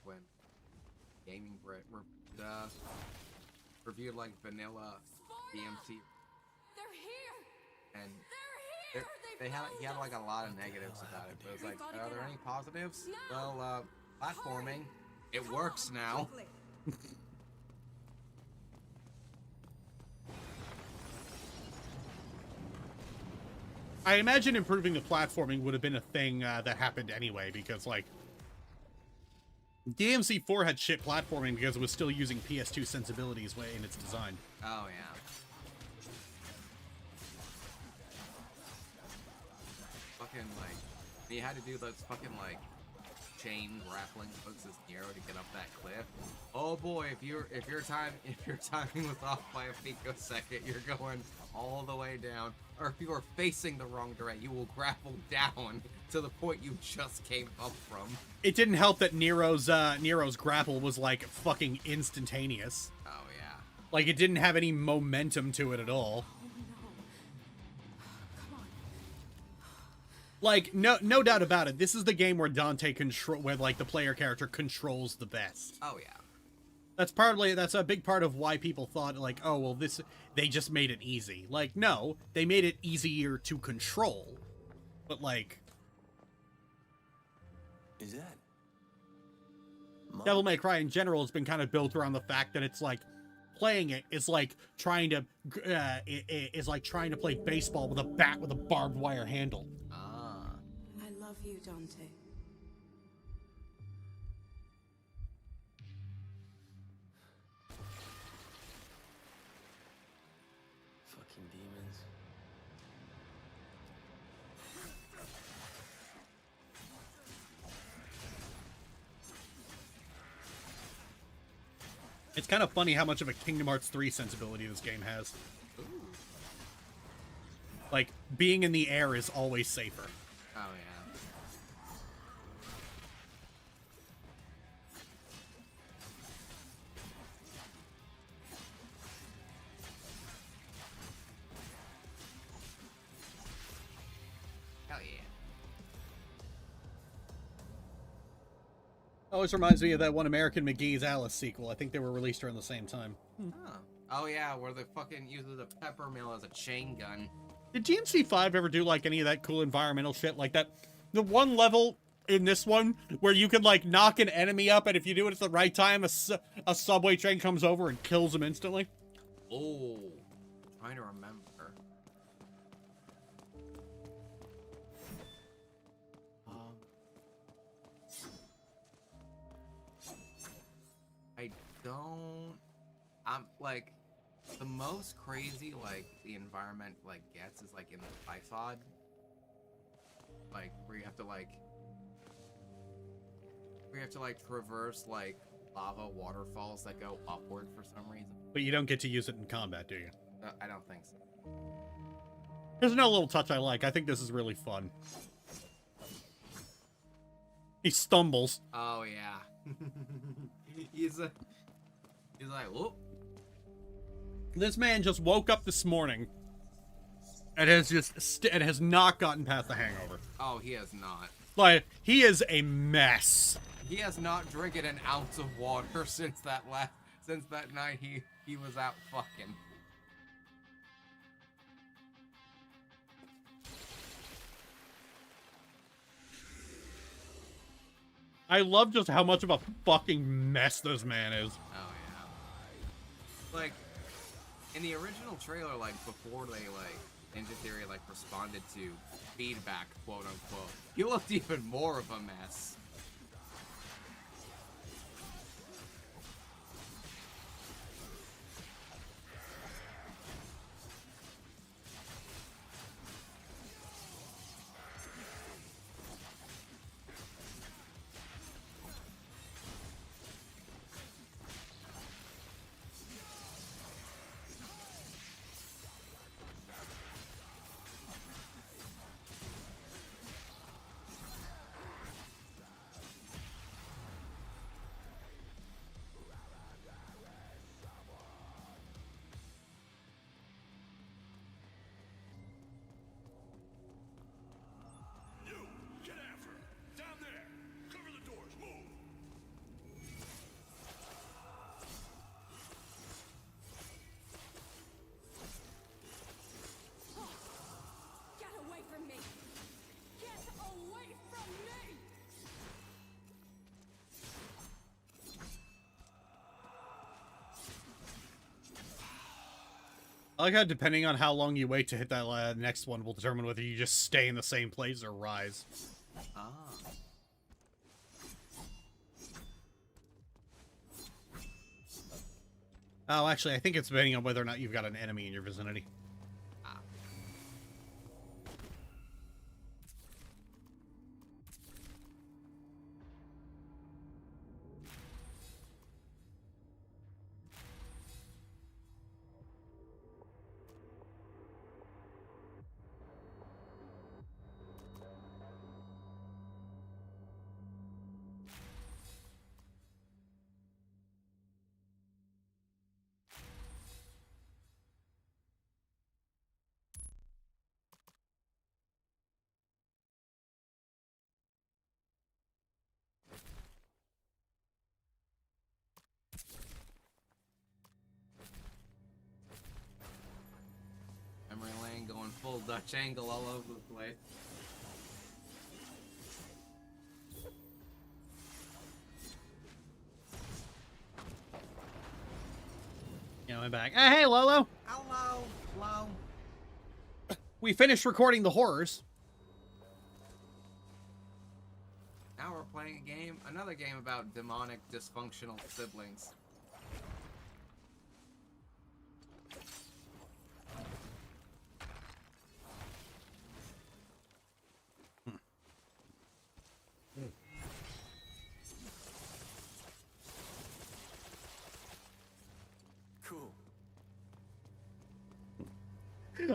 When gaming reviewed like vanilla DMC, they're here. And he had like a lot of negatives about it, but it was like, are there any positives? No. Well, platforming, it works now. I imagine improving the platforming would have been a thing that happened anyway, because, like, DMC4 had shit platforming because it was still using PS2 sensibilities in its design. Oh, yeah. Fucking, like, you had to do those fucking, like, chain grappling hooks as Nero to get up that cliff. Oh boy, if your timing was off by a picosecond, you're going all the way down. Or if you are facing the wrong direction, you will grapple down to the point you just came up from. It didn't help that Nero's grapple was like fucking instantaneous. Oh yeah. Like it didn't have any momentum to it at all. Like no doubt about it, this is the game where Dante where like the player character controls the best. Oh yeah. That's a big part of why people thought, like, oh, well, they just made it easy. Like, no, they made it easier to control. But, like... Is that... Devil May Cry in general has been kind of built around the fact that it's like, playing it is like trying to, play baseball with a bat with a barbed wire handle. Ah. I love you, Dante. Fucking demons. It's kind of funny how much of a Kingdom Hearts 3 sensibility this game has. Ooh. Like, being in the air is always safer. Oh, yeah. Hell yeah. Always reminds me of that one American McGee's Alice sequel. I think they were released around the same time. Huh. Oh, yeah, where they fucking uses a pepper mill as a chain gun. Did DMC5 ever do, like, any of that cool environmental shit like that? The one level in this one where you can, like, knock an enemy up, and if you do it at the right time, a subway train comes over and kills them instantly? Oh. Trying to remember. I don't... I'm, like... The most crazy, like, the environment, like, gets is, like, in the Python. Like, where you have to, like... traverse, like, lava waterfalls that go upward for some reason. But you don't get to use it in combat, do you? I don't think so. There's no little touch I like. I think this is really fun. He stumbles. Oh, yeah. He's like, whoop. This man just woke up this morning and has not gotten past the hangover. Oh, he has not. Like, he is a mess. He has not drinking an ounce of water since that night he was out fucking. I love just how much of a fucking mess this man is. Oh, yeah. Like, in the original trailer, like, before they, like, Ninja Theory, like, responded to feedback, quote-unquote, he looked even more of a mess. I like how depending on how long you wait to hit that next one will determine whether you just stay in the same place or rise. Ah. Oh, actually, I think it's depending on whether or not you've got an enemy in your vicinity. Dutch angle all over the place. Yeah, I'm back. Hey, Lolo. Hello, hello. We finished recording the horrors. Now we're playing a game, another game about demonic, dysfunctional siblings. Cool.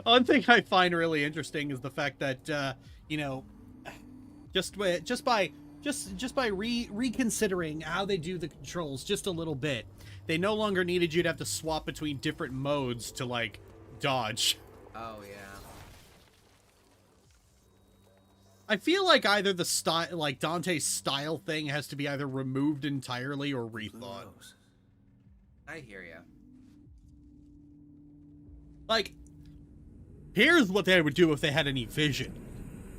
One thing I find really interesting is the fact that you know, just by reconsidering how they do the controls just a little bit, they no longer needed you to have to swap between different modes to like dodge. Oh yeah. I feel like either the style, like Dante's style thing, has to be either removed entirely or rethought. I hear ya. Like, here's what they would do if they had any vision.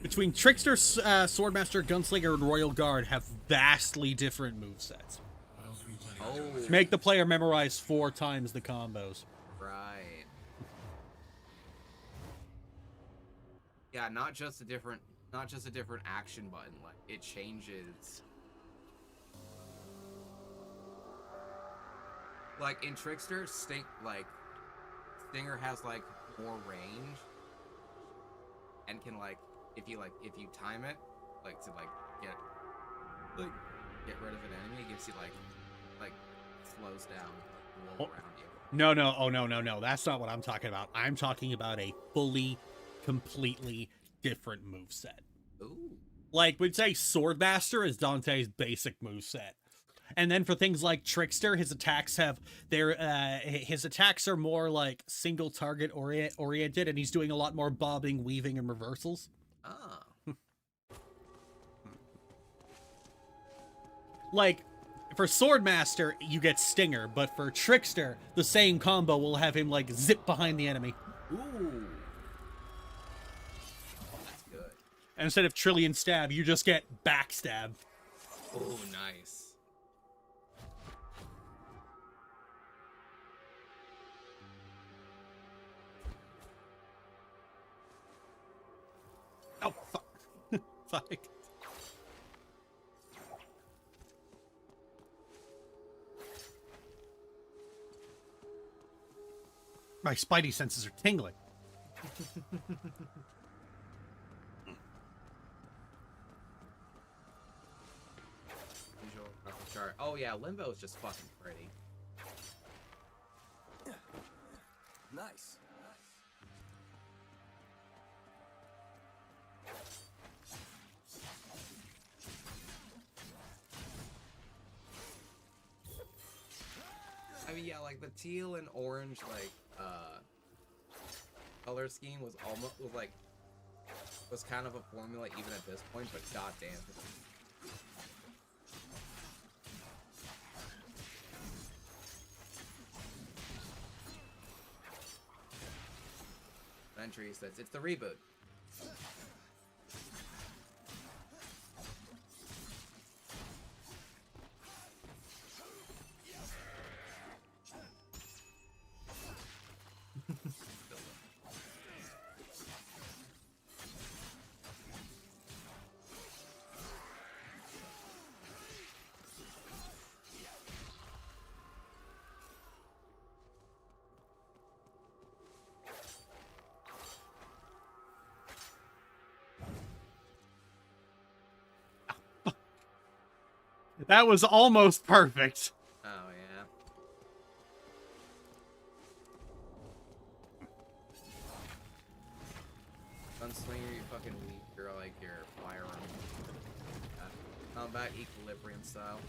Between Trickster, Swordmaster, Gunslinger, and Royal Guard have vastly different movesets. Oh. Make the player memorize 4 times the combos. Right. Yeah, not just a different action button. Like it changes. Like in Trickster, Stinger has like more range, and can like if you time it, like to get rid of an enemy, it gives you like slows down the world around you. No. Oh, no. That's not what I'm talking about. I'm talking about a fully, completely different moveset. Ooh. Like, we'd say Swordmaster is Dante's basic moveset. And then for things like Trickster, his attacks are more like single target oriented, and he's doing a lot more bobbing, weaving, and reversals. Ah. Like, for Swordmaster, you get Stinger, but for Trickster, the same combo will have him like zip behind the enemy. Ooh. That's good. And instead of Trillion Stab, you just get Backstab. Oh, nice. Oh, fuck. Fuck. My spidey senses are tingling. Visual chart. Oh yeah, Limbo is just fucking pretty. Nice. I mean, yeah, like the teal and orange, like, color scheme was kind of a formula even at this point, but goddamn. Entry says it's the reboot. That was almost perfect. Oh, yeah. Gunslinger, you fucking weak. You're like your firearm. Combat equilibrium style.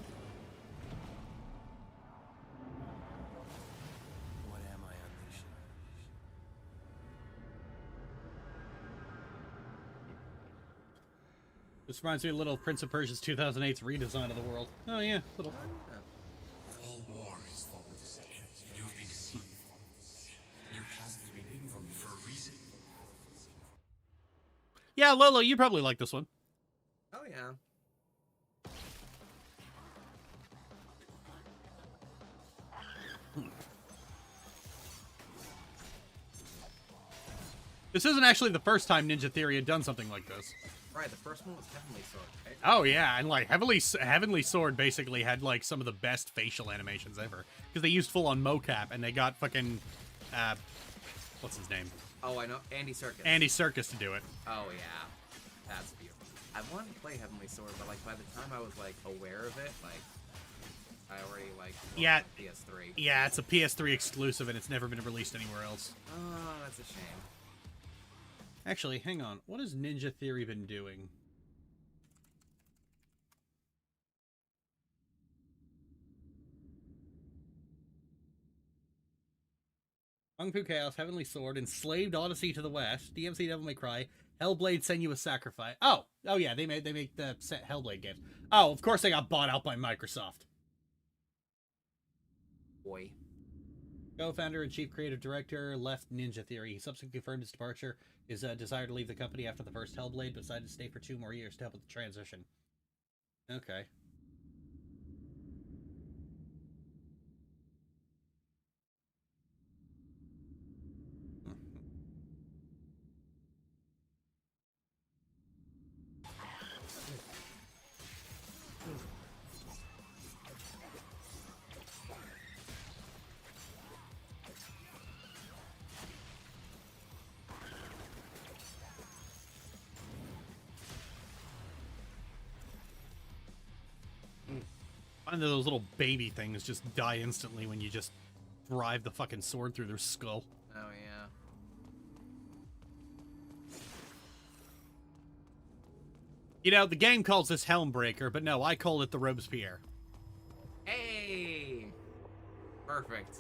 What am I unleashing? This reminds me of little Prince of Persia's 2008's redesign of the world. Oh yeah, little. All war is fought with this hand. You've been seen. Your past has been hidden from me for a reason. Yeah, Lolo, you probably like this one. Oh yeah. This isn't actually the first time Ninja Theory had done something like this. Right, the first one was Heavenly Sword, right? Oh yeah, and like Heavenly Sword basically had like some of the best facial animations ever because they used full on mocap and they got fucking what's his name? Oh, I know, Andy Serkis. Andy Serkis to do it. Oh yeah, that's beautiful. I wanted to play Heavenly Sword, but like by the time I was like aware of it, like I already like Yeah, PS3. Yeah, it's a PS3 exclusive and it's never been released anywhere else. Oh, that's a shame. Actually, hang on. What has Ninja Theory been doing? Kung Fu Chaos, Heavenly Sword, Enslaved Odyssey to the West, DMC Devil May Cry, Hellblade Senua's Sacrifice. Oh yeah, they make the Hellblade games. Oh, of course they got bought out by Microsoft. Boy. Co-founder and chief creative director left Ninja Theory. He subsequently confirmed his departure, his desire to leave the company after the first Hellblade, but decided to stay for 2 more years to help with the transition. Okay. Find that those little baby things just die instantly when you just drive the fucking sword through their skull. Oh yeah. You know, the game calls this Helmbreaker, but no, I call it the Robespierre. Hey! Perfect.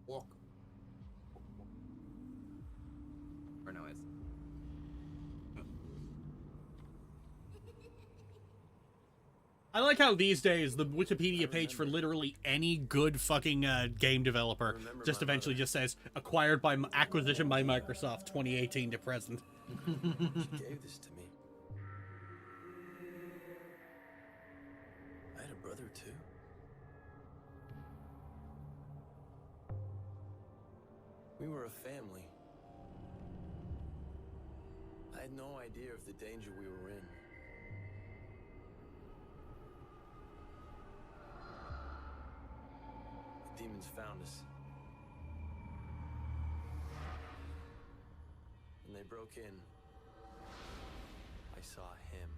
Walk. Or no, it's... I like how these days the Wikipedia page for literally any good fucking game developer just eventually just says acquired by acquisition by Microsoft 2018 to present. She gave this to me. I had a brother too. We were a family. I had no idea of the danger we were in. The demons found us. When they broke in, I saw him.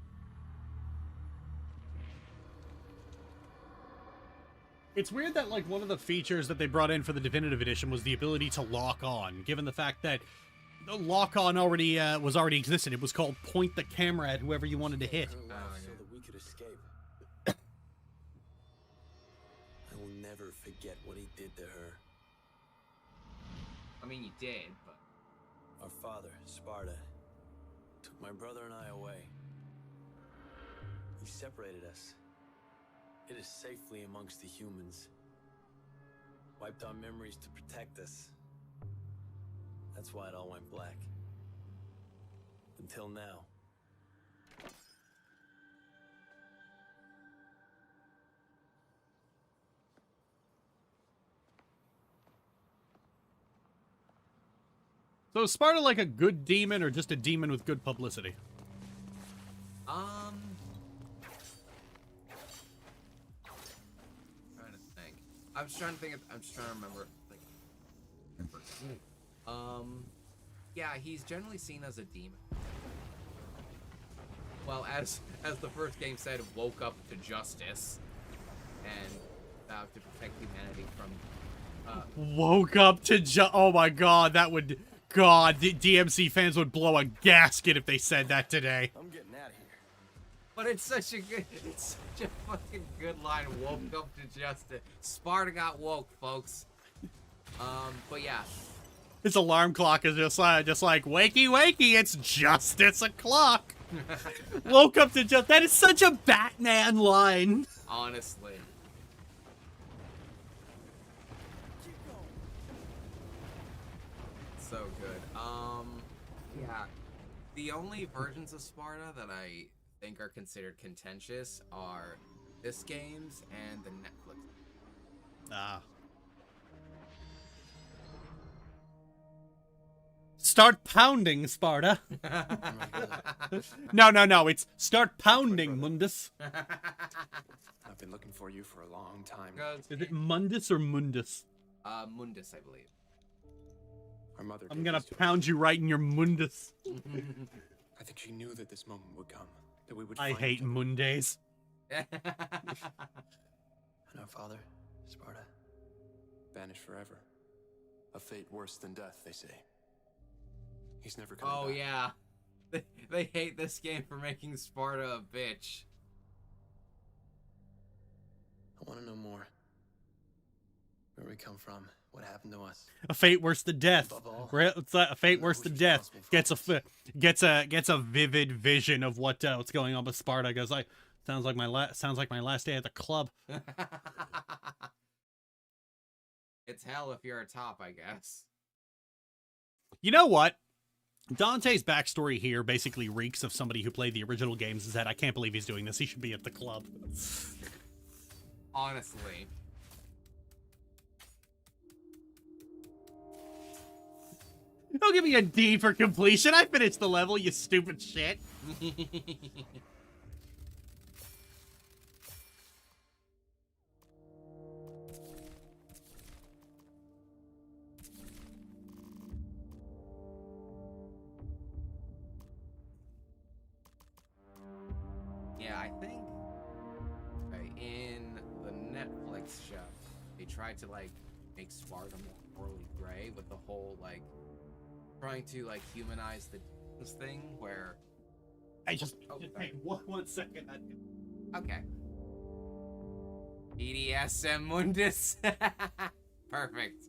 It's weird that like one of the features that they brought in for the Definitive Edition was the ability to lock on, given the fact that the lock on already was already existed. It was called point the camera at whoever you wanted to hit. So that we could escape. I will never forget what he did to her. I mean, you did, but... Our father, Sparta, took my brother and I away. He separated us. Hid us safely amongst the humans. Wiped our memories to protect us. That's why it all went black. Until now. So is Sparta like a good demon or just a demon with good publicity? Trying to think. I'm just trying to think of, I'm just trying to remember, like... Yeah, he's generally seen as a demon. Well, as the first game said, woke up to justice and vowed to protect humanity from... Woke up to oh my god, that would... God, DMC fans would blow a gasket if they said that today. I'm getting out of here. But it's such a fucking good line. Woke up to justice. Sparta got woke, folks. But yeah. His alarm clock is just like wakey wakey, it's justice o'clock. Woke up to just that is such a Batman line. Honestly. So good. Yeah. The only versions of Sparta that I think are considered contentious are this game's and the Netflix. Ah. Start pounding, Sparta. No. It's start pounding, Mundus. I've been looking for you for a long time. Is it Mundus or Mundus? Mundus, I believe. Our mother. I'm gonna pound you right in your Mundus. I think she knew that this moment would come. That we would. I find hate each other. Mondays. And our father, Sparta. Banished forever. A fate worse than death, they say. He's never coming Oh back. yeah. They hate this game for making Sparta a bitch. I want to know more. Where we come from, what happened to us. A fate worse than death. Above all, It's like a fate worse than death. Gets a vivid vision of what's going on with Sparta. Goes like, sounds like my last day at the club. It's hell if you're a top, I guess. You know what? Dante's backstory here basically reeks of somebody who played the original games and said, I can't believe he's doing this. He should be at the club. Honestly. Don't give me a D for completion. I finished the level, you stupid shit. Yeah, I think in the Netflix show, they tried to like make Sparta more morally gray with the whole like trying to like humanize this thing where Just take one second. Okay. BDSM Mundus. Perfect.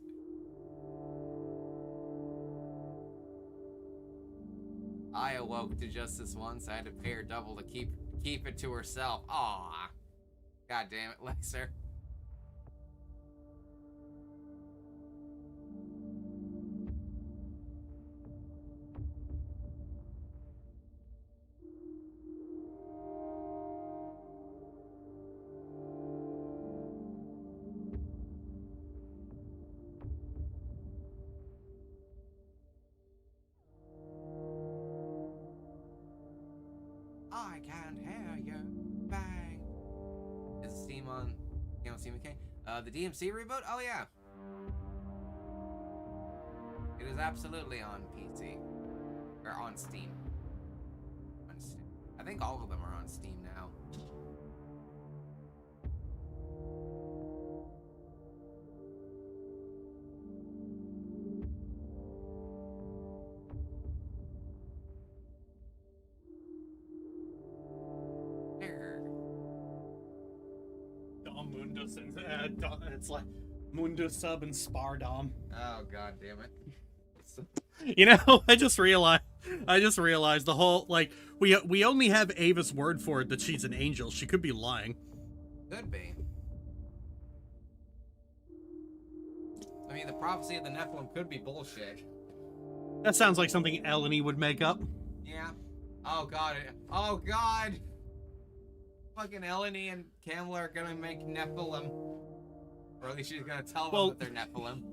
I awoke to justice once. I had to pay her double to keep it to herself. Aw. God damn it, Lexer. I can't hear you. Bang. Is Steam on? Game on Steam okay? The DMC reboot? Oh yeah. It is absolutely on PC. Or on Steam. On Steam. I think all of them are on Steam now. Dom Mundus and it's like Mundus sub and Spardom. Oh god damn it. You know, I just realized the whole like we only have Ava's word for it that she's an angel. She could be lying. Could be. I mean, the prophecy of the Nephilim could be bullshit. That sounds like something Eleni would make up. Yeah. Oh god. Oh god. Fucking Eleni and Kamala are gonna make Nephilim. Or at least she's gonna tell them that they're Nephilim.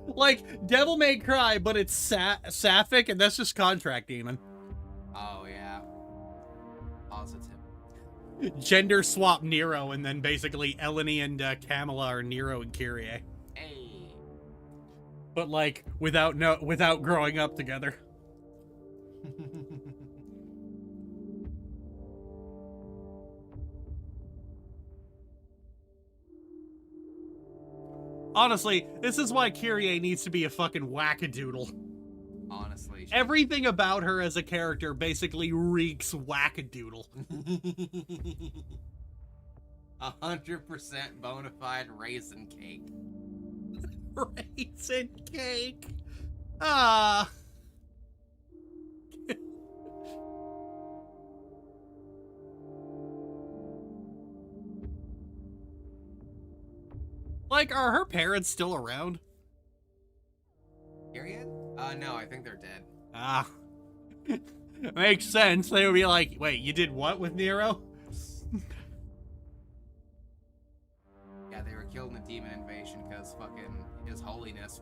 Like Devil May Cry, but it's sapphic, and that's just contract demon. Oh yeah. Positive. Gender swap Nero, and then basically Eleni and Kamala are Nero and Kyrie. Hey. But like without growing up together. Honestly, this is why Kyrie needs to be a fucking wackadoodle. Honestly. Everything about her as a character basically reeks wackadoodle. 100% bona fide raisin cake. Raisin cake. Ah. Like, are her parents still around? Period? No, I think they're dead. Ah. Makes sense. They would be like, wait, you did what with Nero? Yeah, they were killed in the demon invasion because fucking His Holiness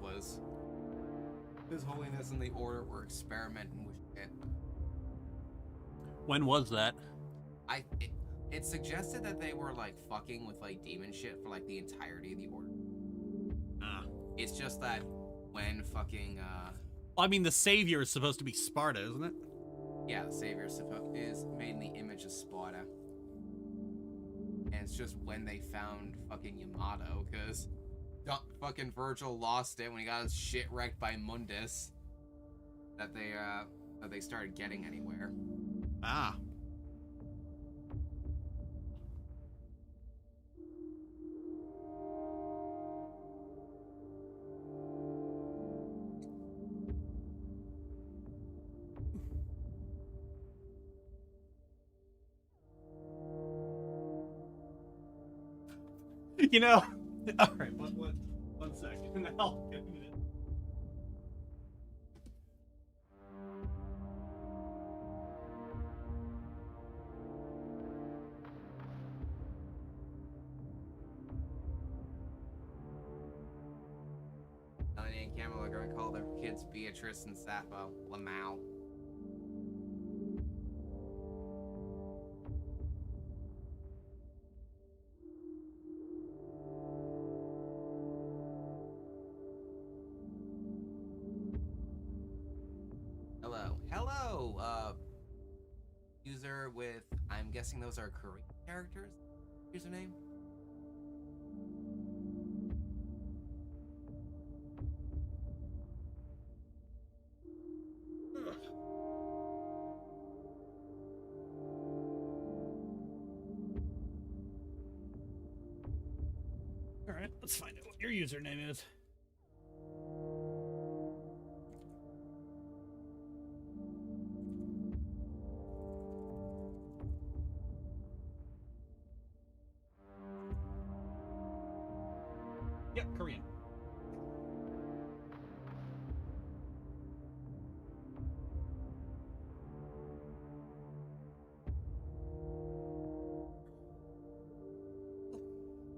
and the Order were experimenting with shit. When was that? It suggested that they were like fucking with like demon shit for like the entirety of the Order. Ah. It's just that when fucking I mean, the Savior is supposed to be Sparta, isn't it? yeah, the Savior is made in the image of Sparta. And it's just when they found fucking Yamato, because fucking Virgil lost it when he got his shit wrecked by Mundus, that they started getting anywhere. Ah. You know, all right, one second. I'll get it. Melanie and Camilla are gonna call their kids Beatrice and Sappho Lamau. Hello, user with, I'm guessing those are Korean characters? Username? Alright, let's find out what your username is. Yep, Korean.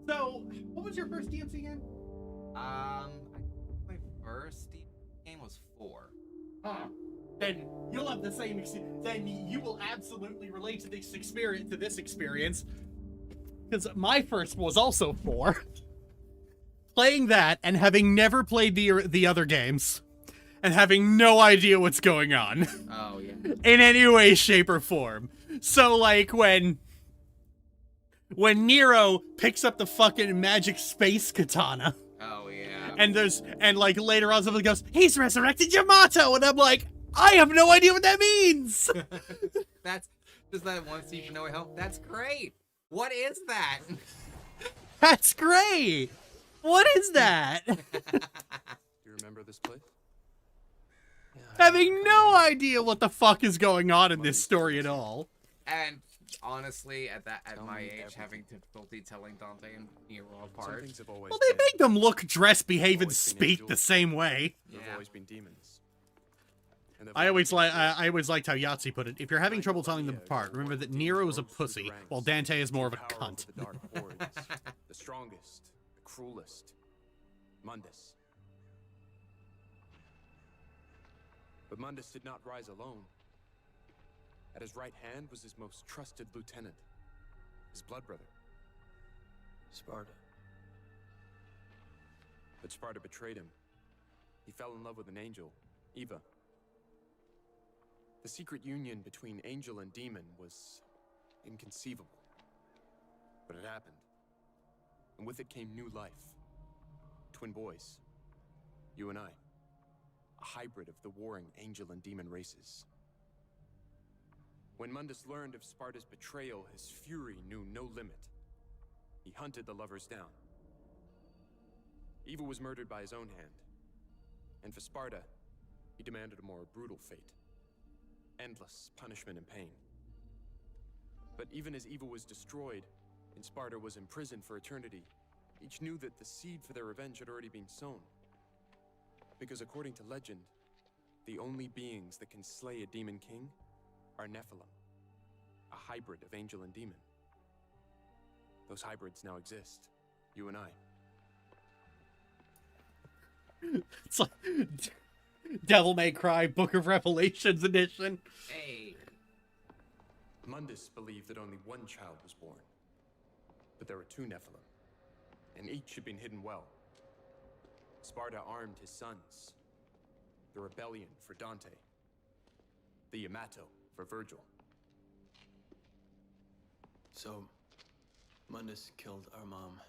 So, what was your first DMC again? My first game was 4. Huh. Then you'll have the same then you will absolutely relate to this experience. Because my first was also 4. Playing that and having never played the other games. And having no idea what's going on. Oh, yeah. In any way, shape, or form. So, like, when Nero picks up the fucking magic space katana. Oh, yeah. And like later on somebody goes, he's resurrected Yamato! And I'm like, I have no idea what that means! That's just that one scene from No Way Home. That's great! What is that? That's great! What is that? Do you remember this place? Having no idea what the fuck is going on in this story at all. And honestly, at my age, having difficulty telling Dante and Nero apart. Well, they make them look, dress, behave, and speak the same way. They've always been demons. I always liked how Yahtzee put it. If you're having trouble telling them apart, remember that Nero is a pussy, while Dante is more of a cunt. The dark hordes, the strongest, the cruelest, Mundus. But Mundus did not rise alone. At his right hand was his most trusted lieutenant, his blood brother, Sparta. But Sparta betrayed him. He fell in love with an angel, Eva. The secret union between angel and demon was inconceivable. But it happened. And with it came new life. Twin boys. You and I. A hybrid of the warring angel and demon races. When Mundus learned of Sparta's betrayal, his fury knew no limit. He hunted the lovers down. Eva was murdered by his own hand. And for Sparta, he demanded a more brutal fate. Endless punishment and pain. But even as Eva was destroyed, and Sparta was imprisoned for eternity, each knew that the seed for their revenge had already been sown. Because according to legend, the only beings that can slay a demon king are Nephilim, a hybrid of angel and demon. Those hybrids now exist, you and I. It's like Devil May Cry Book of Revelations edition. Hey. Mundus believed that only one child was born. But there were two Nephilim, and each had been hidden well. Sparta armed his sons. The rebellion for Dante. The Yamato for Virgil. So, Mundus killed our mom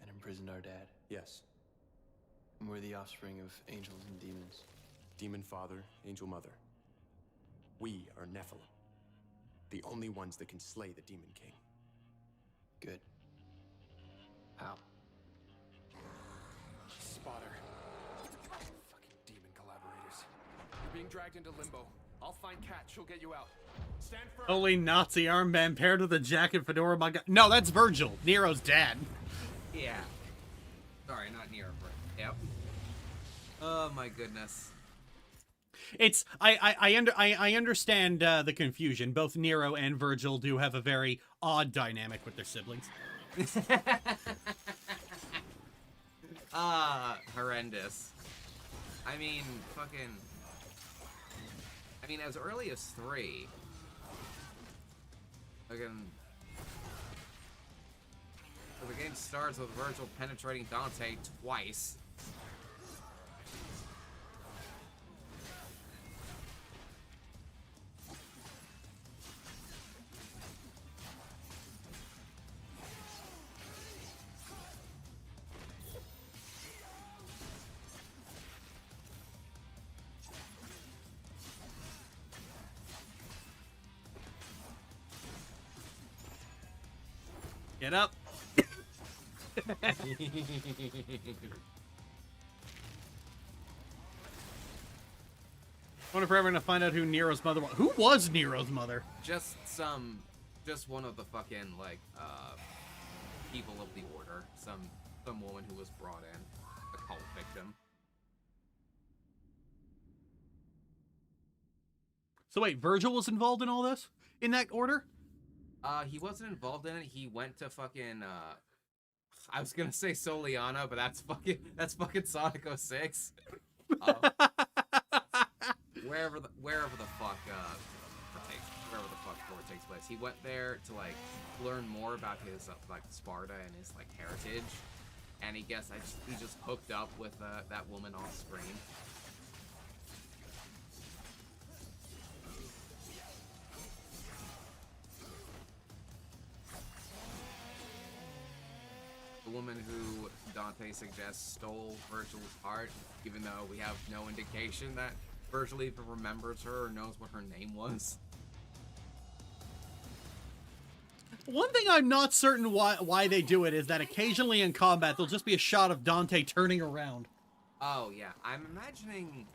and imprisoned our dad. Yes. And we're the offspring of angels and demons. Demon father, angel mother. We are Nephilim. The only ones that can slay the Demon King. Good. How? Spotter. Fucking demon collaborators. You're being dragged into limbo. I'll find Kat. She'll get you out. Stand firm. Only Nazi armband paired with a jacket, fedora, my god. No, that's Virgil, Nero's dad. Yeah. Sorry, not Nero. Yep. Oh my goodness. It's I understand the confusion. Both Nero and Virgil do have a very odd dynamic with their siblings. Horrendous. I mean, as early as 3. The game starts with Virgil penetrating Dante twice. Get up. I wonder if we're ever gonna find out who Nero's mother was. Who was Nero's mother? Just one of the fucking, like, people of the order. Some woman who was brought in. A cult victim. So wait, Virgil was involved in all this? In that order? He wasn't involved in it. He went to fucking, I was gonna say Soliana, but that's fucking Sonic 06. Wherever the fuck Thor takes place. He went there to, like, learn more about his, like, Sparta and his, like, heritage. And he just hooked up with, that woman off screen. The woman who Dante suggests stole Virgil's heart, even though we have no indication that Virgil even remembers her or knows what her name was. One thing I'm not certain why they do it is that occasionally in combat there'll just be a shot of Dante turning around. Oh yeah, I'm imagining.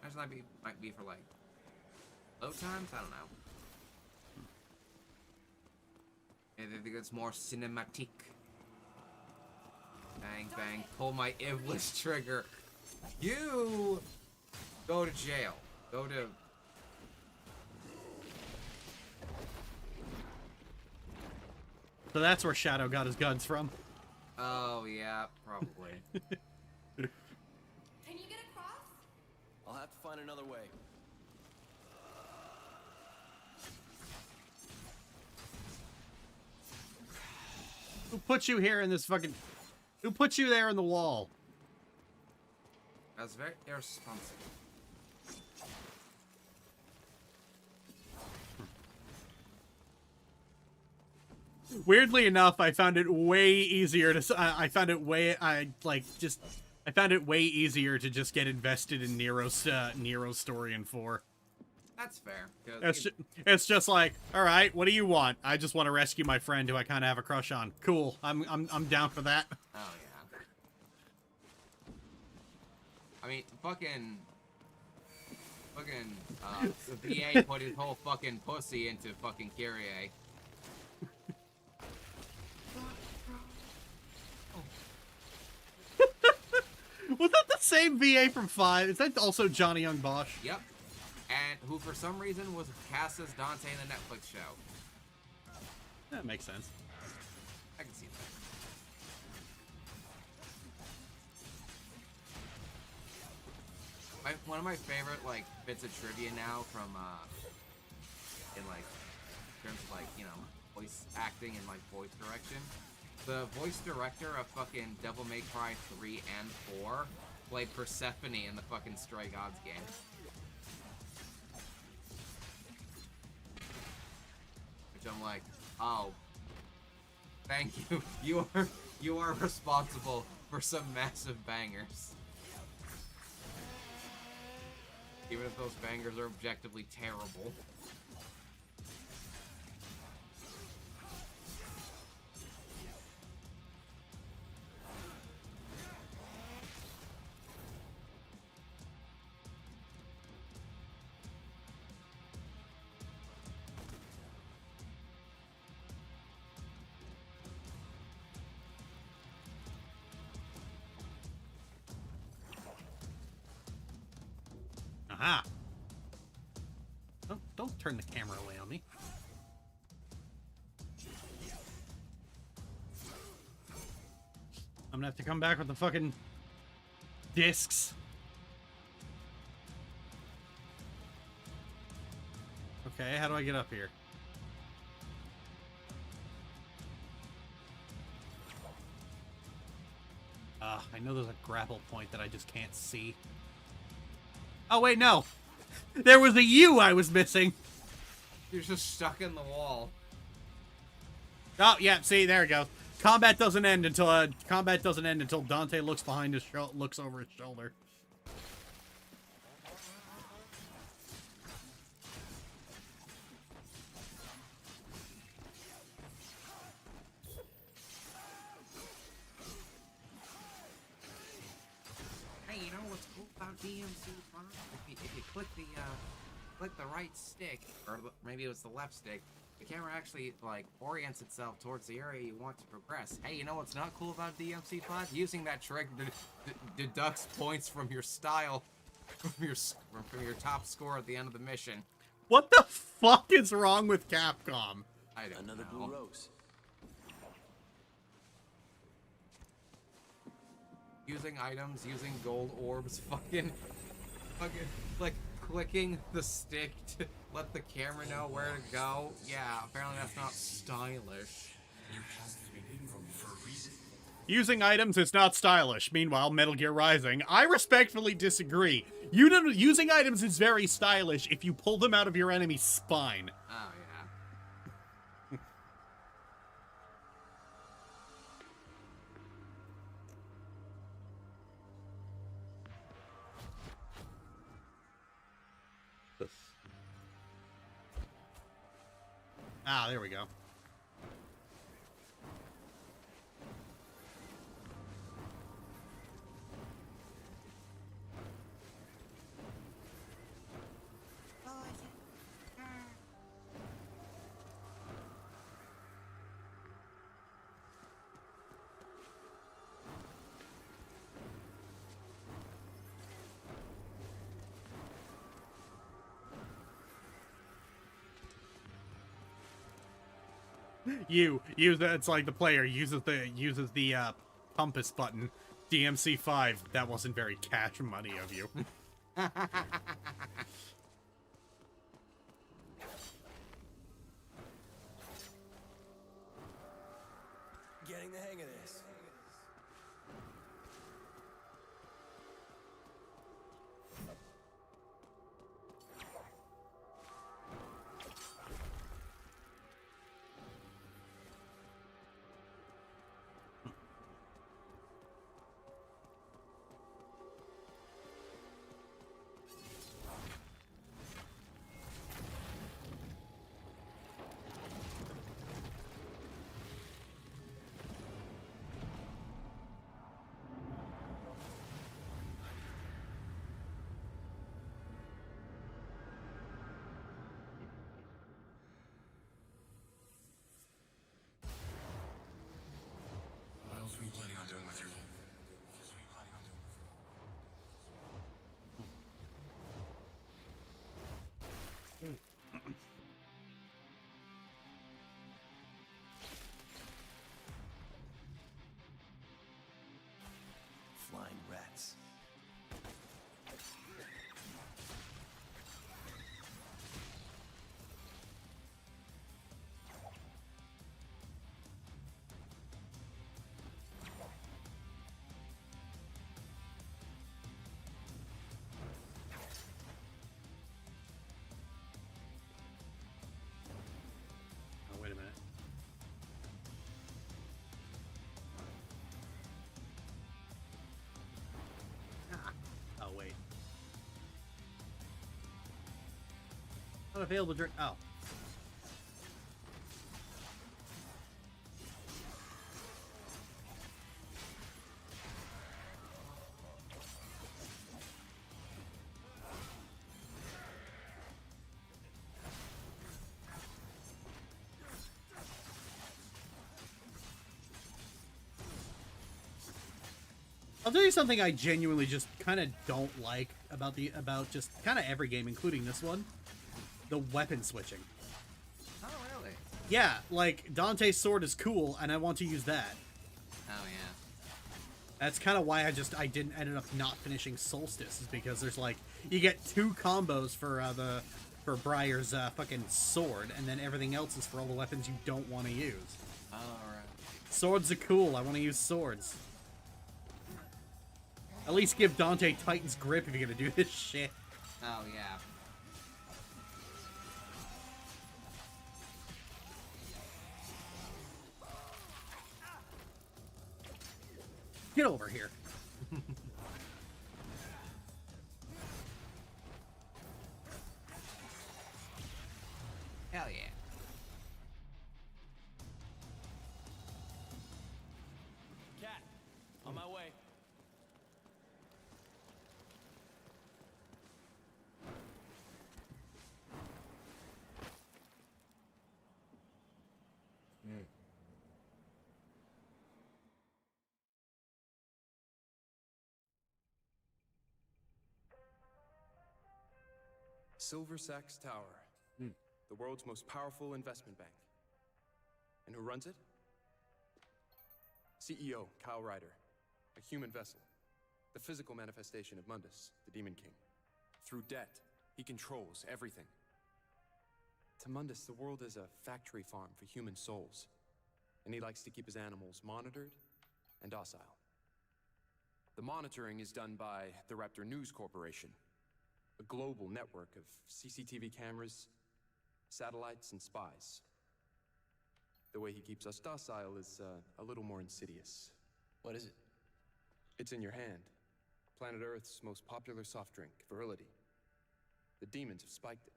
Imagine that might be for, like, low times. I don't know. I think it's more cinematic. Bang, bang. Pull my Iblis trigger. You go to jail. Go to... So that's where Shadow got his guns from. Oh, yeah, probably. Can you get across? I'll have to find another way. Who put you here in this fucking... Who put you there in the wall? That's very irresponsible. Weirdly enough, I found it way easier to... I found it way easier to just get invested in Nero's story in 4. That's fair. It's just like, all right, what do you want? I just want to rescue my friend who I kind of have a crush on. Cool, I'm down for that. Oh yeah. I mean, fucking, the VA put his whole fucking pussy into fucking Kyrie. same VA from 5? Is that also Johnny Young Bosch? Yep. And who, for some reason, was cast as Dante in the Netflix show. That makes sense. I can see that. One of my favorite, like, bits of trivia now from, in, like, terms of, like, you know, voice acting and, like, voice direction. The voice director of fucking Devil May Cry 3 and 4 played Persephone in the fucking Stray Gods game. Which I'm like, oh, thank you. You are responsible for some massive bangers. Even if those bangers are objectively terrible. Aha. Don't turn the camera away on me. I'm gonna have to come back with the fucking discs. Okay, how do I get up here? I know there's a grapple point that I just can't see. Oh, wait, no. There was a U I was missing. You're just stuck in the wall. Oh, yeah, see, there we go. Combat doesn't end until Dante looks behind his looks over his shoulder. Hey, you know what's cool about DMC Fun? If you click the right stick, or maybe it was the left stick, the camera actually, like, orients itself towards the area you want to progress. Hey, you know what's not cool about DMC5? Using that trick deducts points from your style, from your top score at the end of the mission. What the fuck is wrong with Capcom? I don't know. Blue rose. Using items, using gold orbs, fucking, like, clicking the stick to let the camera know where to go. Yeah, apparently that's not stylish. Using items is not stylish. Meanwhile, Metal Gear Rising, I respectfully disagree. Using items is very stylish if you pull them out of your enemy's spine. Oh, yeah. Ah, there we go. It's like the player uses the compass button. DMC5, that wasn't very cash money of you. Getting the hang of this. flying rats. Oh, wait a minute. Oh, wait. Not available during. Oh. I'll tell you something I genuinely just kind of don't like about just kind of every game, including this one. The weapon switching. Oh, really? Yeah, like, Dante's sword is cool, and I want to use that. Oh, yeah. That's kind of why I ended up not finishing Solstice, is because there's, like, you get 2 combos for Briar's fucking sword, and then everything else is for all the weapons you don't want to use. Alright. Swords are cool, I want to use swords. At least give Dante Titan's grip if you're gonna do this shit. Oh, yeah. Get over here. Hell yeah. Cat, on my way. Silver Sachs Tower, the world's most powerful investment bank. And who runs it? CEO Kyle Ryder, a human vessel, the physical manifestation of Mundus, the Demon King. Through debt, he controls everything. To Mundus, the world is a factory farm for human souls, and he likes to keep his animals monitored and docile. The monitoring is done by the Raptor News Corporation, a global network of CCTV cameras, satellites, and spies. The way he keeps us docile is a little more insidious. What is it? It's in your hand. Planet Earth's most popular soft drink, Virility. The demons have spiked it.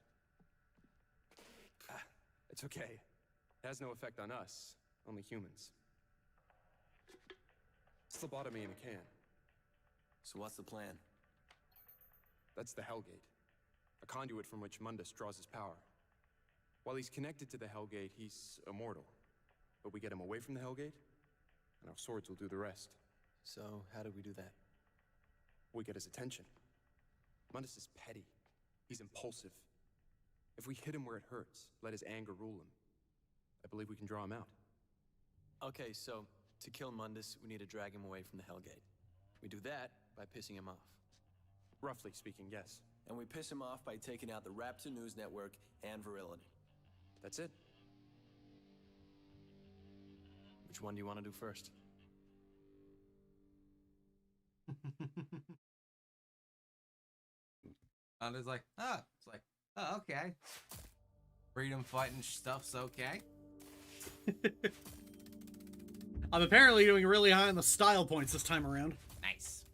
It's okay. It has no effect on us, only humans. It's lobotomy in a can. So what's the plan? That's the Hellgate, a conduit from which Mundus draws his power. While he's connected to the Hellgate, he's immortal. But we get him away from the Hellgate, and our swords will do the rest. So, how do we do that? We get his attention. Mundus is petty. He's impulsive. If we hit him where it hurts, let his anger rule him, I believe we can draw him out. Okay, so, to kill Mundus, we need to drag him away from the Hellgate. We do that by pissing him off. Roughly speaking, yes. And we piss him off by taking out the Raptor News Network and Virility. That's it. Which one do you want to do first? And it's like, oh, okay. Freedom fighting stuff's okay. I'm apparently doing really high on the style points this time around. Nice.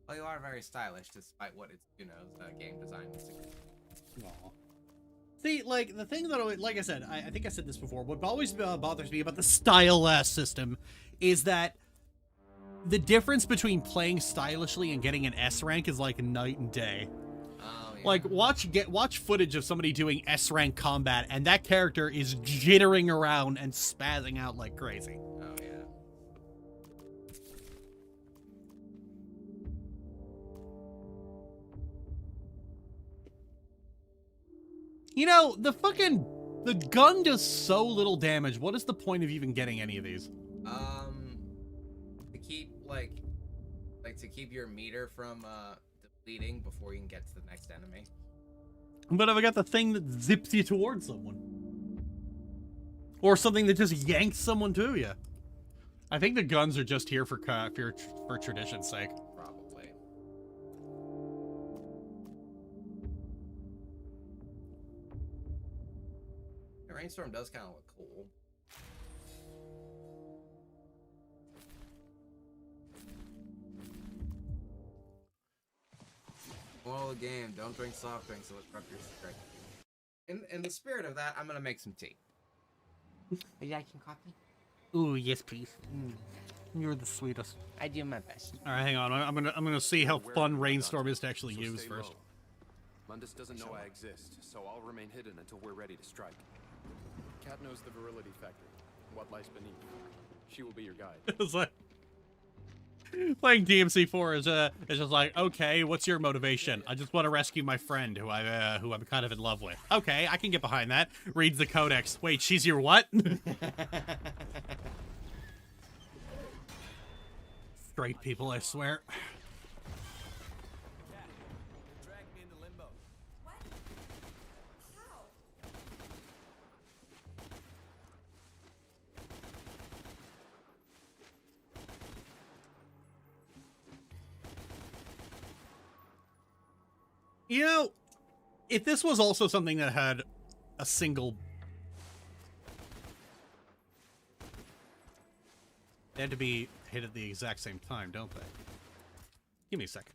Well, you are very stylish, despite what it's, the game design is. Aw. See, like, the thing that, like I said, I think I said this before, what always bothers me about the style system is that the difference between playing stylishly and getting an S rank is like night and day. Oh, yeah. Like, watch footage of somebody doing S rank combat, and that character is jittering around and spazzing out like crazy. Oh, yeah. You know, the gun does so little damage. What is the point of even getting any of these? To keep like to keep your meter from depleting before you can get to the next enemy. But if I got the thing that zips you towards someone, or something that just yanks someone to you, I think the guns are just here for tradition's sake. Probably. The rainstorm does kind of look cool. Moral of the game: don't drink soft drinks unless doctors drink. In the spirit of that, I'm gonna make some tea. Would you like some coffee? Ooh, yes, please. You're the sweetest. I do my best. All right, hang on. I'm gonna see how fun Rainstorm is to actually use first. Mundus doesn't know I exist, so I'll remain hidden until we're ready to strike. Cat knows the virility factor, what lies beneath. She will be your guide. It's like playing DMC4 is just like, okay, what's your motivation? I just want to rescue my friend who I'm kind of in love with. Okay, I can get behind that. Reads the codex. Wait, she's your what? Straight people, I swear. You know, if this was also something that had a single... They had to be hit at the exact same time, don't they? Give me a second.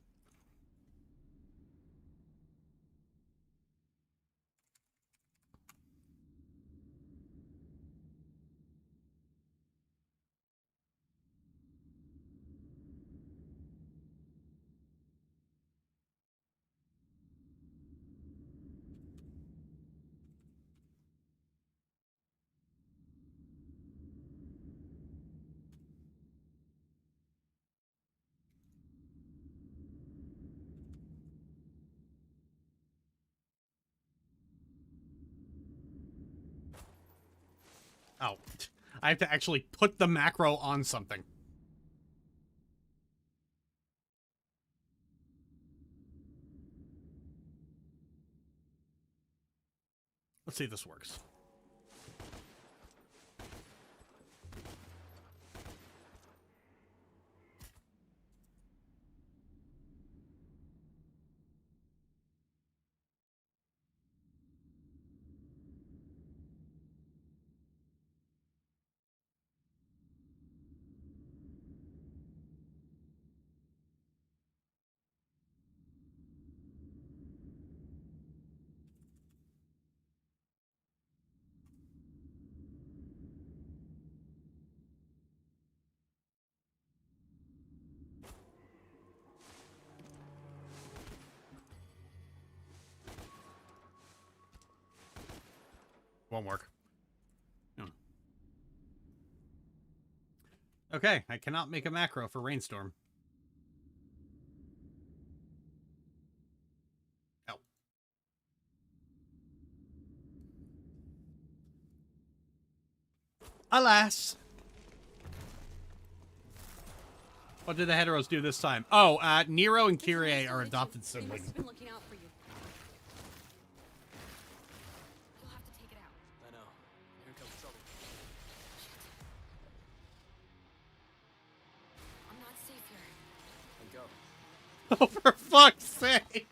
Oh, I have to actually put the macro on something. Let's see if this works. Won't work. No. Okay, I cannot make a macro for Rainstorm. Oh. Alas. What did the heteros do this time? Oh, Nero and Kyrie are adopted siblings. Been looking out for you. I know. Here comes trouble. I'm not safe here. And go. Oh, for fuck's sake!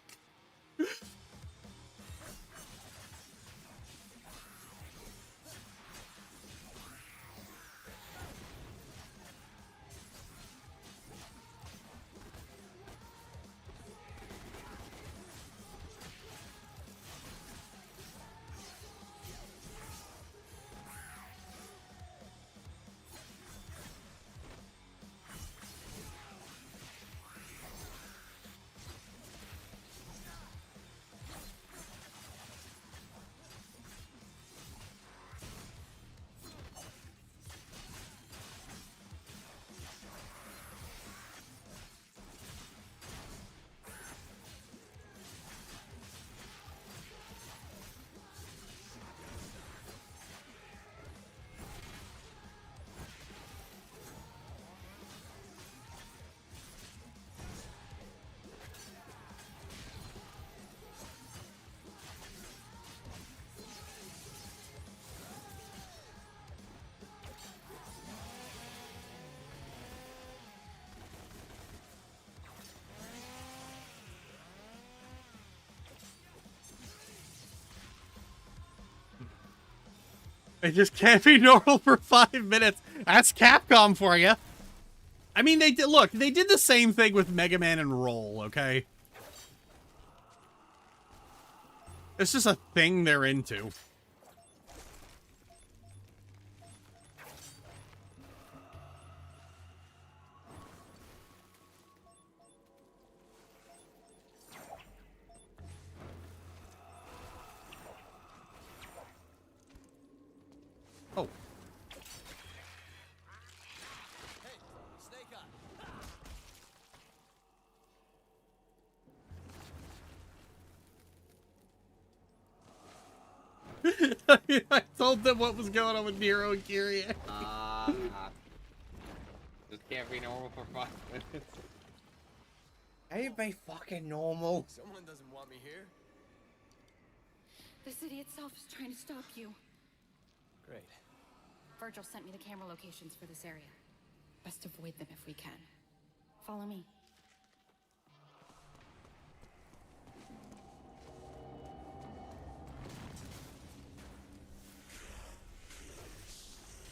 It just can't be normal for 5 minutes. That's Capcom for you. I mean, they did, look, they did the same thing with Mega Man and Roll, okay? It's just a thing they're into. Oh. I told them what was going on with Nero and Kyrie. Just can't be normal for 5 minutes. Ain't be fucking normal. Someone doesn't want me here. The city itself is trying to stop you. Great. Virgil sent me the camera locations for this area. Best avoid them if we can. Follow me.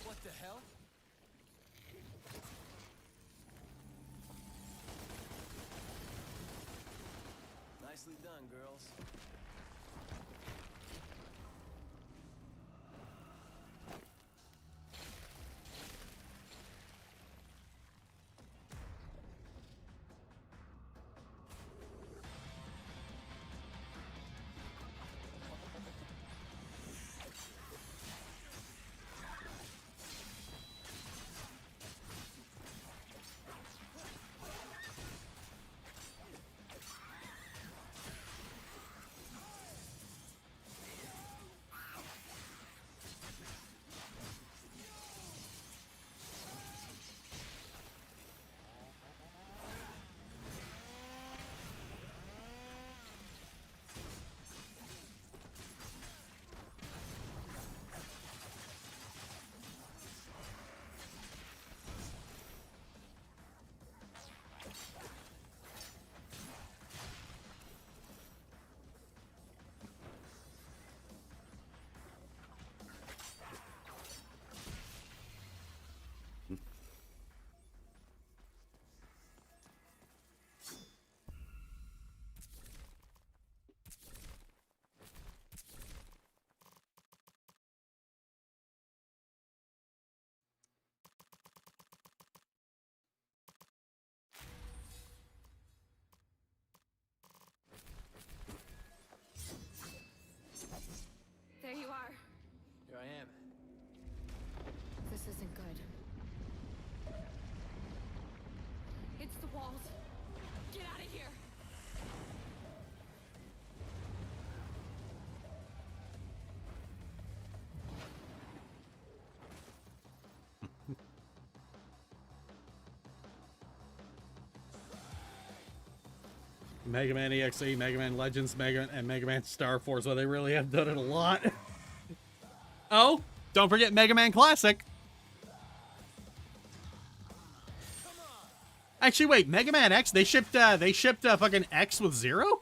What the hell? Nicely done, girls. There you are. Here I am. This isn't good. It's the walls. Get out of here. Mega Man EXE, Mega Man Legends, and Mega Man Star Force. Well, they really have done it a lot. Oh, don't forget Mega Man Classic. Actually, wait, Mega Man X, they shipped fucking X with Zero?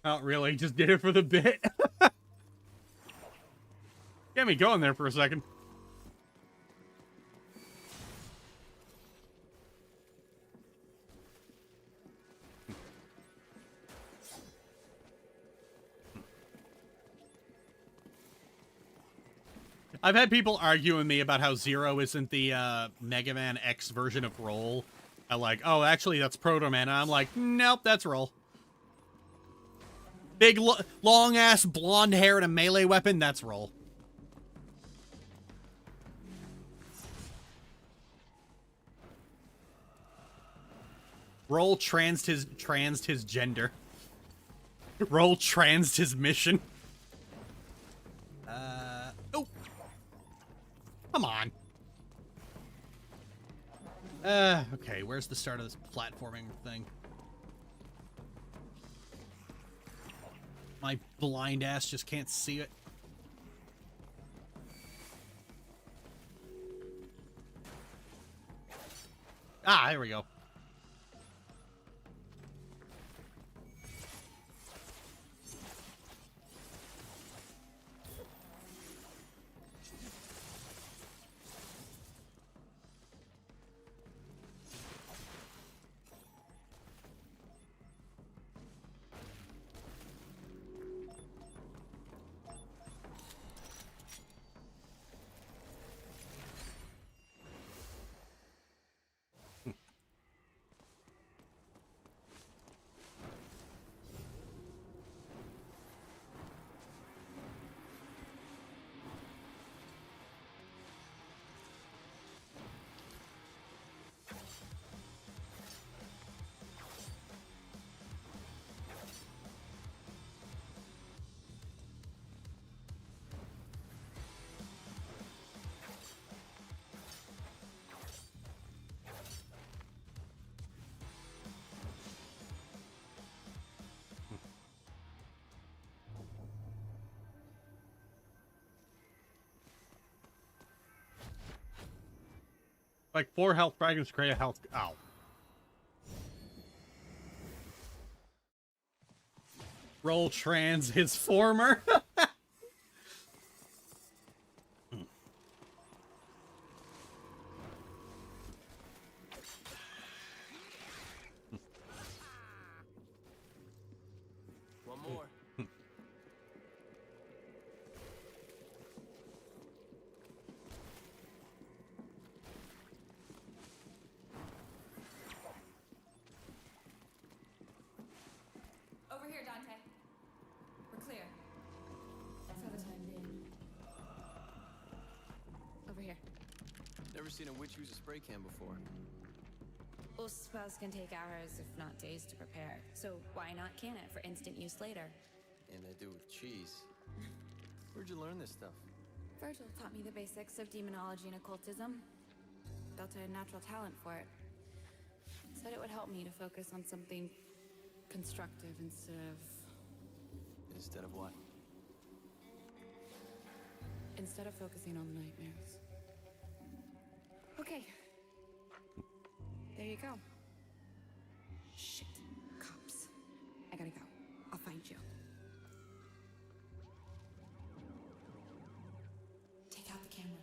Oh, really? Just did it for the bit? Get me going there for a second. I've had people argue with me about how Zero isn't the Mega Man X version of Roll. I'm like, oh, actually, that's Proto Man. And I'm like, nope, that's Roll. Big, long-ass blonde hair and a melee weapon, that's Roll. Roll transed his gender. Roll transed his mission. Oh. Come on. Okay, where's the start of this platforming thing? My blind ass just can't see it. Ah, there we go. Like 4 health fragments create a health. Ow. Roll trans his former. One more. Over here, Dante. We're clear. For the time being. Over here. Never seen a witch use a spray can before. Well, spells can take hours, if not days, to prepare. So why not can it for instant use later? And I do with cheese. Where'd you learn this stuff? Virgil taught me the basics of demonology and occultism. Felt I had natural talent for it. Said it would help me to focus on something constructive instead of... Instead of what? Instead of focusing on the nightmares. Okay. There you go. Shit. Cops. I gotta go. I'll find you. Take out the camera.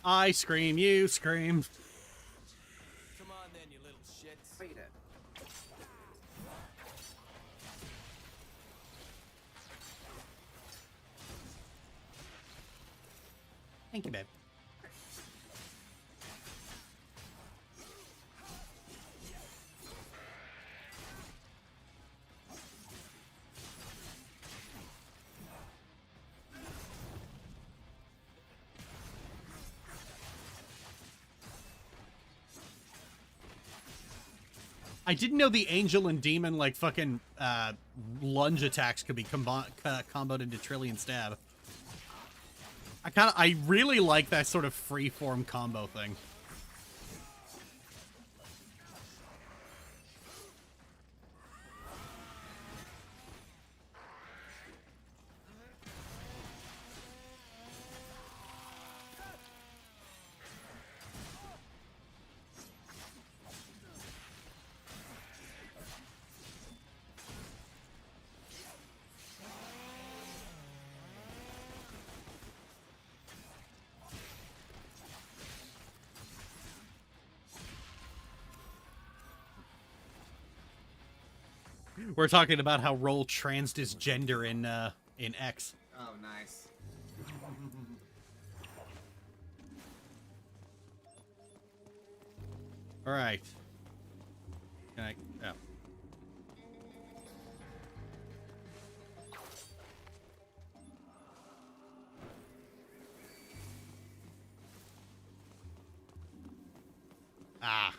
I scream, you scream. Come on then, you little shits. Wait it. Thank you, babe. I didn't know the angel and demon, like, fucking, lunge attacks could be comboed into Trillion Stab. I really like that sort of free-form combo thing. We're talking about how Roll transed his gender in X. Oh, nice. All right. Can I? Oh. Ah.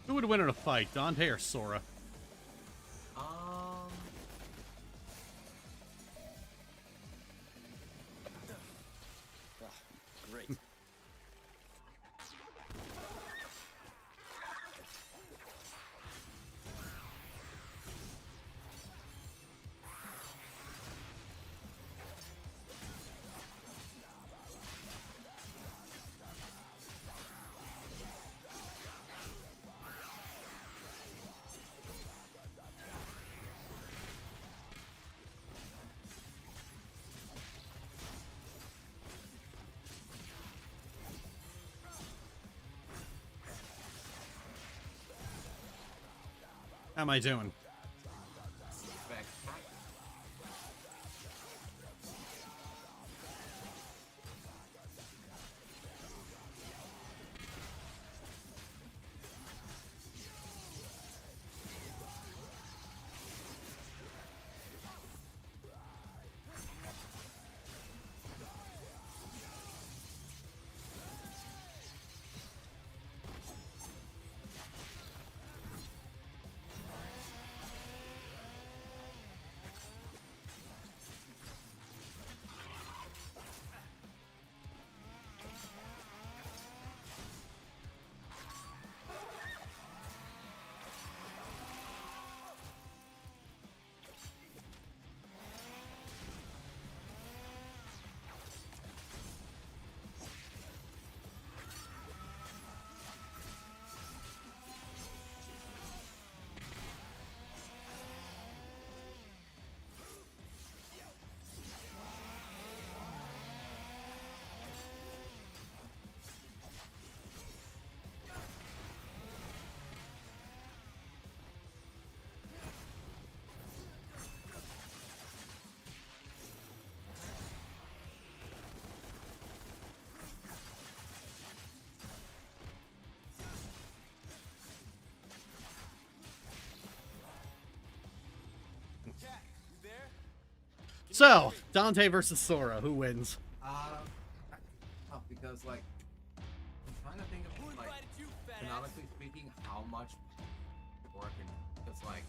Who would win in a fight, Dante or Sora? Great. How am I doing? So, Dante versus Sora, who wins? Tough because, like, I'm trying to think of, like, canonically speaking, how much work and it's like,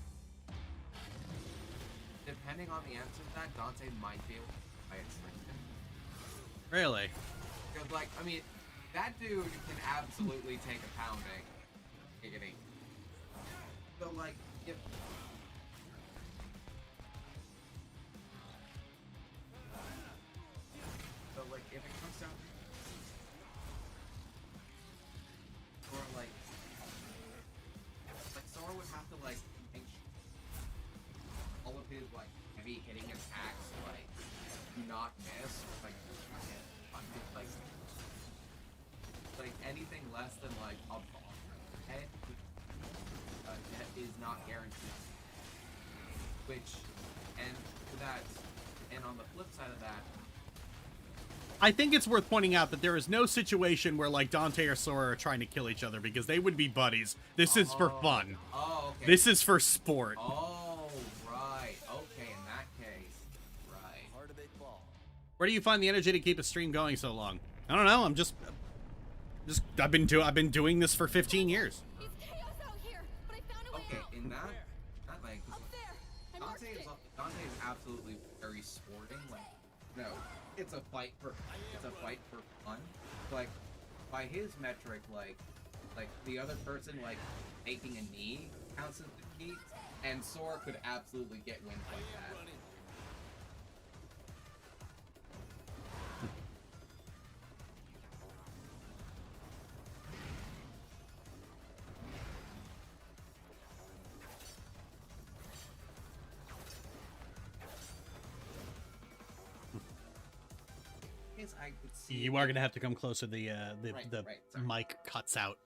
depending on the answer to that, Dante might be able to play it Tristan. Really? Because, like, I mean, that dude can absolutely take a pounding. Giggity. So, like, if if it comes down or like Sora would have to like make all of his like heavy hitting attacks like do not miss like is not guaranteed. Which, and that, and on the flip side of that, I think it's worth pointing out that there is no situation where like Dante or Sora are trying to kill each other because they would be buddies. This is for fun. Oh, okay. This is for sport. Oh, right. Okay, in that case, right. Where do you find the energy to keep a stream going so long? I don't know. I've been doing this for 15 years. Okay, in that like Dante is absolutely very sporting. Like, no, it's a fight for fun. Like, by his metric, like the other person like making a knee counts as defeat, and Sora could absolutely get wins like that. I could see You are gonna have to come closer. The sorry. mic cuts out.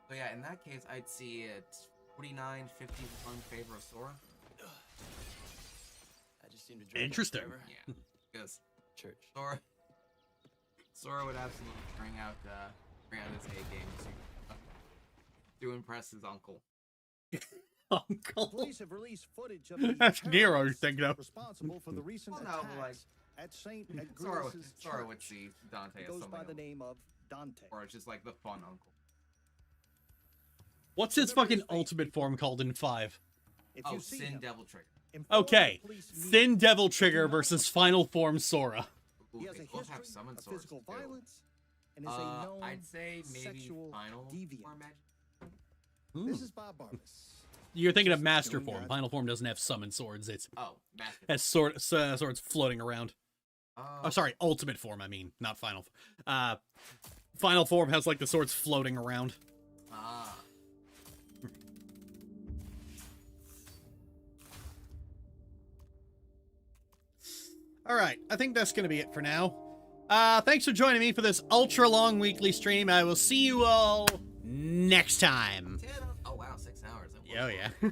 So yeah, in that case, I'd see it 49-51 in favor of Sora. I just seem to drink Interesting. Yeah, because church. Sora would absolutely bring out his A game to impress his uncle. Uncle. Police have released footage of the That's Nero terrorists you're thinking of. responsible for the recent Well, no, attacks like, at St. Sora Agrias' would church. see Dante He as goes something by the else. name of Dante. Or it's just like the fun uncle. What's his fucking ultimate form called in 5? If Oh, you see Sin him, Devil Trigger. inform Okay, the police Thin Devil Trigger versus Final Form Sora. Ooh, He has they a both have history summon of swords, physical too. violence and is a known I'd say maybe sexual Final deviant. Form Magic. This is Bob Barbas. You're thinking of Just Master doing Form. God's- Final Form doesn't have summon swords. It's Oh, Master. has swords floating around. Oh, sorry, Ultimate Form. I mean, not Final. Final Form has like the swords floating around. Ah. All right, I think that's gonna be it for now. Thanks for joining me for this ultra long weekly stream. I will see you all next time. Oh wow, 6 hours. Oh yeah.